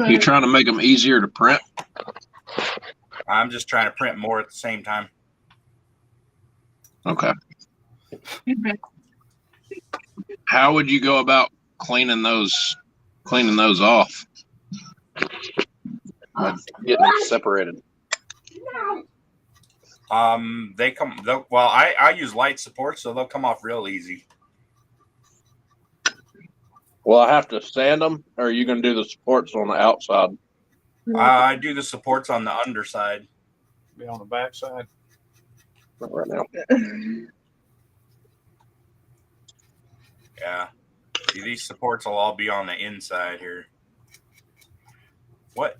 Speaker 4: You trying to make them easier to print?
Speaker 9: I'm just trying to print more at the same time.
Speaker 4: Okay. How would you go about cleaning those off? Getting them separated.
Speaker 9: I use light support, so they'll come off real easy.
Speaker 4: Well, I have to sand them, or are you going to do the supports on the outside?
Speaker 9: I do the supports on the underside.
Speaker 1: Be on the back side.
Speaker 4: Not right now.
Speaker 9: Yeah. See, these supports will all be on the inside here. What?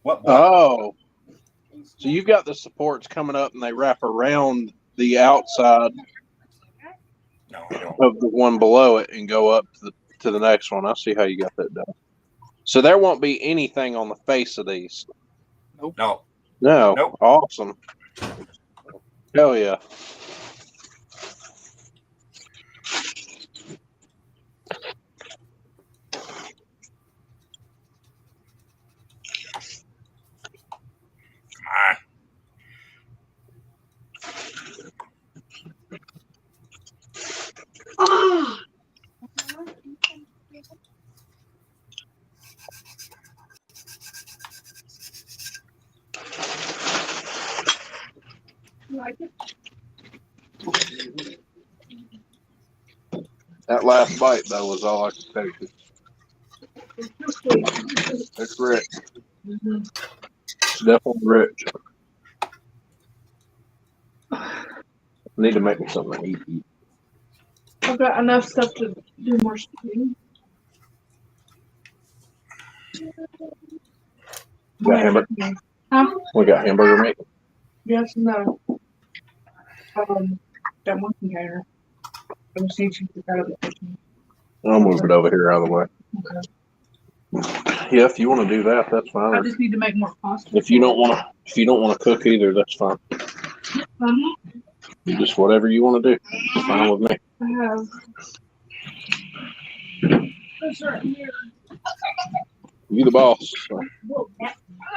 Speaker 4: Oh. So you've got the supports coming up and they wrap around the outside
Speaker 9: No, I don't.
Speaker 4: of the one below it and go up to the next one. I see how you got that done. So there won't be anything on the face of these.
Speaker 9: No.
Speaker 4: No.
Speaker 9: Nope.
Speaker 4: Awesome. Hell yeah. That last bite, though, was all I could take. It's rich. Definitely rich. I need to make me something to eat.
Speaker 11: I've got enough stuff to do more shooting.
Speaker 4: Got hamburger.
Speaker 11: Huh?
Speaker 4: We got hamburger meat.
Speaker 11: Yes, no. That one container. I just need you to get out of the kitchen.
Speaker 4: I'll move it over here out of the way.
Speaker 11: Okay.
Speaker 4: Yeah, if you want to do that, that's
Speaker 11: I
Speaker 4: fine.
Speaker 11: just need to make more pasta.
Speaker 4: If you don't want to cook either, that's fine. Just whatever you want to do, it's fine with me.
Speaker 11: I have. It's right here.
Speaker 4: You the boss. So.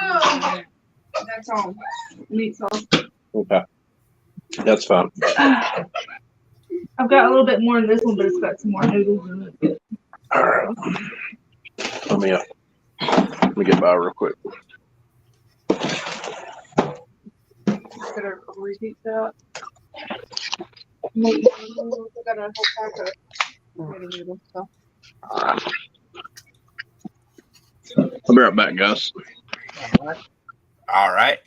Speaker 11: Oh, that's all. Meat sauce.
Speaker 4: Okay, that's fine.
Speaker 11: I've got a little bit more in this one, but it's got some more noodles in it.
Speaker 4: All right. Let me get by real quick.
Speaker 11: Get our repeats out. I got a whole pack of noodles. So.
Speaker 4: I'll be right back, guys.
Speaker 9: All right.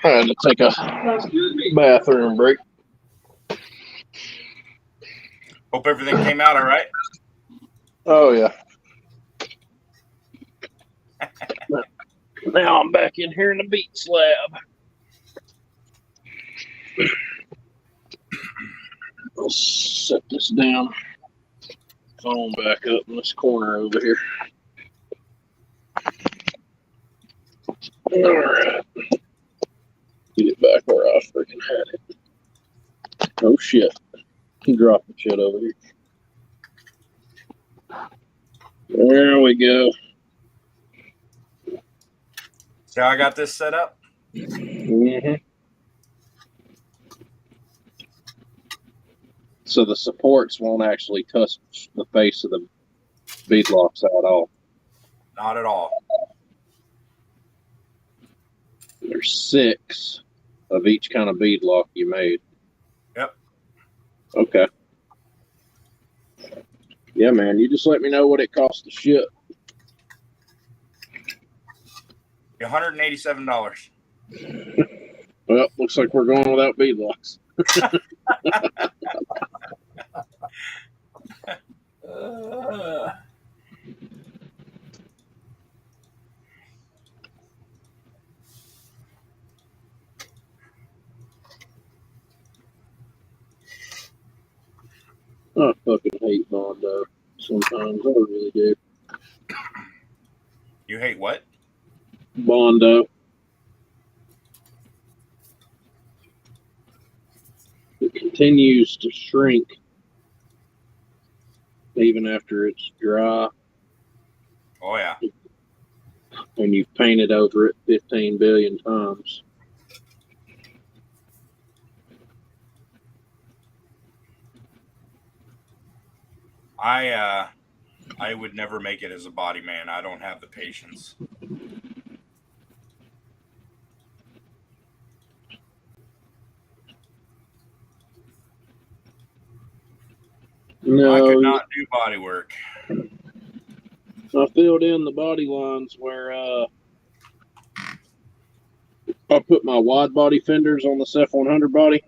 Speaker 4: I had to take a bathroom break.
Speaker 9: Hope everything came out all right.
Speaker 4: Oh yeah. Now I'm back in here in the beat slab. I'll set this down. Phone back up in this corner over here. All right. Get it back where I freaking had it. Oh shit. He dropped the shit over here. There we go.
Speaker 9: See how I got this set up?
Speaker 4: Mm-hmm. So the supports won't actually touch the face of the beadlocks at all.
Speaker 9: Not at all.
Speaker 4: There's 6 of each kind of beadlock you made.
Speaker 9: Yep.
Speaker 4: Okay. Yeah, man. You just let me know what it costs to ship.
Speaker 9: $187.
Speaker 4: Well, looks like we're going without beadlocks. I fucking hate Bondo. Sometimes I really do.
Speaker 9: You hate what?
Speaker 4: Bondo. It continues to shrink even after it's dry.
Speaker 9: Oh, yeah.
Speaker 4: And you've painted over it 15 billion times.
Speaker 9: I would never make it as a body man. I don't have the patience.
Speaker 4: No,
Speaker 9: I could not do body work.
Speaker 4: I filled in the body lines where I put my wide body fenders on the Ceph 100 body.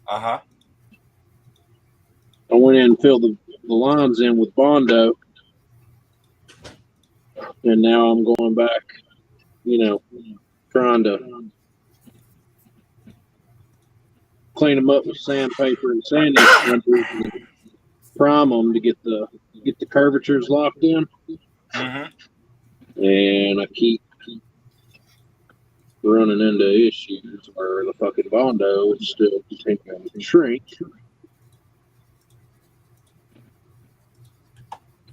Speaker 9: Uh-huh.
Speaker 4: I went in and filled the lines in with Bondo. And now I'm going back trying to clean them up with sandpaper and sanding splinters and prime them to get the curvatures locked in.
Speaker 9: Mm-hmm.
Speaker 4: And I keep running into issues where the fucking Bondo is still continuing to shrink.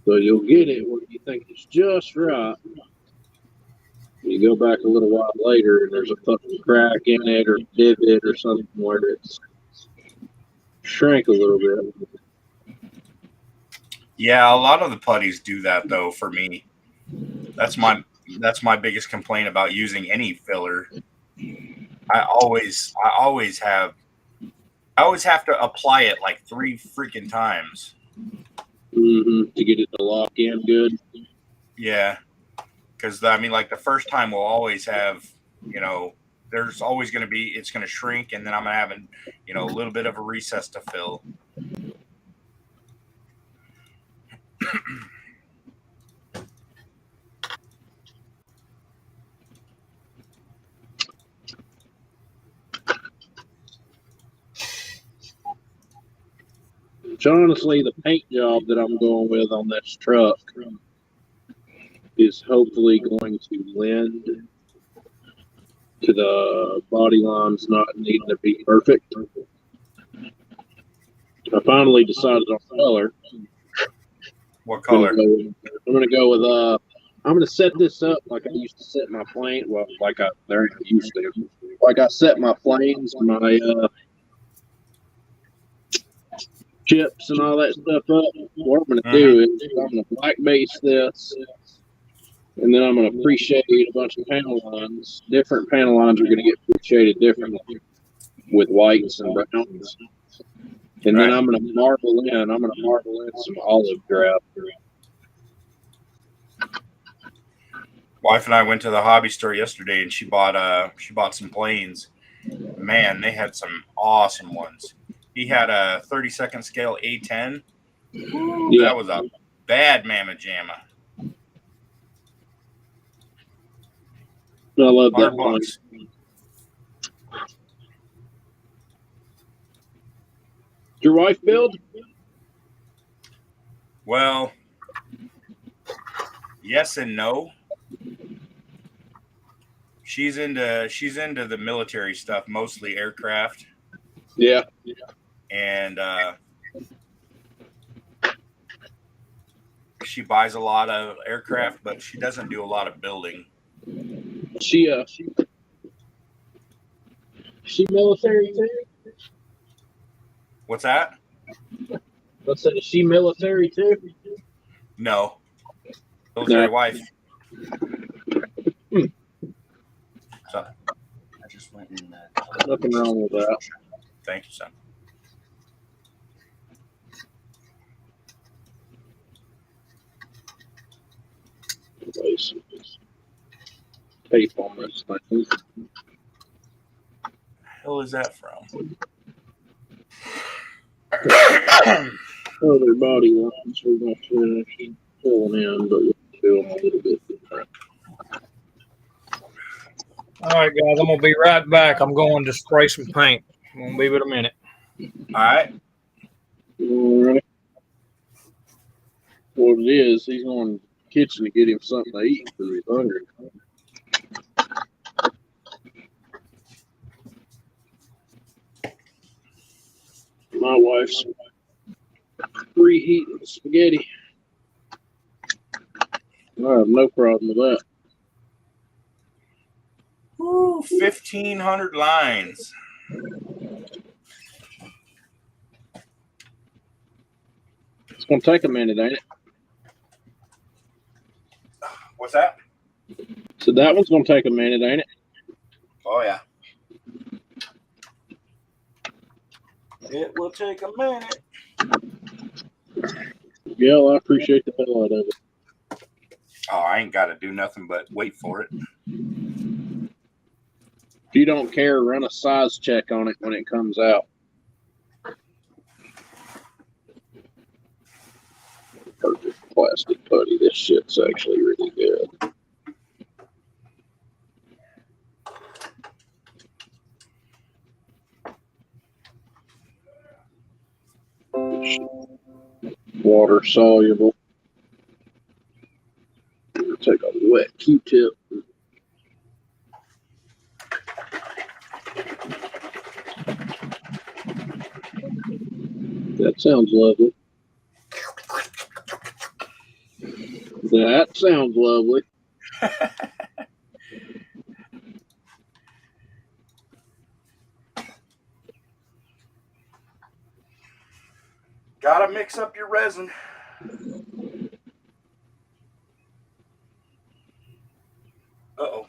Speaker 4: So you'll get it when you think it's just right. You go back a little while later and there's a fucking crack in it or divot or something where it's shrank a little bit.
Speaker 9: Yeah, a lot of the putties do that though for me. That's my biggest complaint about using any filler. I always have to apply it like 3 freaking times.
Speaker 4: To get it to lock in good.
Speaker 9: Yeah. Because I mean, like the first time we'll always have, there's always going to be, it's going to shrink, and then I'm going to have a little bit of a recess to fill.
Speaker 4: Which honestly, the paint job that I'm going with on this truck is hopefully going to lend to the body lines not needing to be perfect. I finally decided on color.
Speaker 9: What color?
Speaker 4: I'm going to go with I'm going to set this up like I used to set my plane. Well, like I set my planes, my chips and all that stuff up. What I'm going to do is I'm going to black base this, and then I'm going to pre-shade a bunch of panel lines. Different panel lines are going to get pre-shaded differently with whites and browns. And then I'm going to marble in some olive drab.
Speaker 9: Wife and I went to the hobby store yesterday, and she bought some planes. Man, they had some awesome ones. He had a 32nd scale A10. Yeah. That was a bad mamma jamma.
Speaker 4: I love that one. Your wife build?
Speaker 9: Well, yes and no. She's into the military stuff, mostly aircraft.
Speaker 4: Yeah.
Speaker 9: And she buys a lot of aircraft, but she doesn't do a lot of building.
Speaker 4: She military too?
Speaker 9: What's that?
Speaker 4: Let's say, is she military too?
Speaker 9: No. Military wife. So, I just went in
Speaker 4: nothing wrong with that.
Speaker 9: Thank you, son.
Speaker 4: Tape on this thing.
Speaker 9: Who is that from?
Speaker 4: Other body lines we're going to finish filling in, but we'll fill them a little bit different.
Speaker 1: All right, guys, I'm going to be right back. I'm going to spray some paint. I'm going to be with a minute.
Speaker 9: All right.
Speaker 4: All right. What it is, he's going to the kitchen to get him something to eat because he's hungry. My wife's reheating spaghetti. I have no problem with that.
Speaker 9: Ooh, 1,500 lines.
Speaker 4: It's going to take a minute, ain't it?
Speaker 9: What's that?
Speaker 4: So that one's going to take a minute, ain't it?
Speaker 9: Oh, yeah. It will take a minute.
Speaker 4: Yeah, well, I appreciate the hell out of it.
Speaker 9: Oh, I ain't got to do nothing but wait for it.
Speaker 4: If you don't care, run a size check on it when it comes out. Perfect plastic putty. This shit's actually really good. water soluble. Take a wet Q-tip. That sounds lovely. That sounds lovely.
Speaker 9: Gotta mix up your resin. Uh-oh.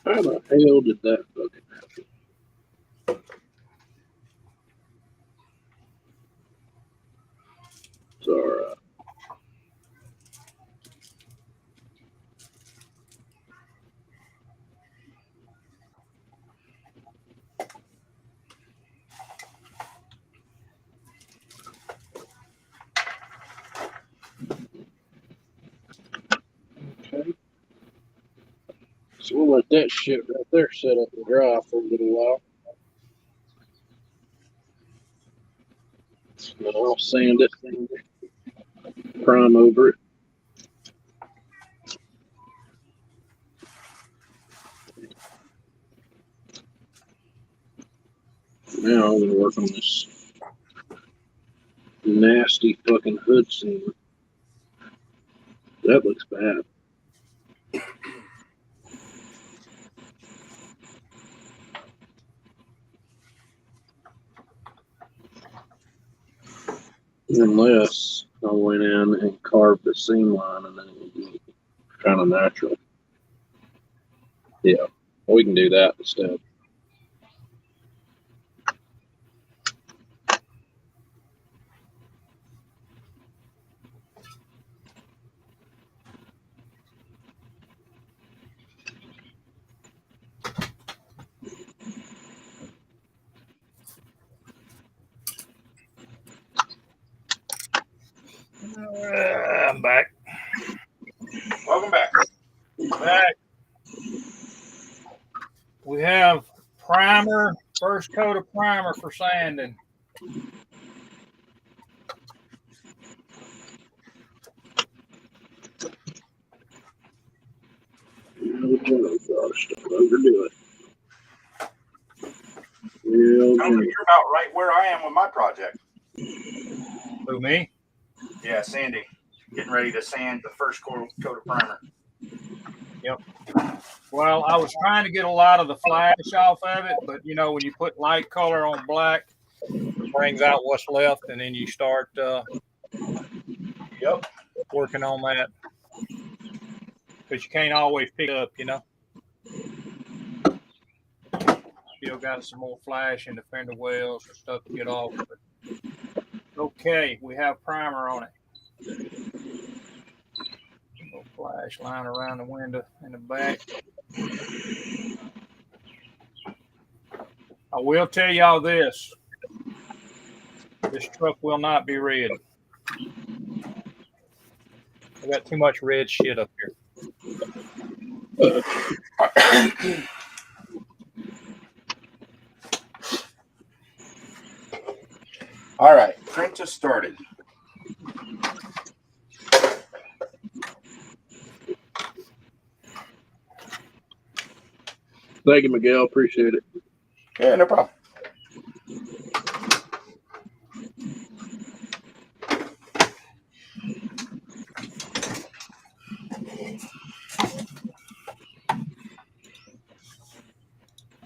Speaker 4: How the hell did that fucking happen? It's all right. Okay. So we'll let that shit right there set up and dry for a little while. Then I'll sand it, prime over it. Now I'm gonna work on this nasty fucking hood seam. That looks bad. Unless I went in and carved the seam line and then it would be kind of natural. Yeah, we can do that instead.
Speaker 1: I'm back.
Speaker 9: Welcome back.
Speaker 1: Back. We have primer, first coat of primer for sanding.
Speaker 4: Oh gosh, don't overdo it. Real
Speaker 9: Sounds like you're about right where I am with my project.
Speaker 1: Who, me?
Speaker 9: Yeah, Sandy. Getting ready to sand the first coat of primer.
Speaker 1: Yep. Well, I was trying to get a lot of the flash off of it, but you know, when you put light color on black, it brings out what's left, and then you start working on that. Because you can't always pick up, you know. Still got some more flash in the fender wells and stuff to get off. But okay, we have primer on it. Little flash line around the window in the back. I will tell y'all this. This truck will not be red. I got too much red shit up here.
Speaker 9: All right, print just started.
Speaker 4: Thank you, Miguel. Appreciate it.
Speaker 9: Yeah, no problem.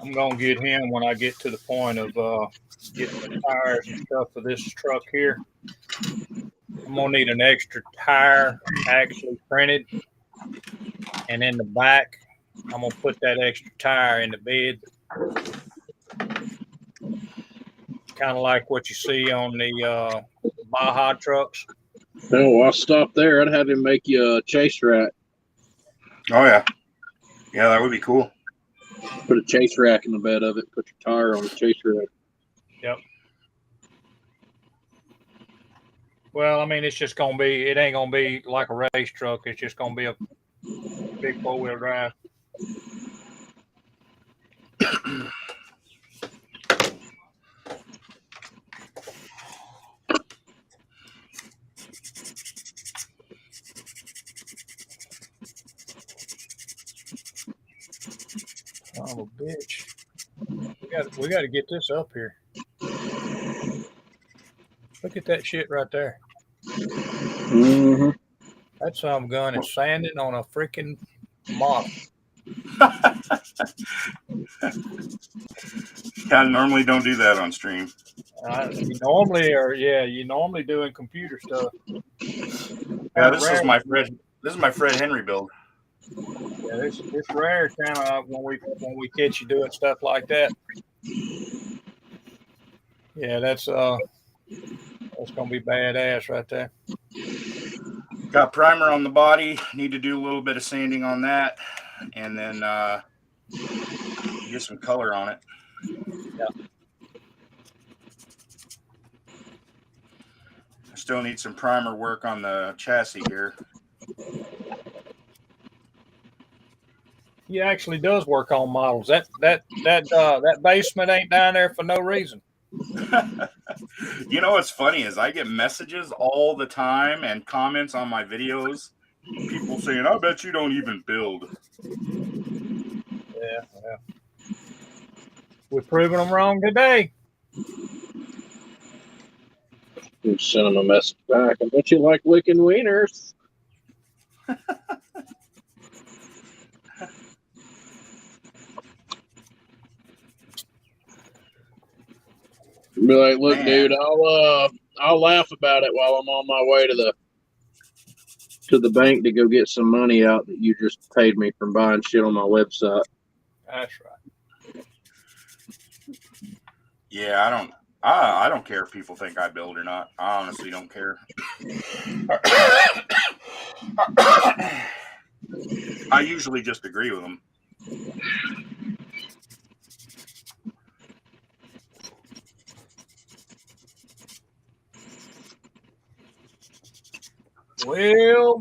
Speaker 1: I'm gonna get him when I get to the point of getting the tires and stuff for this truck here. I'm gonna need an extra tire actually printed, and in the back I'm gonna put that extra tire in the bed, kind of like what you see on the Baja trucks.
Speaker 4: No, I'll stop there. I'd have him make you a chase rack.
Speaker 9: Oh yeah, yeah, that would be cool.
Speaker 4: Put a chase rack in the bed of it. Put your tire on the chase rack.
Speaker 1: Yep. Well, I mean, it's just gonna be. It ain't gonna be like a race truck. It's just gonna be a big 4-wheel drive. Oh, bitch. We got to get this up here. Look at that shit right there.
Speaker 4: Mm-hmm.
Speaker 1: That some gun is sanding on a freaking model.
Speaker 9: I normally don't do that on stream.
Speaker 1: You normally doing computer stuff.
Speaker 9: Yeah, this is my Fred Henry build.
Speaker 1: Yeah, it's rare kind of when we catch you doing stuff like that. Yeah, that's gonna be badass right there.
Speaker 9: Got primer on the body. Need to do a little bit of sanding on that, and then get some color on it.
Speaker 1: Yeah.
Speaker 9: I still need some primer work on the chassis here.
Speaker 1: He actually does work on models. That basement ain't down there for no reason.
Speaker 9: You know what's funny is I get messages all the time and comments on my videos. People saying, "I bet you don't even build."
Speaker 1: Yeah. We're proving them wrong today.
Speaker 4: You send them a message back. I bet you like licking wieners. Be like, look, dude, I'll laugh about it while I'm on my way to the bank to go get some money out that you just paid me from buying shit on my website.
Speaker 1: That's right.
Speaker 9: Yeah, I don't care if people think I build or not. I honestly don't care. I usually just agree with them.
Speaker 1: Well.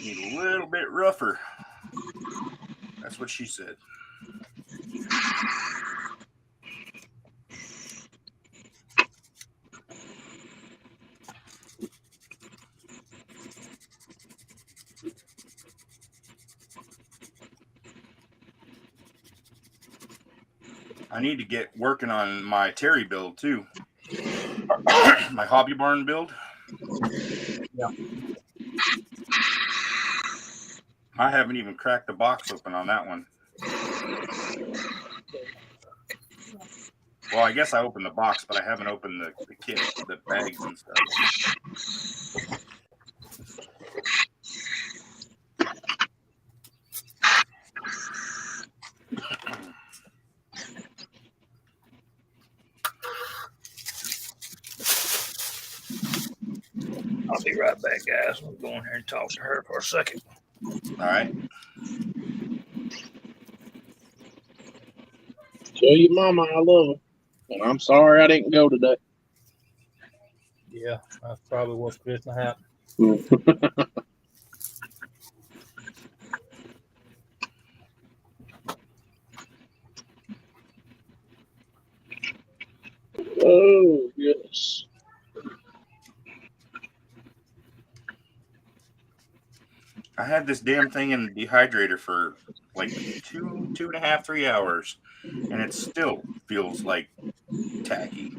Speaker 9: Need a little bit rougher. That's what she said. I need to get working on my Terry build too. My hobby barn build.
Speaker 1: Yeah.
Speaker 9: I haven't even cracked the box open on that one. Well, I guess I opened the box, but I haven't opened the kit, the bags and stuff.
Speaker 1: I'll be right back, guys. I'm going here and talk to her for a second.
Speaker 9: All right.
Speaker 4: Tell your mama I love her. And I'm sorry I didn't go today.
Speaker 1: Yeah, that's probably what's going to happen.
Speaker 4: Oh, yes.
Speaker 9: I had this damn thing in the dehydrator for like 2.5, 3 hours, and it still feels like tacky.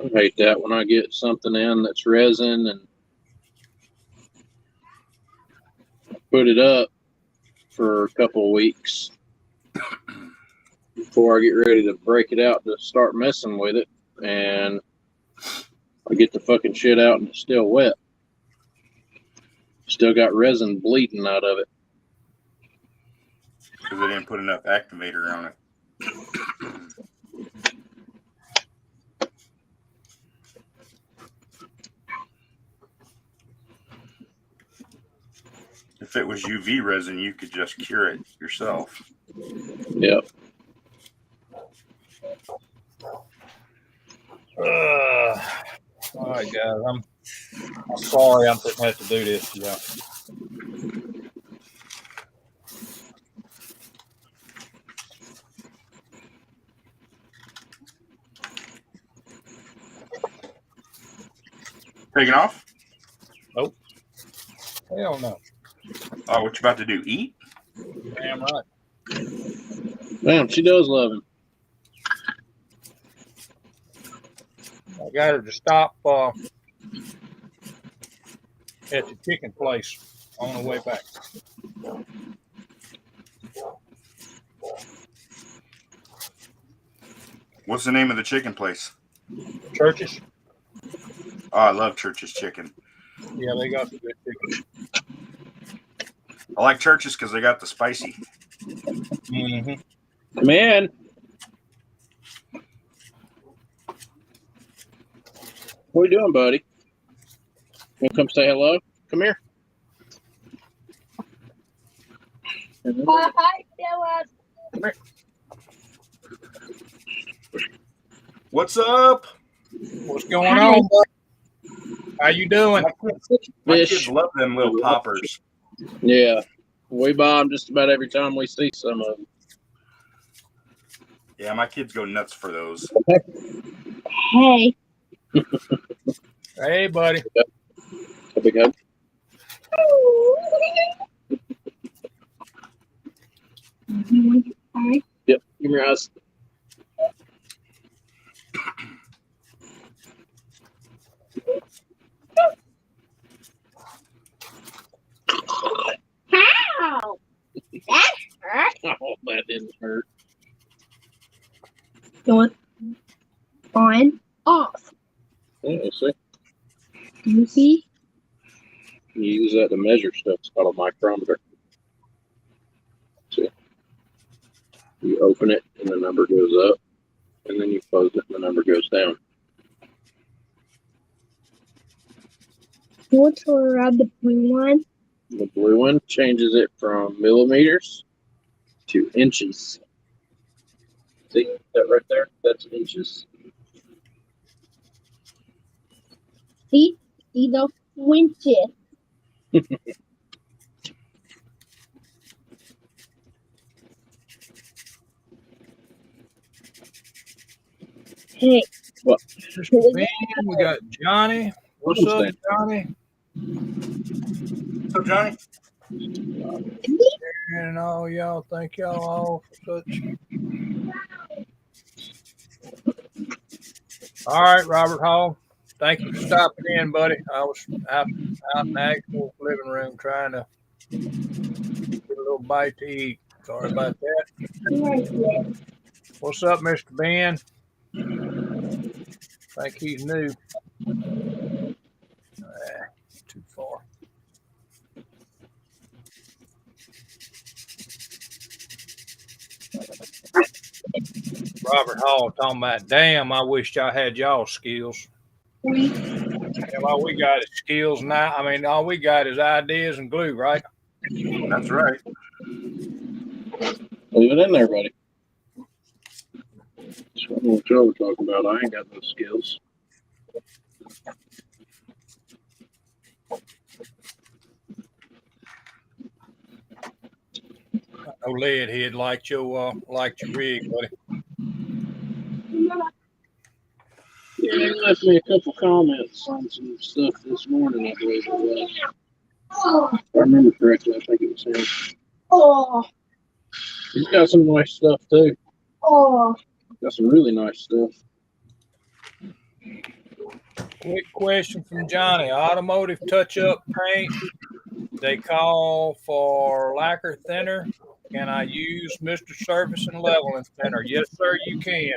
Speaker 4: I hate that when I get something in that's resin and put it up for a couple of weeks. before I get ready to break it out to start messing with it, and I get the fucking shit out and it's still wet. Still got resin bleeding out of it.
Speaker 9: Because they didn't put enough activator on it. If it was UV resin, you could just cure it yourself.
Speaker 4: Yep.
Speaker 1: All right, guys. I'm sorry I'm going to have to do this. Yeah.
Speaker 9: Taking off?
Speaker 1: Nope. Hell no.
Speaker 9: Oh, what you about to do? Eat?
Speaker 1: Damn right.
Speaker 4: Damn, she does love him.
Speaker 1: I got her to stop at the chicken place on the way back.
Speaker 9: What's the name of the chicken place?
Speaker 1: Churches?
Speaker 9: Oh, I love Church's chicken.
Speaker 1: Yeah, they got the good chicken.
Speaker 9: I like Church's because they got the spicy.
Speaker 1: Mm-hmm.
Speaker 4: Come in. What are you doing, buddy? You want to come say hello? Come here.
Speaker 11: Hi, Dylan.
Speaker 1: Come here.
Speaker 9: What's up?
Speaker 1: What's going on, bud? How you doing?
Speaker 9: My
Speaker 4: Fish.
Speaker 9: kids love them little poppers.
Speaker 4: Yeah. We buy them just about every time we see some of them.
Speaker 9: Yeah, my kids go nuts for those.
Speaker 11: Hey.
Speaker 1: Hey, buddy.
Speaker 4: A big hug.
Speaker 11: Hi.
Speaker 4: Yep. Give me your eyes.
Speaker 11: How? That hurt.
Speaker 4: Oh, that didn't hurt.
Speaker 11: Going on, off.
Speaker 4: Yeah, see?
Speaker 11: You see?
Speaker 4: You use that to measure stuff. It's called a micrometer. See? You open it and the number goes up, and then you close it and the number goes down.
Speaker 11: What's around the blue one?
Speaker 4: The blue one changes it from millimeters to inches. See that right there? That's inches.
Speaker 11: See the winches. Hey.
Speaker 4: What?
Speaker 1: Man, we got Johnny. What's up,
Speaker 4: Understand.
Speaker 1: Johnny?
Speaker 9: What's up, Johnny?
Speaker 1: And all y'all thank y'all all for such. All right, Robert Hall. Thank you for stopping in, buddy. I was out in the actual living room trying to get a little bite to eat. Sorry about that. What's up, Mr. Ben? I think he's new. Too far. Robert Hall talking about, damn, I wished I had y'all skills. And all we got is skills now. I mean, all we got is ideas and glue, right?
Speaker 9: That's right.
Speaker 4: Leave it in there, buddy. That's what we're talking about. I ain't got no skills.
Speaker 1: No lead head liked your rig, buddy.
Speaker 4: Yeah, he left me a couple comments on some stuff this morning, I believe it was. If I remember correctly, I think it was him.
Speaker 11: Oh.
Speaker 4: He's got some nice stuff too.
Speaker 11: Oh.
Speaker 4: Got some really nice stuff.
Speaker 1: Quick question from Johnny. Automotive touch-up paint, they call for lacquer thinner Can I use Mr. Surface and Leveling Thinner? Yes, sir, you can.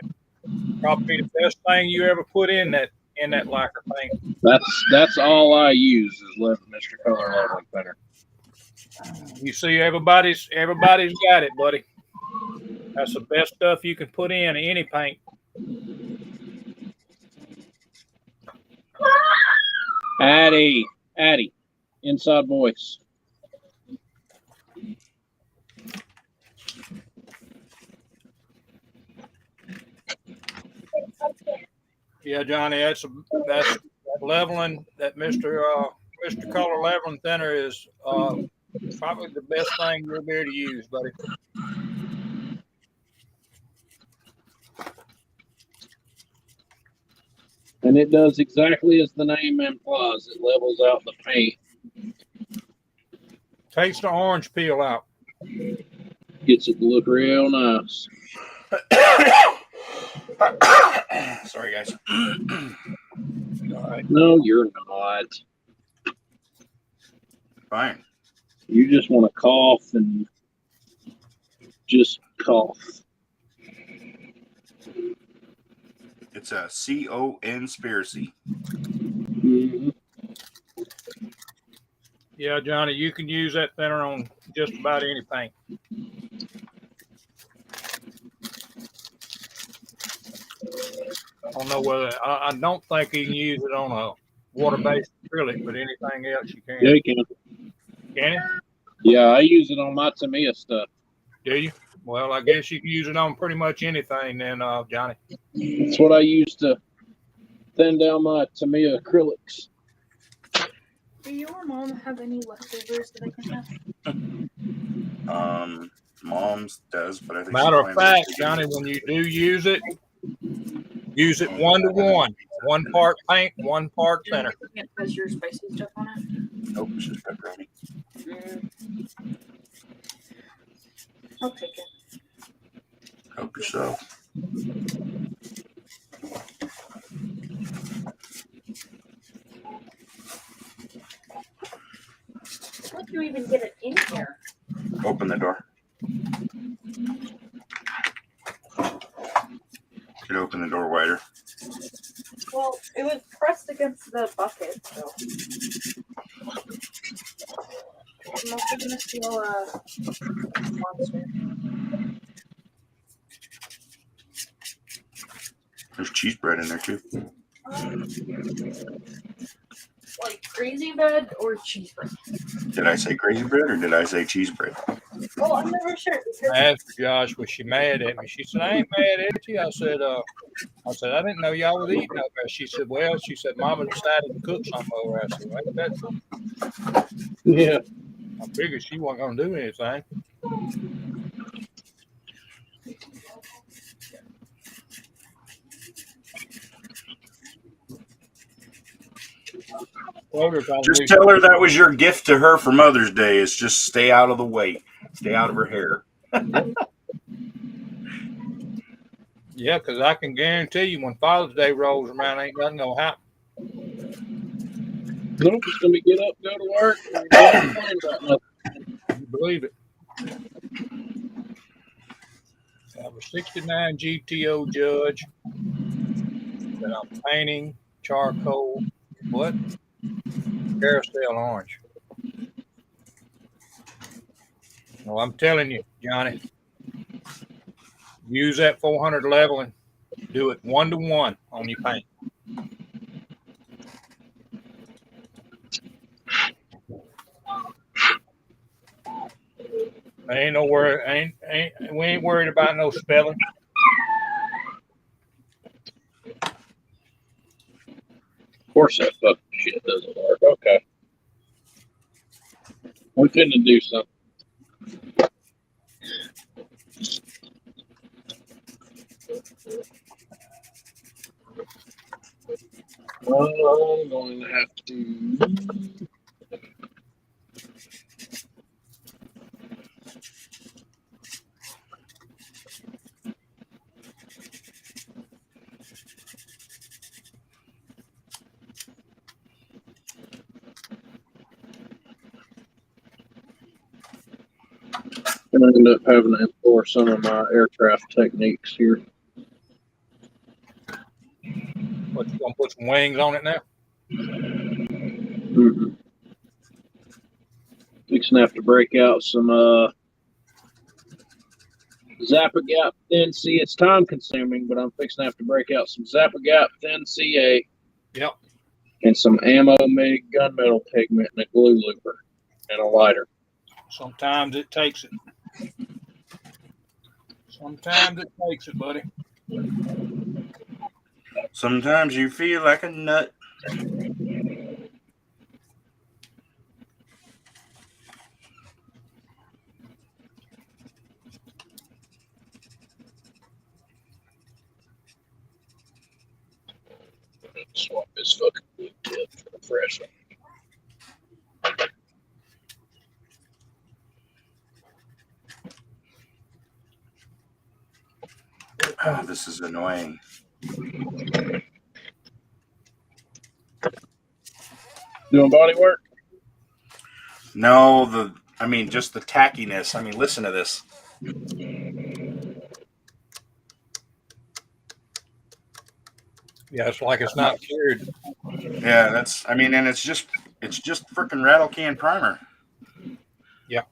Speaker 1: Probably the best thing you ever put in that lacquer paint.
Speaker 4: That's all I use is Mr. Color Leveling Thinner.
Speaker 1: You see, everybody's got it, buddy. That's the best stuff you can put in any paint.
Speaker 4: Addie, inside voice.
Speaker 1: Yeah, Johnny, that's that leveling that Mr. Color Leveling Thinner is probably the best thing you'll be able to use, buddy.
Speaker 4: And it does exactly as the name implies. It levels out the paint.
Speaker 1: Takes the orange peel out.
Speaker 4: Gets it to look real nice.
Speaker 9: Sorry, guys.
Speaker 1: All right.
Speaker 4: No, you're not.
Speaker 9: Fine.
Speaker 4: You just want to cough and just cough.
Speaker 9: It's a C-O-N-spiracy.
Speaker 4: Mm-hmm.
Speaker 1: Yeah, Johnny, you can use that thinner on just about any paint. I don't know whether I don't think you can use it on a water-based acrylic, but anything else you can.
Speaker 4: Yeah, you can.
Speaker 1: Can you?
Speaker 4: Yeah, I use it on my Tamiya stuff.
Speaker 1: Do you? Well, I guess you can use it on pretty much anything then, Johnny.
Speaker 4: That's what I use to thin down my Tamiya acrylics.
Speaker 11: Do your mom have any leftovers that I can have?
Speaker 9: Mom's does, but I think
Speaker 1: Matter of fact, Johnny, when you do use it 1-to-1. 1 part paint, 1 part thinner.
Speaker 11: Has your spicy stuff on it?
Speaker 9: Nope, it's just pepperoni.
Speaker 11: I'll take it.
Speaker 9: Help yourself.
Speaker 11: How do you even get it in here?
Speaker 9: Open the door. Could open the door wider.
Speaker 11: Well, it was pressed against the bucket, so. I'm also gonna steal a monster.
Speaker 9: There's cheese bread in there too.
Speaker 11: Like crazy bread or cheese bread?
Speaker 9: Did I say crazy bread or did I say cheese bread?
Speaker 11: Well, I'm never sure.
Speaker 1: I asked her, Josh, was she mad at me? She said, I ain't mad at you. I said, I didn't know y'all was eating over there. She said, well, Mama decided to cook something over there. I said, ain't that so?
Speaker 4: Yeah.
Speaker 1: I figured she wasn't going to do anything.
Speaker 9: Just tell her that was your gift to her for Mother's Day. Is just stay out of the way. Stay out of her hair.
Speaker 1: Yeah, because I can guarantee you when Father's Day rolls around, ain't nothing going to happen.
Speaker 4: Nope, it's going to be get up, go to work, and complain about nothing.
Speaker 1: You believe it. I have a 69 GTO Judge that I'm painting charcoal. What? Carousel orange. Well, I'm telling you, Johnny, use that 400 leveling. Do it 1-to-1 on your paint. We ain't worried about no spelling.
Speaker 4: Of course that fucking shit doesn't work. Okay. We couldn't do something. Well, I'm going to have to. gonna end up having to employ some of my aircraft techniques here.
Speaker 1: What, you gonna put some wings on it now?
Speaker 4: Mm-hmm. Fixing to have to break out some Zappa Gap Thin C. It's time consuming, but I'm fixing to have to break out some Zappa Gap Thin CA.
Speaker 1: Yep.
Speaker 4: And some Ammo MIG gunmetal pigment and a glue looper and a lighter.
Speaker 1: Sometimes it takes it. Sometimes it takes it, buddy.
Speaker 9: Sometimes you feel like a nut.
Speaker 4: Swap this fucking wood tip for a fresh one.
Speaker 9: Oh, this is annoying.
Speaker 4: Doing body work?
Speaker 9: No, just the tackiness. I mean, listen to this.
Speaker 1: Yeah, it's like it's not cured.
Speaker 9: Yeah, and it's just freaking rattle can primer.
Speaker 1: Yeah.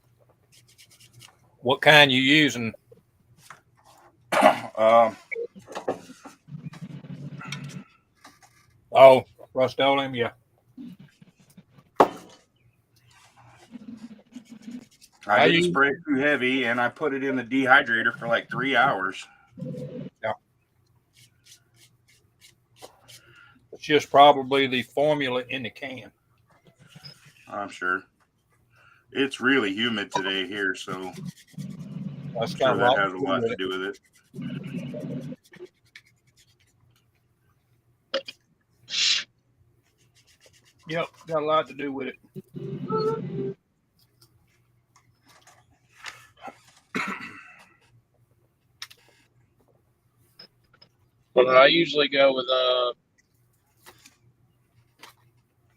Speaker 1: What kind you using? Oh, Rust-Oleum, yeah.
Speaker 9: I didn't spray it too heavy, and I put it in the dehydrator for like 3 hours.
Speaker 1: Yeah. It's just probably the formula in the can.
Speaker 9: I'm sure. It's really humid today here, so
Speaker 1: That's
Speaker 9: I'm
Speaker 1: got
Speaker 9: sure that has a lot to do with it.
Speaker 1: Yep, got a lot to do with it.
Speaker 4: Well, I usually go with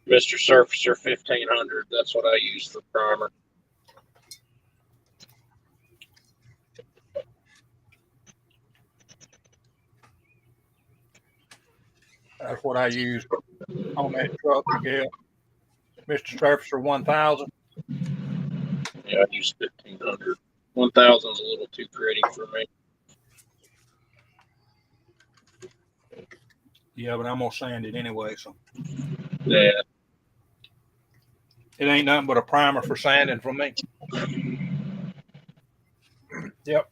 Speaker 4: Mr. Surfacer 1500. That's what I use for primer.
Speaker 1: That's what I use on that truck, Miguel. Mr. Surfacer 1000.
Speaker 4: Yeah, I use 1500. 1000 is a little too gritty for me.
Speaker 1: Yeah, but I'm gonna sand it anyway, so
Speaker 4: Yeah.
Speaker 1: it ain't nothing but a primer for sanding for me. Yep.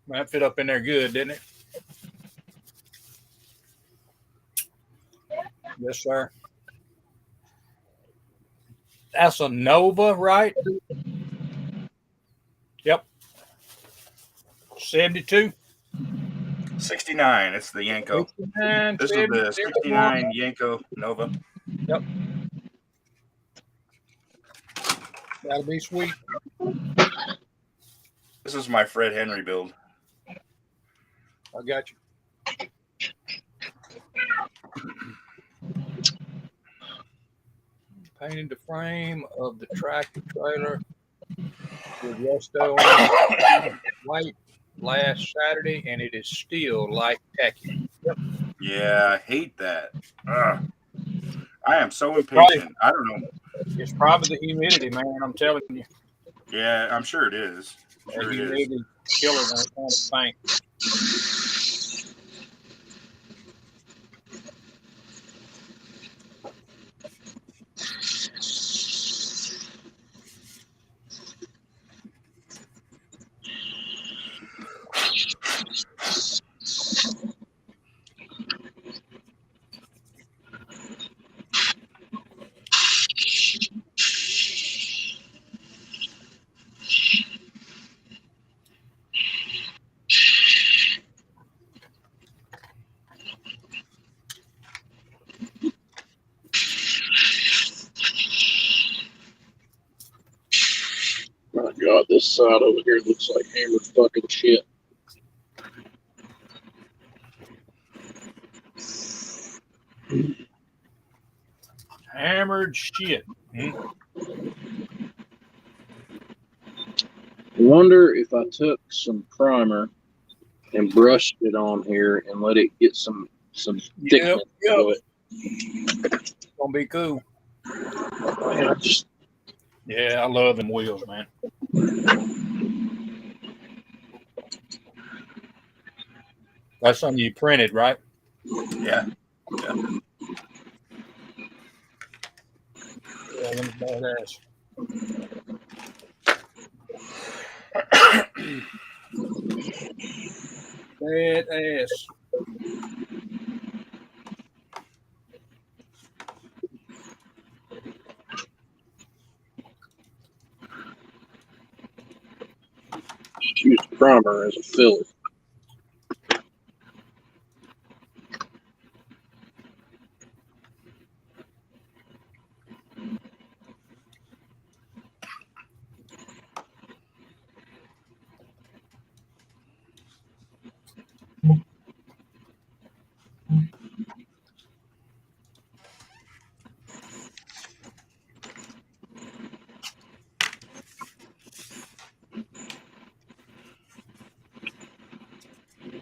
Speaker 1: That fit up in there good, didn't it? Yes, sir. That's a Nova, right? Yep. 72.
Speaker 9: 69. It's the Yanko.
Speaker 1: 69,
Speaker 9: This is the 69 Yanko Nova.
Speaker 1: Yep. That'll be sweet.
Speaker 9: This is my Fred Henry build.
Speaker 1: I got you. Painted the frame of the tractor trailer with Rust-Oleum white last Saturday, and it is still like tacky. Yep.
Speaker 9: Yeah, I hate that. Ugh. I am so impatient. I don't know.
Speaker 1: It's probably the humidity, man. I'm telling you.
Speaker 9: Yeah, I'm sure it is. Sure it is.
Speaker 1: Humidity killer when it comes to paint.
Speaker 4: My God, this side over here looks like hammered fucking shit.
Speaker 1: Hammered shit.
Speaker 4: Wonder if I took some primer and brushed it on here and let it get some thickness to it.
Speaker 1: It's gonna be cool.
Speaker 4: Man,
Speaker 1: Yeah, I love them wheels, man. That's something you printed, right?
Speaker 9: Yeah.
Speaker 1: Yeah, them badass. Badass.
Speaker 4: use primer as a filler.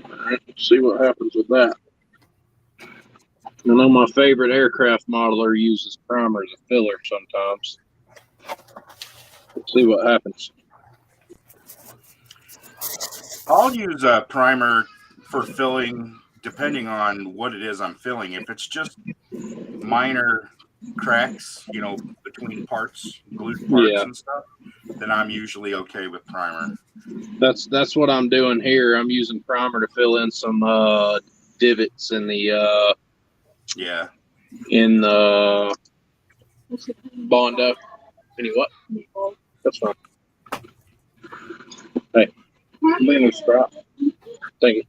Speaker 4: Alright, see what happens with that. I know my favorite aircraft modeler uses primer as a filler sometimes. Let's see what happens.
Speaker 9: I'll use a primer for filling depending on what it is I'm filling. If it's just minor cracks, you know, between parts, glued parts and stuff, then I'm usually okay with primer.
Speaker 4: That's what I'm doing here. I'm using primer to fill in some divots in the in the Bondo. Any what? That's fine. Hey, leave me strap. Thank you.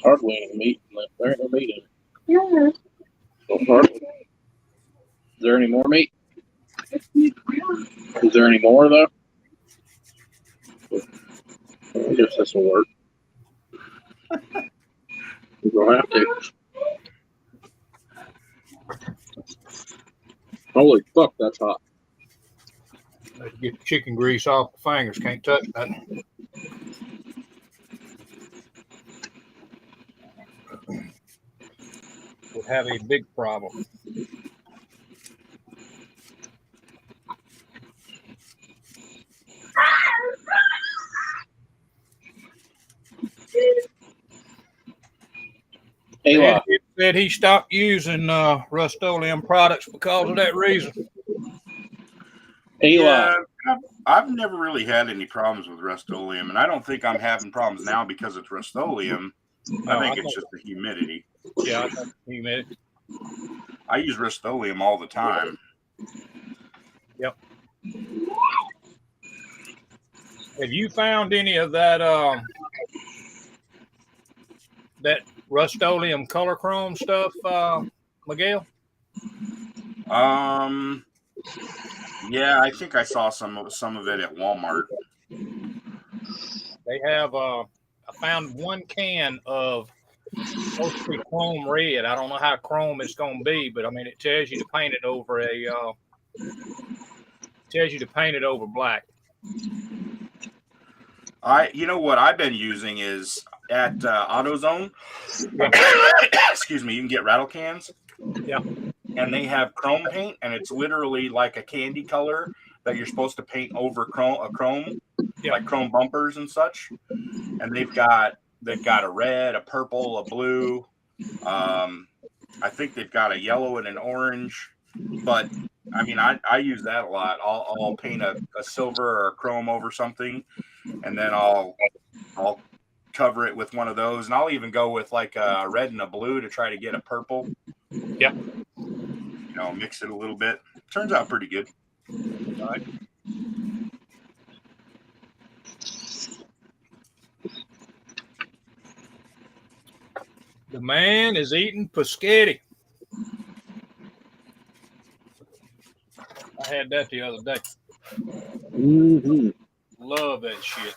Speaker 4: Hardly any meat left. There ain't no meat in it.
Speaker 8: Yeah.
Speaker 4: No, hardly. Is there any more meat? Is there any more though? I guess this will work. We'll have to. Holy fuck, that's hot.
Speaker 1: Get the chicken grease off the fingers. Can't touch that. Would have a big problem.
Speaker 4: Eli.
Speaker 1: He said he stopped using Rust-Oleum products because of that reason.
Speaker 4: Eli.
Speaker 9: Yeah, I've never really had any problems with Rust-Oleum, and I don't think I'm having problems now because it's Rust-Oleum. I think it's just the humidity.
Speaker 1: Yeah, I think humidity.
Speaker 9: I use Rust-Oleum all the time.
Speaker 1: Yep. Have you found any of that that Rust-Oleum color chrome stuff, Miguel?
Speaker 9: Yeah, I think I saw some of it at Walmart.
Speaker 1: They have I found one can of supposed to be chrome red. I don't know how chrome it's going to be, but I mean it tells you to paint it over black.
Speaker 9: You know what I've been using is at AutoZone. Excuse me, you can get rattle cans.
Speaker 1: Yeah.
Speaker 9: And they have chrome paint, and it's literally like a candy color that you're supposed to paint over chrome, like chrome bumpers and such. And they've got a red, a purple, a blue. I think they've got a yellow and an orange. But I mean, I use that a lot. I'll paint a silver or a chrome over something, and then I'll cover it with one of those, and I'll even go with like a red and a blue to try to get a purple.
Speaker 1: Yeah.
Speaker 9: You know, mix it a little bit. Turns out pretty good.
Speaker 1: All right. The man is eating Paschetti. I had that the other day.
Speaker 4: Mm-hmm.
Speaker 1: Love that shit.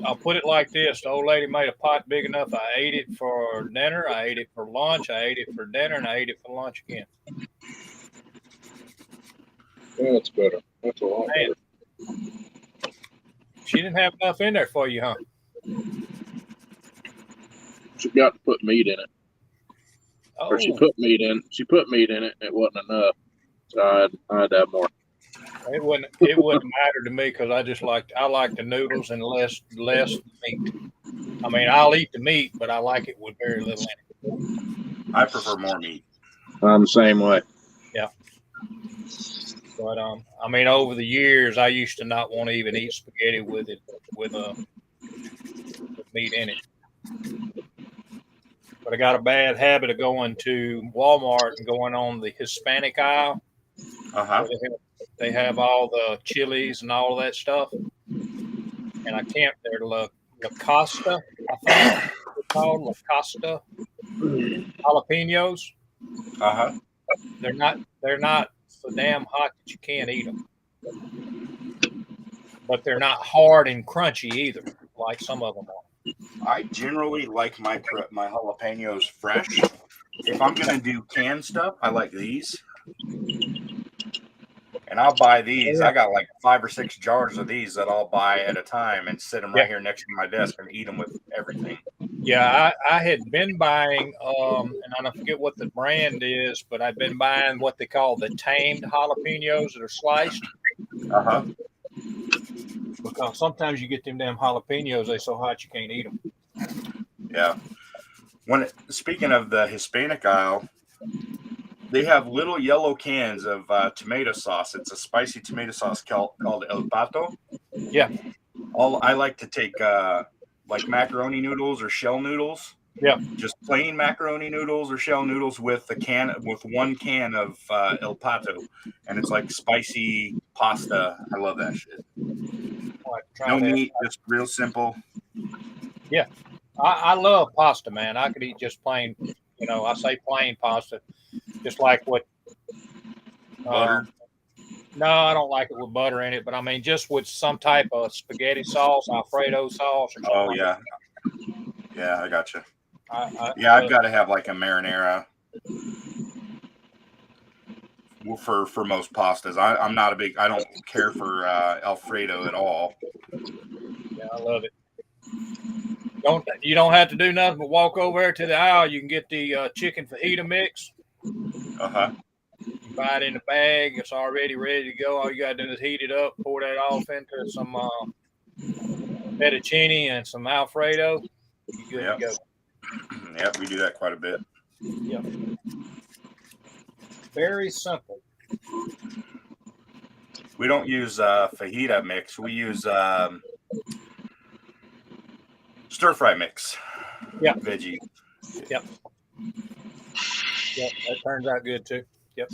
Speaker 1: I'll put it like this: the old lady made a pot big enough. I ate it for dinner. I ate it for lunch. I ate it for dinner, and I ate it for lunch again.
Speaker 4: Yeah, that's better. That's a lot
Speaker 1: Man,
Speaker 4: better.
Speaker 1: she didn't have enough in there for you, huh?
Speaker 4: She got to put meat in it.
Speaker 1: Oh,
Speaker 4: Or she put meat in. She put meat in it. And it wasn't enough. So I had to have more.
Speaker 1: it wouldn't matter to me because I like the noodles and less meat. I mean, I'll eat the meat, but I like it with very little in it.
Speaker 9: I prefer more meat.
Speaker 4: I'm the same way.
Speaker 1: Yeah. But I mean, over the years, I used to not want to even eat spaghetti with meat in it. But I got a bad habit of going to Walmart and going on the Hispanic aisle.
Speaker 9: Uh-huh.
Speaker 1: They have all the chilies and all of that stuff. And I can't. They're La Costa, I think they're called La Costa jalapenos.
Speaker 9: Uh-huh.
Speaker 1: They're not so damn hot that you can't eat them. But they're not hard and crunchy either, like some of them are.
Speaker 9: I generally like my jalapenos fresh. If I'm gonna do canned stuff, I like these. And I'll buy these. I got like 5 or 6 jars of these that I'll buy at a time and sit them right here next to my desk and eat them with everything.
Speaker 1: Yeah, I had been buying, and I don't forget what the brand is, but I've been buying what they call the tamed jalapenos that are sliced.
Speaker 9: Uh-huh.
Speaker 1: Because sometimes you get them damn jalapenos, they're so hot you can't eat them.
Speaker 9: Yeah. Speaking of the Hispanic aisle, they have little yellow cans of tomato sauce. It's a spicy tomato sauce called El Pato.
Speaker 1: Yeah.
Speaker 9: I like to take like macaroni noodles or shell noodles.
Speaker 1: Yeah.
Speaker 9: Just plain macaroni noodles or shell noodles with one can of El Pato, and it's like spicy pasta. I love that shit. No meat, just real simple.
Speaker 1: Yeah. I love pasta, man. I could eat just plain, I say plain pasta, just like what
Speaker 9: Butter.
Speaker 1: No, I don't like it with butter in it, but I mean just with some type of spaghetti sauce, Alfredo sauce, or something.
Speaker 9: Oh
Speaker 1: like
Speaker 9: yeah,
Speaker 1: that.
Speaker 9: yeah, I gotcha.
Speaker 1: I've
Speaker 9: got to have like a marinara for most pastas. I'm not I don't care for Alfredo at all.
Speaker 1: Yeah, I love it. You don't have to do nothing but walk over there to the aisle. You can get the chicken fajita mix.
Speaker 9: Uh-huh.
Speaker 1: You buy it in a bag. It's already ready to go. All you got to do is heat it up, pour that off into some fettuccine and some Alfredo. You good to go.
Speaker 9: Yep, we do that quite a bit.
Speaker 1: Yep. Very simple.
Speaker 9: We don't use fajita mix. We use stir fry mix.
Speaker 1: Yeah.
Speaker 9: Veggie.
Speaker 1: Yep. Yep. That turns out good too. Yep.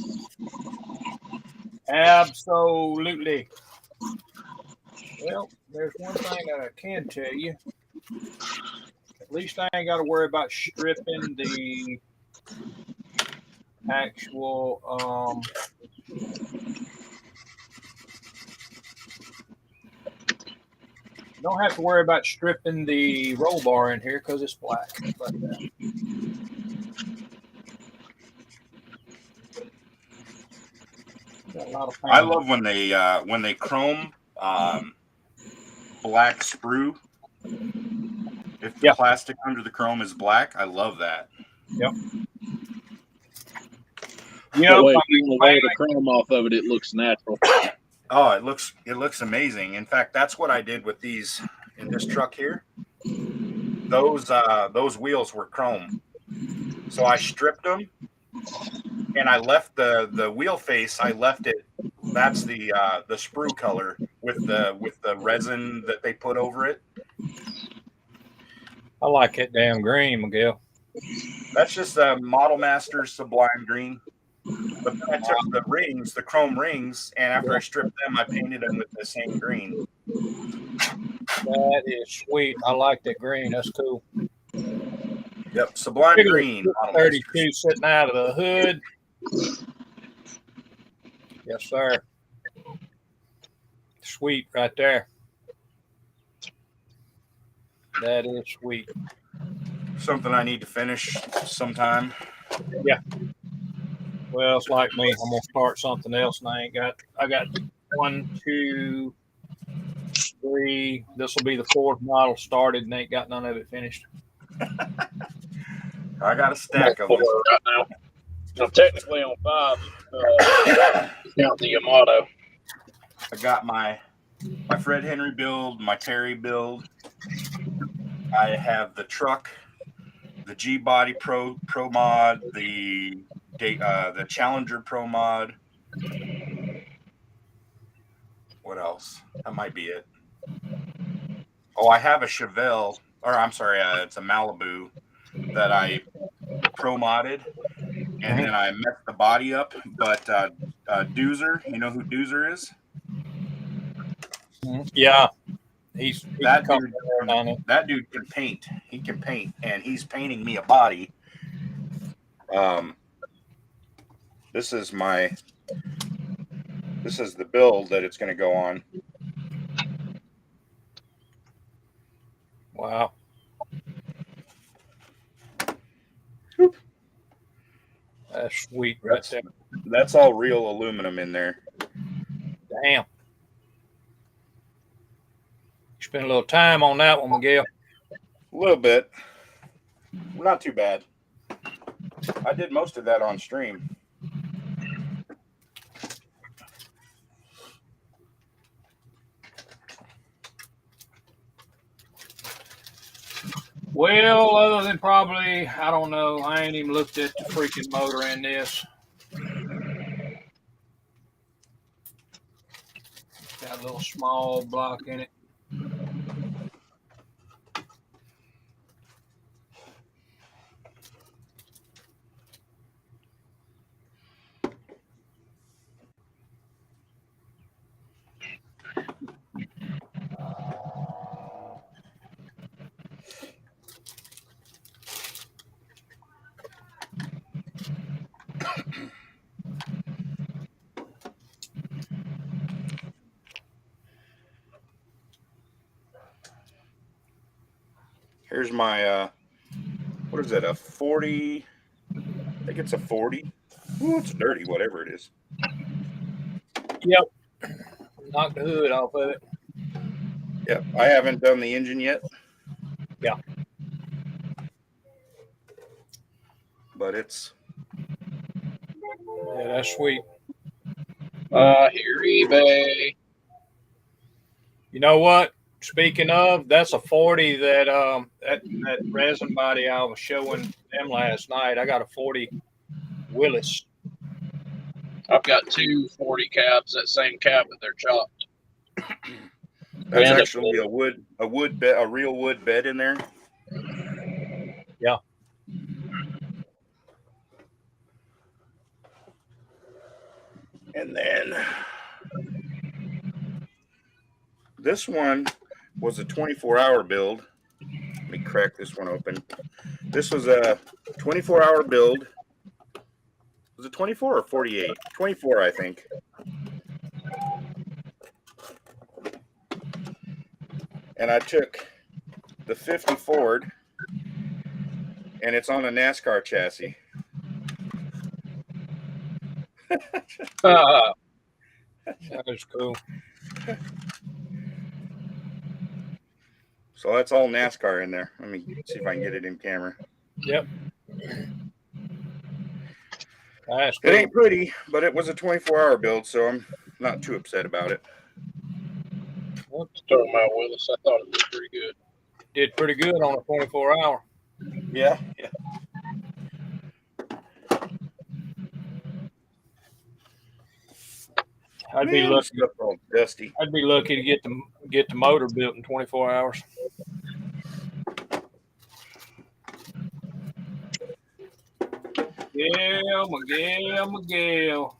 Speaker 1: Absolutely. Well, there's one thing that I can tell you. At least I ain't got to worry about stripping the actual don't have to worry about stripping the roll bar in here because it's black. But,
Speaker 9: I love when they chrome black sprue. If the plastic under the chrome is black, I love that.
Speaker 1: Yep.
Speaker 4: Yeah, the way the chrome off of it, it looks natural.
Speaker 9: Oh, it looks amazing. In fact, that's what I did with these in this truck here. Those wheels were chrome, so I stripped them, and I left the wheel face. I left it. That's the sprue color with the resin that they put over it.
Speaker 1: I like that damn green, Miguel.
Speaker 9: That's just a Model Master Sublime Green. But then I took the chrome rings, and after I stripped them, I painted them with the same green.
Speaker 1: That is sweet. I like that green. That's cool.
Speaker 9: Yep, Sublime Green.
Speaker 1: 32 sitting out of the hood. Yes, sir. Sweet right there. That is sweet.
Speaker 9: Something I need to finish sometime.
Speaker 1: Yeah. Well, it's like me. I'm gonna start something else, and I got 1, 2, 3. This will be the 4th model started, and ain't got none of it finished.
Speaker 9: I got a stack of them
Speaker 4: right now. I'm technically on 5. Count the Yamato.
Speaker 9: I got my Fred Henry build, my Terry build. I have the truck, the G Body Pro mod, the Challenger Pro mod. What else? That might be it. Oh, I have a Chevelle, or I'm sorry, it's a Malibu that I pro modded, and then I messed the body up. But Doozer, you know who Doozer is?
Speaker 1: Yeah,
Speaker 9: that dude can paint. He can paint, and he's painting me a body. This is the build that it's going to go on.
Speaker 1: Wow. That's sweet right there.
Speaker 9: That's all real aluminum in there.
Speaker 1: Damn. Spent a little time on that one, Miguel.
Speaker 9: A little bit. Not too bad. I did most of that on stream.
Speaker 1: Well, other than probably, I don't know. I ain't even looked at the freaking motor in this. Got a little small block in it.
Speaker 9: Here's my, what is it, a 40? I think it's a 40. Ooh, it's dirty, whatever it is.
Speaker 1: Yep. Knock the hood off of it.
Speaker 9: Yep. I haven't done the engine yet.
Speaker 1: Yeah.
Speaker 9: But it's...
Speaker 1: Yeah, that's sweet.
Speaker 4: Here, eBay.
Speaker 1: You know what? Speaking of, that's a 40 that that resin body I was showing them last night. I got a 40 Willis.
Speaker 4: I've got 2 40 cabs, that same cab, but they're chopped.
Speaker 9: That's actually a real wood bed in there.
Speaker 1: Yeah.
Speaker 9: And then this one was a 24-hour build. Let me crack this one open. This was a 24-hour build. Was it 24 or 48? 24, I think. And I took the 50 Ford, and it's on a NASCAR chassis.
Speaker 1: That is cool.
Speaker 9: So that's all NASCAR in there. Let me see if I can get it in camera.
Speaker 1: Yep. That's
Speaker 9: cool. It ain't pretty, but it was a 24-hour build, so I'm not too upset about it.
Speaker 4: Talking about Willis, I thought it was pretty good.
Speaker 1: Did pretty good on a 24-hour.
Speaker 9: Yeah, yeah.
Speaker 1: I'd be lucky.
Speaker 9: All dusty.
Speaker 1: I'd be lucky to get the motor built in 24 hours. Miguel.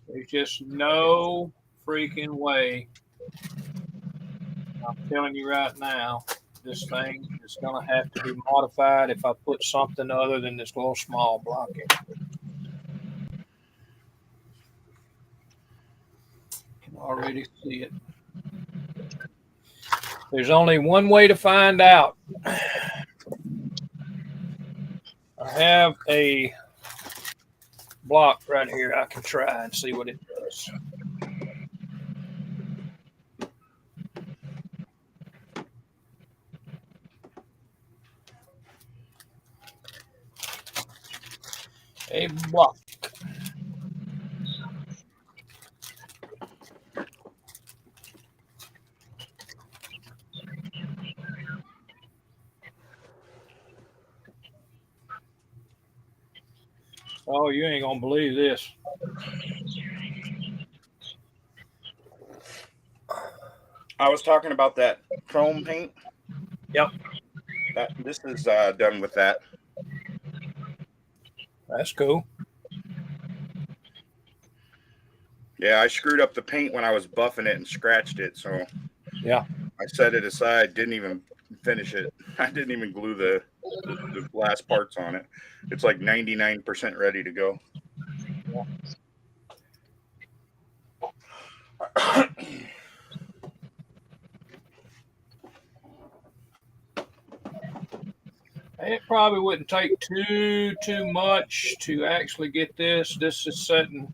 Speaker 1: There's just no freaking way. I'm telling you right now, this thing is going to have to be modified if I put something other than this little small block in. Can already see it. There's only one way to find out. I have a block right here. I can try and see what it does. A block. Oh, you ain't gonna believe this.
Speaker 9: I was talking about that chrome paint.
Speaker 1: Yep.
Speaker 9: This is done with that.
Speaker 1: That's cool.
Speaker 9: Yeah, I screwed up the paint when I was buffing it and scratched it. So
Speaker 1: yeah,
Speaker 9: I set it aside. Didn't even finish it. I didn't even glue the last parts on it. It's like 99% ready to go.
Speaker 1: It probably wouldn't take too much to actually get this. This is setting.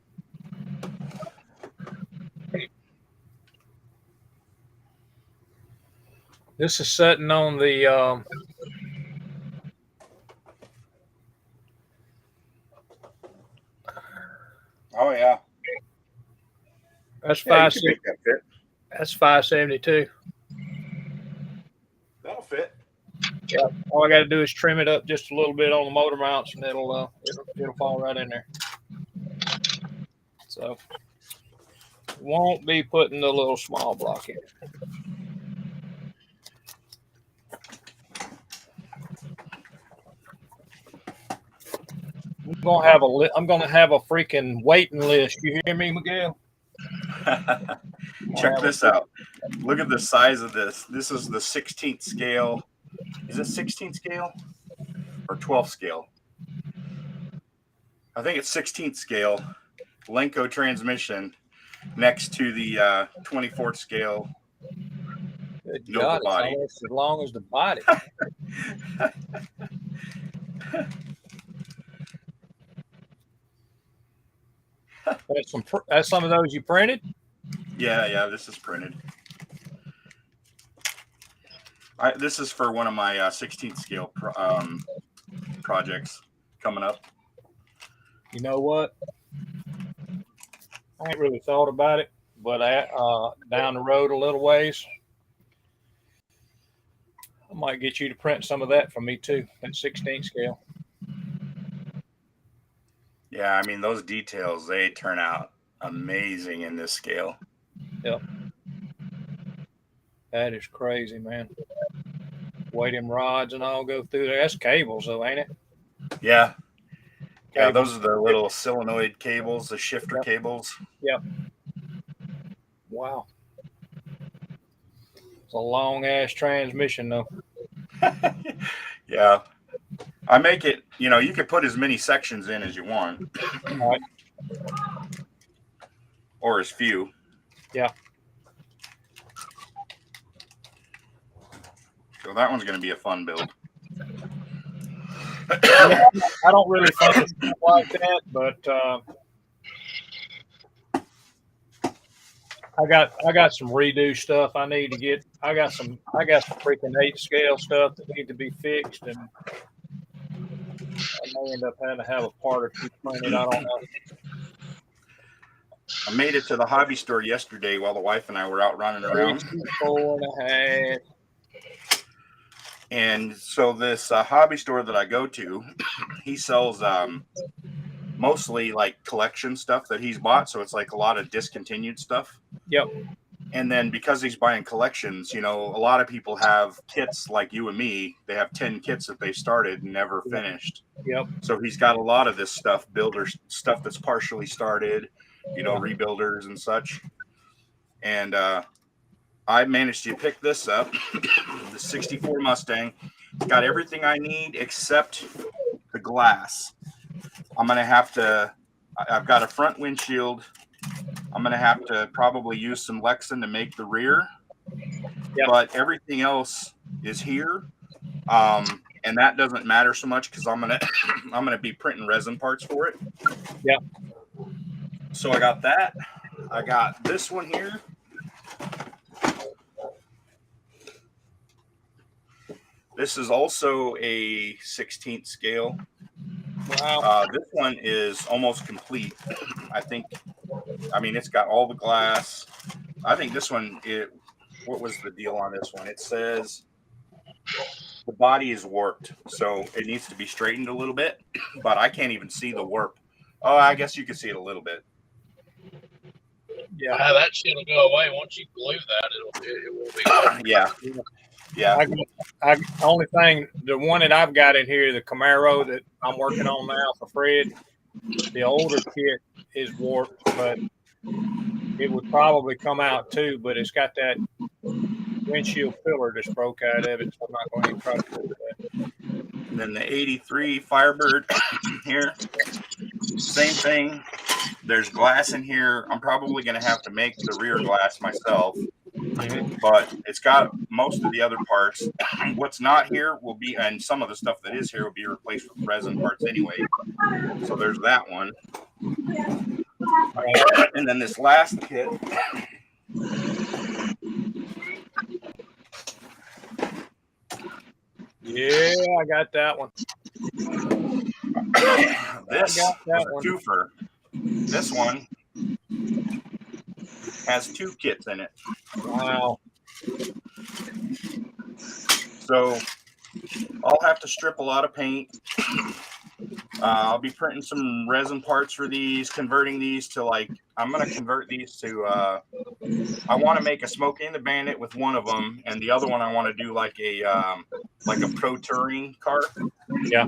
Speaker 1: This is setting on the
Speaker 9: oh yeah.
Speaker 1: That's
Speaker 9: Yeah, you can make that fit.
Speaker 1: That's 572.
Speaker 9: That'll fit.
Speaker 1: Yeah. All I got to do is trim it up just a little bit on the motor mounts, and it'll fall right in there. So won't be putting the little small block in. I'm gonna have a freaking waiting list. You hear me, Miguel?
Speaker 9: Check this out. Look at the size of this. This is the 16th scale. Is it 16th scale or 12th scale? I think it's 16th scale. Lenco transmission next to the 24th scale.
Speaker 1: Good
Speaker 9: Nova
Speaker 1: God,
Speaker 9: body.
Speaker 1: it's almost as long as the body. That's some of those you printed?
Speaker 9: Yeah, this is printed. This is for one of my 16th scale projects coming up.
Speaker 1: You know what? I ain't really thought about it, but down the road a little ways, I might get you to print some of that for me too, that 16th scale.
Speaker 9: Yeah, I mean, those details, they turn out amazing in this scale.
Speaker 1: Yep. That is crazy, man. Way them rods and all go through there. That's cables, though, ain't it?
Speaker 9: Yeah. Yeah, those are the little solenoid cables, the shifter cables.
Speaker 1: Yep. Wow. It's a long-ass transmission, though.
Speaker 9: Yeah. I make it, you could put as many sections in as you want.
Speaker 1: All right.
Speaker 9: Or as few.
Speaker 1: Yeah.
Speaker 9: So that one's going to be a fun build.
Speaker 1: I don't really think it's like that, but I got some redo stuff I need to get. I got some freaking 8 scale stuff that need to be fixed, and I may end up having to have a part or two printed. I don't know.
Speaker 9: I made it to the hobby store yesterday while the wife and I were out running around.
Speaker 1: 4.5.
Speaker 9: And so this hobby store that I go to, he sells mostly like collection stuff that he's bought. So it's like a lot of discontinued stuff.
Speaker 1: Yep.
Speaker 9: And then because he's buying collections, a lot of people have kits like you and me. They have 10 kits that they started and never finished.
Speaker 1: Yep.
Speaker 9: So he's got a lot of this stuff, builder stuff that's partially started, rebuilders and such. And I managed to pick this up, the 64 Mustang. It's got everything I need except the glass. I've got a front windshield. I'm going to have to probably use some Lexan to make the rear.
Speaker 1: Yep.
Speaker 9: but everything else is here. And that doesn't matter so much because I'm gonna be printing resin parts for it.
Speaker 1: Yep.
Speaker 9: So I got that. I got this one here. This is also a 16th scale.
Speaker 1: Wow.
Speaker 9: This one is almost complete. I mean, it's got all the glass. I think this one, what was the deal on this one? It says the body is warped, so it needs to be straightened a little bit, but I can't even see the warp. Oh, I guess you can see it a little bit.
Speaker 1: Yeah.
Speaker 4: That shit will go away once you glue that. It will be.
Speaker 9: Yeah. Yeah.
Speaker 1: Only thing, the one that I've got in here, the Camaro that I'm working on now for Fred, the older kit is warped, but it would probably come out too, but it's got that windshield filler that's broke out of it, so I'm not going to even try to do that.
Speaker 9: And then the 83 Firebird here, same thing. There's glass in here. I'm probably going to have to make the rear glass myself, but it's got most of the other parts. What's not here will be, and some of the stuff that is here will be replaced with resin parts anyway. So there's that one. And then this last kit.
Speaker 1: Yeah, I got that one.
Speaker 9: This was a twofer. This one has 2 kits in it.
Speaker 1: Wow.
Speaker 9: So I'll have to strip a lot of paint. I'll be printing some resin parts for these, converting these to I'm going to convert these to, I want to make a Smokey and the Bandit with one of them. And the other one, I want to do like a pro touring car.
Speaker 1: Yeah.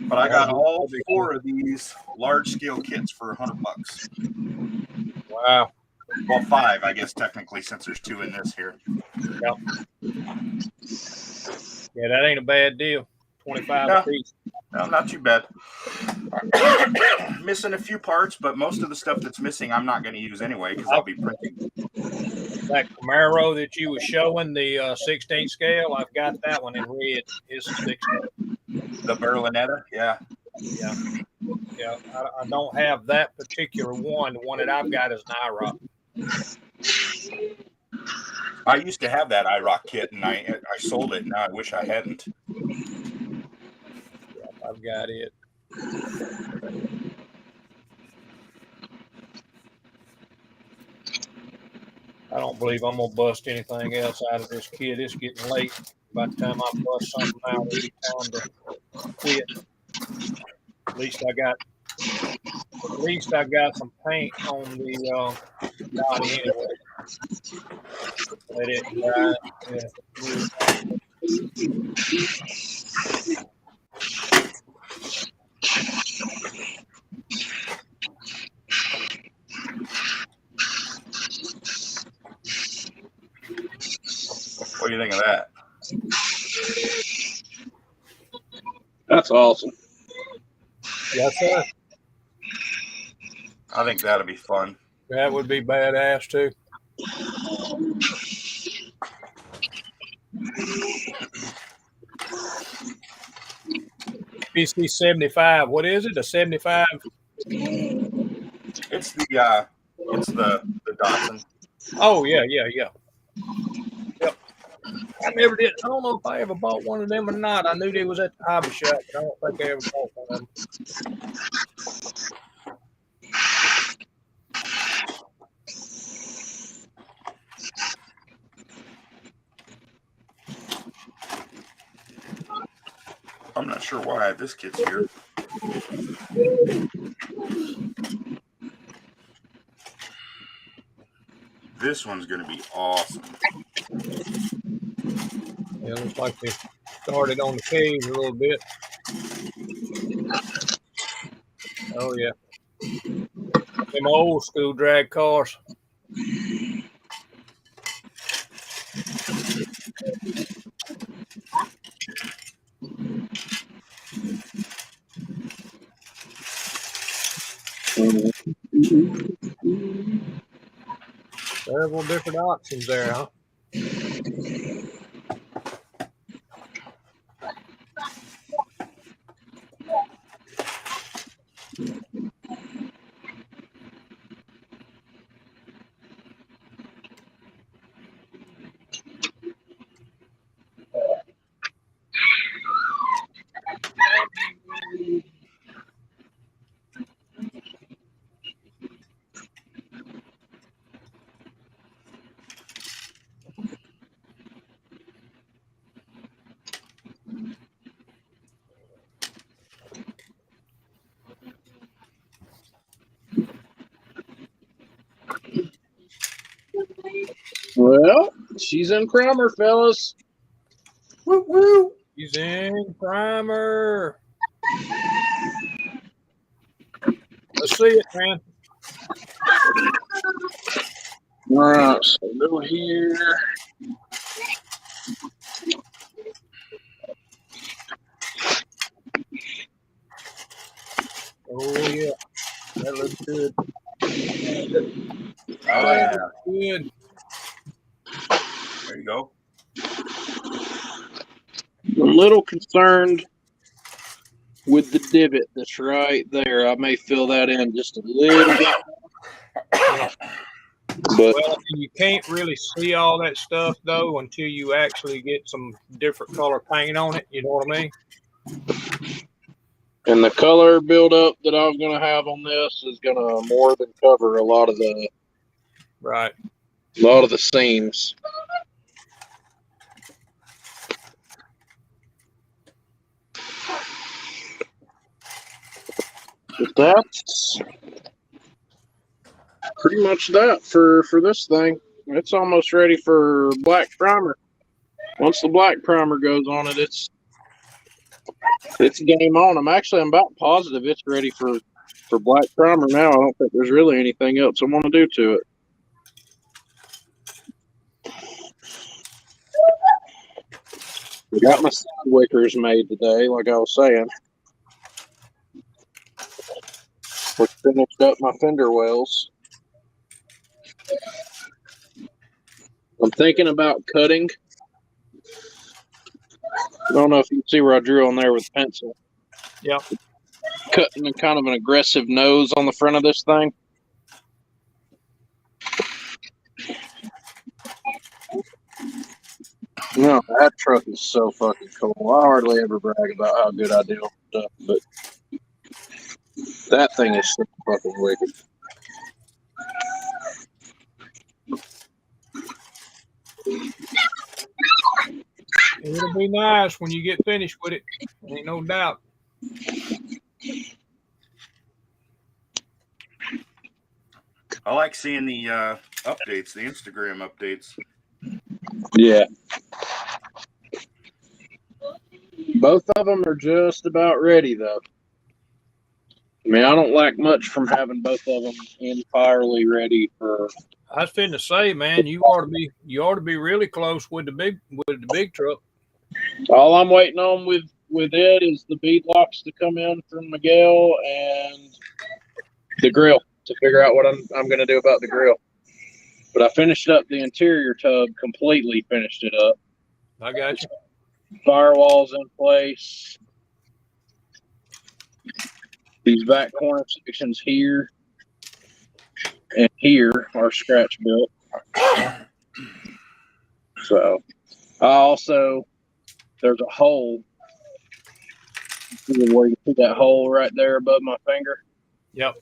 Speaker 9: But I got all 4 of these large scale kits for $100.
Speaker 1: Wow.
Speaker 9: Well, 5, I guess, technically, since there's 2 in this here.
Speaker 1: Yep. Yeah, that ain't a bad deal. 25 a piece.
Speaker 9: No, not too bad. Missing a few parts, but most of the stuff that's missing, I'm not going to use anyway because I'll be printing.
Speaker 1: That Camaro that you were showing, the 16 scale, I've got that one in red. It's 16.
Speaker 9: The Berlinetta, yeah.
Speaker 1: Yeah. Yeah. I don't have that particular one. The one that I've got is an IROC.
Speaker 9: I used to have that IROC kit, and I sold it. Now I wish I hadn't.
Speaker 1: I've got it. I don't believe I'm gonna bust anything else out of this kit. It's getting late. By the time I bust something out, it'll be time to quit. At least I got some paint on the body anyway. Let it dry.
Speaker 9: What do you think of that?
Speaker 4: That's awesome.
Speaker 1: Yes, sir.
Speaker 9: I think that'll be fun.
Speaker 1: That would be badass too. PC 75. What is it? A 75?
Speaker 9: It's the Datsun.
Speaker 1: Oh yeah. Yep. I never did. I don't know if I ever bought one of them or not. I knew they was at the hobby shop, but I don't think I ever bought one of them.
Speaker 9: I'm not sure why this kit's here. This one's going to be awesome.
Speaker 1: Yeah, looks like they started on the cage a little bit. Oh yeah. Them old school drag cars. Several different options there, huh?
Speaker 4: Well, she's in primer, fellas.
Speaker 1: Woo woo. He's in primer. Let's see it, man.
Speaker 4: All right, so go here.
Speaker 1: Oh yeah, that looks good.
Speaker 9: Oh yeah.
Speaker 1: That looks good.
Speaker 9: There you go.
Speaker 4: I'm a little concerned with the divot that's right there. I may fill that in just a little bit. But
Speaker 1: Well, you can't really see all that stuff though until you actually get some different color paint on it. You know what I mean?
Speaker 4: and the color buildup that I'm gonna have on this is gonna more than cover a lot of the
Speaker 1: Right.
Speaker 4: seams. But that's pretty much that for this thing. It's almost ready for black primer. Once the black primer goes on it, it's game on. I'm about positive it's ready for black primer now. I don't think there's really anything else I want to do to it. We got my side wickers made today, like I was saying. We finished up my fender wells. I'm thinking about cutting. I don't know if you can see where I drew on there with pencil.
Speaker 1: Yep.
Speaker 4: Cutting kind of an aggressive nose on the front of this thing. No, that truck is so fucking cool. I hardly ever brag about how good I do on stuff, but that thing is so fucking wicked.
Speaker 1: It'll be nice when you get finished with it. Ain't no doubt.
Speaker 9: I like seeing the updates, the Instagram updates.
Speaker 4: Yeah. Both of them are just about ready, though. I mean, I don't lack much from having both of them entirely ready for.
Speaker 1: I was fitting to say, man, you ought to be really close with the big truck.
Speaker 4: All I'm waiting on with it is the bead locks to come in from Miguel and the grill to figure out what I'm going to do about the grill. But I finished up the interior tub, completely finished it up.
Speaker 1: I got you.
Speaker 4: Firewalls in place. These back corner sections here and here are scratch built. So there's a hole where you see that hole right there above my finger.
Speaker 1: Yep.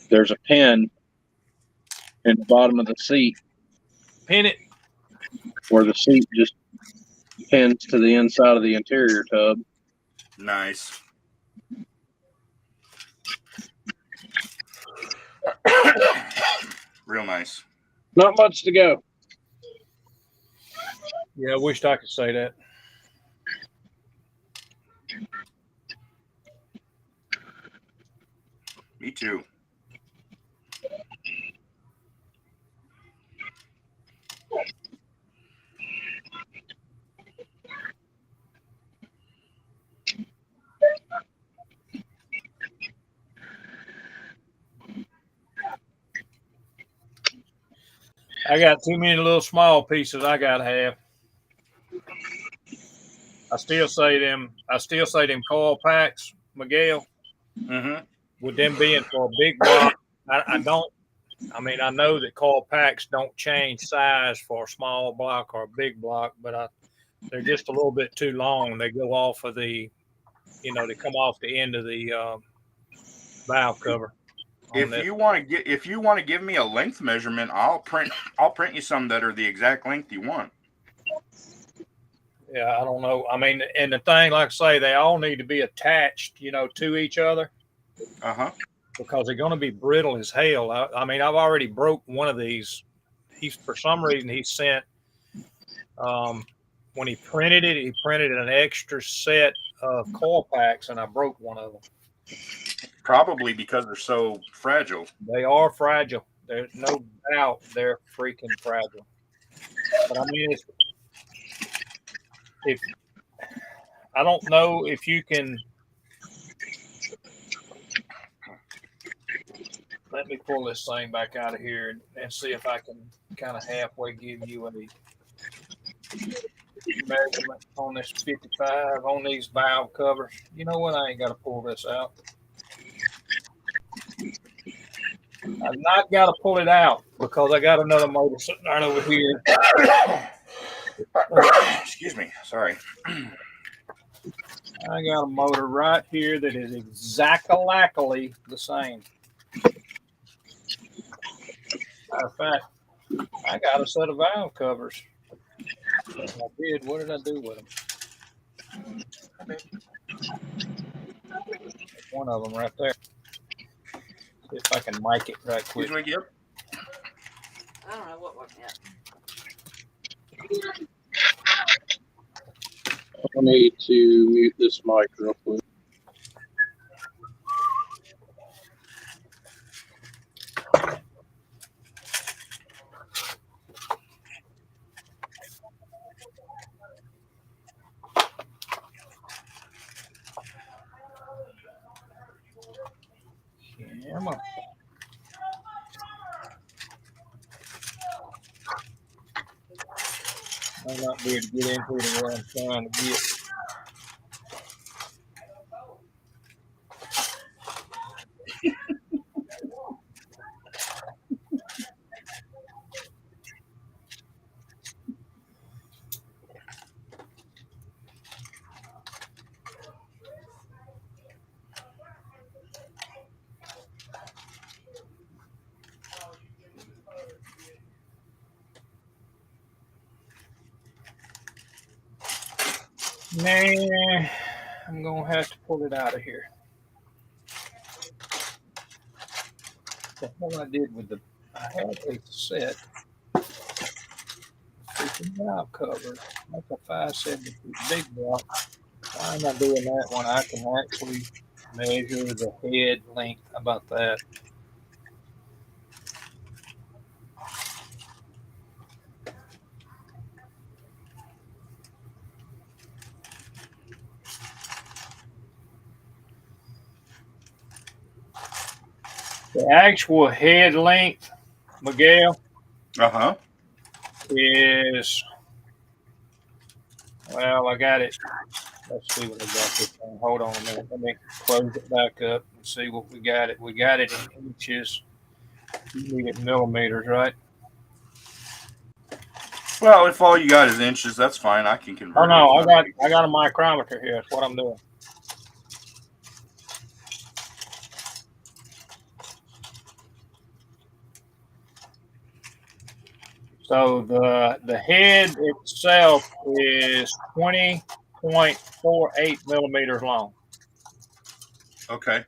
Speaker 4: There's a pin in the bottom of the seat.
Speaker 1: Pin it.
Speaker 4: Where the seat just pins to the inside of the interior tub.
Speaker 9: Nice. Real nice.
Speaker 4: Not much to go.
Speaker 1: Yeah, I wished I could say that.
Speaker 9: Me too.
Speaker 1: I got too many little small pieces I gotta have. I still say them coil packs, Miguel.
Speaker 9: Mm-hmm.
Speaker 1: With them being for a big block, I know that coil packs don't change size for a small block or a big block, but they're just a little bit too long. They go off of they come off the end of the valve cover.
Speaker 9: If you want to give me a length measurement, I'll print you some that are the exact length you want.
Speaker 1: Yeah, I don't know. I mean, and the thing, like I say, they all need to be attached, to each other.
Speaker 9: Uh-huh.
Speaker 1: Because they're going to be brittle as hell. I mean, I've already broke one of these for some reason he sent when he printed an extra set of coil packs, and I broke one of them.
Speaker 9: Probably because they're so fragile.
Speaker 1: They are fragile. There's no doubt they're freaking fragile. But I mean, if I don't know if you can. Let me pull this thing back out of here and see if I can kind of halfway give you a measurement on this 55 on these valve covers. You know what? I ain't got to pull this out. I've not got to pull it out because I got another motor sitting right over here.
Speaker 9: Excuse me. Sorry.
Speaker 1: I got a motor right here that is exactly the same. Matter of fact, I got a set of valve covers. I did. What did I do with them? One of them right there. See if I can mic it right quick.
Speaker 9: Excuse me, Gil.
Speaker 12: I don't know what yet.
Speaker 4: I need to mute this mic real quick.
Speaker 1: Come on. Might not be able to get into it where I'm trying to get. Nah, I'm gonna have to pull it out of here. The hell I did with I had a set freaking valve cover. That's a 572 big block. Why am I doing that when I can actually measure the head length? How about that? The actual head length, Miguel, is, well, I got it. Let's see what I got this thing. Hold on a minute. Let me close it back up and see what we got it. We got it in inches. You need it in millimeters, right?
Speaker 9: Well, if all you got is inches, that's fine. I can convert.
Speaker 1: Oh no, I got a micrometer here. That's what I'm doing. So the head itself is 20.48 millimeters long.
Speaker 9: Okay.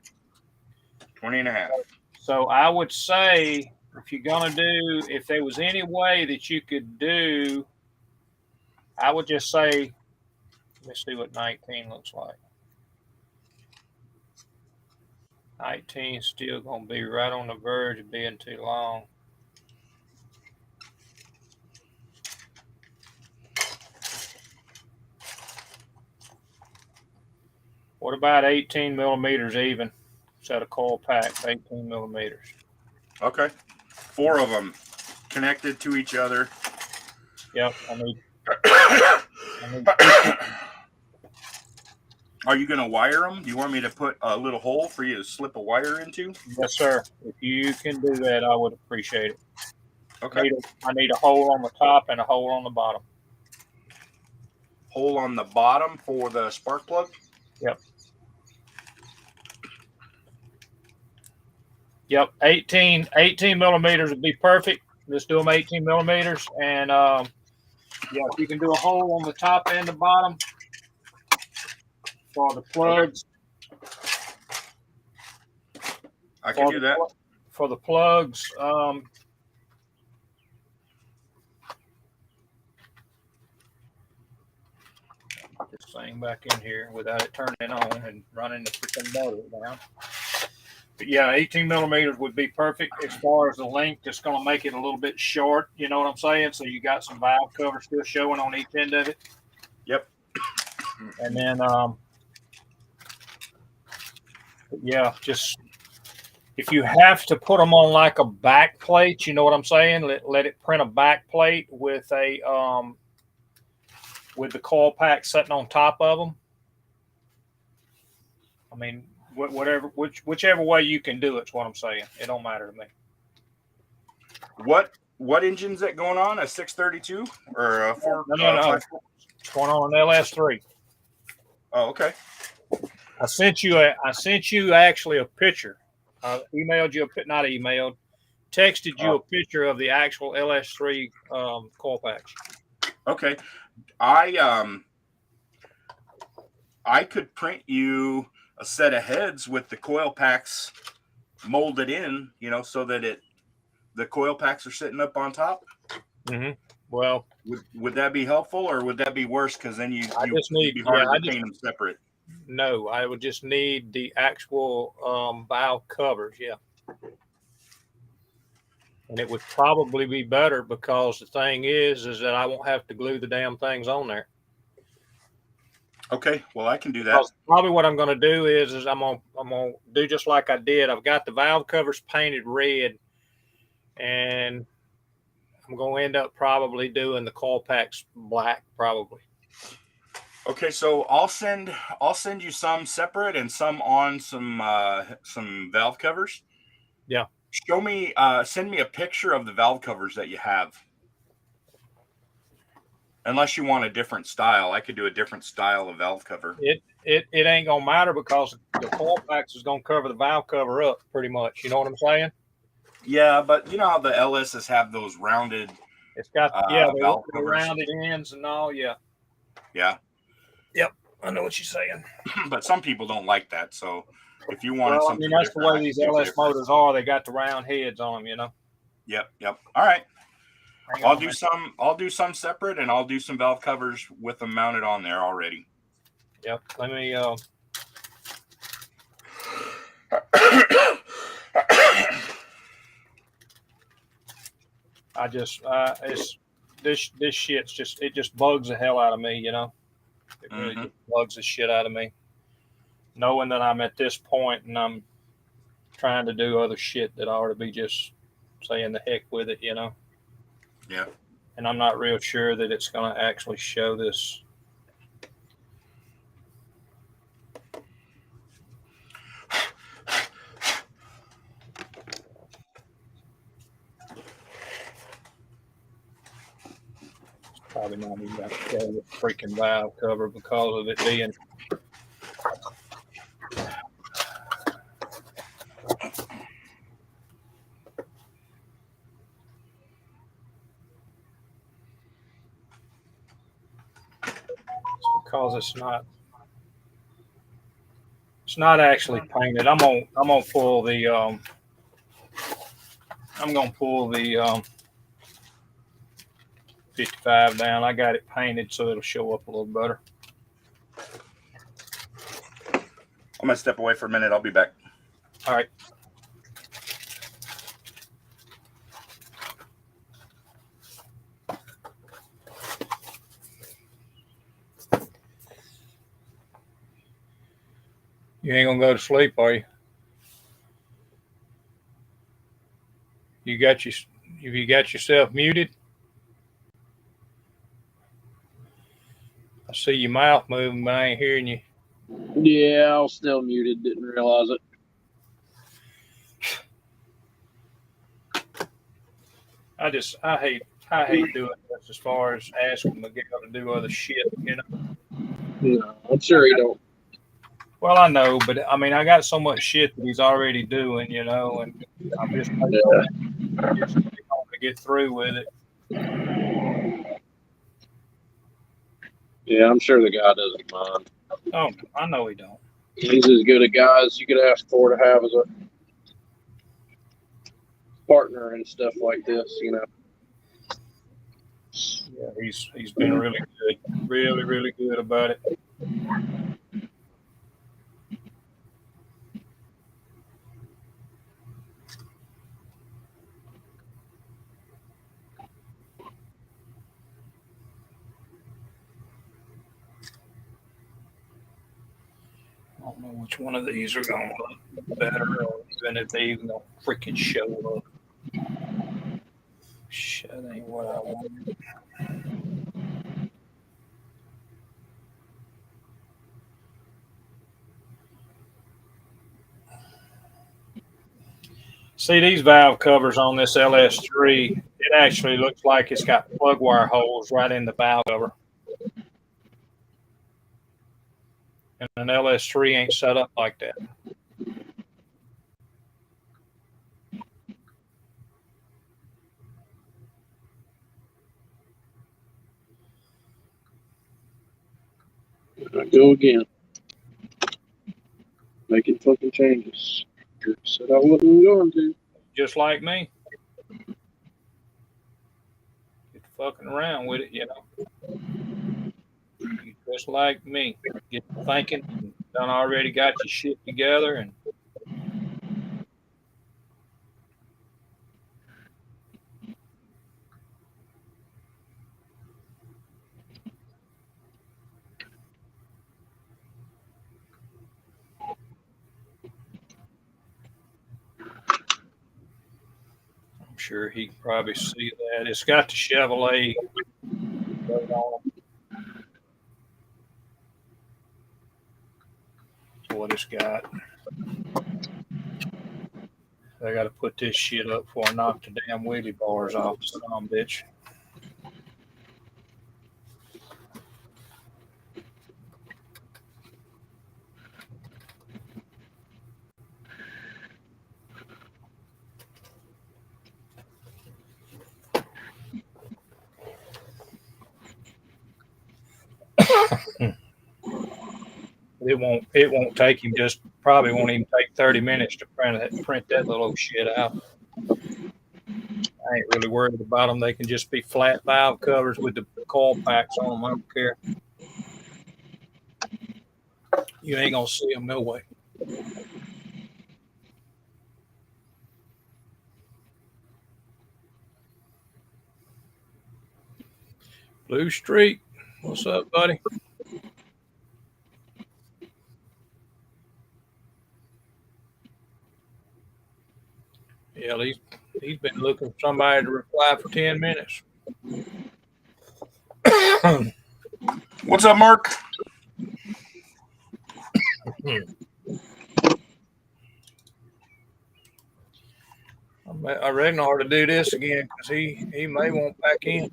Speaker 9: 20 and a half.
Speaker 1: So I would say if there was any way that you could do, I would just say, let me see what 19 looks like. 19 is still going to be right on the verge of being too long. What about 18 millimeters even? Set of coil pack, 18 millimeters.
Speaker 9: Okay. 4 of them connected to each other.
Speaker 1: Yep.
Speaker 9: Are you going to wire them? Do you want me to put a little hole for you to slip a wire into?
Speaker 1: Yes, sir. If you can do that, I would appreciate it.
Speaker 9: Okay.
Speaker 1: I need a hole on the top and a hole on the bottom.
Speaker 9: Hole on the bottom for the spark plug?
Speaker 1: Yep. Yep. 18 millimeters would be perfect. Let's do them 18 millimeters. And yeah, if you can do a hole on the top and the bottom for the plugs.
Speaker 9: I can do that.
Speaker 1: For the plugs, put this thing back in here without it turning on and running the freaking motor down. But yeah, 18 millimeters would be perfect as far as the length. It's going to make it a little bit short. You know what I'm saying? So you got some valve cover still showing on each end of it.
Speaker 9: Yep.
Speaker 1: And then, yeah, just if you have to put them on like a back plate, you know what I'm saying? Let it print a back plate with a with the coil pack sitting on top of them. I mean, whichever way you can do it's what I'm saying. It don't matter to me.
Speaker 9: What engine's that going on? A 632 or a 4?
Speaker 1: No. It's going on an LS3.
Speaker 9: Oh, okay.
Speaker 1: I sent you actually a picture. Emailed you not emailed, texted you a picture of the actual LS3 coil packs.
Speaker 9: Okay. I could print you a set of heads with the coil packs molded in, you know, so that the coil packs are sitting up on top.
Speaker 1: Mm-hmm. Well,
Speaker 9: would that be helpful, or would that be worse? Because then you'd be hard to paint them separate.
Speaker 1: No, I would just need the actual valve covers. Yeah. And it would probably be better because the thing is that I won't have to glue the damn things on there.
Speaker 9: Okay, well, I can do that.
Speaker 1: Probably what I'm going to do is I'm gonna do just like I did. I've got the valve covers painted red, and I'm going to end up probably doing the coil packs black, probably.
Speaker 9: Okay, so I'll send you some separate and some on some valve covers.
Speaker 1: Yeah.
Speaker 9: Show me, send me a picture of the valve covers that you have. Unless you want a different style, I could do a different style of valve cover.
Speaker 1: It ain't gonna matter because the coil packs is gonna cover the valve cover up pretty much. You know what I'm saying?
Speaker 9: Yeah, but you know how the LSs have those rounded.
Speaker 1: It's got
Speaker 9: valve
Speaker 1: the rounded ends and all. Yeah.
Speaker 9: Yeah.
Speaker 1: Yep, I know what you're saying.
Speaker 9: But some people don't like that. So if you wanted something,
Speaker 1: I mean, that's the way these LS motors are. They got the round heads on them. You know.
Speaker 9: Yep. All right. I'll do some separate, and I'll do some valve covers with them mounted on there already.
Speaker 1: Yep. Let me. This shit's just bugs the hell out of me, you know. It really just bugs the shit out of me, knowing that I'm at this point and I'm trying to do other shit that I ought to be just saying the heck with it, you know.
Speaker 9: Yeah.
Speaker 1: And I'm not real sure that it's going to actually show this. Probably not even got to show the freaking valve cover because of it being. Because it's not actually painted. I'm gonna pull the 55 down. I got it painted so it'll show up a little better.
Speaker 9: I'm gonna step away for a minute. I'll be back.
Speaker 1: All right. You ain't gonna go to sleep, are you? You got yourself muted? I see your mouth moving, but I ain't hearing you.
Speaker 4: Yeah, I was still muted. Didn't realize it.
Speaker 1: I hate doing this as far as asking Miguel to do other shit, you know.
Speaker 4: No, I'm sure he don't.
Speaker 1: Well, I know, but I mean, I got so much shit that he's already doing, you know, and I'm just to get through with it.
Speaker 4: Yeah, I'm sure the guy doesn't mind.
Speaker 1: Oh, I know he don't.
Speaker 4: He's as good a guy as you could ask for to have as a partner and stuff like this, you know.
Speaker 1: Yeah, he's been really good, really good about it. I don't know which one of these are going to look better, or even if they even gonna freaking show up. Shit, that ain't what I want. See these valve covers on this LS3, it actually looks like it's got plug wire holes right in the valve cover. And an LS3 ain't set up like that.
Speaker 4: I go again. Making fucking changes. Said I wasn't going to.
Speaker 1: Just like me. Get fucking around with it, you know. You just like me. Get thinking, done already got your shit together, and I'm sure he can probably see that. It's got the Chevrolet logo on it. That's what it's got. I got to put this shit up before I knock the damn wheelie bars off, son of a bitch. It won't take him, just probably won't even take 30 minutes to print that little shit out. I ain't really worried about them. They can just be flat valve covers with the coil packs on them. I don't care. You ain't gonna see them no way. Blue Street, what's up, buddy? Yeah, he's been looking for somebody to reply for 10 minutes.
Speaker 9: What's up, Mark?
Speaker 1: I reckon I ought to do this again because he may want back in.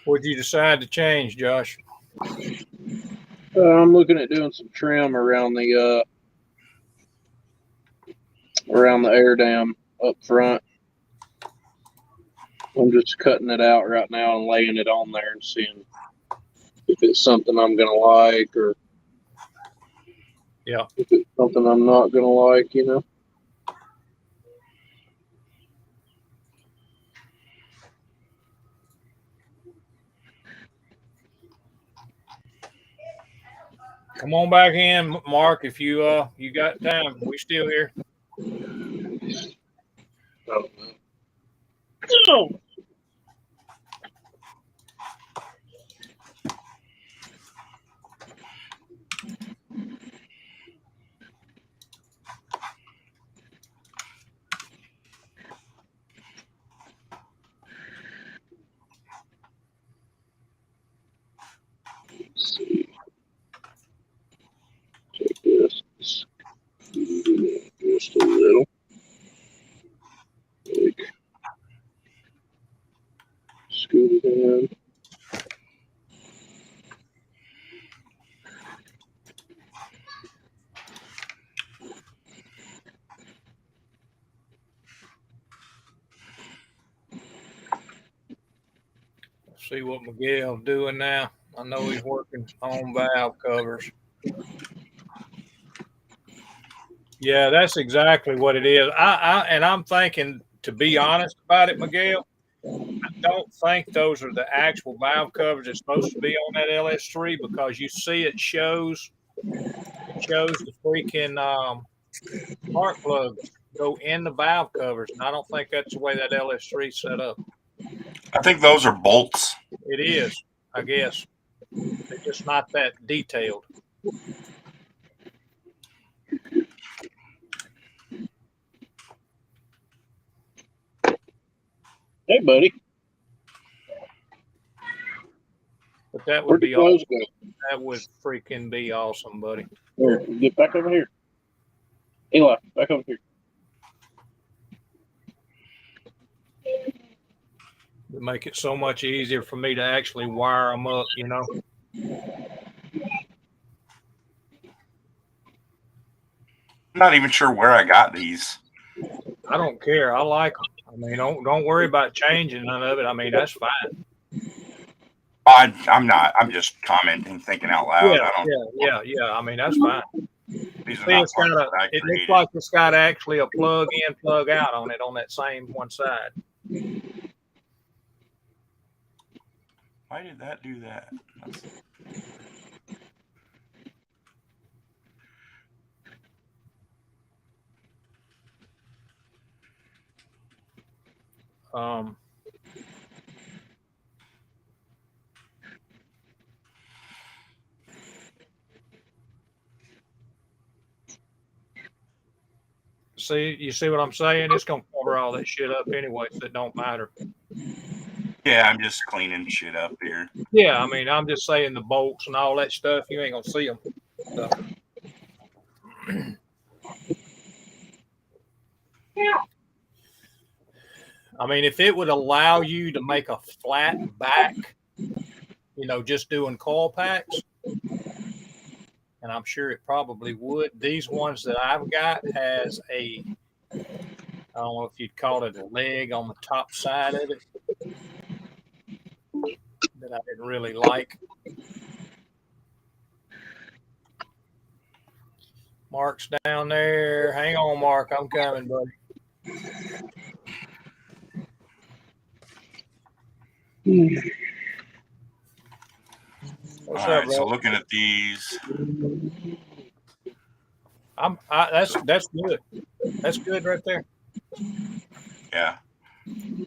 Speaker 1: What'd you decide to change, Josh?
Speaker 4: I'm looking at doing some trim around the air dam up front. I'm just cutting it out right now and laying it on there and seeing if it's something I'm gonna like or
Speaker 1: yeah,
Speaker 4: if it's something I'm not gonna like, you know.
Speaker 1: Come on back in, Mark, if you got time. We still here.
Speaker 4: Oh. Let's see. Check this. Just a little. Like, scoot it in.
Speaker 1: See what Miguel's doing now. I know he's working on valve covers. Yeah, that's exactly what it is. And I'm thinking, to be honest about it, Miguel, I don't think those are the actual valve covers that's supposed to be on that LS3, because you see it shows the freaking spark plugs go in the valve covers, and I don't think that's the way that LS3 is set up.
Speaker 9: I think those are bolts.
Speaker 1: It is, I guess. They're just not that detailed.
Speaker 4: Hey, buddy.
Speaker 1: But that would
Speaker 4: Where'd the
Speaker 1: be
Speaker 4: clothes
Speaker 1: awesome.
Speaker 4: go?
Speaker 1: That would freaking be awesome, buddy.
Speaker 4: Here, get back over here. Eli, back over here.
Speaker 1: It'd make it so much easier for me to actually wire them up, you know.
Speaker 9: I'm not even sure where I got these.
Speaker 1: I don't care. I like them. I mean, don't worry about changing none of it. I mean, that's fine.
Speaker 9: I'm not. I'm just commenting, thinking out loud.
Speaker 1: Yeah. I mean, that's fine.
Speaker 9: These are
Speaker 1: See,
Speaker 9: not parts that I
Speaker 1: it looks
Speaker 9: created.
Speaker 1: like it's got actually a plug in, plug out on it on that same one side.
Speaker 9: Why did that do that?
Speaker 1: You see what I'm saying? It's gonna cover all that shit up anyway, so it don't matter.
Speaker 9: Yeah, I'm just cleaning shit up here.
Speaker 1: Yeah, I mean, I'm just saying the bolts and all that stuff, you ain't gonna see them. So. I mean, if it would allow you to make a flat back, you know, just doing coil packs, and I'm sure it probably would. These ones that I've got has a, I don't know if you'd call it a leg on the top side of it that I didn't really like. Mark's down there. Hang on, Mark. I'm coming, buddy. What's
Speaker 9: All
Speaker 1: up,
Speaker 9: right, so
Speaker 1: bro?
Speaker 9: looking at these,
Speaker 1: That's good. That's good right there.
Speaker 9: yeah.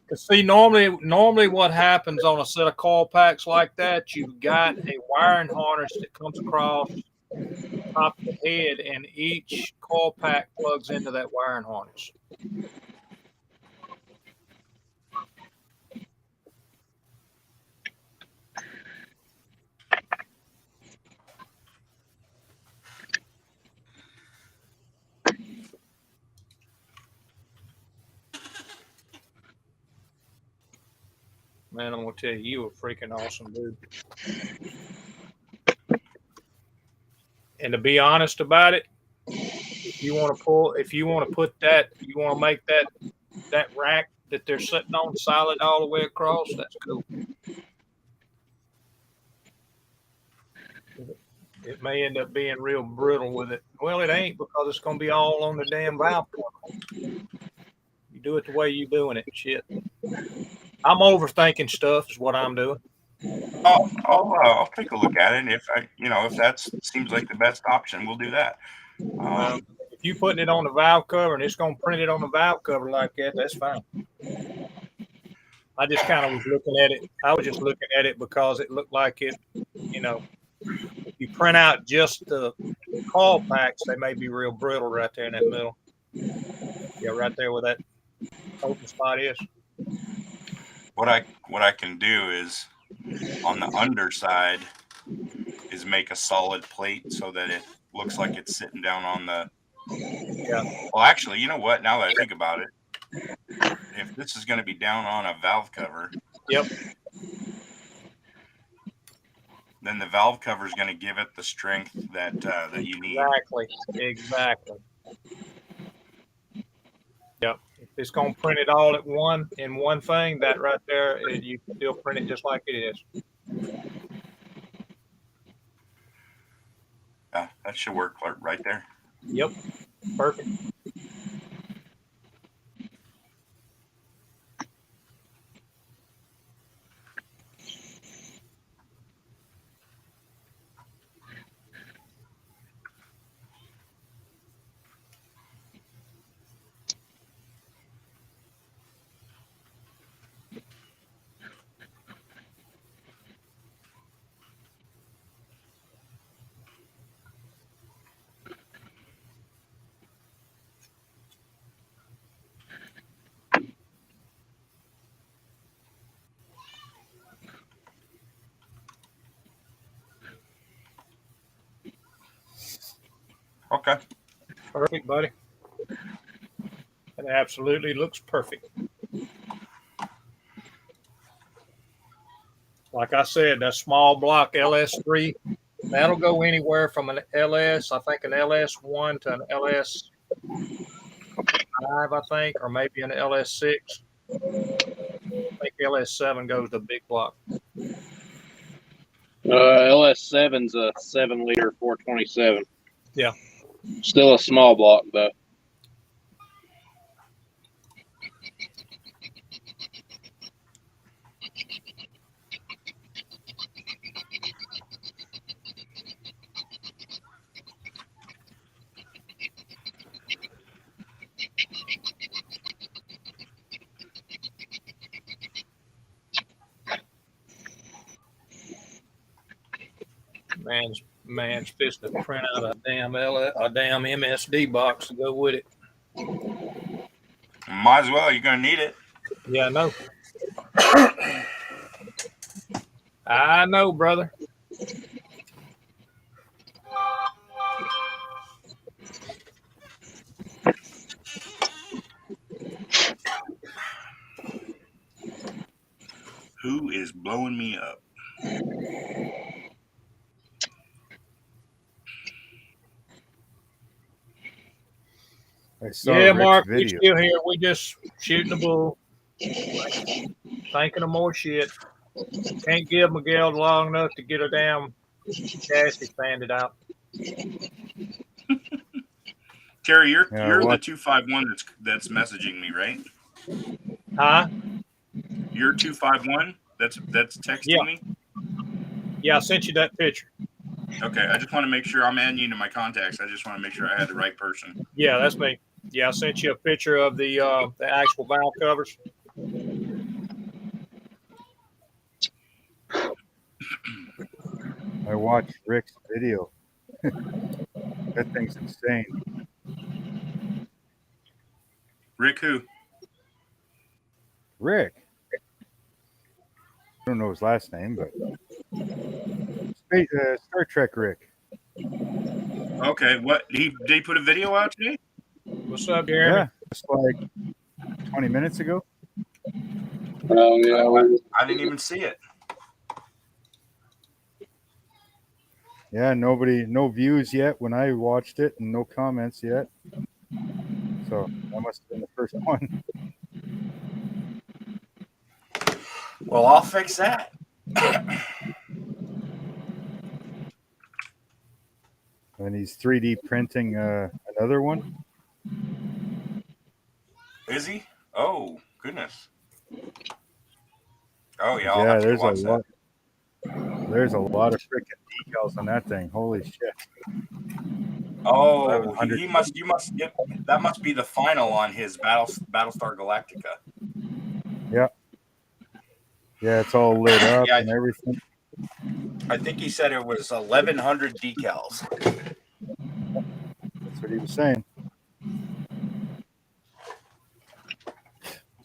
Speaker 1: Cause see, normally what happens on a set of coil packs like that, you've got a wiring harness that comes across the top of the head, and each coil pack plugs into that wiring harness. Man, I'm gonna tell you, you were freaking awesome, dude. And to be honest about it, if you want to put that, you want to make that rack that they're sitting on solid all the way across, that's cool. It may end up being real brittle with it. Well, it ain't, because it's gonna be all on the damn valve cover. You do it the way you're doing it, shit. I'm overthinking stuff is what I'm doing.
Speaker 9: I'll take a look at it. And if that seems like the best option, we'll do that.
Speaker 1: If you putting it on the valve cover and it's going to print it on the valve cover like that, that's fine. I just kind of was looking at it. I was just looking at it because it looked like it, you know, if you print out just the coil packs, they may be real brittle right there in that middle. Yeah, right there where that open spot is.
Speaker 9: What I can do is on the underside is make a solid plate so that it looks like it's sitting down on the.
Speaker 1: Yeah.
Speaker 9: Well, actually, you know what? Now that I think about it, if this is going to be down on a valve cover,
Speaker 1: yep,
Speaker 9: then the valve cover is going to give it the strength that you need.
Speaker 1: Exactly. Yep. If it's gonna print it all at in one thing, that right there, you can still print it just like it is.
Speaker 9: That should work right there.
Speaker 1: Yep, perfect.
Speaker 9: Okay.
Speaker 1: Perfect, buddy. It absolutely looks perfect. Like I said, that small block LS3, that'll go anywhere from an LS, I think an LS1 to an LS5, I think, or maybe an LS6. I think LS7 goes to big block.
Speaker 4: LS7's a 7-liter 427.
Speaker 1: Yeah.
Speaker 4: Still a small block though.
Speaker 1: Man's fist to print out a damn MSD box to go with it.
Speaker 9: Might as well. You're gonna need it.
Speaker 1: Yeah, I know. I know, brother.
Speaker 9: Who is blowing me up?
Speaker 7: saw
Speaker 1: Yeah,
Speaker 7: Rick's
Speaker 1: Mark, we
Speaker 7: video.
Speaker 1: still here. We just shooting the bull, thinking of more shit. Can't give Miguel long enough to get a damn chassis sanded out.
Speaker 9: Terry, you're
Speaker 7: Yeah,
Speaker 9: you're the
Speaker 7: what-
Speaker 9: 251 that's messaging me, right?
Speaker 1: Huh?
Speaker 9: You're 251 that's texting
Speaker 1: Yeah.
Speaker 9: me.
Speaker 1: Yeah, I sent you that picture.
Speaker 9: Okay, I just want to make sure I'm adding you to my contacts. I just want to make sure I had the right person.
Speaker 1: Yeah, that's me. Yeah, I sent you a picture of the actual valve covers.
Speaker 7: I watched Rick's video. That thing's insane.
Speaker 9: Rick, who?
Speaker 7: Rick. I don't know his last name, but Star Trek Rick.
Speaker 9: Okay, what did he put a video out today?
Speaker 1: What's up, Jeremy?
Speaker 7: Yeah, just like 20 minutes ago.
Speaker 4: Oh yeah.
Speaker 9: I didn't even see it.
Speaker 7: Yeah, no views yet when I watched it, and no comments yet. So that must have been the first one.
Speaker 9: Well, I'll fix that.
Speaker 7: And he's 3D printing another one.
Speaker 9: Is he? Oh, goodness. Oh yeah, I'll
Speaker 7: Yeah,
Speaker 9: have to
Speaker 7: there's a
Speaker 9: watch
Speaker 7: lot. There's a lot of freaking decals on that thing. Holy shit!
Speaker 9: Oh,
Speaker 7: 1100.
Speaker 9: you must get that. Must be the final on his Battlestar Galactica.
Speaker 7: Yeah, it's all lit up
Speaker 9: Yeah,
Speaker 7: and everything.
Speaker 9: I think he said it was 1,100 decals.
Speaker 7: That's what he was saying.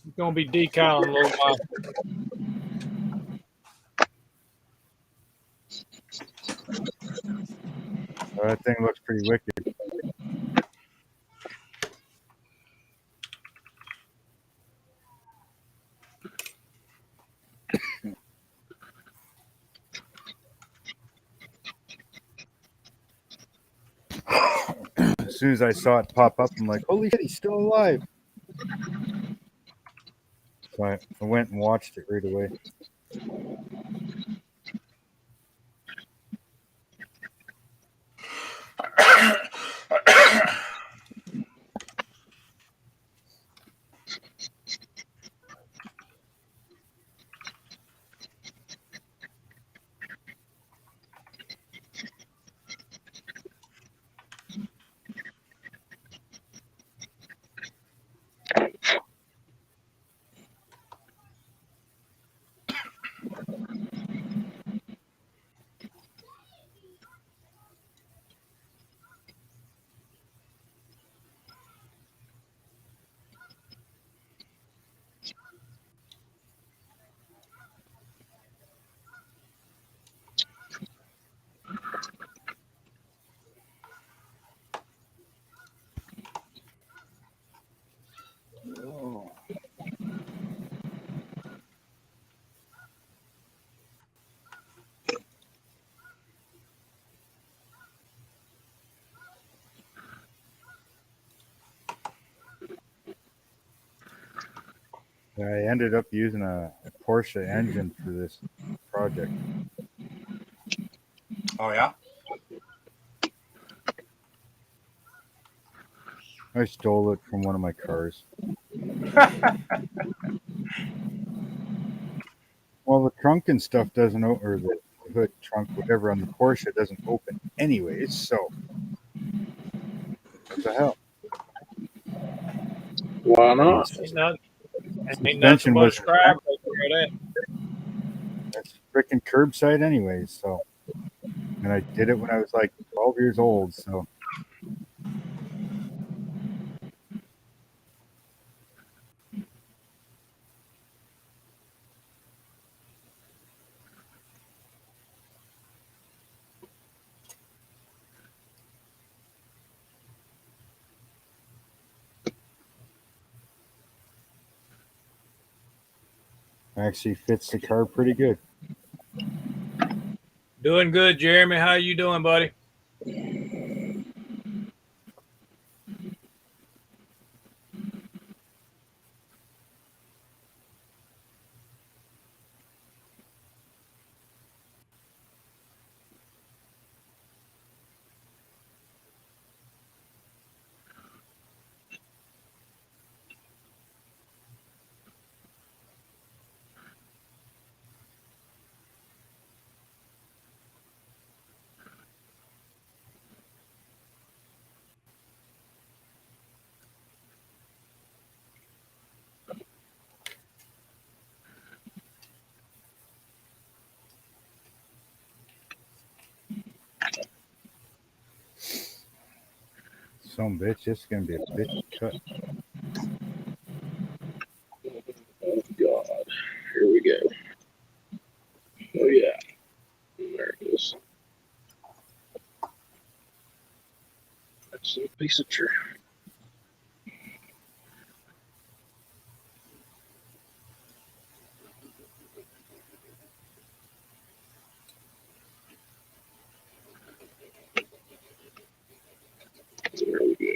Speaker 1: It's gonna be decal in a little while.
Speaker 7: That thing looks pretty wicked. As soon as I saw it pop up, I'm like, holy shit, he's still alive. So I went and watched it right away. I ended up using a Porsche engine for this project.
Speaker 9: Oh yeah.
Speaker 7: I stole it from one of my cars. Well, the trunk and stuff doesn't open, or the hood, trunk, whatever on the Porsche doesn't open anyways. So what the hell?
Speaker 4: Why not?
Speaker 1: Ain't nothing
Speaker 7: Suspension
Speaker 1: but a
Speaker 7: was
Speaker 1: scribe right there,
Speaker 7: that's freaking curbside anyways. So, and I did it when I was like 12 years old. So actually fits the car pretty good.
Speaker 1: Doing good, Jeremy. How you doing, buddy?
Speaker 7: Some bitch, this is gonna be a bitch cut.
Speaker 4: Oh God. Here we go. Oh yeah. There it is. That's a piece of tree. There we go.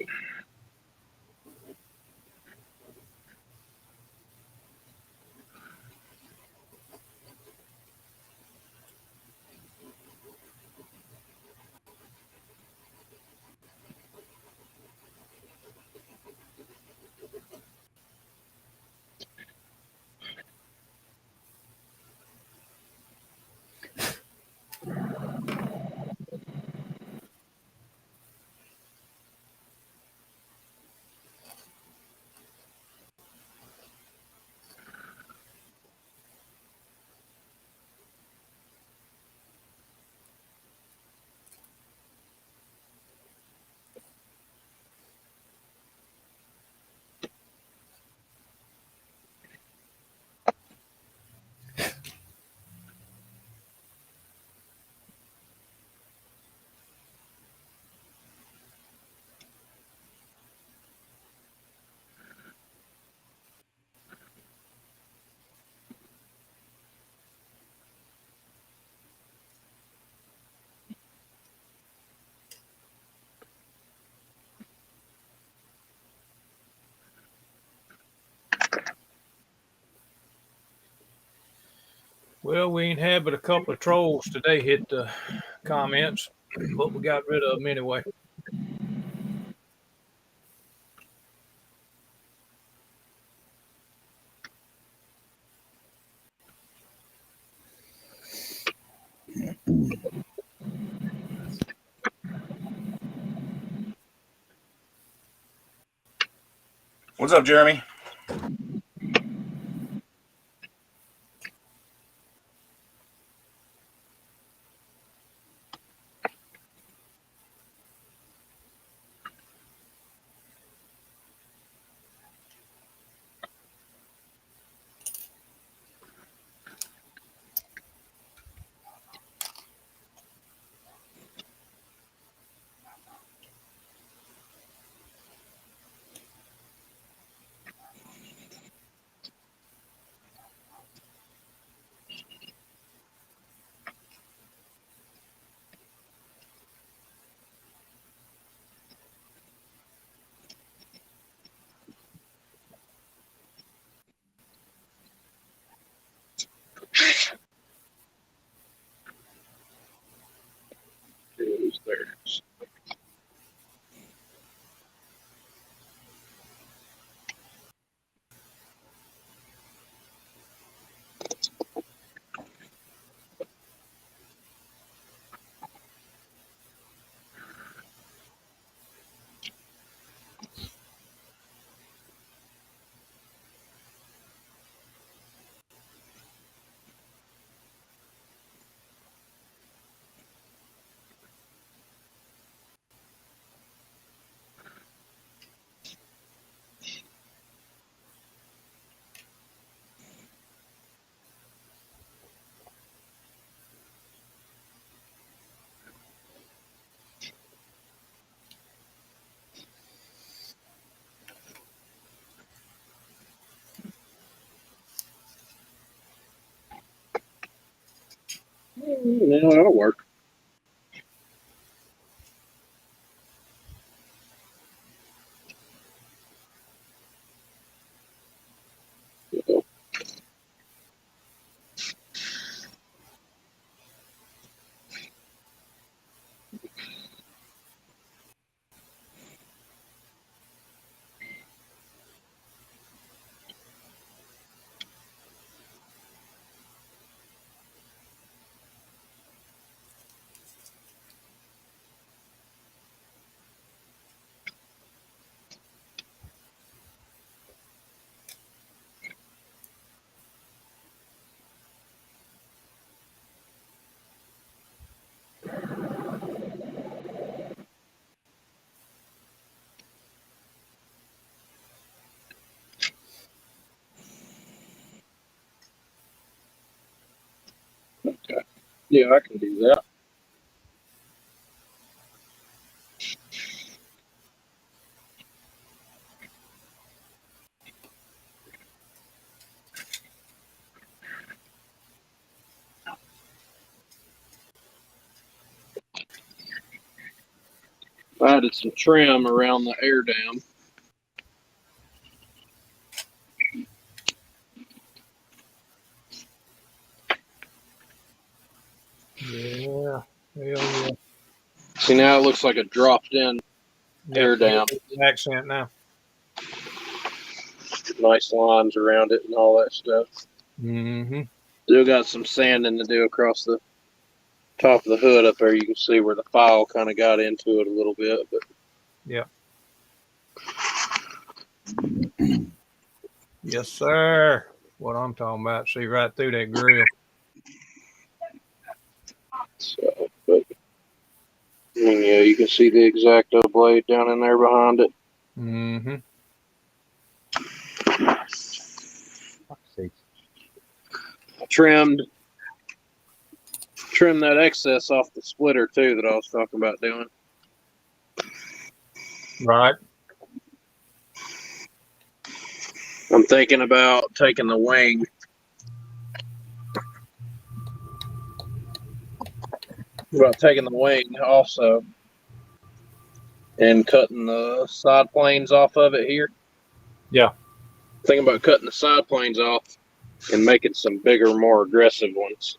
Speaker 1: Well, we ain't had but a couple of trolls today hit the comments, but we got rid of them anyway.
Speaker 9: What's up, Jeremy?
Speaker 4: No, that'll work. Okay. Yeah, I can do that. I added some trim around the air dam.
Speaker 1: Yeah, yeah.
Speaker 4: See, now it looks like a dropped in air dam.
Speaker 1: Accent now.
Speaker 4: Nice lines around it and all that stuff.
Speaker 1: Mm-hmm.
Speaker 4: Still got some sanding to do across the top of the hood up there. You can see where the file kind of got into it a little bit, but
Speaker 1: yeah. Yes, sir. What I'm talking about. See right through that grill.
Speaker 4: so, but yeah, you can see the X-Acto blade down in there behind it.
Speaker 1: Mm-hmm.
Speaker 4: Trimmed that excess off the splitter too that I was talking about doing.
Speaker 1: Right.
Speaker 4: I'm thinking about taking the wing. Also and cutting the side planes off of it here.
Speaker 1: Yeah.
Speaker 4: Thinking about cutting the side planes off and making some bigger, more aggressive ones.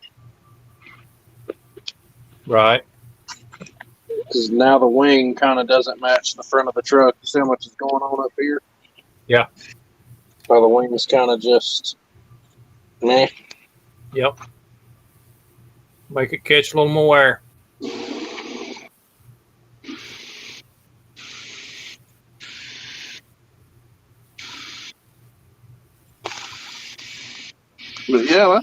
Speaker 1: Right.
Speaker 4: Because now the wing kind of doesn't match the front of the truck. You see how much is going on up here?
Speaker 1: Yeah.
Speaker 4: So the wing is kind of just meh.
Speaker 1: Yep. Make it catch a little more air.
Speaker 4: But yeah,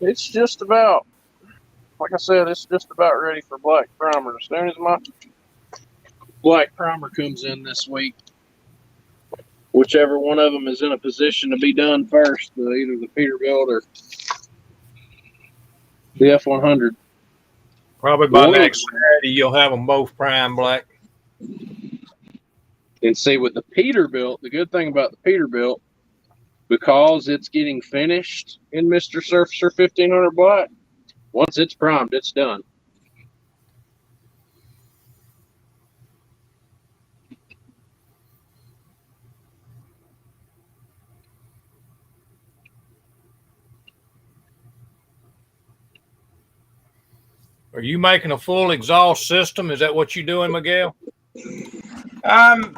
Speaker 4: it's just about, like I said, it's just about ready for black primer. As soon as my black primer comes in this week, whichever one of them is in a position to be done first, either the Peterbilt or the F100.
Speaker 1: Probably by
Speaker 4: Well,
Speaker 1: next Saturday, you'll have them both prime black.
Speaker 4: And see, with the Peterbilt, the good thing about the Peterbilt, because it's getting finished in Mr. Surfacer 1500 Black, once it's primed, it's done.
Speaker 1: Are you making a full exhaust system? Is that what you're doing, Miguel?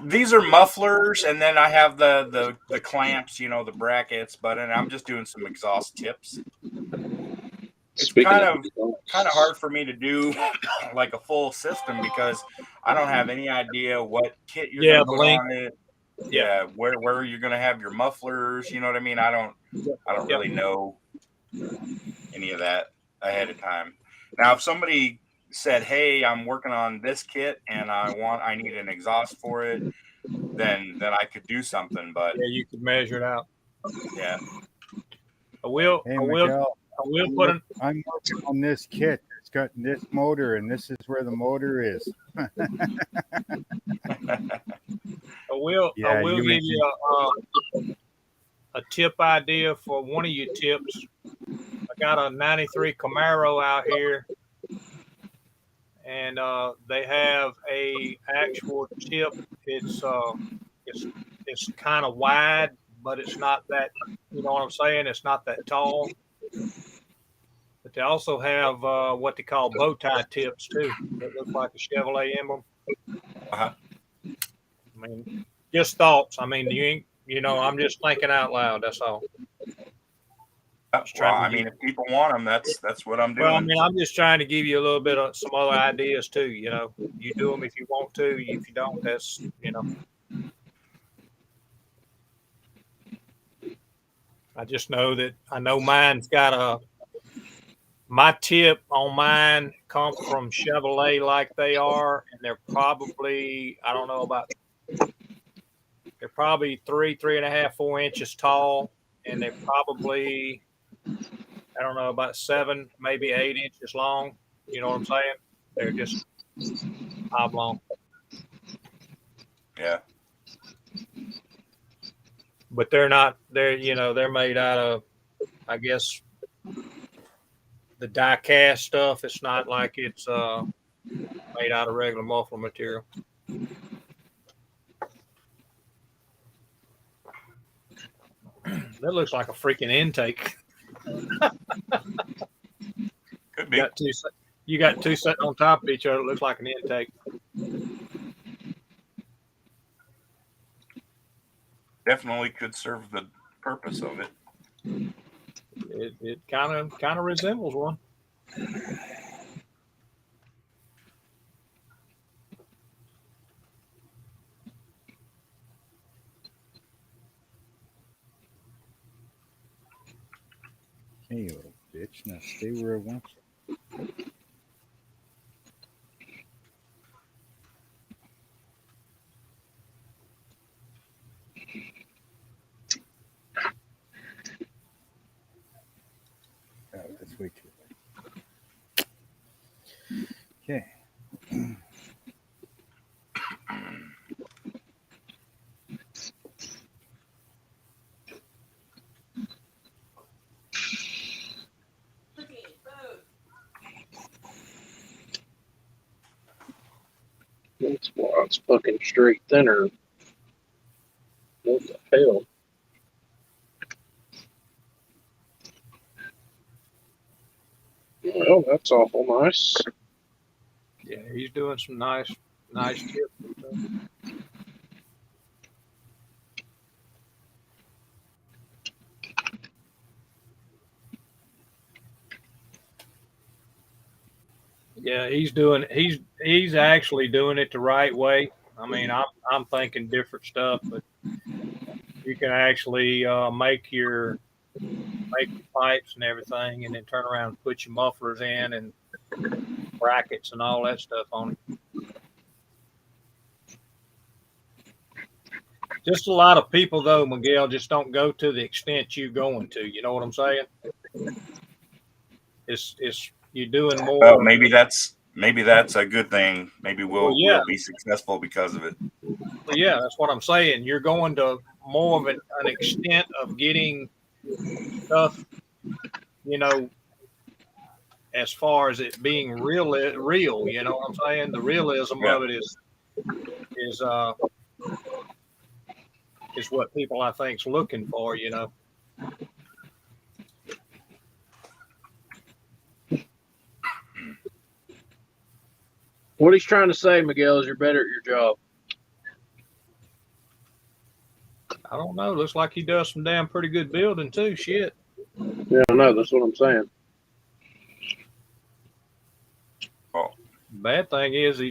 Speaker 9: These are mufflers, and then I have the clamps, you know, the brackets. But and I'm just doing some exhaust tips. It's kind of hard for me to do like a full system because I don't have any idea what kit you're going to put on it. Yeah, where you're going to have your mufflers. You know what I mean? I don't really know any of that ahead of time. Now, if somebody said, "Hey, I'm working on this kit and I need an exhaust for it," then I could do something. But
Speaker 1: yeah, you could measure it out.
Speaker 9: Yeah,
Speaker 1: I will.
Speaker 7: Hey,
Speaker 1: I will.
Speaker 7: Miguel,
Speaker 1: I will put an.
Speaker 7: I'm working on this kit. It's got this motor, and this is where the motor is.
Speaker 1: I will.
Speaker 7: Yeah,
Speaker 1: I will
Speaker 7: you
Speaker 1: give you a tip idea for one of your tips. I got a '93 Camaro out here, and they have a actual tip. It's kind of wide, but it's not that. You know what I'm saying? It's not that tall. But they also have what they call bow tie tips too. That look like a Chevrolet emblem.
Speaker 9: Uh-huh.
Speaker 1: I mean, just thoughts. I mean, you ain't. You know, I'm just thinking out loud. That's all.
Speaker 9: Well, I mean, if people want them, that's what I'm doing.
Speaker 1: Well, I mean, I'm just trying to give you a little bit of some other ideas too. You know, you do them if you want to. If you don't, that's I just know that I know mine's got my tip on mine come from Chevrolet like they are, and they're probably they're probably 3.5, 4 inches tall, and they're probably about 7, maybe 8 inches long. You know what I'm saying? They're just oblong.
Speaker 9: Yeah.
Speaker 1: But they're not. They're made out of, I guess, the die cast stuff. It's not like it's made out of regular muffler material. That looks like a freaking intake.
Speaker 9: Could be.
Speaker 1: You got two sitting on top of each other. It looks like an intake.
Speaker 9: Definitely could serve the purpose of it.
Speaker 1: It kind of resembles one.
Speaker 7: Hey, you little bitch. Now stay where I want you. Oh, that's way too late. Okay.
Speaker 4: That's why it's fucking straight thinner. What the hell? Well, that's awful nice.
Speaker 1: Yeah, he's doing some nice tips and stuff. Yeah, he's actually doing it the right way. I mean, I'm thinking different stuff, but you can actually make your pipes and everything, and then turn around and put your mufflers in and brackets and all that stuff on it. Just a lot of people, though, Miguel, just don't go to the extent you going to. You know what I'm saying? It's you're doing more.
Speaker 9: Well, maybe that's a good thing. Maybe we'll be successful because of it.
Speaker 1: Well, yeah, that's what I'm saying. You're going to more of an extent of getting stuff, you know, as far as it being real, you know what I'm saying? The realism of it is what people, I think, is looking for, you know.
Speaker 4: What he's trying to say, Miguel, is you're better at your job.
Speaker 1: I don't know. Looks like he does some damn pretty good building too. Shit.
Speaker 4: Yeah, I know. That's what I'm saying.
Speaker 9: Oh.
Speaker 1: Bad thing is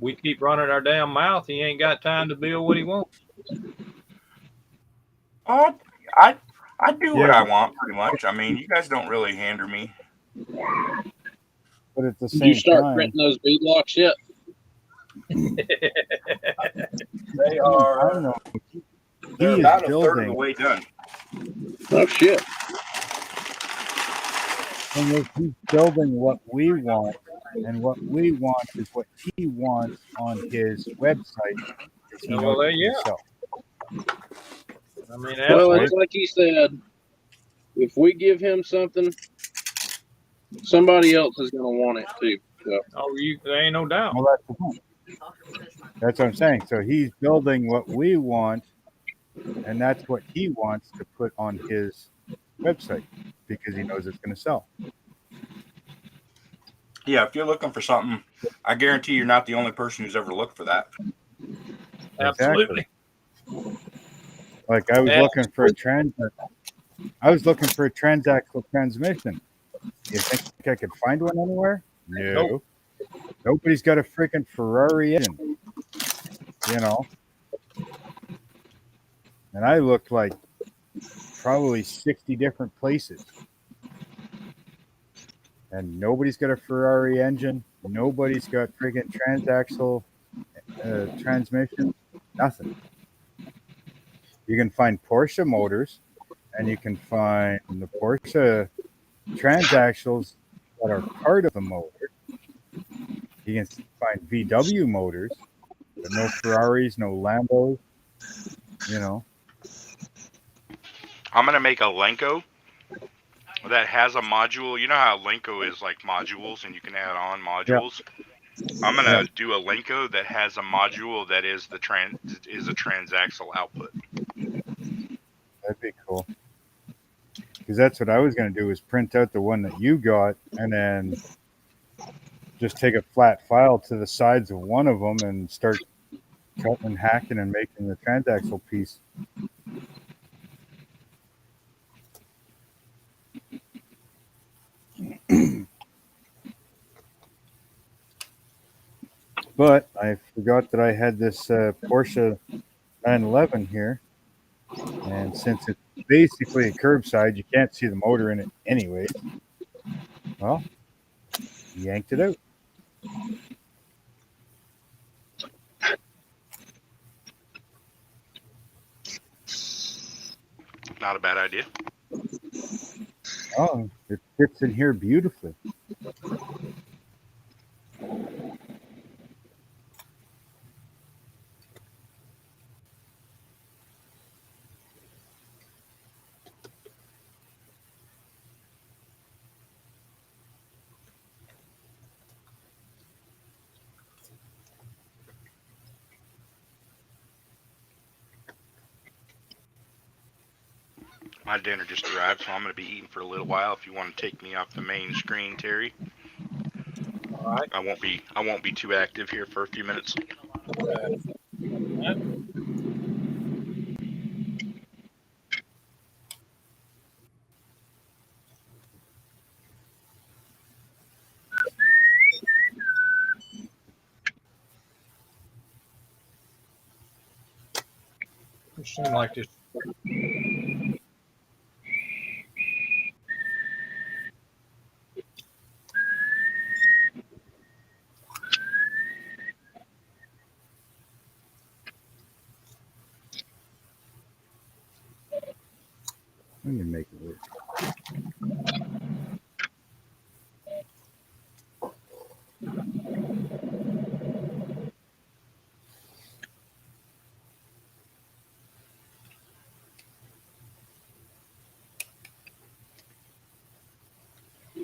Speaker 1: we keep running our damn mouth. He ain't got time to build what he wants.
Speaker 9: I do what I want pretty much. I mean, you guys don't really hinder me.
Speaker 7: But at the
Speaker 4: Did
Speaker 7: same
Speaker 4: you start
Speaker 7: time,
Speaker 4: printing those beadlocks yet?
Speaker 9: They are.
Speaker 7: I don't know.
Speaker 9: They're
Speaker 7: He
Speaker 9: about
Speaker 7: is
Speaker 9: a third of the
Speaker 7: building.
Speaker 9: way done.
Speaker 4: Oh shit!
Speaker 7: And he's building what we want, and what we want is what he wants on his website. He knows
Speaker 1: Well,
Speaker 7: it
Speaker 1: yeah.
Speaker 7: himself.
Speaker 1: I mean,
Speaker 4: Well,
Speaker 1: absolutely.
Speaker 4: it's like he said. If we give him something, somebody else is going to want it too. So.
Speaker 1: Oh, there ain't no doubt.
Speaker 7: Well, that's the point. That's what I'm saying. So he's building what we want, and that's what he wants to put on his website because he knows it's going to sell.
Speaker 9: Yeah, if you're looking for something, I guarantee you're not the only person who's ever looked for that.
Speaker 1: Absolutely.
Speaker 7: Like I was looking for a transaxle transmission. You think I could find one anywhere? No.
Speaker 1: Nope.
Speaker 7: Nobody's got a freaking Ferrari engine. You know. And I looked like probably 60 different places. And nobody's got a Ferrari engine. Nobody's got freaking transaxle transmission. Nothing. You can find Porsche motors, and you can find the Porsche transaxles that are part of the motor. You can find VW motors, but no Ferraris, no Lambos. You know.
Speaker 13: I'm gonna make a Lenko that has a module. You know how Lenko is like modules, and you can add on modules. Yep. I'm gonna do a Lenko that has a module that is a transaxle output.
Speaker 7: That'd be cool. Because that's what I was going to do is print out the one that you got and then just take a flat file to the sides of one of them and start cutting and hacking and making the transaxle piece. But I forgot that I had this Porsche 911 here. And since it's basically a curbside, you can't see the motor in it anyway. Well, yanked it out.
Speaker 13: Not a bad idea.
Speaker 7: Oh, it fits in here beautifully.
Speaker 13: My dinner just arrived, so I'm going to be eating for a little while. If you want to take me off the main screen, Terry.
Speaker 1: All right.
Speaker 13: I won't be too active here for a few minutes.
Speaker 1: It seemed like this.
Speaker 7: Let me make it work.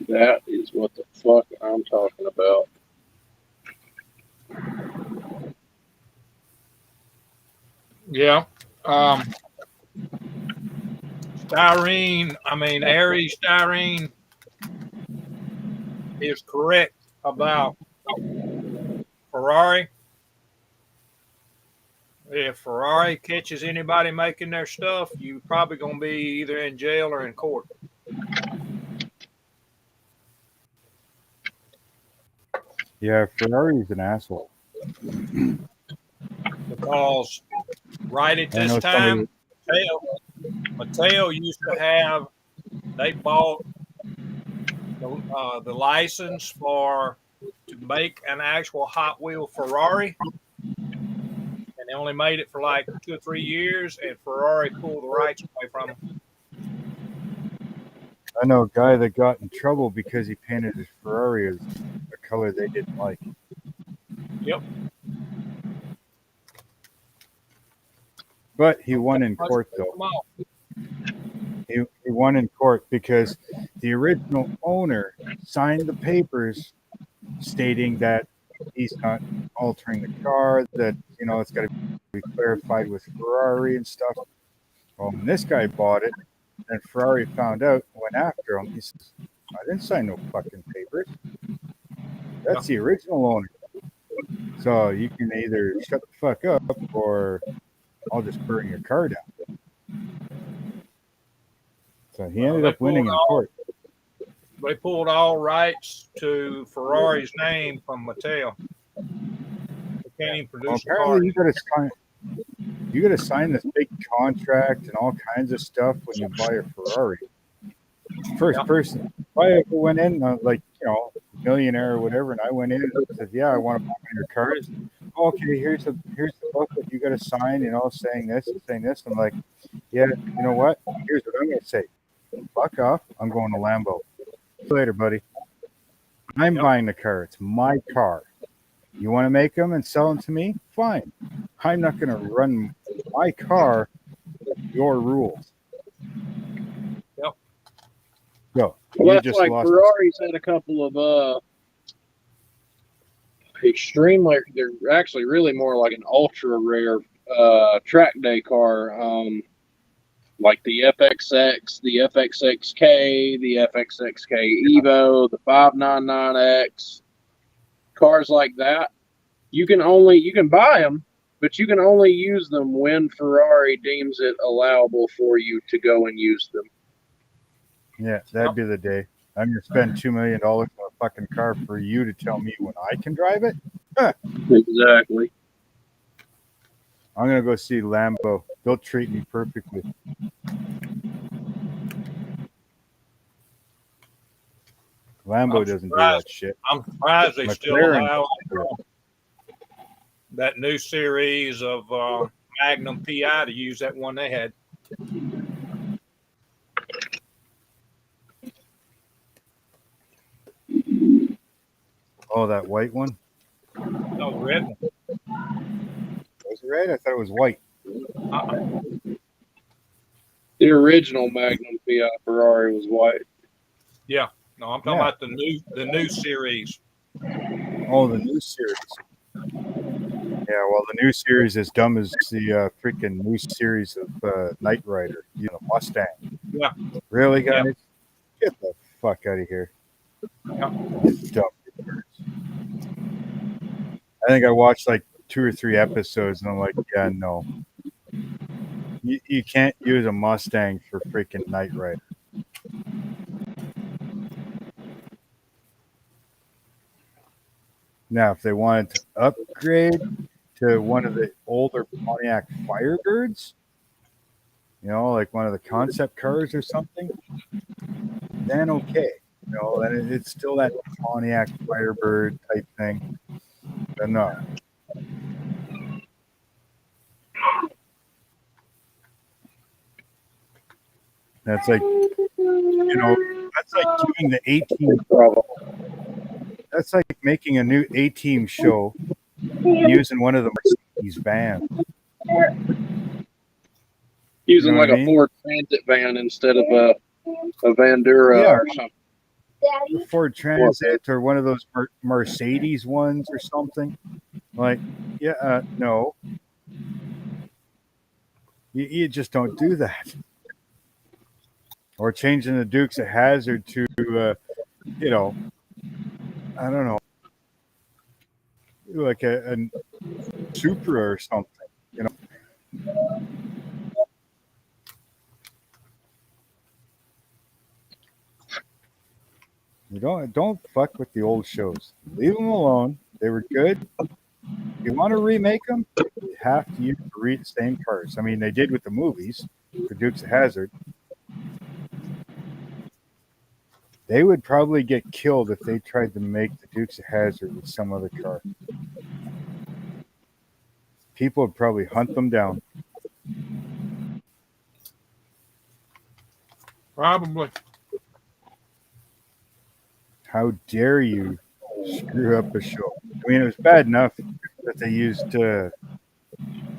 Speaker 4: That is what the fuck I'm talking about.
Speaker 1: Yeah. Aries styrene is correct about Ferrari. If Ferrari catches anybody making their stuff, you're probably going to be either in jail or in court.
Speaker 7: Yeah, Ferrari's an asshole.
Speaker 1: Because right at
Speaker 7: I know
Speaker 1: this time, Mattel used to have, they bought the license to make an actual Hot Wheel Ferrari, and they only made it for like 2 or 3 years, and Ferrari pulled the rights away from them.
Speaker 7: I know a guy that got in trouble because he painted his Ferrari as a color they didn't like.
Speaker 1: Yep.
Speaker 7: But he won in court, though. He won in court because the original owner signed the papers stating that he's not altering the car, that, you know, it's got to be clarified with Ferrari and stuff. Well, when this guy bought it, and Ferrari found out, went after him, he says, I didn't sign no fucking papers. That's the original owner. So you can either shut the fuck up or I'll just burn your car down. So he ended up winning in court.
Speaker 1: They pulled all rights to Ferrari's name from Mattel. They can't even produce a car.
Speaker 7: Apparently you gotta sign this big contract and all kinds of stuff when you buy a Ferrari. First person. If I ever went in, like, you know, millionaire or whatever, and I went in and said, yeah, I want to buy one of your cars. Okay, here's the book that you got to sign, you know, saying this and saying this. I'm like, yeah, you know what? Here's what I'm going to say. Fuck off. I'm going to Lambo. See you later, buddy. I'm buying the car. It's my car. You want to make them and sell them to me? Fine. I'm not going to run my car with your rules.
Speaker 1: Yep.
Speaker 7: So,
Speaker 4: well, that's like Ferrari's had a couple of extremely, they're actually really more like an ultra rare track day car, like the FXX, the FXXK, the FXXK Evo, the 599X, cars like that. You can buy them, but you can only use them when Ferrari deems it allowable for you to go and use them.
Speaker 7: Yeah, that'd be the day. I'm going to spend $2 million on a fucking car for you to tell me when I can drive it? Huh.
Speaker 4: Exactly.
Speaker 7: I'm going to go see Lambo. They'll treat me perfectly. Lambo doesn't do that shit.
Speaker 1: I'm surprised they still
Speaker 7: McLaren.
Speaker 1: allow that new series of Magnum PI to use that one they had.
Speaker 7: Oh, that white one?
Speaker 1: No, red one.
Speaker 7: Was it red? I thought it was white.
Speaker 4: The original Magnum PI Ferrari was white.
Speaker 1: Yeah. No, I'm talking about the new series.
Speaker 7: Oh, the new series. Yeah, well, the new series is dumb as the freaking new series of Knight Rider. You know, Mustang.
Speaker 1: Yeah.
Speaker 7: Really, guys?
Speaker 1: Yeah.
Speaker 7: Get the fuck out of here.
Speaker 1: Yeah.
Speaker 7: You dumb birds. I think I watched like 2 or 3 episodes, and I'm like, yeah, no. You can't use a Mustang for freaking Knight Rider. Now, if they wanted to upgrade to one of the older Pontiac Firebirds, you know, like one of the concept cars or something, then okay. You know, then it's still that Pontiac Firebird type thing. But no. That's like, you know, that's like doing the A-Team. That's like making a new A-Team show using one of the Mercedes vans.
Speaker 4: Using
Speaker 7: You know
Speaker 4: like
Speaker 7: what I
Speaker 4: a
Speaker 7: mean?
Speaker 4: Ford Transit van instead of a Vandura
Speaker 7: Yeah.
Speaker 4: or something.
Speaker 7: The Ford Transit or one of those Mercedes ones or something. Like, yeah, no. You just don't do that. Or changing the Dukes of Hazzard to, you know, I don't know, like a Supra or something, you know. You don't fuck with the old shows. Leave them alone. They were good. If you want to remake them, you have to use the same cars. I mean, they did with the movies for Dukes of Hazzard. They would probably get killed if they tried to make the Dukes of Hazzard with some other car. People would probably hunt them down.
Speaker 1: Probably.
Speaker 7: How dare you screw up a show? I mean, it was bad enough that they used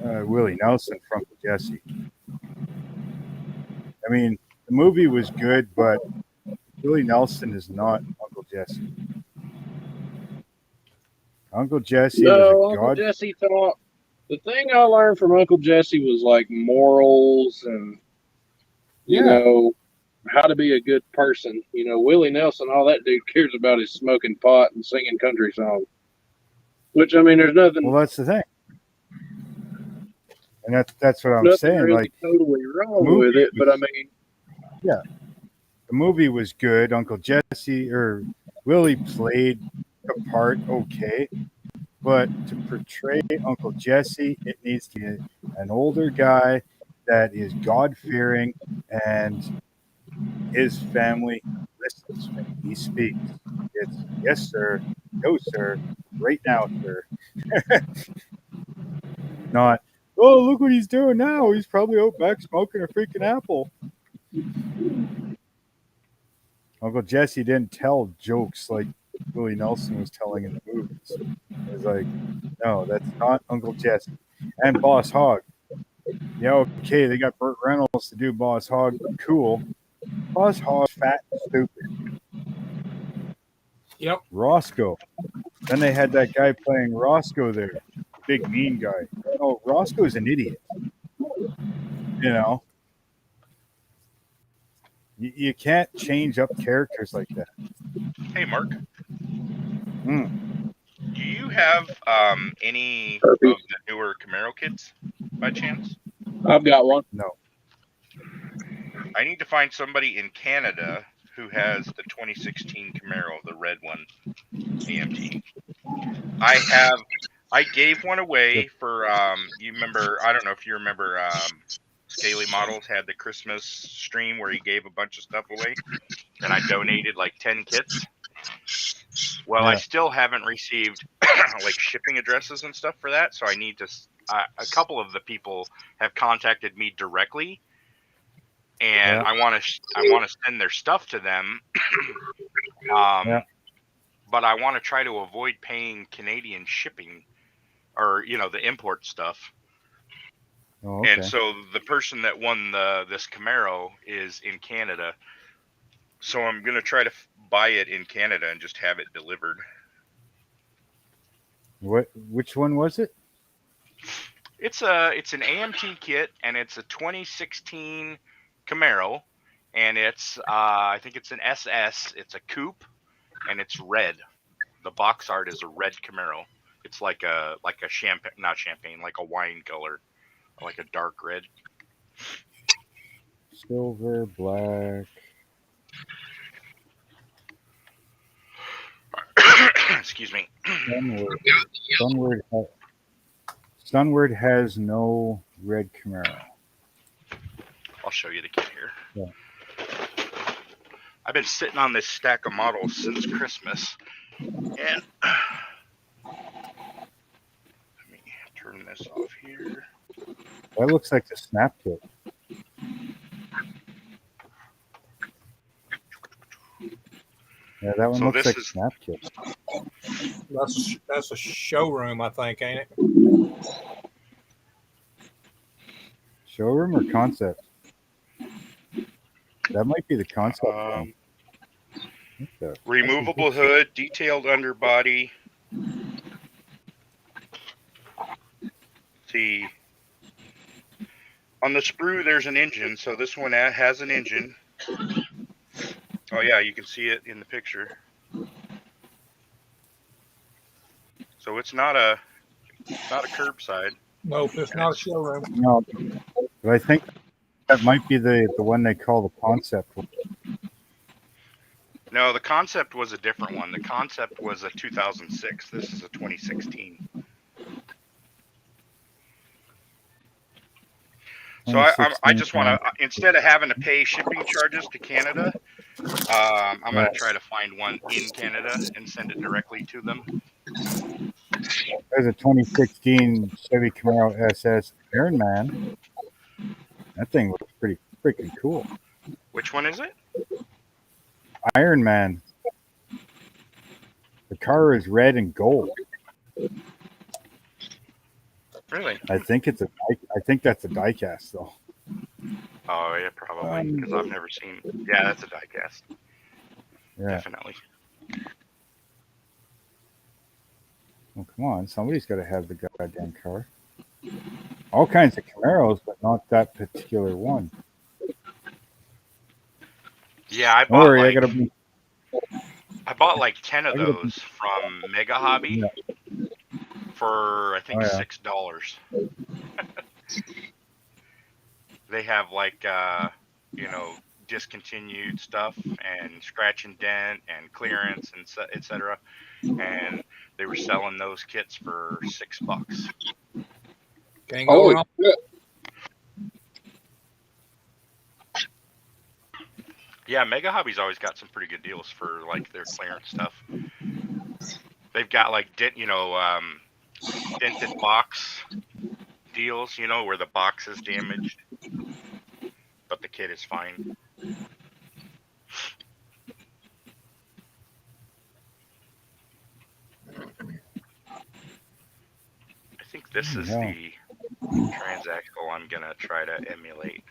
Speaker 7: Willie Nelson from Jesse. I mean, the movie was good, but Willie Nelson is not Uncle Jesse. Uncle Jesse
Speaker 4: No,
Speaker 7: was a
Speaker 4: Uncle
Speaker 7: god.
Speaker 4: Jesse thought the thing I learned from Uncle Jesse was like morals and you know how to be a good person. You know, Willie Nelson, all that dude cares about is smoking pot and singing country songs. Which I mean, there's nothing.
Speaker 7: Well, that's the thing, and that's what I'm
Speaker 4: nothing
Speaker 7: saying.
Speaker 4: really
Speaker 7: Like,
Speaker 4: totally wrong with it, but I mean,
Speaker 7: yeah, the movie was good. Uncle Jesse or Willie played the part okay, but to portray Uncle Jesse, it needs to be an older guy that is God-fearing and his family listens when he speaks. It's yes, sir, no, sir, right now, sir. Not, oh, look what he's doing now. He's probably out back smoking a freaking apple. Uncle Jesse didn't tell jokes like Willie Nelson was telling in the movies. It was like, no, that's not Uncle Jesse. And Boss Hogg. Yeah, okay, they got Burt Reynolds to do Boss Hogg. Cool. Boss Hogg's fat and stupid.
Speaker 1: Yep.
Speaker 7: Roscoe. Then they had that guy playing Roscoe there. Big mean guy. Oh, Roscoe's an idiot. You know? You can't change up characters like that.
Speaker 13: Hey, Mark.
Speaker 7: Hmm.
Speaker 13: Do you have any of the newer Camaro kits by chance?
Speaker 4: I've got one.
Speaker 7: No.
Speaker 13: I need to find somebody in Canada who has the 2016 Camaro, the red one, AMT. I gave one away for you remember, I don't know if you remember, Scaly Models had the Christmas stream where he gave a bunch of stuff away, and I donated like 10 kits. Well, I still haven't received like shipping addresses and stuff for that, so I need to. A couple of the people have contacted me directly, and I want to send their stuff to them. But I want to try to avoid paying Canadian shipping, or the import stuff.
Speaker 7: Oh, okay.
Speaker 13: And so the person that won this Camaro is in Canada, so I'm gonna try to buy it in Canada and just have it delivered.
Speaker 7: Which one was it?
Speaker 13: It's an AMT kit, and it's a 2016 Camaro, and it's I think it's an SS. It's a coupe, and it's red. The box art is a red Camaro. It's like a champagne, not champagne, like a wine color, like a dark red.
Speaker 7: Silver, black.
Speaker 13: Excuse me.
Speaker 7: Sunward has no red Camaro.
Speaker 13: I'll show you the kit here.
Speaker 7: Yeah.
Speaker 13: I've been sitting on this stack of models since Christmas, and let me turn this off here.
Speaker 7: That looks like the snap kit. Yeah, that one
Speaker 13: So
Speaker 7: looks
Speaker 13: this
Speaker 7: like
Speaker 13: is-
Speaker 7: snap kit.
Speaker 1: That's a showroom, I think, ain't it?
Speaker 7: Showroom or concept? That might be the concept one. What the-
Speaker 13: Removable hood, detailed underbody. See, on the sprue there's an engine, so this one has an engine. Oh yeah, you can see it in the picture. So it's not a curbside.
Speaker 1: No, it's not a showroom.
Speaker 7: No, but I think that might be the one they call the concept one.
Speaker 13: No, the concept was a different one. The concept was a 2006. This is a 2016. So I just want to, instead of having to pay shipping charges to Canada, I'm going to try to find one in Canada and send it directly to them.
Speaker 7: There's a 2016 Chevy Camaro SS Iron Man. That thing looks pretty freaking cool.
Speaker 13: Which one is it?
Speaker 7: Iron Man. The car is red and gold.
Speaker 13: Really?
Speaker 7: I think that's a diecast though.
Speaker 13: Oh yeah, probably, because I've never seen. Yeah, that's a diecast.
Speaker 7: Yeah.
Speaker 13: Definitely.
Speaker 7: Well, come on, somebody's got to have the goddamn car. All kinds of Camaros, but not that particular one.
Speaker 13: Yeah, I
Speaker 7: Don't
Speaker 13: bought
Speaker 7: worry,
Speaker 13: like I bought like 10 of those from Mega Hobby for I think $6. They have like discontinued stuff and scratch and dent and clearance and etc. And they were selling those kits for $6.
Speaker 1: Can't go wrong.
Speaker 13: Yeah, Mega Hobby's always got some pretty good deals for like their clearance stuff. They've got like dented box deals, where the box is damaged, but the kit is fine. I think this is the transaxle I'm gonna try to emulate.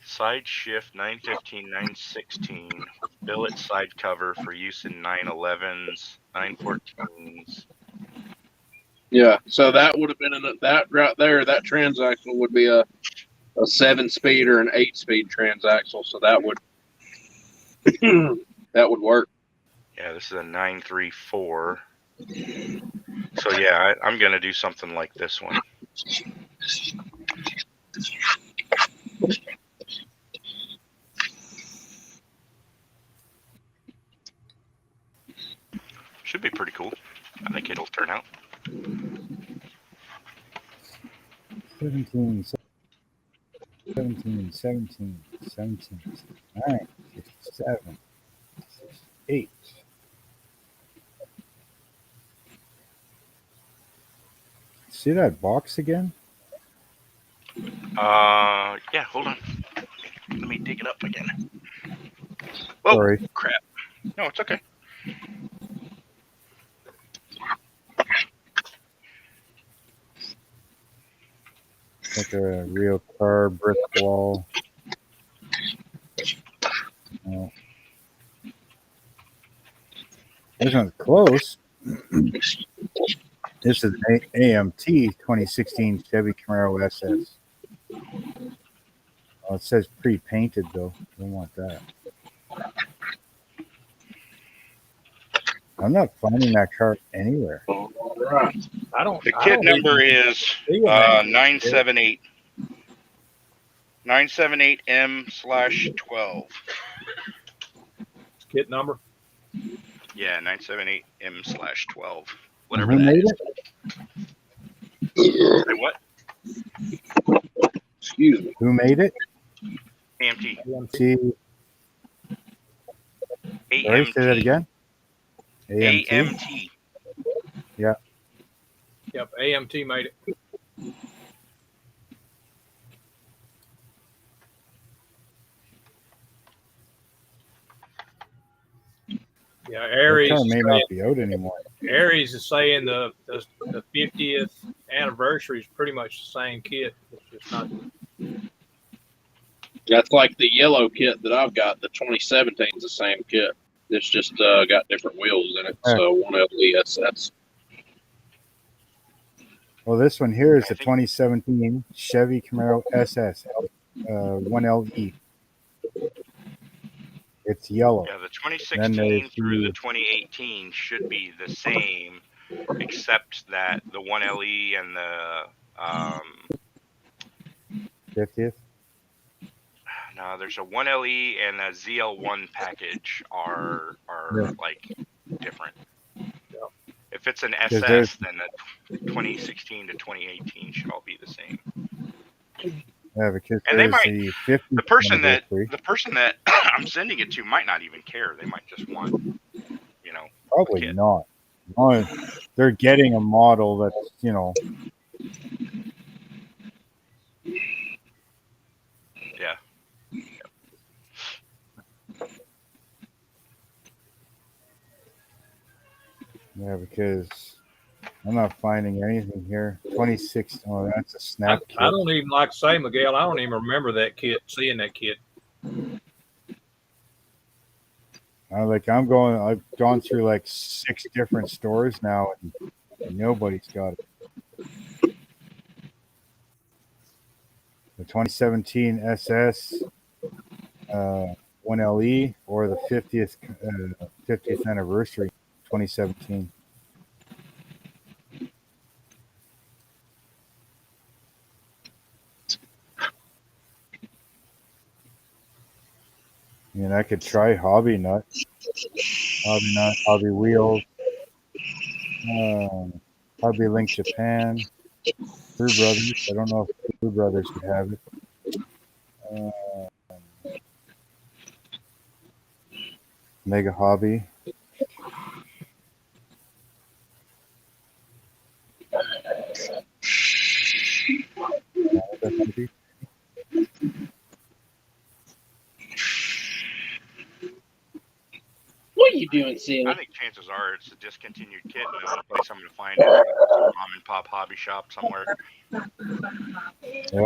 Speaker 13: Side shift 915, 916, billet side cover for use in 911s, 914s.
Speaker 4: Yeah, so that would have been that right there. That transaxle would be a 7-speed or an 8-speed transaxle. So that would that would work.
Speaker 13: Yeah, this is a 934. So yeah, I'm gonna do something like this one. Should be pretty cool. I think it'll turn out.
Speaker 7: 17, 17, 17, 17, 9, 7, 8. See that box again?
Speaker 13: Yeah, hold on. Let me dig it up again. Whoa,
Speaker 7: Sorry.
Speaker 13: crap. No, it's okay.
Speaker 7: Like a real car, brick wall. No. This one's close. This is an AMT 2016 Chevy Camaro SS. Oh, it says pre-painted though. Don't want that. I'm not finding that car anywhere.
Speaker 4: Right.
Speaker 1: I don't.
Speaker 13: The
Speaker 1: I
Speaker 13: kit
Speaker 1: don't
Speaker 13: number
Speaker 1: even
Speaker 13: is
Speaker 1: see them actually.
Speaker 13: 978. 978M/12.
Speaker 1: Kit number.
Speaker 13: Yeah, 978M/12. Whatever
Speaker 7: Who
Speaker 13: that
Speaker 7: made
Speaker 13: is.
Speaker 7: it?
Speaker 13: Say what?
Speaker 4: Excuse me.
Speaker 7: Who made it?
Speaker 13: AMT.
Speaker 7: See, sorry, say that
Speaker 13: AMT.
Speaker 7: again. AMT.
Speaker 13: AMT.
Speaker 7: Yeah.
Speaker 1: Yep, AMT made it. Yeah,
Speaker 7: That
Speaker 1: Aries.
Speaker 7: car
Speaker 1: is
Speaker 7: may
Speaker 1: saying-
Speaker 7: not be out anymore.
Speaker 1: Aries is saying the 50th anniversary is pretty much the same kit. It's just not.
Speaker 4: That's like the yellow kit that I've got. The 2017 is the same kit. It's just got different wheels in it. So one LESS.
Speaker 7: Well, this one here is the 2017 Chevy Camaro SS 1LE. It's yellow.
Speaker 13: Yeah, the
Speaker 7: Then
Speaker 13: 2016
Speaker 7: there's
Speaker 13: through
Speaker 7: the-
Speaker 13: the 2018 should be the same, except that the 1LE and the
Speaker 7: 50th.
Speaker 13: no, there's a 1LE and a ZL1 package are
Speaker 7: Yeah.
Speaker 13: like different. If it's an
Speaker 7: 'Cause
Speaker 13: SS,
Speaker 7: there's-
Speaker 13: then the 2016 to 2018 should all be the same.
Speaker 7: Yeah, because
Speaker 13: And they
Speaker 7: there's
Speaker 13: might-
Speaker 7: the 50th
Speaker 13: The person that
Speaker 7: anniversary.
Speaker 13: I'm sending it to might not even care. They might just want, you know,
Speaker 7: Probably
Speaker 13: kit.
Speaker 7: not. No, they're getting a model that's, you know,
Speaker 13: yeah.
Speaker 7: yeah, because I'm not finding anything here. 26. Oh, that's a
Speaker 1: I,
Speaker 7: snap kit.
Speaker 1: I don't even like to say, Miguel. I don't even remember that kit. Seeing that kit.
Speaker 7: I've gone through like 6 different stores now, and nobody's got it. The 2017 SS 1LE or the 50th anniversary 2017. I mean, I could try Hobby Nut, Hobby Wheels, Hobby Link Japan, Brew Brothers. I don't know if Brew Brothers would have it. Mega Hobby. Hobby.
Speaker 4: What are you doing, Sam?
Speaker 13: I think chances are it's a discontinued kit, and the only place I'm going to find it is some mom and pop hobby shop somewhere.
Speaker 7: Yeah.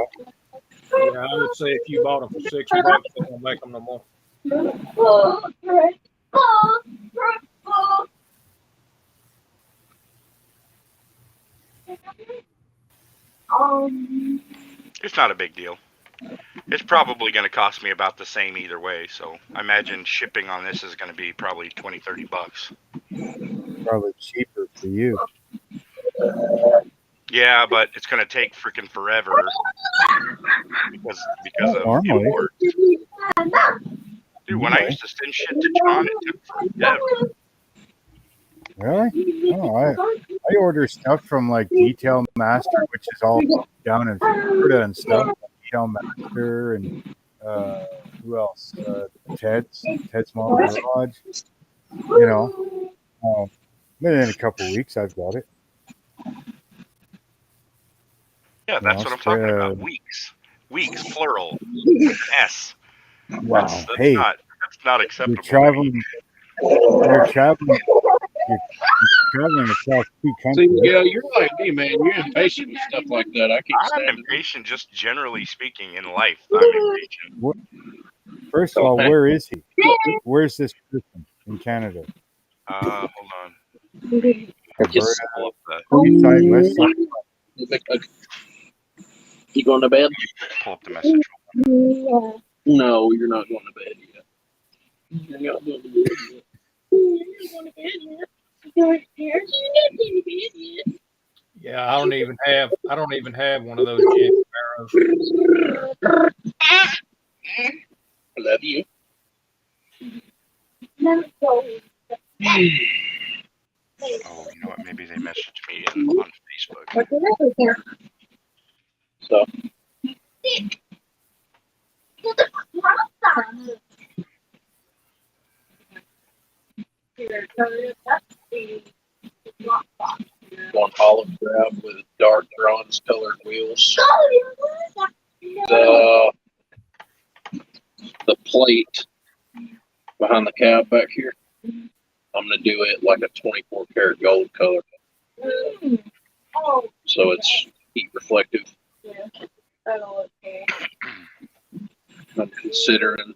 Speaker 1: Yeah, I would say if you bought them for $6, they don't make them no more.
Speaker 13: It's not a big deal. It's probably going to cost me about the same either way, so I imagine shipping on this is going to be probably $20-$30.
Speaker 7: Probably cheaper for you.
Speaker 13: Yeah, but it's going to take freaking forever because of
Speaker 7: Normally.
Speaker 13: import. Dude, when I used to send shit to John, it took forever.
Speaker 7: Really? Oh, I order stuff from like Detail Master, which is all down in Florida and stuff. Detail Master and who else? Ted's Mall Garage. You know, within a couple of weeks, I've got it.
Speaker 13: Yeah, that's what I'm talking about. Weeks, plural. S.
Speaker 7: Wow.
Speaker 13: That's
Speaker 7: Hey,
Speaker 13: not acceptable.
Speaker 7: you're traveling across 2
Speaker 4: See,
Speaker 7: countries.
Speaker 4: Miguel, you're like me, man. You're impatient with stuff like that. I can't
Speaker 13: I'm
Speaker 4: stand it.
Speaker 13: impatient, just generally speaking in life. I'm impatient.
Speaker 7: First of all, where is he? Where's this person in Canada?
Speaker 13: Hold on.
Speaker 4: Yes.
Speaker 7: East side, west side.
Speaker 4: You going to bed?
Speaker 13: Pull up the message.
Speaker 4: No, you're not going to bed yet. You're not going to bed yet.
Speaker 1: Yeah, I don't even have one of those Jack Sparrows.
Speaker 4: I love you.
Speaker 13: Oh, you know what? Maybe they messaged me on Facebook.
Speaker 4: So. One olive grab with dark bronze colored wheels. The plate behind the cab back here, I'm going to do it like a 24 karat gold color. So it's heat reflective. I'm considering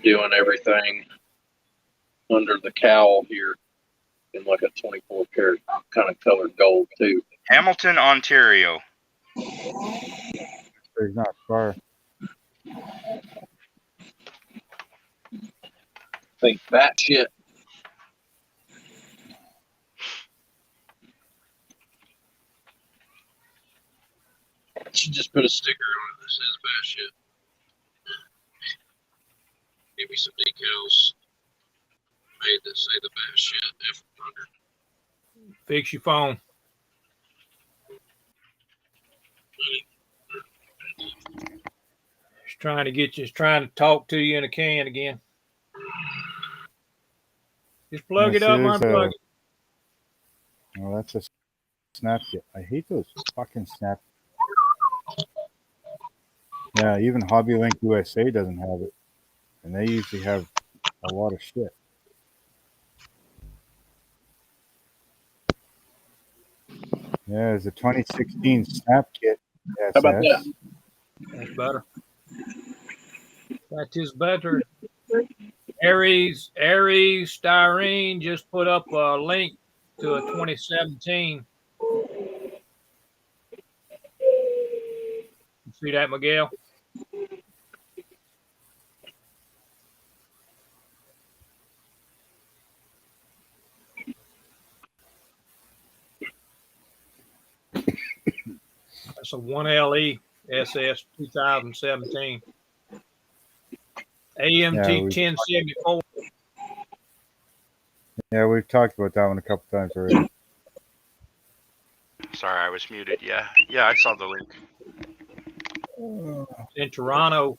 Speaker 4: doing everything under the cowl here in like a 24 karat kind of colored gold too.
Speaker 13: Hamilton, Ontario.
Speaker 7: It's not far.
Speaker 4: Think that shit. Should just put a sticker on it that says bad shit. Give me some decals made that say the bad shit F100.
Speaker 1: Fix your phone. He's trying to talk to you in a can again. Just plug it up, unplug it.
Speaker 7: Oh, that's a snap kit. I hate those fucking snap. Yeah, even Hobby Link USA doesn't have it. And they usually have a lot of shit. Yeah, there's a 2016 snap kit.
Speaker 4: How about that?
Speaker 1: That's better. That is better. Aries Styrene just put up a link to a 2017. You see that, Miguel? That's a 1LE SS 2017. AMT 1074.
Speaker 7: Yeah, we've talked about that one a couple times already.
Speaker 13: Sorry, I was muted. Yeah, I saw the link.
Speaker 1: In Toronto.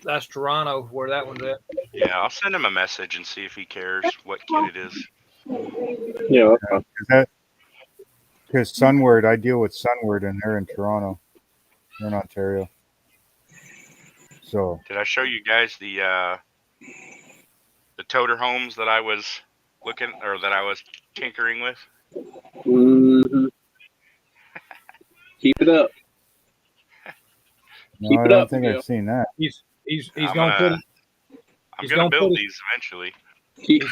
Speaker 1: That's Toronto, where that one's at.
Speaker 13: Yeah, I'll send him a message and see if he cares what kit it is.
Speaker 4: Yeah.
Speaker 7: Because Sunward, I deal with Sunward, and they're in Toronto. They're in Ontario. So.
Speaker 13: Did I show you guys the toter homes that I was tinkering with?
Speaker 4: Mm-hmm. Keep it up.
Speaker 7: No, I don't think I've seen that.
Speaker 1: He's gonna put it.
Speaker 13: I'm gonna build these eventually.
Speaker 4: Keep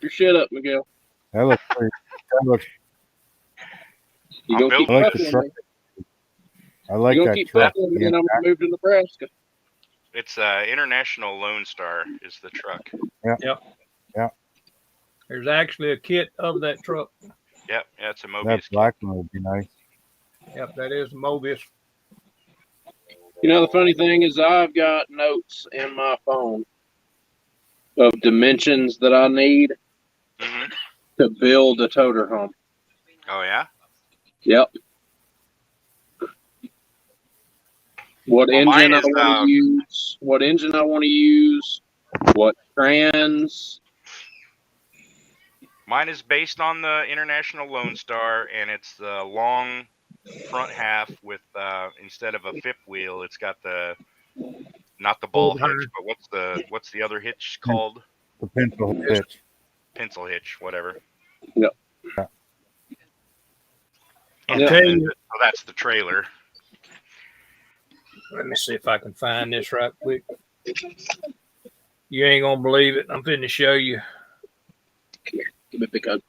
Speaker 4: your shit up, Miguel.
Speaker 7: That looks pretty. That looks.
Speaker 4: You don't keep
Speaker 7: I like the truck. I like that
Speaker 4: keep
Speaker 7: truck.
Speaker 4: And then I'm gonna move to Nebraska.
Speaker 13: It's International Lone Star is the truck.
Speaker 7: Yeah.
Speaker 1: Yep.
Speaker 7: Yeah.
Speaker 1: There's actually a kit of that truck.
Speaker 13: Yep. Yeah, it's a Mobius.
Speaker 7: That black one would be nice.
Speaker 1: Yep, that is Mobius.
Speaker 4: You know, the funny thing is I've got notes in my phone of dimensions that I need to build a toter home.
Speaker 13: Oh, yeah?
Speaker 4: Yep. What engine I want to use, what trans.
Speaker 13: Mine is based on the International Lone Star, and it's the long front half with instead of a fifth wheel, it's got not the ball hitch, but what's the other hitch called?
Speaker 7: The pencil hitch.
Speaker 13: Pencil hitch, whatever.
Speaker 4: Yep.
Speaker 1: I'll tell you.
Speaker 13: So that's the trailer.
Speaker 1: Let me see if I can find this right quick. You ain't gonna believe it. I'm finna show you.
Speaker 4: Come here. Give me a big hug.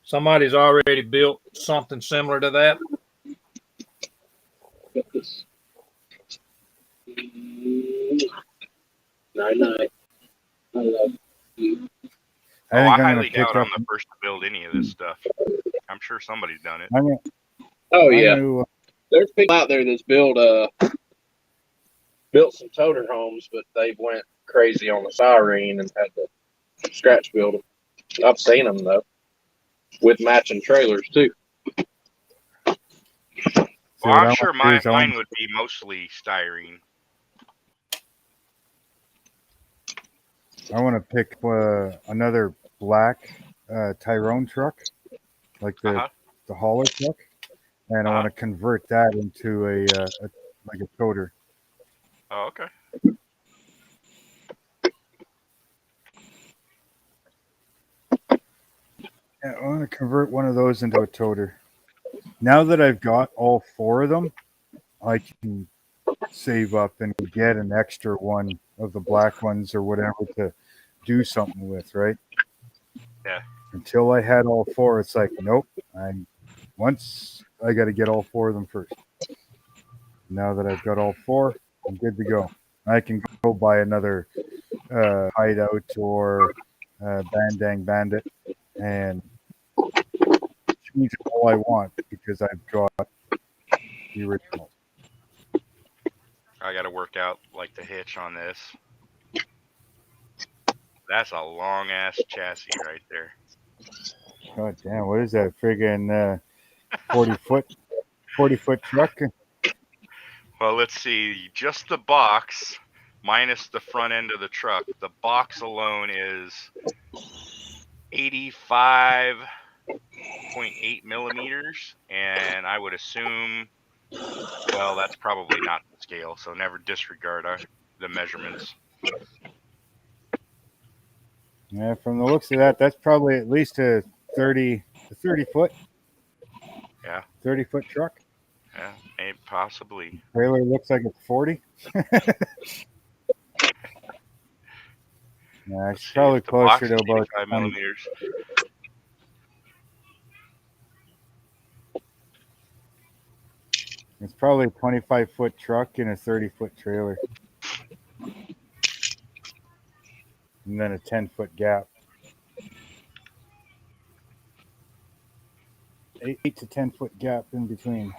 Speaker 1: Somebody's already built something similar to that.
Speaker 4: Got this. Night. I love you.
Speaker 7: I
Speaker 13: I
Speaker 7: think I'm gonna
Speaker 13: highly
Speaker 7: pick
Speaker 13: doubt
Speaker 7: up.
Speaker 13: I'm the first to build any of this stuff. I'm sure somebody's done it.
Speaker 7: I'm gonna,
Speaker 4: Oh
Speaker 7: I'm
Speaker 4: yeah,
Speaker 7: gonna,
Speaker 4: there's people out there that's built some toter homes, but they went crazy on the siren and had to scratch build them. I've seen them though, with matching trailers too.
Speaker 13: Well,
Speaker 7: what I
Speaker 13: I'm sure
Speaker 7: wanna do is I
Speaker 13: mine
Speaker 7: wanna-
Speaker 13: would be mostly styrene.
Speaker 7: I want to pick another black Tyrone truck, like the hauler truck, and I want to convert that into a like a toter.
Speaker 13: Oh, okay.
Speaker 7: Yeah, I want to convert one of those into a toter. Now that I've got all 4 of them, I can save up and get an extra one of the black ones or whatever to do something with, right?
Speaker 13: Yeah.
Speaker 7: Until I had all 4, it's like, nope. Once I got to get all 4 of them first. Now that I've got all 4, I'm good to go. I can go buy another hideout or Bandang Bandit and change it all I want because I've got the original.
Speaker 13: I got to work out like the hitch on this. That's a long ass chassis right there.
Speaker 7: God damn, what is that friggin' 40-foot truck?
Speaker 13: Well, let's see. Just the box minus the front end of the truck. The box alone is 85.8 millimeters, and I would assume, well, that's probably not the scale, so never disregard the measurements.
Speaker 7: Yeah, from the looks of that, that's probably at least a 30 foot.
Speaker 13: Yeah.
Speaker 7: 30-foot truck.
Speaker 13: Yeah, maybe possibly.
Speaker 7: Trailer looks like it's 40. Yeah, it's probably
Speaker 13: The box
Speaker 7: closer to
Speaker 13: is
Speaker 7: about
Speaker 13: 85
Speaker 7: 20.
Speaker 13: millimeters.
Speaker 7: It's probably a 25-foot truck and a 30-foot trailer. And then a 10-foot gap. 8 to 10-foot gap in between.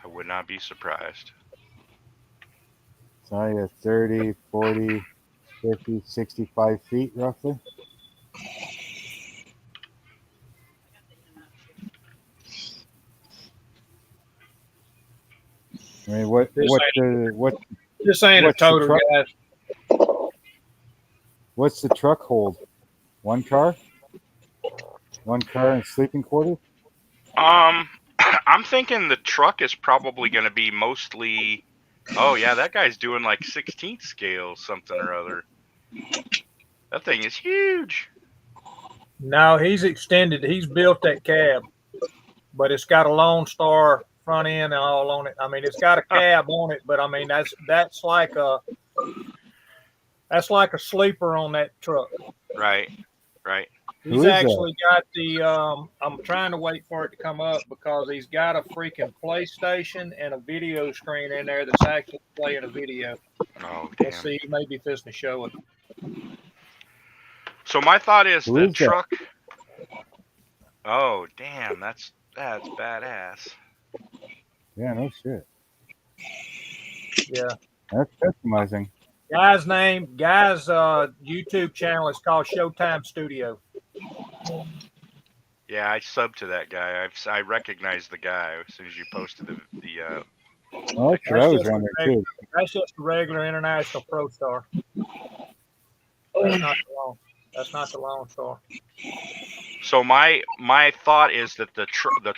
Speaker 13: I would not be surprised.
Speaker 7: So yeah, 30, 40, 50, 65 feet roughly. I mean,
Speaker 1: This ain't a
Speaker 7: what's
Speaker 1: toter,
Speaker 7: the truck,
Speaker 1: guys.
Speaker 7: what's the truck hold? One car and sleeping quarters?
Speaker 13: I'm thinking the truck is probably going to be mostly. Oh yeah, that guy's doing like 16th scale something or other. That thing is huge.
Speaker 1: No, he's extended. He's built that cab, but it's got a Lone Star front end and all on it. I mean, it's got a cab on it, but I mean that's like a sleeper on that truck.
Speaker 13: Right.
Speaker 1: He's actually got the. I'm trying to wait for it to come up because he's got a freaking PlayStation and a video screen in there that's actually playing a video.
Speaker 13: Oh,
Speaker 1: Let's
Speaker 13: damn.
Speaker 1: see, maybe fist to show it.
Speaker 13: So my thought is
Speaker 7: Who
Speaker 13: the
Speaker 7: is that?
Speaker 13: truck. Oh damn, that's badass.
Speaker 7: Yeah, no shit.
Speaker 1: Yeah.
Speaker 7: That's customizing.
Speaker 1: Guy's YouTube channel is called Showtime Studio.
Speaker 13: Yeah, I subbed to that guy. I recognize the guy as soon as you posted the
Speaker 7: Oh, that's what I was wondering too.
Speaker 1: That's just a regular International Pro Star. That's not the Lone Star.
Speaker 13: So my thought is that the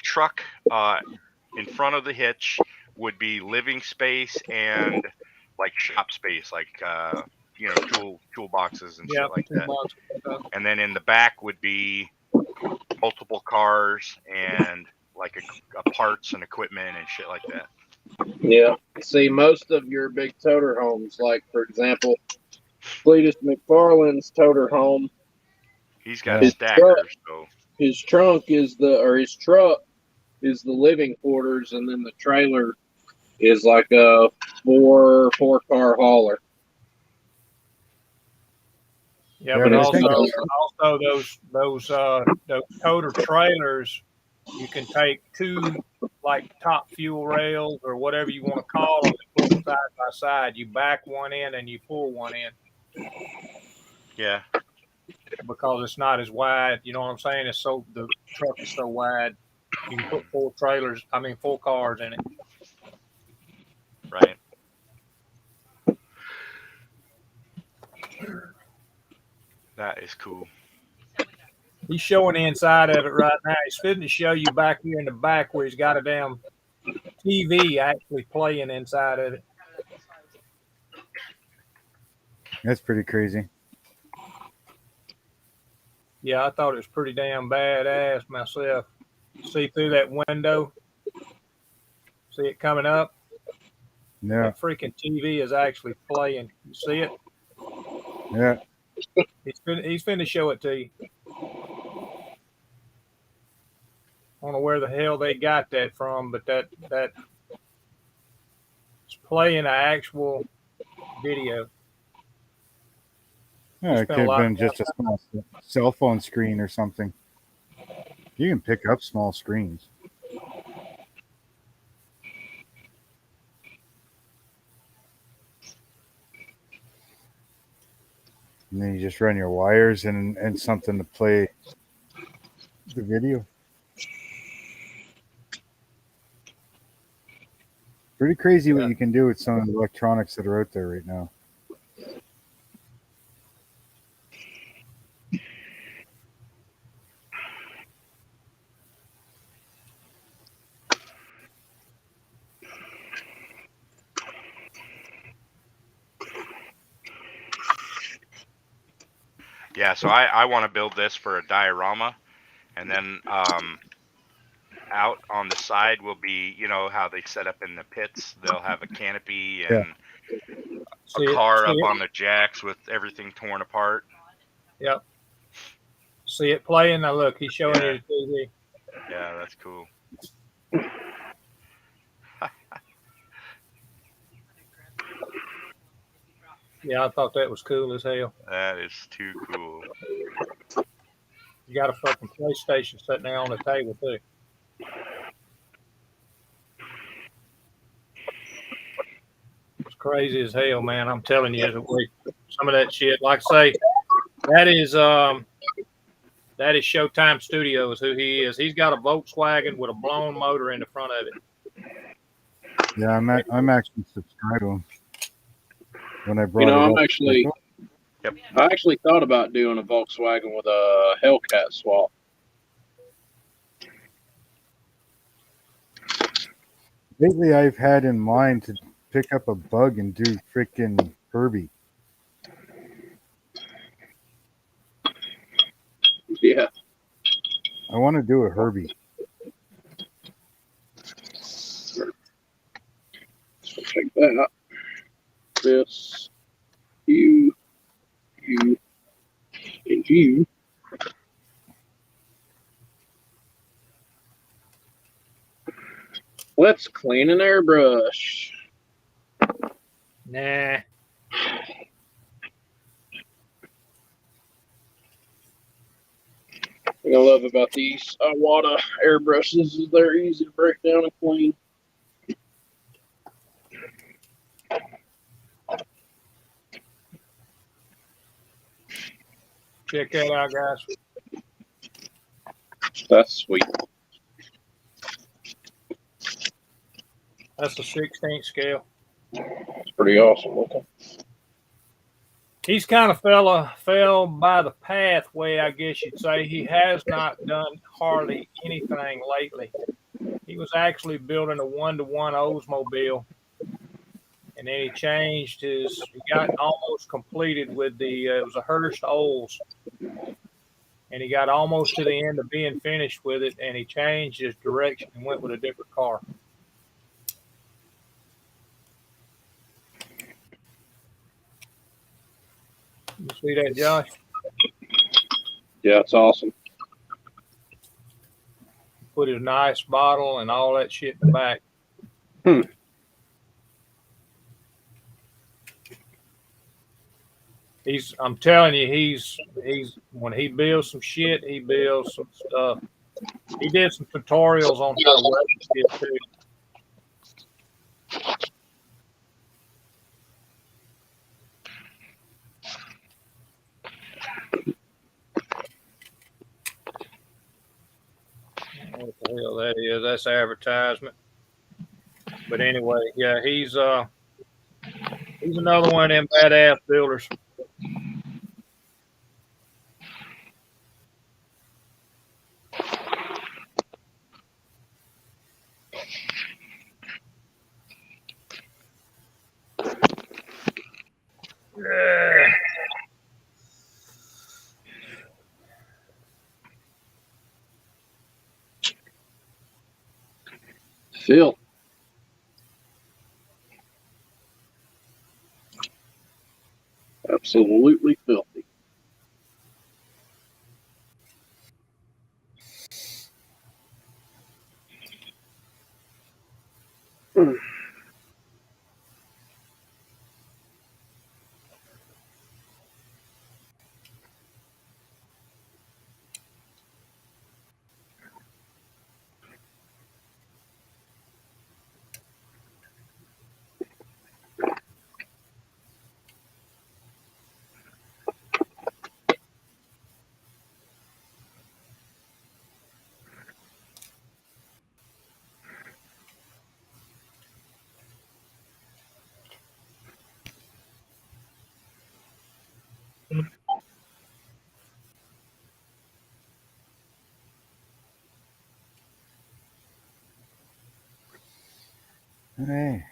Speaker 13: truck in front of the hitch would be living space and like shop space, like tool boxes and shit like that. And then in the back would be multiple cars and like a parts and equipment and shit like that.
Speaker 4: Yeah. See, most of your big toter homes, like for example, Cletus McFarland's towed her home.
Speaker 13: He's got
Speaker 4: His
Speaker 13: stackers,
Speaker 4: truck,
Speaker 13: so
Speaker 4: his truck is the living quarters, and then the trailer is like a four car hauler.
Speaker 1: Yeah,
Speaker 7: Yeah,
Speaker 1: but
Speaker 7: but I
Speaker 1: also
Speaker 7: think
Speaker 1: those toter trailers, you can take two like top fuel rails or whatever you want to call them and put them side by side. You back one in and you pull one in
Speaker 13: yeah.
Speaker 1: because it's not as wide. You know what I'm saying? It's so the truck is so wide. You can put four cars in it.
Speaker 13: Right. That is cool.
Speaker 1: He's showing the inside of it right now. He's fitting to show you back here in the back where he's got a damn TV actually playing inside of it.
Speaker 7: that's pretty crazy.
Speaker 1: Yeah, I thought it was pretty damn badass myself. See through that window? See it coming up?
Speaker 7: Yeah,
Speaker 1: That freaking TV is actually playing. You see it?
Speaker 7: yeah.
Speaker 1: He's finna show it to you. I don't know where the hell they got that from, but that it's playing an actual video.
Speaker 7: Yeah, it could have been just a small cell phone screen or something. You can pick up small screens. And then you just run your wires and something to play the video. Pretty crazy what you can do with some of the electronics that are out there right now.
Speaker 13: Yeah, so I want to build this for a diorama, and then out on the side will be, you know, how they set up in the pits. They'll have a canopy and a car up on the jacks with everything torn apart.
Speaker 1: Yep. See it playing? Now look, he's showing you the TV.
Speaker 13: Yeah, that's cool.
Speaker 1: Yeah, I thought that was cool as hell.
Speaker 13: That is too cool.
Speaker 1: You got a fucking PlayStation sitting there on the table too. It's crazy as hell, man. I'm telling you, some of that shit. Like I say, that is Showtime Studios. Who he is? He's got a Volkswagen with a blown motor in the front of it.
Speaker 7: Yeah, I'm actually subscribed to him. When I brought
Speaker 4: I actually thought about doing a Volkswagen with a Hellcat swap.
Speaker 7: Lately, I've had in mind to pick up a Bug and do freaking Herbie.
Speaker 4: Yeah.
Speaker 7: I want to do a Herbie.
Speaker 4: Check that out. This, you, and you. Let's clean an airbrush.
Speaker 1: Nah.
Speaker 4: What I love about these Iwata airbrushes is they're easy to break down and clean.
Speaker 1: Check that out, guys.
Speaker 4: That's sweet.
Speaker 1: That's a 16th scale.
Speaker 4: It's pretty awesome looking.
Speaker 1: He's kind of fell by the pathway, I guess you'd say. He has not done hardly anything lately. He was actually building a 1-to-1 Oldsmobile, and then he got almost completed with it was a Hurst Olds, and he got almost to the end of being finished with it, and he changed his direction and went with a different car. See that, Josh?
Speaker 4: Yeah, it's awesome.
Speaker 1: Put his nice bottle and all that shit in the back. I'm telling you, he's when he builds some shit, he builds some stuff. He did some tutorials on how to weld shit too. What the hell that is? That's advertisement. But anyway, yeah, he's another one of them badass builders. Yeah.
Speaker 4: Phil. Absolutely filthy.
Speaker 7: Hey.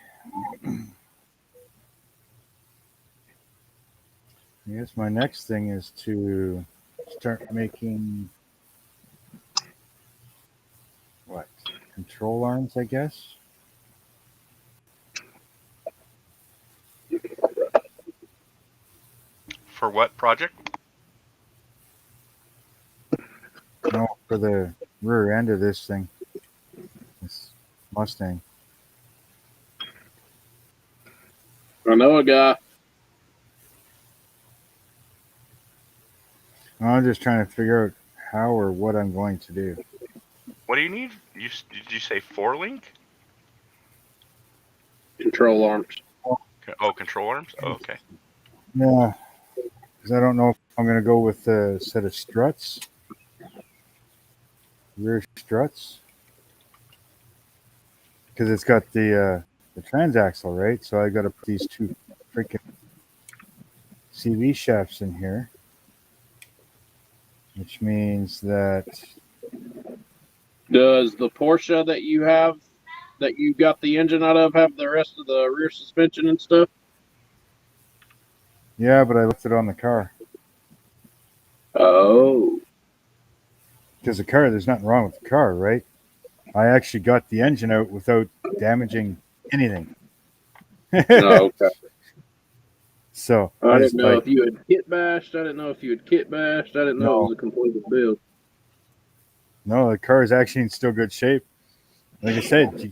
Speaker 7: I guess my next thing is to start making what? Control arms, I guess.
Speaker 13: For what project?
Speaker 7: No, for the rear end of this thing. This Mustang.
Speaker 4: I know a guy.
Speaker 7: I'm just trying to figure out how or what I'm going to do.
Speaker 13: What do you need? Did you say 4-link?
Speaker 4: Control arms.
Speaker 13: Oh, control arms? Oh, okay.
Speaker 7: Yeah, because I don't know if I'm going to go with a set of struts, rear struts, because it's got the transaxle, right? So I got to put these two freaking CV shafts in here, which means that
Speaker 4: Does the Porsche that you have, that you got the engine out of, have the rest of the rear suspension and stuff?
Speaker 7: yeah, but I left it on the car.
Speaker 4: Oh.
Speaker 7: Because the car, there's nothing wrong with the car, right? I actually got the engine out without damaging anything.
Speaker 4: No, okay.
Speaker 7: So
Speaker 4: I
Speaker 7: was
Speaker 4: didn't know
Speaker 7: like,
Speaker 4: if you had kit bashed. I didn't know if you had kit bashed. I didn't know it was a completed build.
Speaker 7: no, the car is actually in still good shape. Like I said, you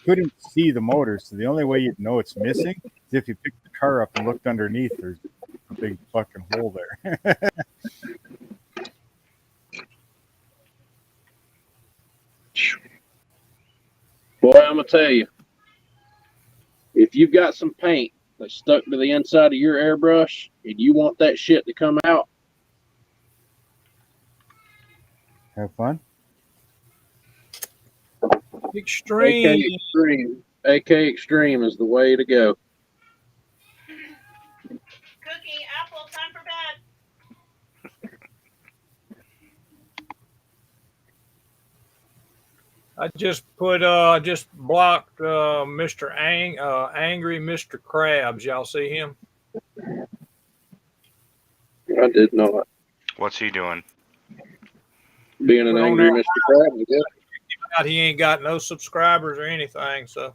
Speaker 7: couldn't see the motor, so the only way you'd know it's missing is if you picked the car up and looked underneath. There's a big fucking hole there.
Speaker 4: Boy, I'm gonna tell you, if you've got some paint that's stuck to the inside of your airbrush and you want that shit to come out,
Speaker 7: Have fun.
Speaker 1: Extreme.
Speaker 4: AK Extreme is the way to go.
Speaker 12: Cookie, apple, time for bed.
Speaker 1: I just blocked Mr. Angry Mr. Krabs. Y'all see him?
Speaker 4: I did not.
Speaker 13: What's he doing?
Speaker 4: Being an
Speaker 1: Put on
Speaker 4: angry
Speaker 1: there.
Speaker 4: Mr. Krabs, I guess.
Speaker 1: He ain't got no subscribers or anything, so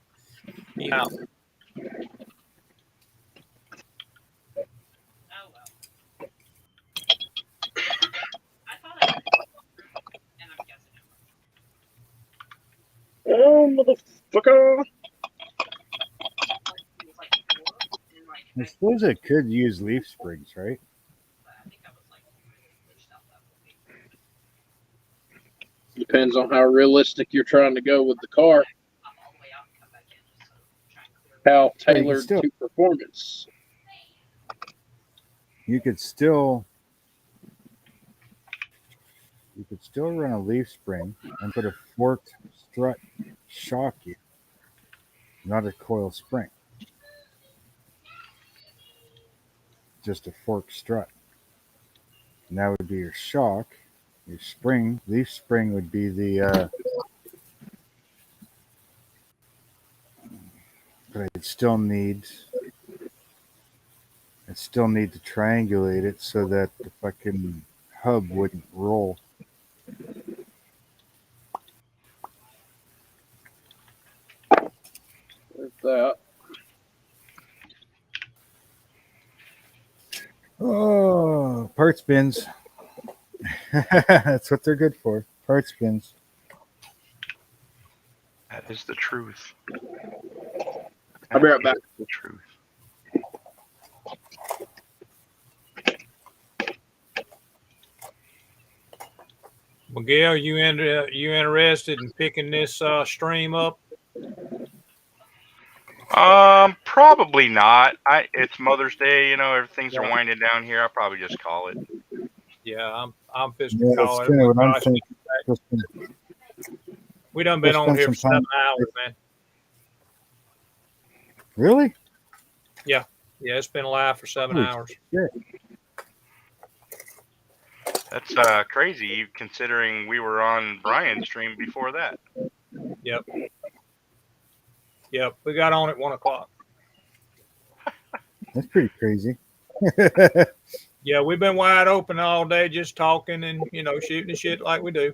Speaker 1: he's out.
Speaker 4: Oh, motherfucker.
Speaker 7: I suppose it could use leaf springs, right?
Speaker 4: Depends on how realistic you're trying to go with the car. How tailored
Speaker 7: still-
Speaker 4: to performance.
Speaker 7: You could still run a leaf spring and put a forked strut shock in, not a coil spring. Just a forked strut. And that would be your shock. Your spring, leaf spring would be the but I'd still need to triangulate it so that the fucking hub wouldn't roll.
Speaker 4: With that.
Speaker 7: Oh, parts bins. That's what they're good for. Parts bins.
Speaker 13: That is the truth.
Speaker 4: I'll be right back.
Speaker 13: The truth.
Speaker 1: Miguel, you interested in picking this stream up?
Speaker 13: Probably not. It's Mother's Day, you know, everything's are winding down here. I'll probably just call it.
Speaker 1: Yeah, I'm just
Speaker 7: Yeah, that's
Speaker 1: calling
Speaker 7: kind of
Speaker 1: it.
Speaker 7: what I'm thinking.
Speaker 1: We done been
Speaker 7: Let's
Speaker 1: on
Speaker 7: spend
Speaker 1: here for
Speaker 7: some time.
Speaker 1: 7 hours, man.
Speaker 7: Really?
Speaker 1: Yeah, it's been live for 7
Speaker 7: Holy
Speaker 1: hours.
Speaker 7: shit.
Speaker 13: That's crazy considering we were on Brian's stream before that.
Speaker 1: Yep, we got on at 1 o'clock.
Speaker 7: That's pretty crazy.
Speaker 1: Yeah, we've been wide open all day, just talking and shooting the shit like we do.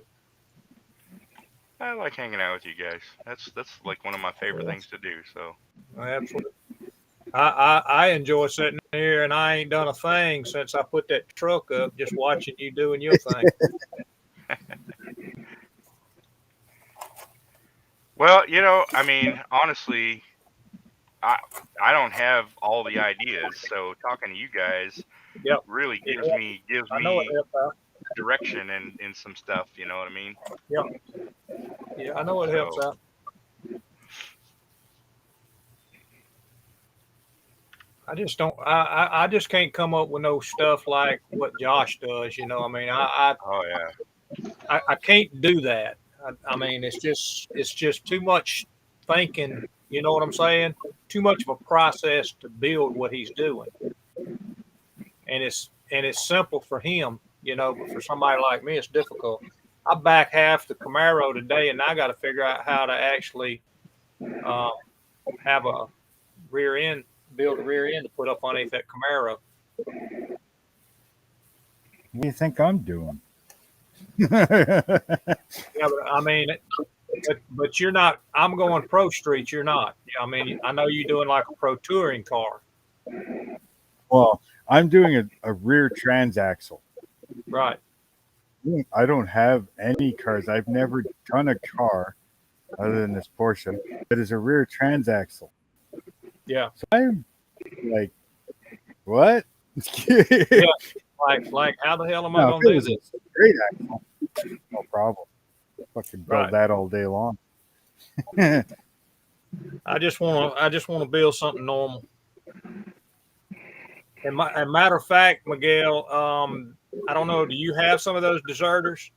Speaker 13: I like hanging out with you guys. That's like one of my favorite things to do. So
Speaker 1: Absolutely. I enjoy sitting here, and I ain't done a thing since I put that truck up, just watching you doing your thing.
Speaker 13: well, I mean, honestly, I don't have all the ideas, so talking to you guys really gives me
Speaker 1: I know it helps out.
Speaker 13: direction in some stuff. You know what I mean?
Speaker 1: Yeah, I know it helps out. I just don't. I just can't come up with no stuff like what Josh does. I mean,
Speaker 13: Oh yeah.
Speaker 1: I can't do that. I mean, it's just too much thinking. You know what I'm saying? Too much of a process to build what he's doing, and it's simple for him. But for somebody like me, it's difficult. I back half the Camaro today, and I got to figure out how to actually have a rear end. Build a rear end to put up underneath that Camaro.
Speaker 7: What do you think I'm doing?
Speaker 1: Yeah, but I mean, but you're not. I'm going pro street. You're not. I mean, I know you're doing like a pro touring car.
Speaker 7: Well, I'm doing a rear transaxle.
Speaker 1: Right.
Speaker 7: I don't have any cars. I've never done a car other than this Porsche that is a rear transaxle.
Speaker 1: Yeah.
Speaker 7: So I'm like, what?
Speaker 1: Yeah. Like how the hell am I going to do this?
Speaker 7: Great axle. No problem. Fucking build that all day long.
Speaker 1: I just want to build something normal. And matter of fact, Miguel, I don't know. Do you have some of those deserters?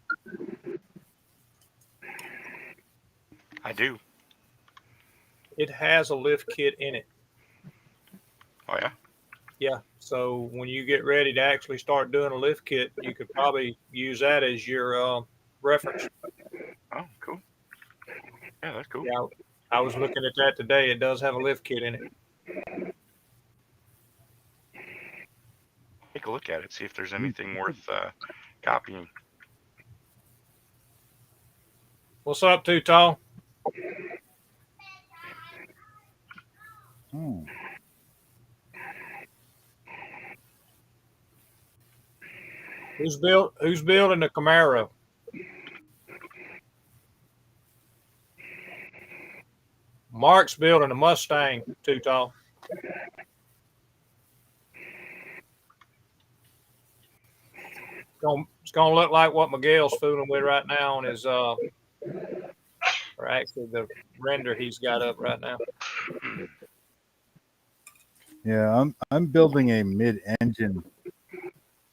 Speaker 13: I do.
Speaker 1: It has a lift kit in it.
Speaker 13: Oh yeah.
Speaker 1: Yeah. So when you get ready to actually start doing a lift kit, you could probably use that as your reference.
Speaker 13: Oh, cool. Yeah, that's cool.
Speaker 1: Yeah, I was looking at that today. It does have a lift kit in it.
Speaker 13: Take a look at it. See if there's anything worth copying.
Speaker 1: What's up, Too Tall? Who's building the Camaro? Mark's building a Mustang too tall. It's gonna look like what Miguel's fooling with right now on his or actually the render he's got up right now.
Speaker 7: Yeah, I'm building a mid-engine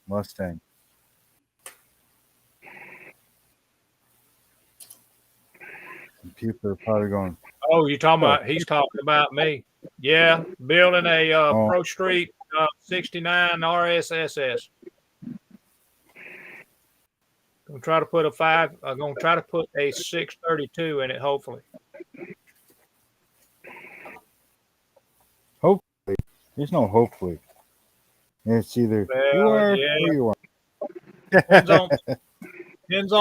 Speaker 7: Mustang. And people are probably going,
Speaker 1: Oh, you talking about? He's talking about me. Yeah, building a Pro Street 69 RSSS. Gonna try to put a gonna try to put a 632 in it. Hopefully.
Speaker 7: hopefully. There's no hopefully. It's either you
Speaker 1: Well,
Speaker 7: are
Speaker 1: yeah.
Speaker 7: or you are.
Speaker 1: Depends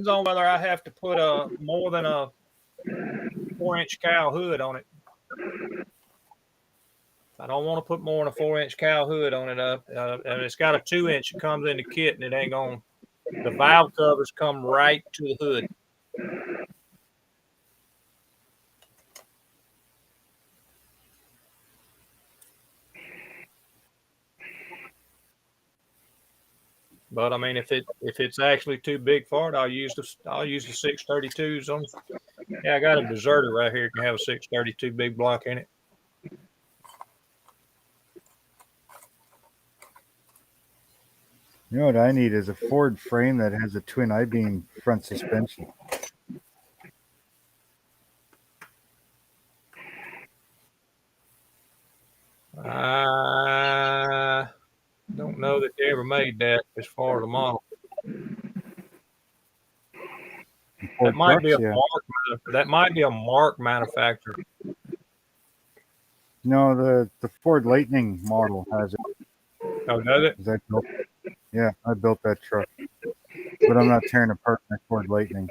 Speaker 1: on whether I have to put a more than a 4-inch cow hood on it. I don't want to put more than a 4-inch cow hood on it. And it's got a 2-inch that comes in the kit, and it ain't going. The valve covers come right to the hood. But I mean, if it's actually too big for it, I'll use the 632s on. Yeah, I got a Deserter right here. Can have a 632 big block in it.
Speaker 7: You know what I need is a Ford frame that has a twin I-beam front suspension.
Speaker 1: I don't know that they ever made that as far as the model.
Speaker 7: Ford
Speaker 1: That might be a
Speaker 7: trucks, yeah.
Speaker 1: Mark. That might be a Mark manufacturer.
Speaker 7: No, the Ford Lightning model has it.
Speaker 1: Oh, does it?
Speaker 7: Is that built? Yeah, I built that truck, but I'm not tearing apart my Ford Lightning.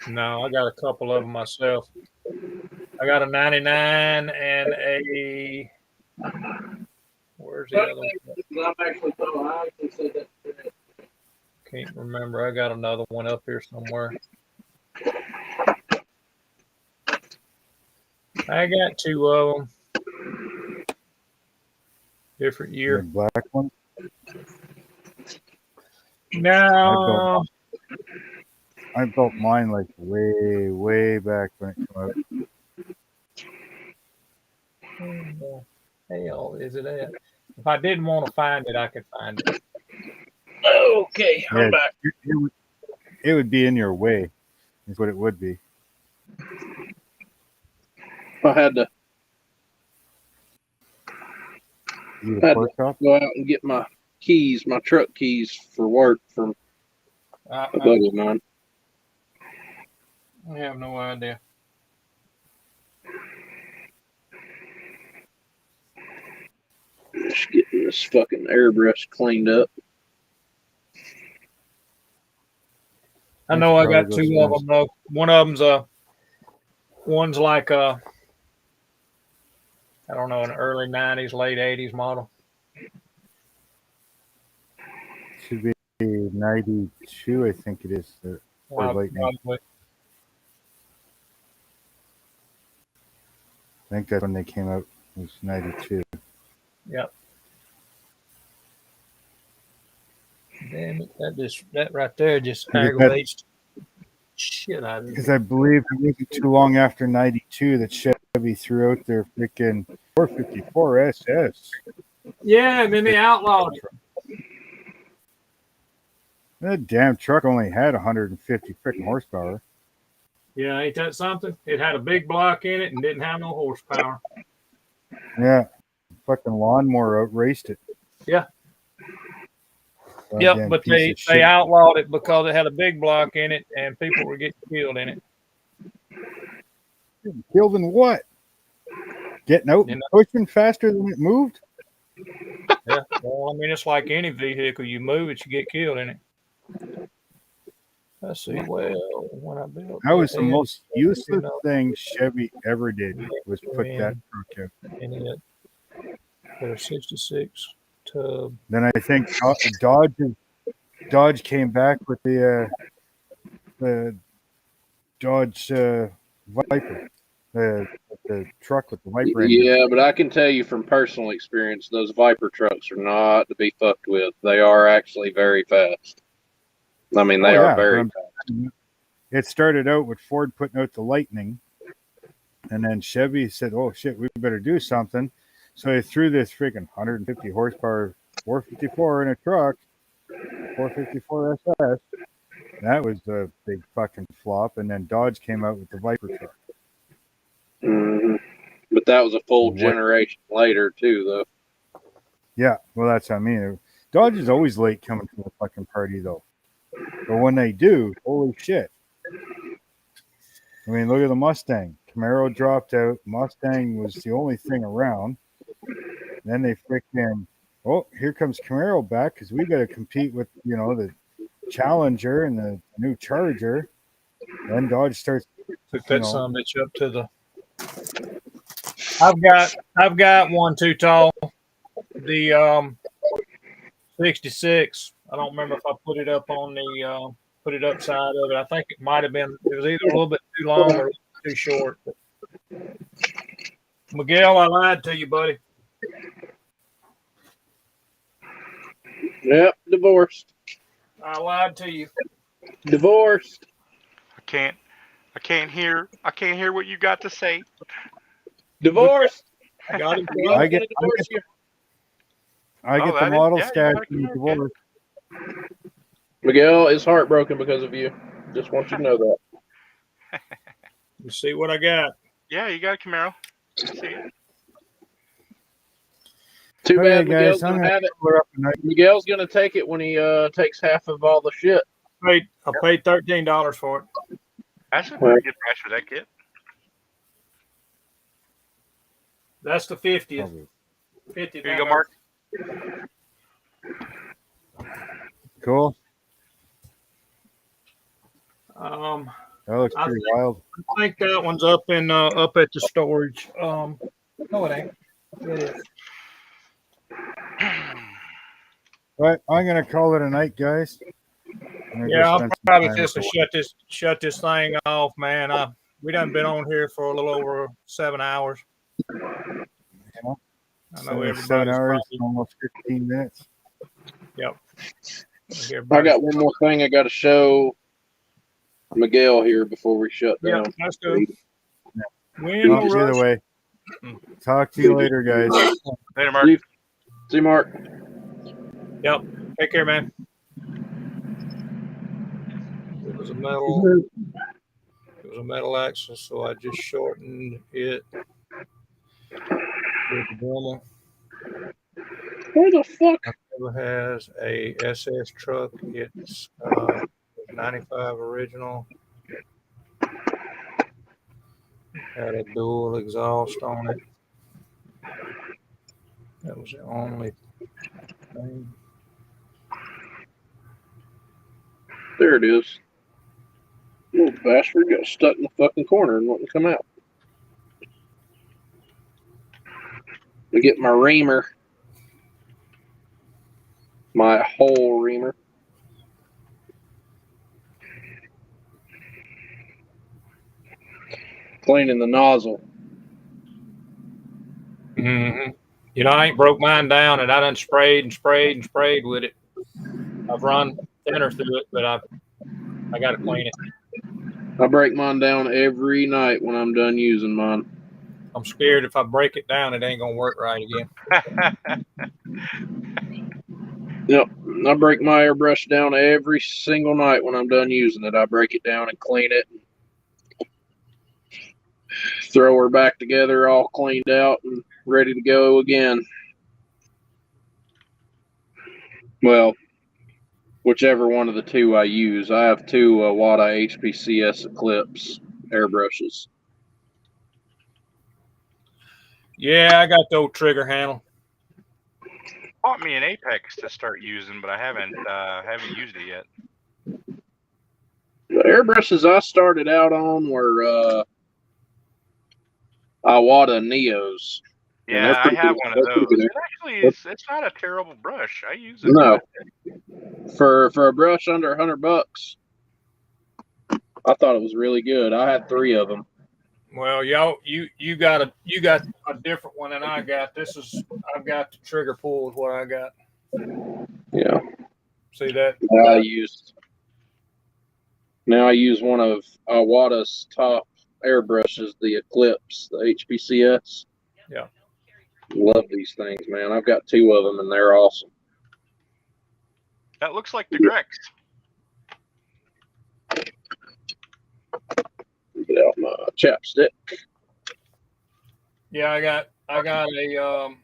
Speaker 1: No, I got a couple of them myself. I got a 99 and a. Where's the other one? Can't remember. I got another one up here somewhere. I got 2 of them. Different year.
Speaker 7: The black one.
Speaker 1: No.
Speaker 7: I built mine like way back when it came out.
Speaker 1: Where the hell is it at? If I didn't want to find it, I could find it.
Speaker 4: Okay, I'm back.
Speaker 7: It would be in your way, is what it would be.
Speaker 4: I had to
Speaker 7: You
Speaker 4: had
Speaker 7: a pork
Speaker 4: to
Speaker 7: chop?
Speaker 4: go out and get my keys, my truck keys for work from a buddy of mine.
Speaker 1: I have no idea.
Speaker 4: Just getting this fucking airbrush cleaned up.
Speaker 1: I know I got 2 of them though. One of them's one's like I don't know, an early 90s, late 80s model.
Speaker 7: Should be 92, I think it is. The Ford Lightning.
Speaker 1: Probably.
Speaker 7: I think that's when they came out. It was 92.
Speaker 1: Yep. Damn it! That right there just aggravates shit out of me.
Speaker 7: Because I believe it wasn't too long after 92 that Chevy threw out their freaking 454 SS.
Speaker 1: Yeah, and then they outlawed it.
Speaker 7: That damn truck only had 150 freaking horsepower.
Speaker 1: Yeah, ain't that something? It had a big block in it and didn't have no horsepower.
Speaker 7: Yeah. Fucking lawnmower outraced it.
Speaker 1: Yeah.
Speaker 7: Goddamn
Speaker 1: Yep, but
Speaker 7: piece of
Speaker 1: they
Speaker 7: shit.
Speaker 1: outlawed it because it had a big block in it and people were getting killed in it.
Speaker 7: Killed in what? Getting out and pushing faster than it moved?
Speaker 1: Yeah, well, I mean, it's like any vehicle. You move it, you get killed in it. Let's see. Well, when I built
Speaker 7: That was the
Speaker 1: it,
Speaker 7: most useless
Speaker 1: you know,
Speaker 7: thing Chevy ever did, was put that truck out.
Speaker 1: in it. Put a 66 tub.
Speaker 7: Then I think Dodge came back with the Dodge Viper, the truck with the Viper engine.
Speaker 4: Yeah, but I can tell you from personal experience, those Viper trucks are not to be fucked with. They are actually very fast. I mean, they are very fast.
Speaker 7: It started out with Ford putting out the Lightning, and then Chevy said, "Oh shit, we better do something." So they threw this freaking 150 horsepower 454 in a truck, 454 SS. That was a big fucking flop. And then Dodge came out with the Viper truck.
Speaker 4: Mm-hmm. But that was a full generation later too, though.
Speaker 7: Yeah, well, that's what I mean. Dodge is always late coming to the fucking party, though. But when they do, holy shit. I mean, look at the Mustang. Camaro dropped out. Mustang was the only thing around. Then they freaking, oh, here comes Camaro back because we got to compete with, you know, the Challenger and the new Charger. Then Dodge starts.
Speaker 1: Took that son bitch up to the. I've got one too tall. The 66. I don't remember if I put it up on the put it upside of it. I think it might have been. It was either a little bit too long or too short. But Miguel, I lied to you, buddy.
Speaker 4: Yep, divorced.
Speaker 1: I lied to you.
Speaker 4: Divorced.
Speaker 13: I can't hear what you got to say.
Speaker 4: Divorced.
Speaker 1: I got him.
Speaker 7: I get the model stack and divorce.
Speaker 4: Miguel is heartbroken because of you. Just want you to know that.
Speaker 1: You see what I got?
Speaker 13: Yeah, you got a Camaro. I see it.
Speaker 4: Too
Speaker 7: Okay,
Speaker 4: bad Miguel's
Speaker 7: guys,
Speaker 4: gonna have it. Miguel's gonna take it when he takes half of all the shit.
Speaker 1: I paid $13 for it.
Speaker 13: That's a pretty good price for that kit.
Speaker 1: That's the 50th. 50th.
Speaker 13: Here you go, Mark.
Speaker 7: Cool.
Speaker 1: That
Speaker 7: looks pretty wild.
Speaker 1: I think that one's up in up at the storage. No, it ain't. It is.
Speaker 7: But I'm gonna call it a night, guys.
Speaker 1: Yeah, I'll probably just shut this thing off, man. We done been on here for a little over 7 hours. I know everybody's
Speaker 7: 7 hours,
Speaker 1: probably,
Speaker 7: almost 15 minutes.
Speaker 1: Yep.
Speaker 4: I got one more thing I got to show Miguel here before we shut down.
Speaker 1: Yeah, that's good.
Speaker 7: Either way. Talk to you later, guys.
Speaker 13: Later, Mark.
Speaker 4: See you, Mark.
Speaker 1: Yep. Take care, man. It was a metal. It was a metal axle, so I just shortened it.
Speaker 4: Where the fuck?
Speaker 1: It has a SS truck. It's 95 original. Had a dual exhaust on it. That was the only thing.
Speaker 4: There it is. Little bastard got stuck in the fucking corner and wouldn't come out. To get my reamer. My whole reamer. Cleaning the nozzle.
Speaker 1: Mm-hmm. You know, I ain't broke mine down, and I done sprayed and sprayed and sprayed with it. I've run thinner through it, but I got to clean it.
Speaker 4: I break mine down every night when I'm done using mine.
Speaker 1: I'm scared if I break it down, it ain't gonna work right again.
Speaker 4: Yep, I break my airbrush down every single night when I'm done using it. I break it down and clean it. Throw her back together all cleaned out and ready to go again. Well, whichever one of the two I use. I have two Wada HPCS Eclipse airbrushes.
Speaker 1: Yeah, I got the old trigger handle.
Speaker 13: Bought me an Apex to start using, but I haven't used it yet.
Speaker 4: The airbrushes I started out on were Iwata Neos.
Speaker 13: Yeah, I have one of those. It actually is. It's not a terrible brush. I use it.
Speaker 4: No, for a brush under $100, I thought it was really good. I had 3 of them.
Speaker 1: Well, you got a different one than I got. I've got the trigger pull is what I got.
Speaker 4: Yeah.
Speaker 1: See that?
Speaker 4: Now I use one of Iwata's top airbrushes, the Eclipse, the HPCS.
Speaker 1: Yeah.
Speaker 4: Love these things, man. I've got 2 of them, and they're awesome.
Speaker 13: That looks like the Grex.
Speaker 4: Get out my chapstick.
Speaker 1: Yeah, I got a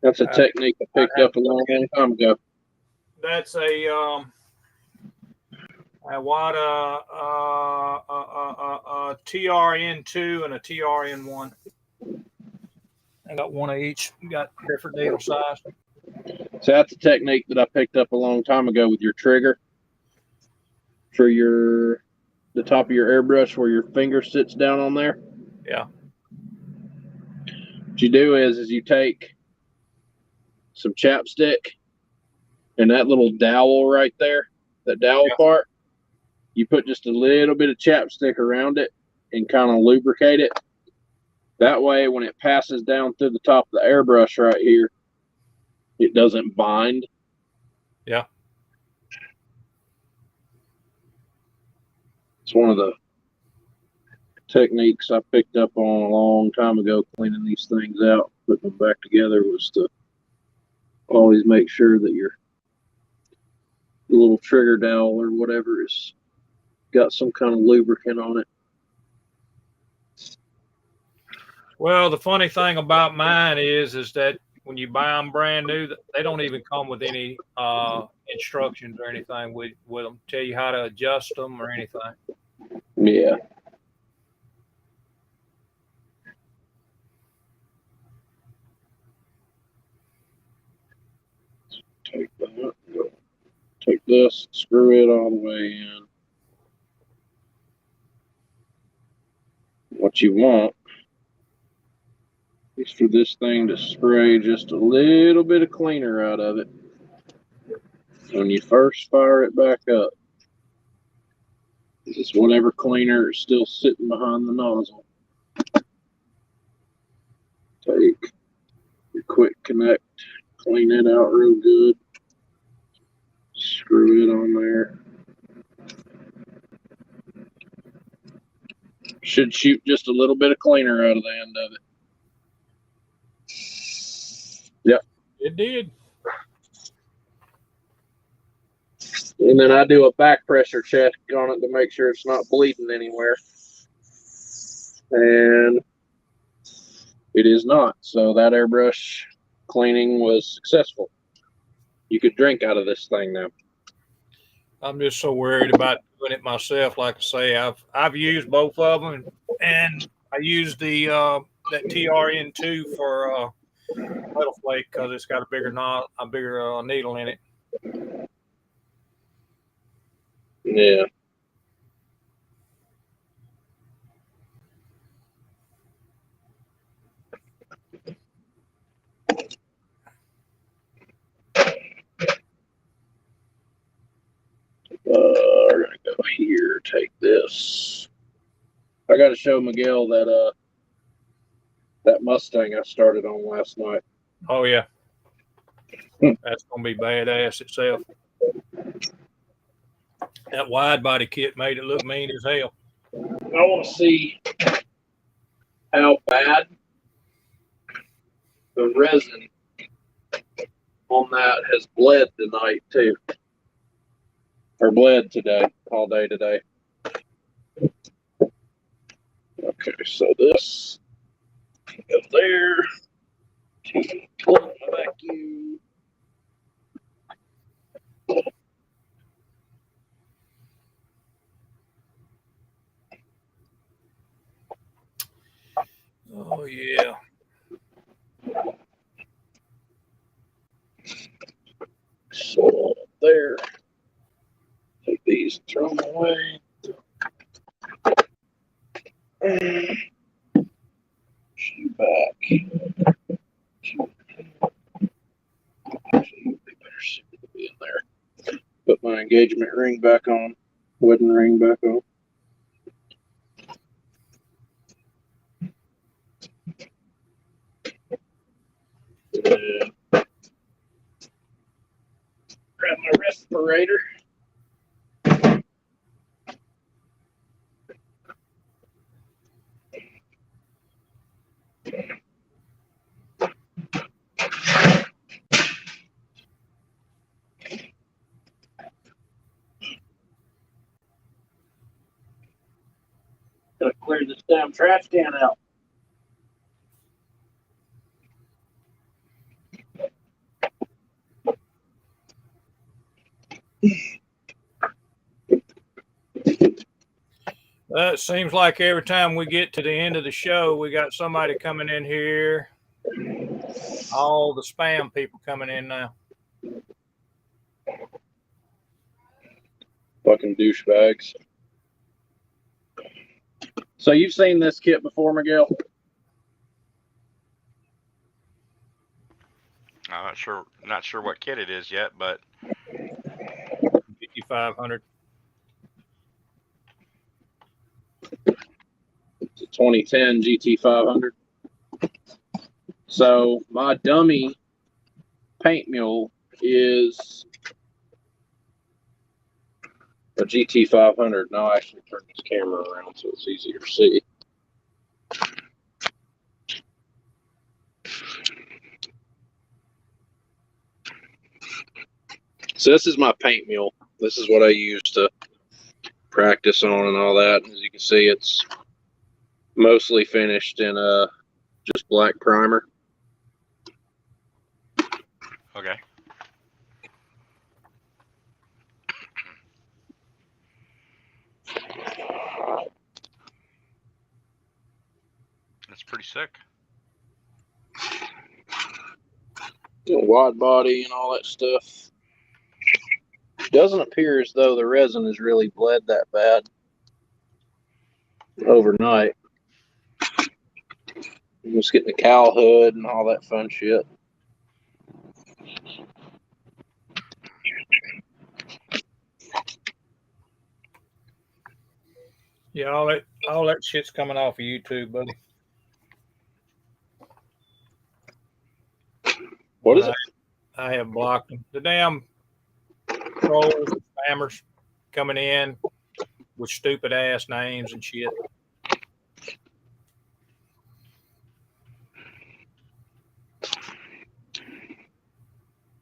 Speaker 4: That's a technique I picked up a long time ago.
Speaker 1: that's a Iwata TRN2 and a TRN1. I got one of each. Got different needle size.
Speaker 4: So that's a technique that I picked up a long time ago with your trigger for the top of your airbrush where your finger sits down on there.
Speaker 1: Yeah.
Speaker 4: What you do is you take some chapstick and that little dowel right there, that dowel part, you put just a little bit of chapstick around it and kind of lubricate it. That way, when it passes down through the top of the airbrush right here, it doesn't bind.
Speaker 1: Yeah.
Speaker 4: It's one of the techniques I picked up on a long time ago cleaning these things out, putting them back together, was to always make sure that your little trigger dowel or whatever is got some kind of lubricant on it.
Speaker 1: Well, the funny thing about mine is that when you buy them brand new, they don't even come with any instructions or anything with them. Tell you how to adjust them or anything.
Speaker 4: Yeah. Take that. Take this, screw it all the way in. What you want is for this thing to spray just a little bit of cleaner out of it when you first fire it back up. Just whatever cleaner is still sitting behind the nozzle. Take your quick connect, clean it out real good, screw it on there. Should shoot just a little bit of cleaner out of the end of it. Yep.
Speaker 1: It did.
Speaker 4: And then I do a back pressure check on it to make sure it's not bleeding anywhere. And it is not. So that airbrush cleaning was successful. You could drink out of this thing now.
Speaker 1: I'm just so worried about doing it myself. Like I say, I've used both of them, and I used the that TRN2 for metal flake because it's got a bigger needle in it.
Speaker 4: Yeah. We're gonna go here, take this. I gotta show Miguel that that Mustang I started on last night.
Speaker 1: Oh yeah. That's gonna be badass itself. That wide body kit made it look mean as hell.
Speaker 4: I want to see how bad the resin on that has bled tonight too. Or bled today, all day today. Okay, so this can go there. Pull the vacuum.
Speaker 1: Oh yeah.
Speaker 4: So there. Take these and throw them away. Shoot back. They better seem to be in there. Put my engagement ring back on. Wedding ring back on. Grab my respirator. Gotta clear this damn trash can out.
Speaker 1: It seems like every time we get to the end of the show, we got somebody coming in here. All the spam people coming in now.
Speaker 4: Fucking douchebags. So you've seen this kit before, Miguel?
Speaker 13: I'm not sure what kit it is yet, but
Speaker 1: 5500.
Speaker 4: It's a 2010 GT500. So my dummy paint mule is a GT500. Now I actually turn this camera around so it's easier to see. So this is my paint mule. This is what I use to practice on and all that. As you can see, it's mostly finished in just black primer.
Speaker 13: okay. That's pretty sick.
Speaker 4: Wide body and all that stuff. Doesn't appear as though the resin has really bled that bad overnight. I'm just getting the cowl hood and all that fun shit.
Speaker 1: Yeah, all that shit's coming off of YouTube, buddy.
Speaker 4: What is it?
Speaker 1: I have blocked them. The damn trolls, spammers coming in with stupid ass names and shit.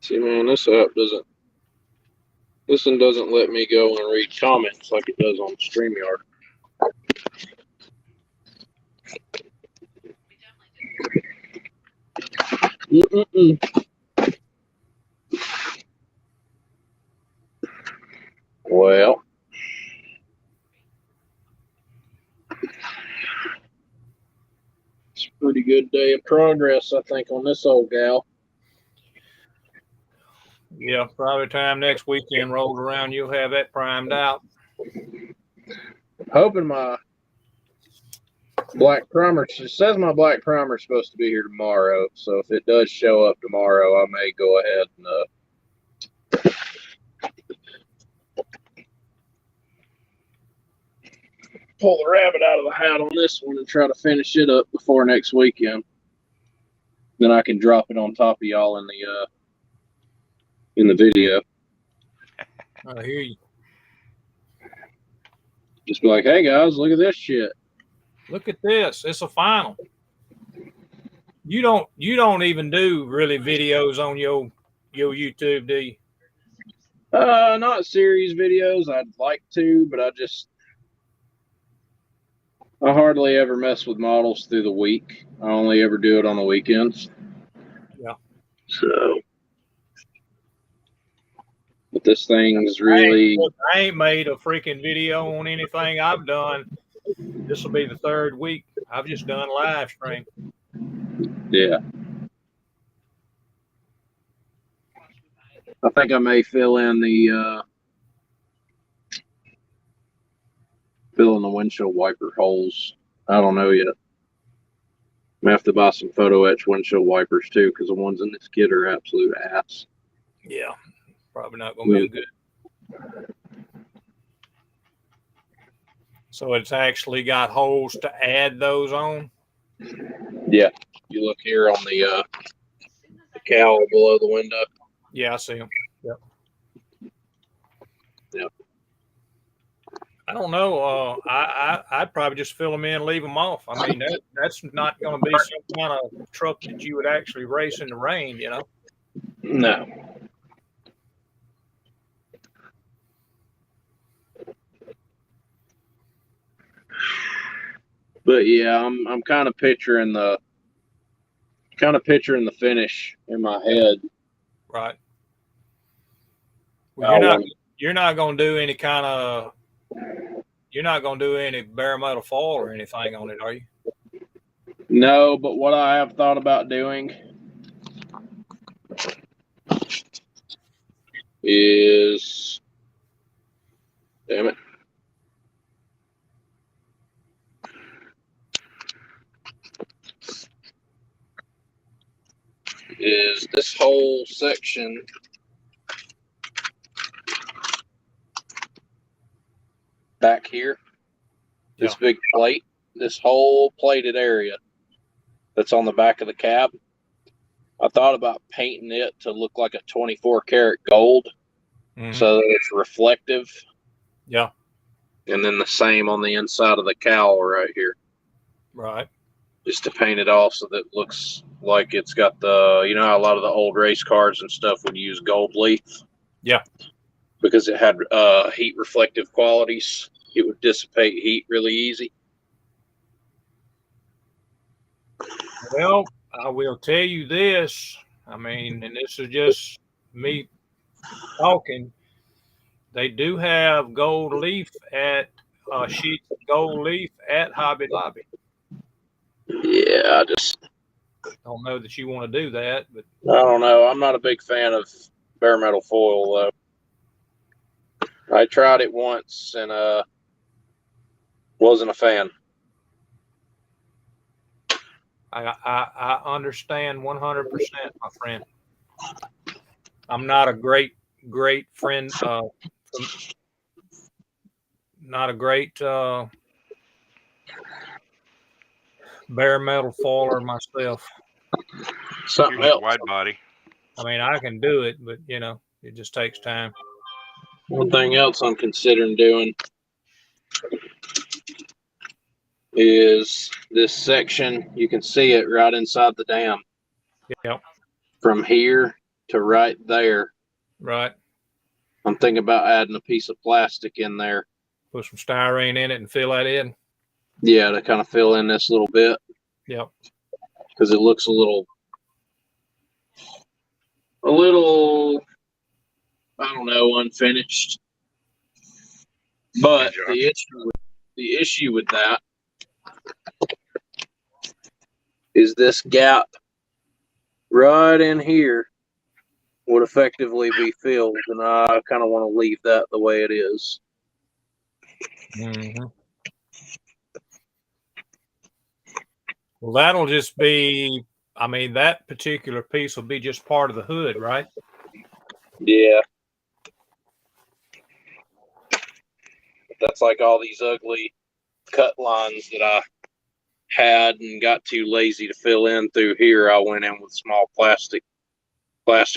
Speaker 4: See, man, this one doesn't let me go and read comments like it does on StreamYard. Well, it's a pretty good day of progress, I think, on this old gal.
Speaker 1: Yeah, probably time next weekend rolls around, you'll have that primed out.
Speaker 4: Hoping my black primer, it says my black primer is supposed to be here tomorrow, so if it does show up tomorrow, I may go ahead and pull the rabbit out of the hat on this one and try to finish it up before next weekend. Then I can drop it on top of y'all in the video.
Speaker 1: I hear you.
Speaker 4: Just be like, hey guys, look at this shit.
Speaker 1: Look at this. It's a final. You don't even do really videos on your YouTube, do you?
Speaker 4: Not series videos. I'd like to, but I hardly ever mess with models through the week. I only ever do it on the weekends.
Speaker 1: Yeah.
Speaker 4: So, but this thing's really.
Speaker 1: I ain't made a freaking video on anything I've done. This will be the third week. I've just done live stream.
Speaker 4: Yeah. I think I may fill in the windshield wiper holes. I don't know yet. I'm gonna have to buy some photo etch windshield wipers too, because the ones in this kit are absolute ass.
Speaker 1: Yeah, probably not gonna be good. So it's actually got holes to add those on.
Speaker 4: Yeah, you look here on the cowl below the window.
Speaker 1: Yeah, I see them. Yep.
Speaker 4: Yep.
Speaker 1: I don't know. I'd probably just fill them in and leave them off. I mean, that's not going to be some kind of truck that you would actually race in the rain, you know?
Speaker 4: No. But yeah, I'm kind of picturing the finish in my head.
Speaker 1: Right. Well, you're not going to do any kind of. You're not going to do any bare metal foil or anything on it, are you?
Speaker 4: No, but what I have thought about doing is, damn it, is this whole section back here, this big plate, this whole plated area that's on the back of the cab. I thought about painting it to look like a 24 karat gold, so that it's reflective.
Speaker 1: Yeah.
Speaker 4: And then the same on the inside of the cowl right here.
Speaker 1: Right.
Speaker 4: Just to paint it all so that it looks like it's got the, you know how a lot of the old race cars and stuff would use gold leaf?
Speaker 1: Yeah.
Speaker 4: Because it had heat reflective qualities. It would dissipate heat really easy.
Speaker 1: Well, I will tell you this. I mean, and this is just me talking. They do have gold leaf at sheets of gold leaf at Hobby Lobby.
Speaker 4: Yeah, I just
Speaker 1: don't know that you want to do that, but
Speaker 4: I don't know. I'm not a big fan of bare metal foil though. I tried it once and wasn't a fan.
Speaker 1: I understand 100%, my friend. I'm not a great friend. Not a great bare metal foiler myself.
Speaker 4: Something else.
Speaker 13: Wide body.
Speaker 1: I mean, I can do it, but you know, it just takes time.
Speaker 4: One thing else I'm considering doing is this section. You can see it right inside the dam.
Speaker 1: Yep.
Speaker 4: From here to right there.
Speaker 1: Right.
Speaker 4: I'm thinking about adding a piece of plastic in there.
Speaker 1: Put some styrene in it and fill that in.
Speaker 4: Yeah, to kind of fill in this little bit.
Speaker 1: Yep.
Speaker 4: Because it looks a little, I don't know, unfinished. But the issue with that is this gap right in here would effectively be filled, and I kind of want to leave that the way it is.
Speaker 1: Mm-hmm. Well, that'll just be, I mean, that particular piece will be just part of the hood, right?
Speaker 4: Yeah. That's like all these ugly cut lines that I had and got too lazy to fill in through here. I went in with small plastic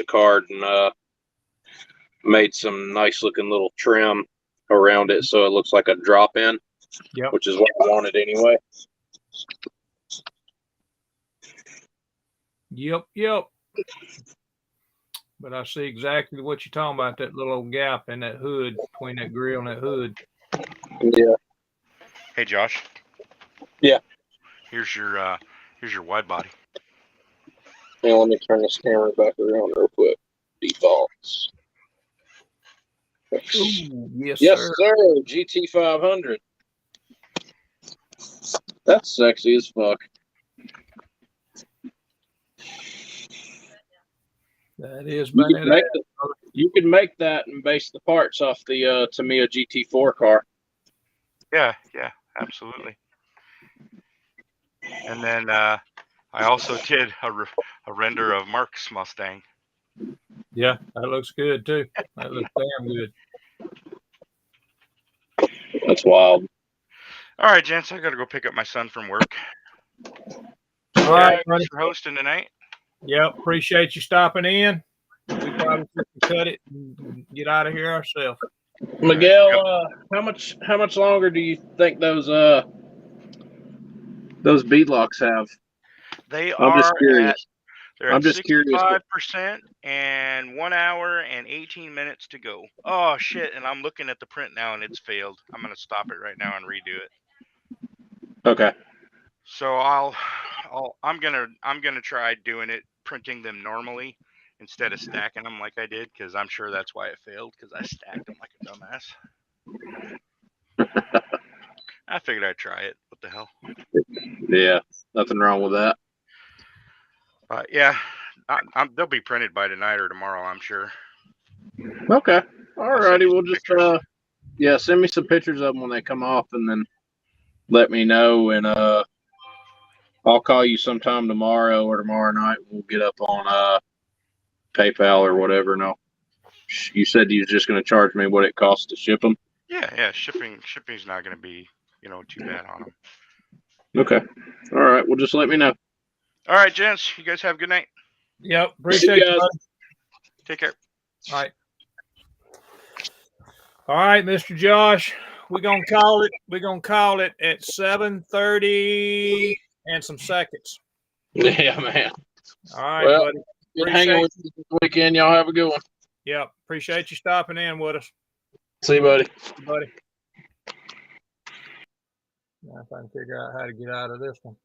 Speaker 4: card and made some nice looking little trim around it so it looks like a drop in.
Speaker 1: Yep.
Speaker 4: Which is what I wanted anyway.
Speaker 1: Yep. But I see exactly what you're talking about, that little gap in that hood, between that grill and that hood.
Speaker 4: Yeah.
Speaker 13: Hey, Josh.
Speaker 4: Yeah.
Speaker 13: Here's your wide body.
Speaker 4: Now let me turn this camera back around real quick. Defaults.
Speaker 1: Ooh, yes,
Speaker 4: sir. GT500. That's sexy as fuck.
Speaker 1: That is
Speaker 4: bad. You could make that and base the parts off the Tamiya GT4 car.
Speaker 13: Yeah, absolutely. And then I also did a render of Mark's Mustang.
Speaker 1: Yeah, that looks good too. That looks damn good.
Speaker 4: That's wild.
Speaker 13: All right, gents, I got to go pick up my son from work.
Speaker 1: All right,
Speaker 13: thanks for hosting tonight.
Speaker 1: Yep. Appreciate you stopping in. We probably should cut it and get out of here ourselves.
Speaker 4: Miguel, how much longer do you think those beadlocks have?
Speaker 13: They
Speaker 4: I'm just
Speaker 13: are
Speaker 4: curious.
Speaker 13: they're
Speaker 4: I'm
Speaker 13: at
Speaker 4: just curious.
Speaker 13: 65% and 1 hour and 18 minutes to go. Oh shit! And I'm looking at the print now, and it's failed. I'm gonna stop it right now and redo it.
Speaker 4: Okay.
Speaker 13: So I'm gonna try doing it, printing them normally instead of stacking them like I did, because I'm sure that's why it failed, because I stacked them like a dumbass. I figured I'd try it. What the hell?
Speaker 4: Yeah, nothing wrong with that.
Speaker 13: But yeah, they'll be printed by tonight or tomorrow, I'm sure.
Speaker 4: Okay. Alrighty, we'll just send me some pictures of them when they come off, and then let me know, and I'll call you sometime tomorrow or tomorrow night. We'll get up on PayPal or whatever. No, you said you was just going to charge me what it costs to ship them.
Speaker 13: Yeah. Shipping's not going to be too bad on them.
Speaker 4: Okay. All right. Well, just let me know.
Speaker 13: All right, gents. You guys have a good night.
Speaker 1: Yep. Appreciate you, buddy.
Speaker 13: Take care.
Speaker 1: All right. All right, Mr. Josh. We're gonna call it. We're gonna call it at 7:30 and some seconds.
Speaker 4: Yeah, man.
Speaker 1: All right,
Speaker 4: Well,
Speaker 1: buddy.
Speaker 4: good hanging with you this weekend. Y'all have a good one.
Speaker 1: Yep. Appreciate you stopping in with us.
Speaker 4: See you, buddy.
Speaker 1: Buddy. Now if I can figure out how to get out of this one.